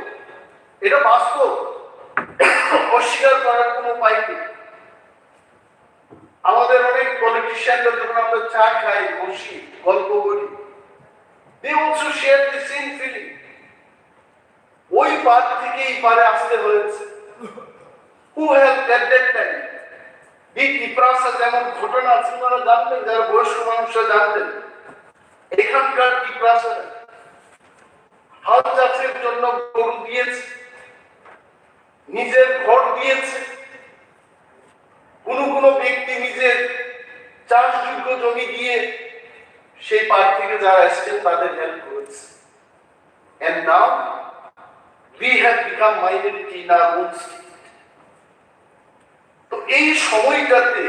এটা বাস্তব, অস্বীকার করার কোনো উপায় নেই। আমাদের অনেক পলিটিশিয়ানরা যখন আমরা চা খাই, বসি, গল্প করি, they also share the same feeling. ওই পার থেকে এই পারে আসতে হয়েছে। Who helped at that time? এই Tiprasas যেমন ঘটনা আছে, আপনারা জানতেন, যারা বয়স্ক মানুষরা জানতেন, এখানকার Tiprasas হাল চাষের জন্য গরু দিয়েছে, নিজের ঘর দিয়েছে, কোন ব্যক্তি নিজের চাষযোগ্য জমি দিয়ে সেই পার থেকে যারা এসেছেন তাদের হেল্প করেছে। And now we have become minority in our own state. তো এই সময়টাতে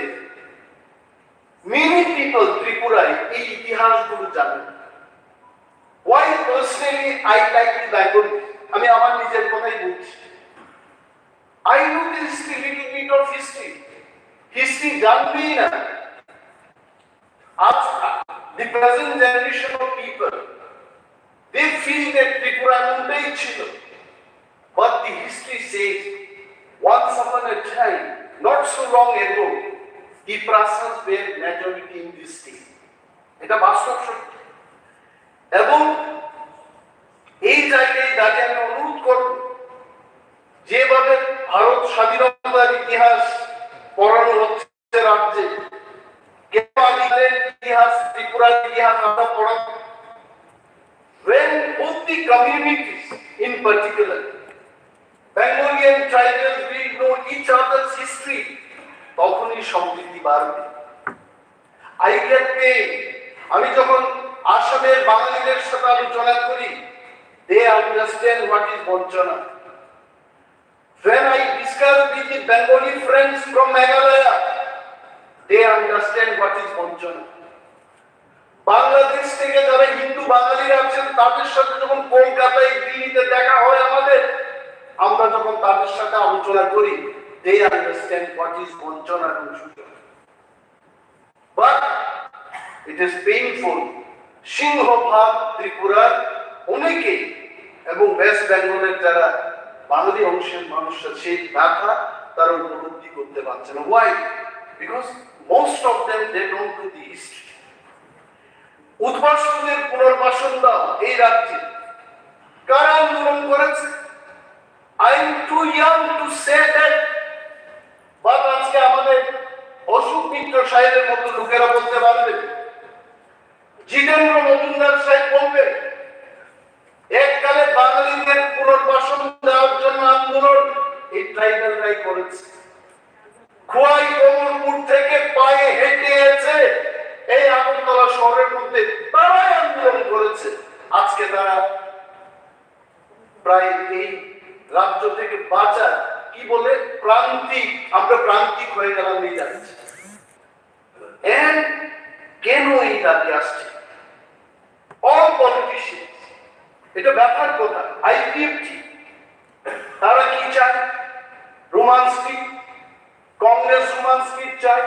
many people ত্রিপুরায় এই ইতিহাসগুলো জানেন। Why personally I like the Bengali? আমি আমার নিজের কথাই বলছি। I know this little bit of history. History জানবেই না। আজ the present generation of people, they feel that Tripura এমনটাই ছিল। But the history says, once upon a time, not so long ago, the Tiprasas were majority in this state. এটা বাস্তব সত্য। এবং এই জায়গায় দাঁড়িয়ে আমি অনুরোধ করব, যেভাবে ভারত স্বাধীনতার ইতিহাস পড়ানো হচ্ছে রাজ্যে, কেন আদিবাসীর ইতিহাস, ত্রিপুরার ইতিহাস আমরা পড়াবো? When both the communities, in particular, Bengali and tribals will know each other's history, তখনই সম্প্রীতি বাড়বে। I get paid. আমি যখন আসামের বাঙালিদের সাথে আলোচনা করি, they understand what is বঞ্চনা. When I discuss with the Bengali friends from Meghalaya, they understand what is বঞ্চনা. বাংলাদেশ থেকে যারা হিন্দু বাঙালিরা আছেন, তাদের সাথে যখন কলকাতায়, দিল্লিতে দেখা হয় আমাদের, আমরা যখন তাদের সাথে আলোচনা করি, they understand what is বঞ্চনা এবং শোষণ. But it is painful. সিংহভাগ ত্রিপুরার অনেকেই এবং ওয়েস্ট বেঙ্গলের যারা বাঙালি অংশের মানুষরা সেই ব্যথা তারা উপলব্ধি করতে পারছে না। Why? Because most of them they don't know the history. উদ্বাসনের পুনর্বাসন দাও এই রাজ্যে কারা আন্দোলন করেছে? I am too young to say that, but আজকে আমাদের অশোক মিত্র সাহেবের মতো লোকেরা বলতে পারবেন, জিতেন্দ্র মজুমদার সাহেব বলবেন, এককালে বাঙালিদের পুনর্বাসন দেওয়ার জন্য আন্দোলন এই ট্রাইবালরাই করেছে। খোয়াই কমলপুর থেকে পায়ে হেঁটে এসে এই আগরতলা শহরের মধ্যে তারাই আন্দোলন করেছে। আজকে তারা প্রায় এই রাজ্য থেকে বাঁচার কি বলে প্রান্তিক, আমরা প্রান্তিক হয়ে গেলাম এই যাচ্ছে। কেন এই দাবি আসছে? অল পলিটিশিয়ান, এটা ব্যাপার কথা। আইপিএফটি তারা কি চায়? Roman street, Congress Roman street চায়,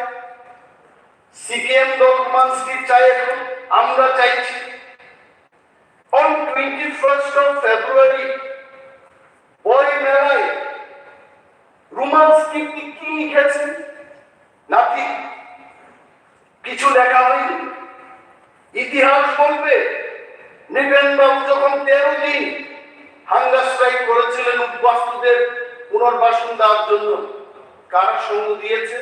সিপিএম দল রোমান স্ট্রিট চায়, এখন আমরা চাইছি। অন 21st of February বই মেলায় রোমান স্ট্রিট কি লিখেছেন? নাথিং, কিছু লেখা হয়নি। ইতিহাস বলবে নৃপেন বাবু যখন 13 দিন হাঙ্গার স্ট্রাইক করেছিলেন উদ্বাস্তুদের পুনর্বাসন দেওয়ার জন্য, কারা সঙ্গ দিয়েছে?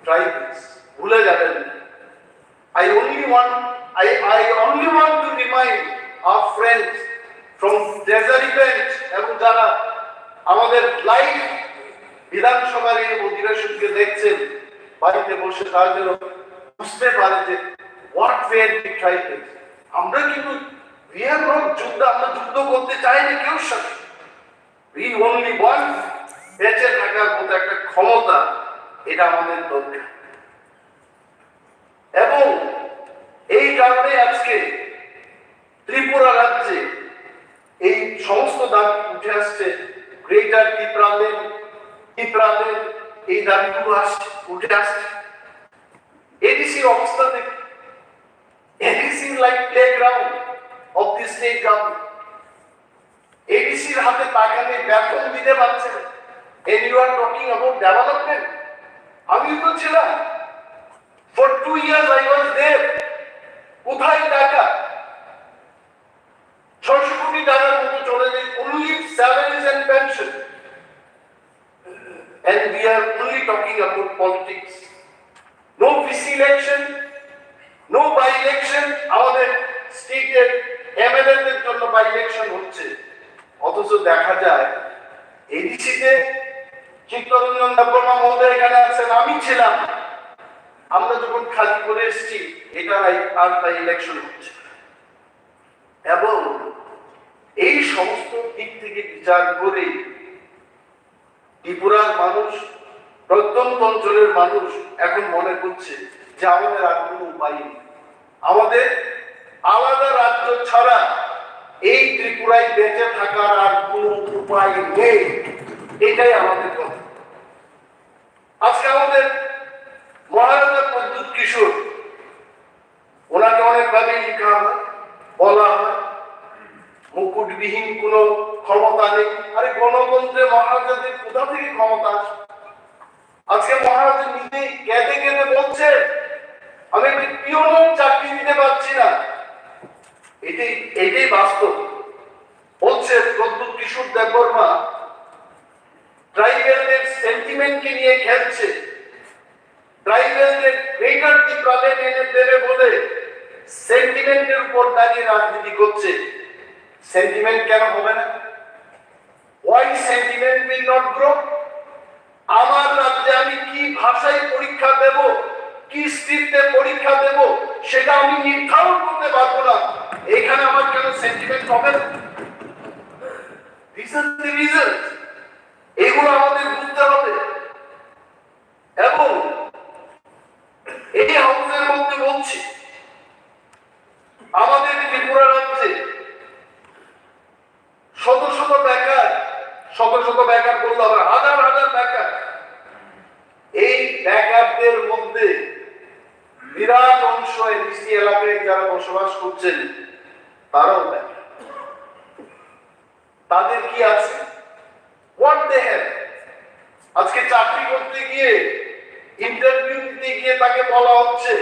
ট্রাইবালস। ভুলে যাবেন। I only want to remind our friends from Treasury Bench এবং যারা আমাদের লাইভ বিধানসভার এই অধিবেশনকে দেখছেন বাড়িতে বসে, তারা যেন বুঝতে পারে যে what were the tribals. আমরা কিন্তু আমরা যুদ্ধ করতে চাই না কেউ সাথে। We only want বেঁচে থাকার মতো একটা ক্ষমতা, এটা আমাদের দরকার। এবং এই কারণে আজকে ত্রিপুরা রাজ্যে এই সমস্ত দাবি উঠে আসছে। গ্রেটার ত্রিপুরালেন এই দাবিগুলো উঠে আসছে। এডিসির অবস্থা দেখে, ADC like playground of the state government. এডিসির হাতে টাকা নিয়ে বেতন দিতে পারছে না। And you are talking about development. আমি তো ছিলাম, for 2 years I was there. কোথায় টাকা? 600 কোটি টাকার মতো চলে যায় only salaries and pension. And we are only talking about politics. No VC election, no by election. আমাদের স্টেটের এমএলএদের জন্য বাই ইলেকশন হচ্ছে, অথচ দেখা যায় এডিসিতে চিত্তরঞ্জন দেববর্মা মহোদয় এখানে আছেন, আমি ছিলাম। আমরা যখন খালি করে এসেছি, এটা আর বাই ইলেকশন হচ্ছে। এবং এই সমস্ত দিক থেকে বিচার করে ত্রিপুরার মানুষ, প্রত্যন্ত অঞ্চলের মানুষ এখন মনে করছে যে আমাদের আর কোনো উপায় নেই, আমাদের আলাদা রাজ্য ছাড়া এই ত্রিপুরায় বেঁচে থাকার আর কোনো উপায় নেই। এটাই আমাদের কথা। আজকে আমাদের মহারাজা প্রদ্যুৎ কিশোর, ওনাকে অনেকভাবে লেখা হয়, বলা হয় মুকুটবিহীন কোনো ক্ষমতা নেই। আরে গণতন্ত্রে মহারাজাদের কোথা থেকে ক্ষমতা আসে? আজকে মহারাজা নিজে কেঁদে কেঁদে বলছে আমি একটি পিওনের চাকরি দিতে পারছি না। এটাই বাস্তব। বলছে প্রদ্যুৎ কিশোর দেববর্মা ট্রাইবেলদের সেন্টিমেন্টকে নিয়ে খেলছে, ট্রাইবেলদের গ্রেটার ত্রিপুরালেন এনে দেবে বলে সেন্টিমেন্টের উপর দাঁড়িয়ে রাজনীতি করছে। সেন্টিমেন্ট কেন হবে না? Why sentiment will not grow? আমার রাজ্যে আমি কি ভাষায় পরীক্ষা দেব, কি স্ক্রিপ্টে পরীক্ষা দেব, সেটা আমি নির্ধারণ করতে পারবো না। এখানে আমার কেন সেন্টিমেন্ট হবে না? These are the reasons. এগুলো আমাদের বুঝতে হবে। এবং এই হাউসের মধ্যে বলছি, আমাদের ত্রিপুরা রাজ্যে শত শত বেকার বলতে হবে, হাজার হাজার বেকার। এই বেকারদের মধ্যে বিরাট অংশ এডিসি এলাকায় যারা বসবাস করছেন তারাও বেকার। তাদের কি আছে? What they have? আজকে চাকরি করতে গিয়ে, ইন্টারভিউ দিতে গিয়ে তাকে বলা হচ্ছে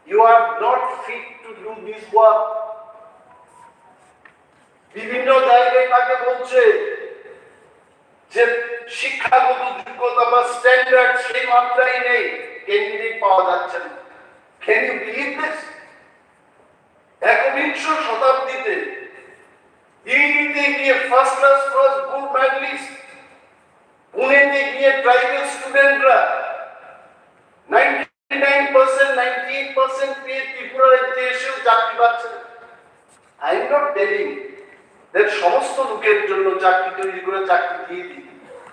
you are not fit to do this work. বিভিন্ন জায়গায় তাকে বলছে যে শিক্ষাগত যোগ্যতা বা স্ট্যান্ডার্ড সেই মাত্রায় নেই, ক্যান্ডিডেট পাওয়া যাচ্ছে না। Can you believe this? একবিংশ শতাব্দীতে দিল্লিতে গিয়ে first class first gold medalist, পুনেতে গিয়ে ট্রাইবাল স্টুডেন্টরা 99%, 98% পেয়ে ত্রিপুরা রাজ্যে এসেও চাকরি পাচ্ছে। I am not telling that সমস্ত লোকের জন্য চাকরি তৈরি করে চাকরি দিয়ে দিই,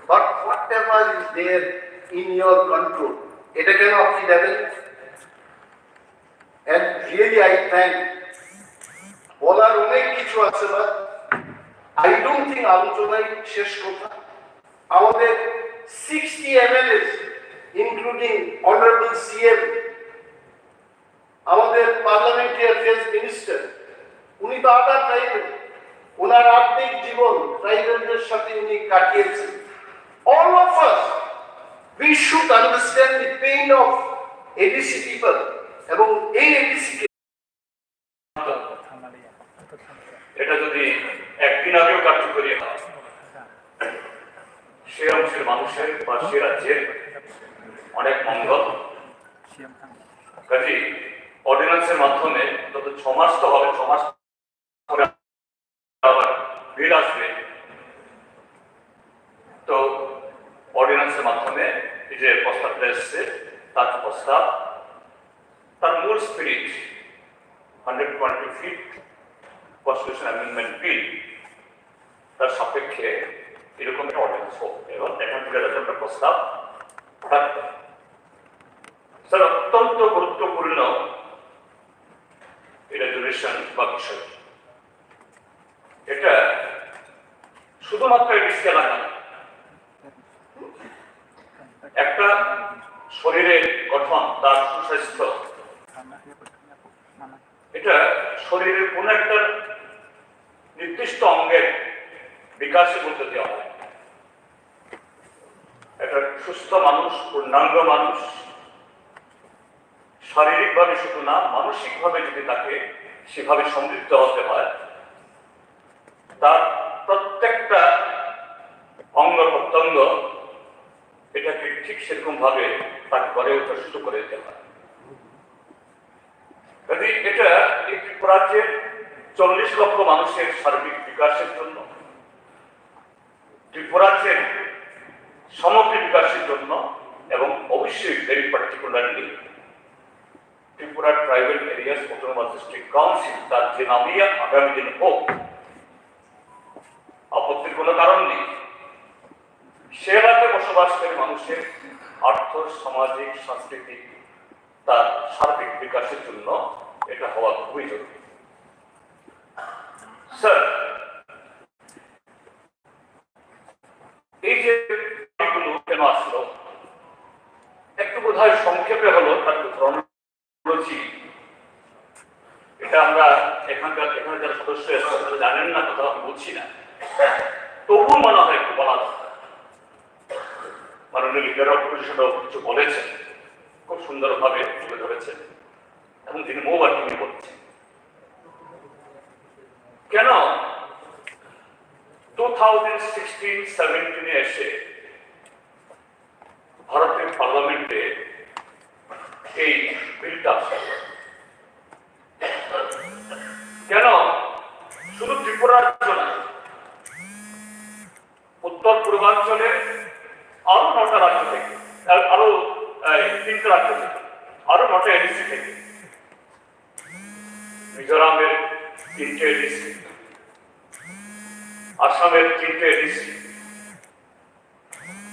but whatever is there in your control, এটা কেন আপনি দেবেন? এন্ড রিয়েলি আই থ্যাঙ্ক, বলার অনেক কিছু আছে, বাট আই ডোন্ট থিঙ্ক আলোচনায় শেষ কথা। আমাদের 60 MLAs ইনক্লুডিং অনারেবল CM, আমাদের পার্লামেন্টারি অ্যাফেয়ার্স মিনিস্টার, উনি তো আটা ট্রাইবেল, ওনার আর্থিক জীবন ট্রাইবেলদের সাথে উনি কাটিয়েছেন। All of us, we should understand the pain of ADC people, এবং এই ADC কে এটা যদি একদিন আগেও কার্যকরী হয়, সে অংশের মানুষের বা সে রাজ্যের অনেক মঙ্গল। কাজে অর্ডিন্যান্সের মাধ্যমে যত 6 মাস তো হবে, 6 মাস পরে আবার বিল আসবে, তো অর্ডিন্যান্সের মাধ্যমে এই যে প্রস্তাবটা এসছে তার প্রস্তাব, তার মূল spirit 125th constitution amendment bill, তার সাপেক্ষে এরকম একটা অর্ডিন্যান্স হোক এবং এখান থেকে যাতে একটা প্রস্তাব থাকবে। স্যার, অত্যন্ত গুরুত্বপূর্ণ রেজুলেশন বা বিষয়, এটা শুধুমাত্র এডিসি এলাকা না, একটা শরীরের গঠন, তার সুস্বাস্থ্য, এটা শরীরের কোন একটা নির্দিষ্ট অঙ্গের বিকাশের মধ্যে দেওয়া হয়। একটা সুস্থ মানুষ, পূর্ণাঙ্গ মানুষ, শারীরিকভাবে শুধু না মানসিকভাবে যদি তাকে সেভাবে সমৃদ্ধ হতে হয়, তার প্রত্যেকটা অঙ্গ প্রত্যঙ্গ এটাকে ঠিক সেরকম ভাবে তাকে গড়ে ওঠা শুরু করে দিতে হয়। কাজে এটা এই ত্রিপুরাজ্যের 40 লক্ষ মানুষের সার্বিক বিকাশের জন্য, ত্রিপুরাজ্যের সমগ্র বিকাশের জন্য, এবং অবশ্যই very particularly Tripura tribal areas autonomous district council তার যে নামিয়া আগামী দিন হোক, আপত্তির কোনো কারণ নেই। সে এলাকায় বসবাসকারী মানুষের আর্থ, সামাজিক, সাংস্কৃতিক, তার সার্বিক বিকাশের জন্য এটা হওয়া খুবই জরুরি। স্যার, এই যে কেন আসলো একটু বোধহয় সংক্ষেপে হলো তার ক্রনোলজি, এটা আমরা এখানে যারা সদস্য তারা জানেন না, কথা আমি বলছি না, তবু মনে হয় একটু বলা দরকার। মাননীয় লিডার অপোজিশনও কিছু বলেছেন, খুব সুন্দরভাবে তুলে ধরেছেন, এবং তিনি মোবার তিনি বলছেন কেন 2016-17 এসে ভারতের পার্লামেন্টে এই বিলটা আসে। কেন শুধু ত্রিপুরা রাজ্য না, উত্তর পূর্বাঞ্চলের আরো 9টা রাজ্য থেকে, আরো 3টে রাজ্য থেকে, আরো 9টা এডিসি থেকে, মিজোরামের 3টে এডিসি, আসামের 3টে এডিসি,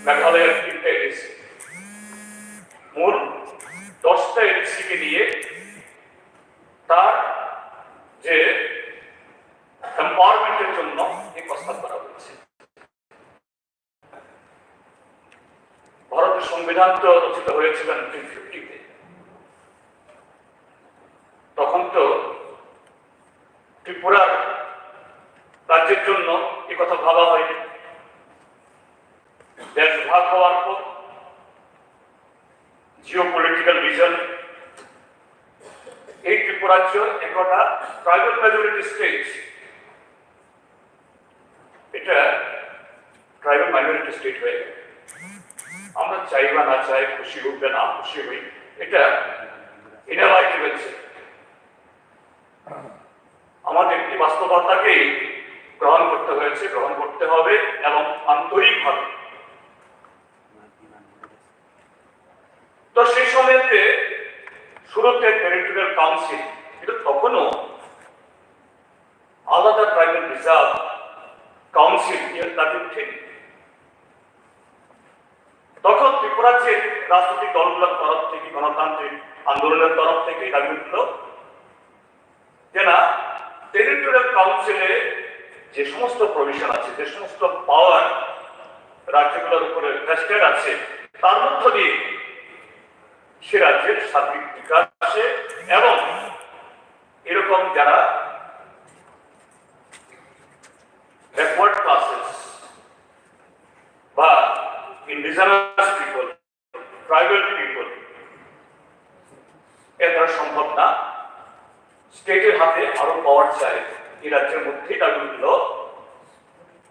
মেঘালয়ের 3টে এডিসি, মোট 10টা এডিসিকে নিয়ে তার যে এম্পাওয়ারমেন্টের জন্য এই প্রস্তাব করা হয়েছে। ভারতের সংবিধান তো রচিত হয়েছিল 1950-তে, তখন তো ত্রিপুরার রাজ্যের জন্য এ কথা ভাবা হয়নি। দেশ ভাগ হওয়ার পর জিওপলিটিক্যাল রিজন এই ত্রিপুরাজ্য একটা ট্রাইবাল মেজরিটি স্টেট, এটা ট্রাইবাল মাইনরিটি স্টেট হয়ে গেল। আমরা চাই বা না চাই, খুশি হোক বা না খুশি হই, এটা ইনএলাইট হয়েছে। আমাদের এই বাস্তবতাকেই গ্রহণ করতে হয়েছে, গ্রহণ করতে হবে এবং আন্তরিকভাবে। তো সেই সময়তে শুরুতে টেরিটোরিয়াল কাউন্সিল, কিন্তু তখনও আলাদা ট্রাইবাল রিজার্ভ কাউন্সিল এর দাবি ঠিক। তখন ত্রিপুরাজ্যের রাজনৈতিক দলগুলোর তরফ থেকে, গণতান্ত্রিক আন্দোলনের তরফ থেকে দাবি উঠল যে না, টেরিটোরিয়াল কাউন্সিলে যে সমস্ত প্রভিশন আছে, যে সমস্ত পাওয়ার রাজ্যগুলোর উপরে ভেস্টেড আছে, তার মধ্য দিয়ে সে রাজ্যের সার্বিক বিকাশে এবং এরকম যারা ব্যাকওয়ার্ড ক্লাসেস বা ইন্ডিজিনাস পিপল, ট্রাইবাল পিপল, এটা সম্ভব না। স্টেটের হাতে আরো পাওয়ার চাই। এই রাজ্যের মধ্যেই দাবি উঠল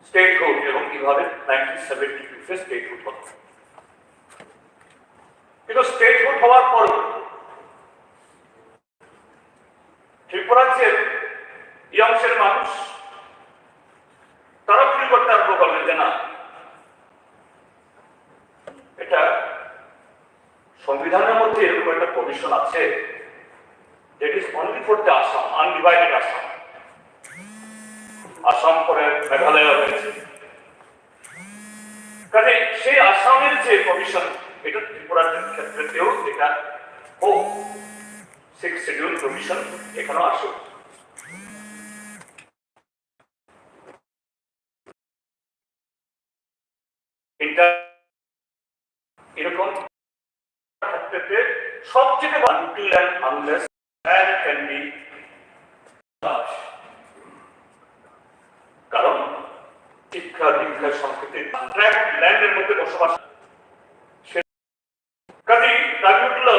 স্টেটহুড এবং কিভাবে 1972 স্টেটহুড হল। কিন্তু স্টেটহুড হওয়ার পর ত্রিপুরাজ্যের এই অংশের মানুষ তারা ফিল করতে আরম্ভ করলেন যে না, এটা সংবিধানের মধ্যে এরকম একটা প্রভিশন আছে that is only for the Assam, undivided Assam. Assam পরে মেঘালয় হয়েছে, কাজে সেই আসামের যে প্রভিশন, এটা ত্রিপুরার ক্ষেত্রেও এটা ও 6th শিডিউল প্রভিশন এখানেও আসুক। এরকম ক্ষেত্রে সবচেয়ে until and unless land can be touched, কারণ শিক্ষা দীক্ষা সংস্কৃতি ল্যান্ডের মধ্যে বসবাস, কাজে রাজ্যগুলো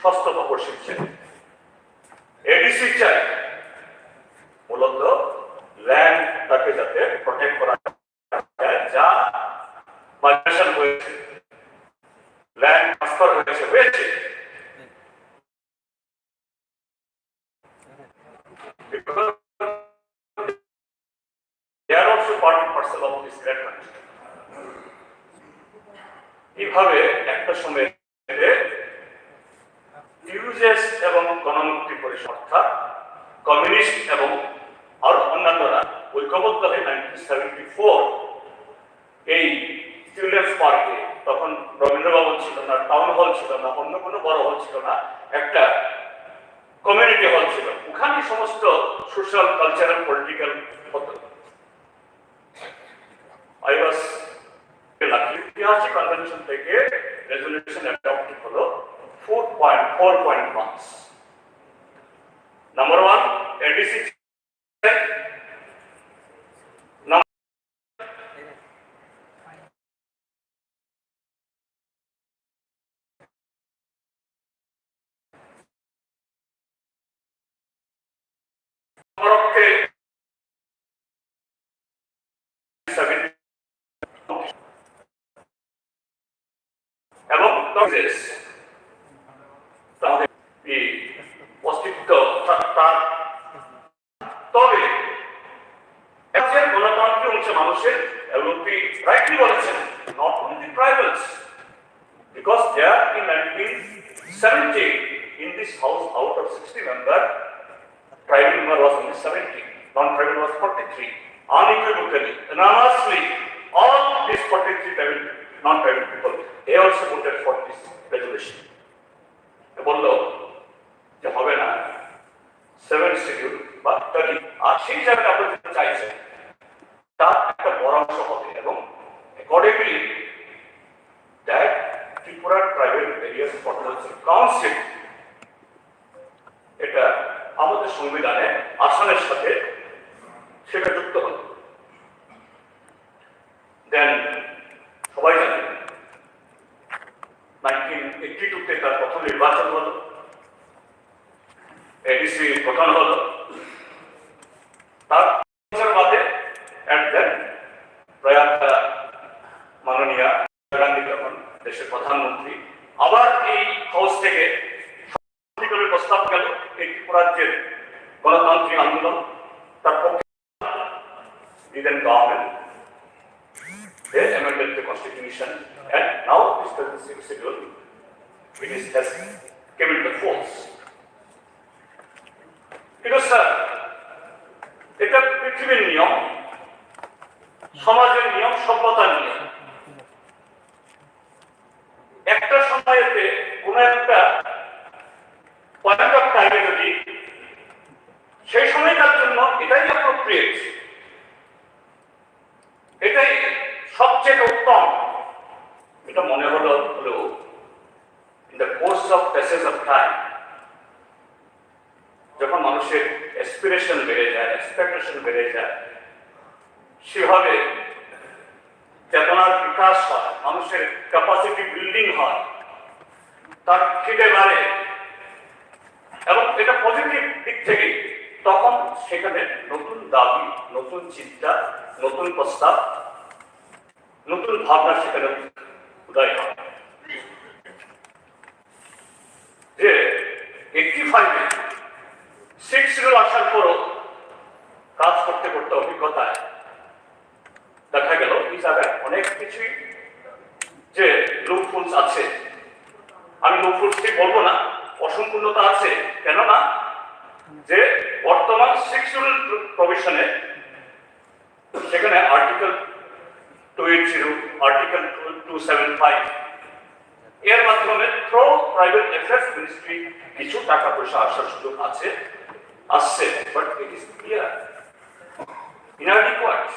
স্বাস্থ্য তপস্বী চাই, এডিসি চাই, মূলত ল্যান্ড তাকে যাতে প্রটেক্ট করা যায়, যা মাইগ্রেশন হয়েছে, ল্যান্ড ট্রান্সফার হয়েছে they are also part and parcel of this great country. এইভাবে একটা সময়ে ইউজেস এবং গণমুক্তি পরিষদ অর্থাৎ কমিউনিস্ট এবং আরো অন্যান্যরা ঐক্যবদ্ধ হয়ে 1974 এই চিলড্রেন্স পার্কে, তখন রবীন্দ্র ভবন ছিল না, টাউন হল ছিল না, অন্য কোনো বড় হল ছিল না, একটা কমিউনিটি হল ছিল। ওখানে সমস্ত সোশ্যাল, কালচারাল, পলিটিক্যাল হতো। I was ঐতিহাসিক কনভেনশন থেকে রেজলিউশন অ্যাডপ্ট হলো 4 points. Number 1, ADC এবং তাদের এই অস্তিত্ব তার, তবে একজন গণতান্ত্রিক অংশ মানুষের এলওপি রাইটলি বলেছেন, not only tribals, because they are in 1970 in this house out of 60 member, tribal member was only 70, non-tribal was 43. Unequivocally, unanimously, all these 43 tribal, non-tribal people, they also voted for this resolution. বললো যে হবে না 7th schedule বা 30, আর সেই জায়গাটা আমরা যেটা চাইছেন তার একটা বড় অংশ হবে এবং accordingly that Tripura tribal areas protection council, এটা আমাদের সংবিধানে আসামের সাথে সেটা যুক্ত হল। দেন সবাই জানে 1982-তে তার প্রথম নির্বাচন হলো, এডিসি গঠন হলো, তার বছর বাদে হাউস থেকে প্রস্তাব গেল এই ত্রিপুরা রাজ্যের গণতান্ত্রিক আন্দোলন তার পক্ষে then government they amended the constitution and now this 36th schedule which is has came into force. কিন্তু স্যার এটা পৃথিবীর নিয়ম, সমাজের নিয়ম, সভ্যতার নিয়ম। একটা সময়েতে কোন একটা পয়েন্ট অফ টাইমে যদি সেই সময়টার জন্য এটাই অ্যাপ্রোপ্রিয়েট, এটাই সবচেয়ে উত্তম, এটা মনে হলেও in the course of passage of time যখন মানুষের অ্যাসপিরেশন বেড়ে যায়, এক্সপেকটেশন বেড়ে যায়, সেভাবে চেতনার বিকাশ হয়, মানুষের ক্যাপাসিটি বিল্ডিং হয়, তার খিদে বাড়ে এবং এটা পজিটিভ দিক থেকে, তখন সেখানে নতুন দাবি, নতুন চিন্তা, নতুন প্রস্তাব, নতুন ভাবনা সেখানে উদয় হয়। যে 85-এ 6 শিডিউল আসার পরও কাজ করতে করতে অভিজ্ঞতায় দেখা গেল এই জায়গায় অনেক কিছুই যে লুপহোলস আছে, আমি লুপহোলস ঠিক বলবো না, অসম্পূর্ণতা আছে। কেননা যে বর্তমান 6 শিডিউল প্রভিশনে সেখানে আর্টিকেল 280, আর্টিকেল 275 এর মাধ্যমে থ্রু প্রাইভেট অ্যাফেয়ার্স মিনিস্ট্রি কিছু টাকা পয়সা আসার সুযোগ আছে, আসছে, but it is clear inadequate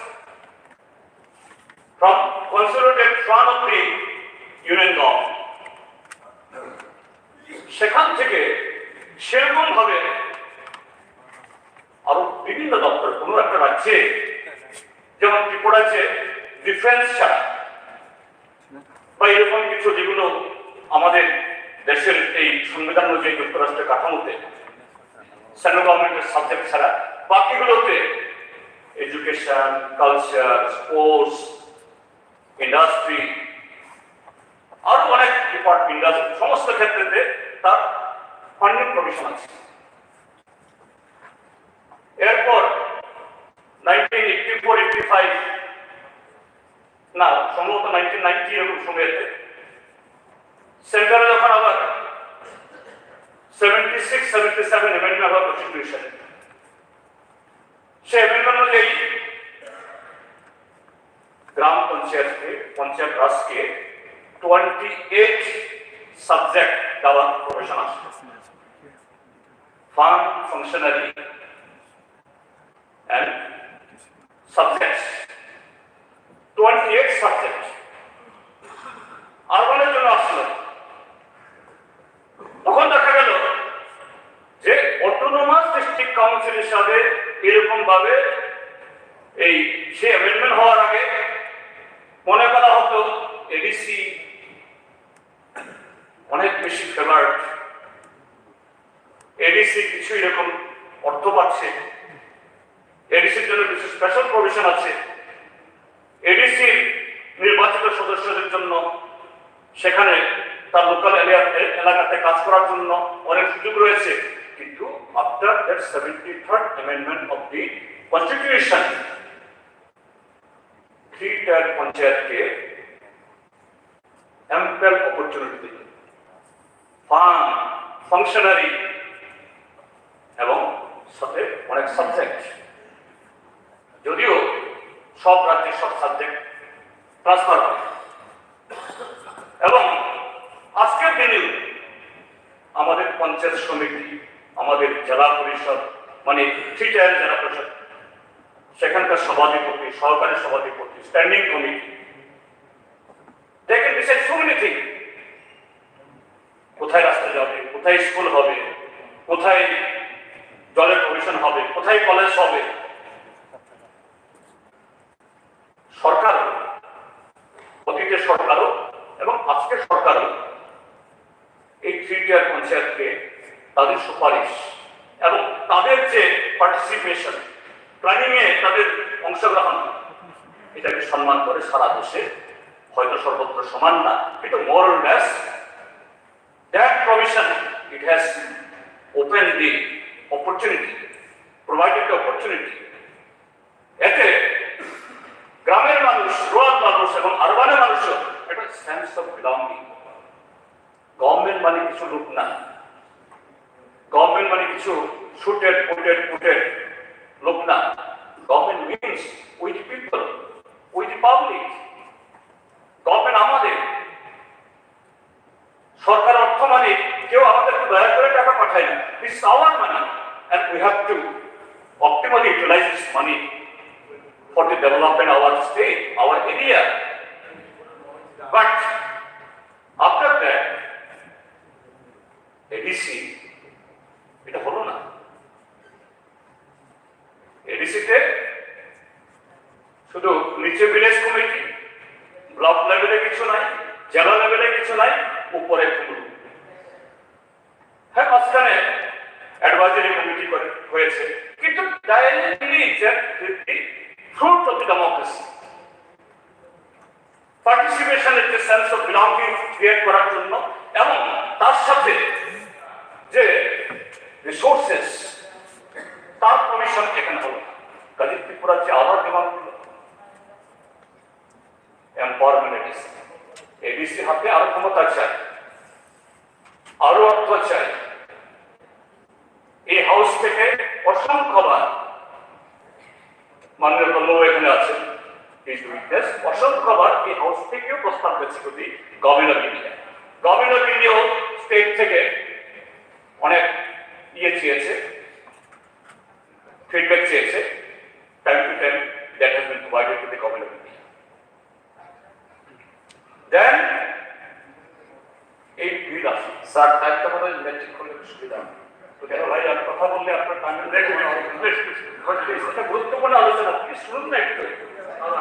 from consolidated fund of the union government। সেখান থেকে সেরকম ভাবে আরো বিভিন্ন দপ্তর কোনো একটা রাজ্যে, যেমন ত্রিপুরা রাজ্যে ডিফেন্স ছাড়া বা এরকম কিছু যেগুলো আমাদের দেশের এই সংবিধান অনুযায়ী যুক্তরাষ্ট্রের কাঠামোতে সেন্ট্রাল গভর্নমেন্টের সাবজেক্ট ছাড়া বাকিগুলোতে এডুকেশন, কালচার, স্পোর্টস, ইন্ডাস্ট্রি, আরো অনেক ডিপার্টমেন্ট আছে, সমস্ত ক্ষেত্রে তার ফান্ডিং প্রভিশন আছে। এরপর 1984-85 না সম্ভবত 1990 এরকম সময়তে সেন্ট্রালে যখন আবার 76-77 অ্যামেন্ডমেন্ট হওয়ার কনস্টিটিউশন, সে অ্যামেন্ডমেন্ট অনুযায়ী গ্রাম পঞ্চায়েতকে, পঞ্চায়েত রাজকে 28 সাবজেক্ট দেওয়ার প্রভিশন আছে। ফান্ড, ফাংশনারি and subjects, 28 subjects আরবানের জন্য আসলো। তখন দেখা গেল যে অটোনোমাস ডিস্ট্রিক্ট কাউন্সিল হিসাবে এরকম ভাবে এই সে অ্যামেন্ডমেন্ট হওয়ার আগে মনে করা হতো এডিসি অনেক বেশি ফেভার্ড, এডিসি কিছু এরকম অর্থ পাচ্ছে, এডিসির জন্য কিছু স্পেশাল প্রভিশন আছে, এডিসির নির্বাচিত সদস্যদের জন্য সেখানে তার লোকাল এলাকাতে কাজ করার জন্য অনেক সুযোগ রয়েছে। কিন্তু after that 73rd amendment of the constitution, 3-tier পঞ্চায়েতকে অ্যাম্পল অপরচুনিটি দিল, ফান্ড, ফাংশনারি এবং সাথে অনেক সাবজেক্ট। যদিও সব রাজ্যের সব সাবজেক্ট ট্রান্সফার হয় এবং আজকের দিনেও আমাদের পঞ্চায়েত সমিতি, আমাদের জেলা পরিষদ মানে 3-tier জেলা পরিষদ, সেখানকার সভাধিপতি, সহকারী সভাধিপতি, standing committee, they can decide so many things। কোথায় রাস্তা যাবে, কোথায় স্কুল হবে, কোথায় জলের প্রভিশন হবে, কোথায় কলেজ হবে। সরকার, অতীতের সরকারও এবং আজকের সরকারও এই 3-tier পঞ্চায়েতকে তাদের সুপারিশ এবং তাদের যে পার্টিসিপেশন, প্ল্যানিং এ তাদের অংশগ্রহণ, এটাকে সম্মান করে সারা দেশে, হয়তো সর্বত্র সমান না, কিন্তু more or less that it has opened the opportunity, provided the opportunity. এতে গ্রামের মানুষ, রুরাল মানুষ এবং আরবানের মানুষের একটা সেন্স অফ বিলঙ্গিং। গভর্নমেন্ট মানে কিছু লোক না, গভর্নমেন্ট মানে কিছু শুটেড পুটেড লোক না। Government means with people, with public. Government আমাদের, সরকার অর্থ মানে কেউ আমাদেরকে দয়া করে টাকা পাঠায় না। This is our money and we have to optimally utilize this money for the development of our state, our area. But after that, ADC, এটা হলো না। এডিসিতে শুধু নিচে ভিলেজ কমিটি, ব্লক লেভেলে কিছু নাই, জেলা লেভেলে কিছু নাই, উপরে খুলু। হ্যাঁ, মাঝখানে অ্যাডভাইজারি কমিটি হয়েছে, কিন্তু directly fruit of the democracy, পার্টিসিপেশনের যে সেন্স অফ বিলঙ্গিং ক্রিয়েট করার জন্য, এবং তার সাথে যে রিসোর্সেস তার কমিশন এখানে হলো। কাজী ত্রিপুরার যে আবার ডিমান্ড হলো এম্পাওয়ারমেন্ট এডিসি হাতে আরো ক্ষমতা চাই, আরো অর্থ চাই। এই হাউস থেকে অসংখ্যবার মাননীয় তন্ময় এখানে আছেন, অসংখ্যবার এই হাউস থেকেও প্রস্তাব পেয়েছে যদি government of India, government of India state থেকে অনেক চেয়েছে, ফিডব্যাক চেয়েছে। time to time that has been provided to the government of India. Then এই বিল আছে স্যার, টাইমটা মনে হয় মেট্রিক করলে সুবিধা হবে। তো কেন ভাই আমি কথা বললে আপনার টাইমে দেখবেন, এটা গুরুত্বপূর্ণ আলোচনা, প্লিজ শুনুন না একটু,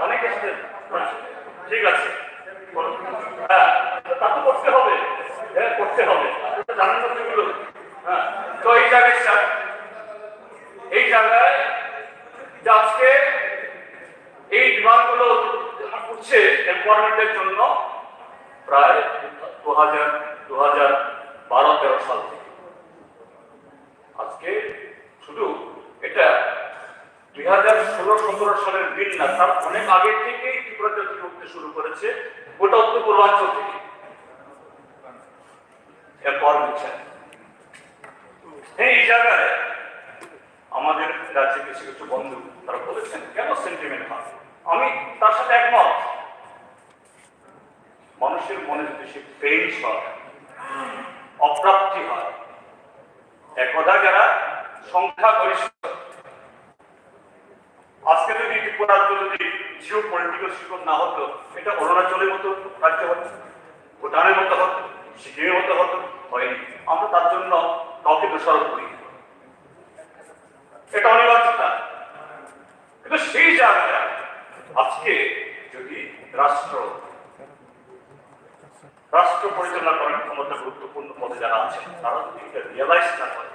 অনেক আসছে। ঠিক আছে, হ্যাঁ তা তো করতে হবে, হ্যাঁ করতে হবে, জানেন না সেগুলো। হ্যাঁ, তো এই জায়গায় স্যার, এই জায়গায় আজকে এই ডিমান্ডগুলো উঠছে এমপাওয়ারমেন্টের জন্য প্রায় 2012-13 সাল থেকে। আজকে শুধু এটা 2016-17 সালের বিল না, তার অনেক আগে থেকেই ত্রিপুরা জাতি উঠতে শুরু করেছে, গোটা উত্তর পূর্বাঞ্চল থেকে এমপাওয়ারমেন্ট। এই জায়গায় আমাদের রাজ্যে কিছু কিছু বন্ধু তারা বলেছেন কেন সেন্টিমেন্ট হয়, আমি তার সাথে একমত। মানুষের মনে যদি সে পেইন্স হয়, অপ্রাপ্তি হয়, একদা যারা সংখ্যা গরিষ্ঠ, আজকে যদি ত্রিপুরা যদি জিও পলিটিক্যাল শিকড় না হতো, এটা অরুণাচলের মতো রাজ্য হতো, ভুটানের মতো হতো, সিকিমের মতো হতো, হয়নি। আমরা তার জন্য কাউকে দোষারোপ করি, এটা অনিবার্যতা। কিন্তু সেই জায়গায় আজকে যদি রাষ্ট্র পরিচালনা করার ক্ষমতা গুরুত্বপূর্ণ পদে যারা আছেন, তারা যদি এটা রিয়েলাইজ না করে,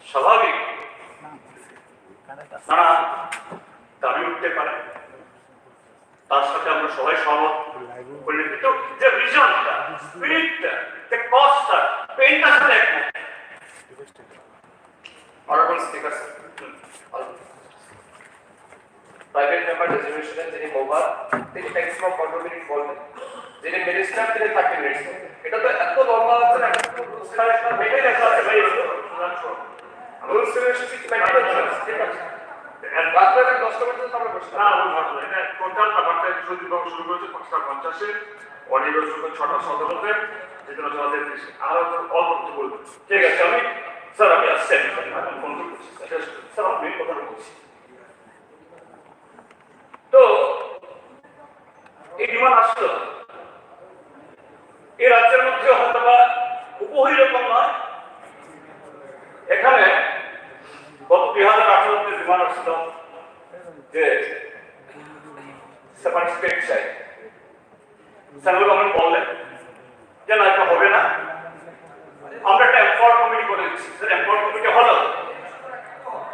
স্বাভাবিক নানা দাবি উঠতে পারে, তার সাথে আমরা সবাই সহমত করলে, কিন্তু যে ভিশনটা, স্পিরিটটা, যে কজটা, পেইনটার সাথে একমত। Honorable Speaker, প্রাইভেট মেম্বার রেজলিউশনে যিনি মোবার, তিনি ম্যাক্সিমাম 15 মিনিট বলবেন, যিনি মিনিস্টার তিনি 30 মিনিট। এটা তো এত লম্বা আছে না, রুলস রেগুলেশন মেনে লেখা আছে ভাই, রুলস রেগুলেশন মেনে আছে, ঠিক আছে। এন্ড রাতে 10টা পর্যন্ত আমরা বসে না, এটা টোটাল ব্যাপারটা শুরু করেছে 550-এ, অডিও শুরু 6:17-তে, যেটা আমাদের আর অল্প কিছু বলবেন। ঠিক আছে, স্যার আমি আসছি, আমি ফোন করছি স্যার, আমি মেন কথা বলছি। তো এই ডিমান্ড আসলো এই রাজ্যের মধ্যে হয়তো বা উপহী রকম নয়। এখানে গত 2018-তে ডিমান্ড আসছিল যে সেপারেট স্টেট চাই। সেন্ট্রাল গভর্নমেন্ট বললেন যে না, এটা হবে না, আমরা একটা এম্পাওয়ার কমিটি করে দিচ্ছি। এম্পাওয়ার কমিটি হলো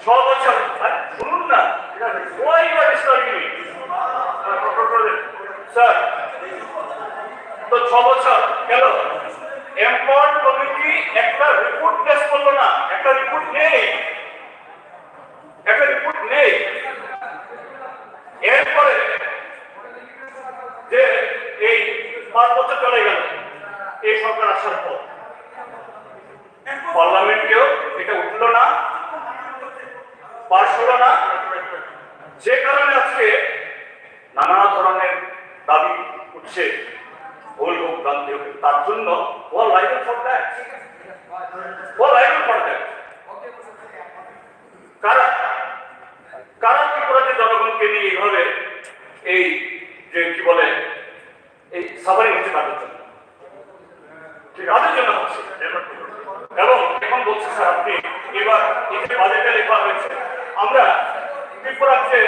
6 বছর। শুনুন না, why you are disturbing me? Sir, তো 6 বছর গেল, এম্পাওয়ার কমিটি নেই, একটা রিপোর্ট নেই। এরপরে যে এই 5 বছর চলে গেল এই সরকার আসার পর, পার্লামেন্টেও এটা উঠলো না, পাশ হলো না, যে কারণে আজকে নানা ধরনের দাবি উঠছে, ভুল হোক ভ্রান্তি হোক, তার জন্য were liable for that, were liable for that. কারা কারা কি করেছে জনগণকে নিয়ে এইভাবে এই যে কি বলে এই সাফারিং হচ্ছে তাদের জন্য, ঠিক তাদের জন্য হচ্ছে। এবং এখন বলছি স্যার আপনি এবার এই যে বাজেটে লেখা হয়েছে, আমরা ত্রিপুরার যে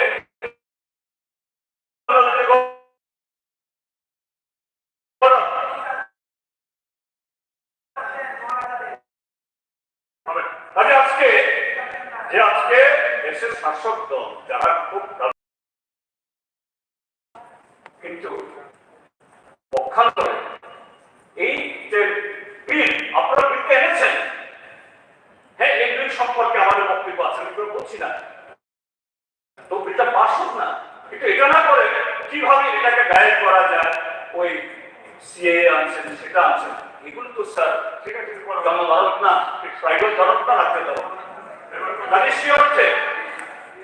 আজকে দেশের শাসক দল যারা খুব কিন্তু পক্ষান্তরে এই যে বিল আপনারা বিলকে এনেছেন, হ্যাঁ এই বিল সম্পর্কে আমাদের বক্তব্য আছে, আমি কেউ বলছি না, তো বিলটা পাস হোক না, কিন্তু এটা না করে কিভাবে এটাকে ব্যয় করা যায়, ওই সিএ আনছেন সেটা আনছেন, এগুলো তো স্যার ঠিক আছে জনগণক না, ট্রাইবাল জনক না রাখতে দেওয়া। তাদের সে অর্থে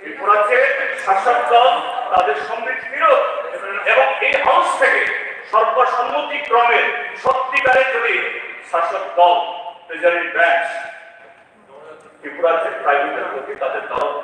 ত্রিপুরাতে শাসক দল তাদের সমৃদ্ধি বিরোধ এবং এই হাউস থেকে সর্বসম্মতিক্রমে সত্যিকারের যদি শাসক দল ট্রেজারি ব্রাঞ্চ ত্রিপুরাতে প্রাইভেটের প্রতি তাদের দরদ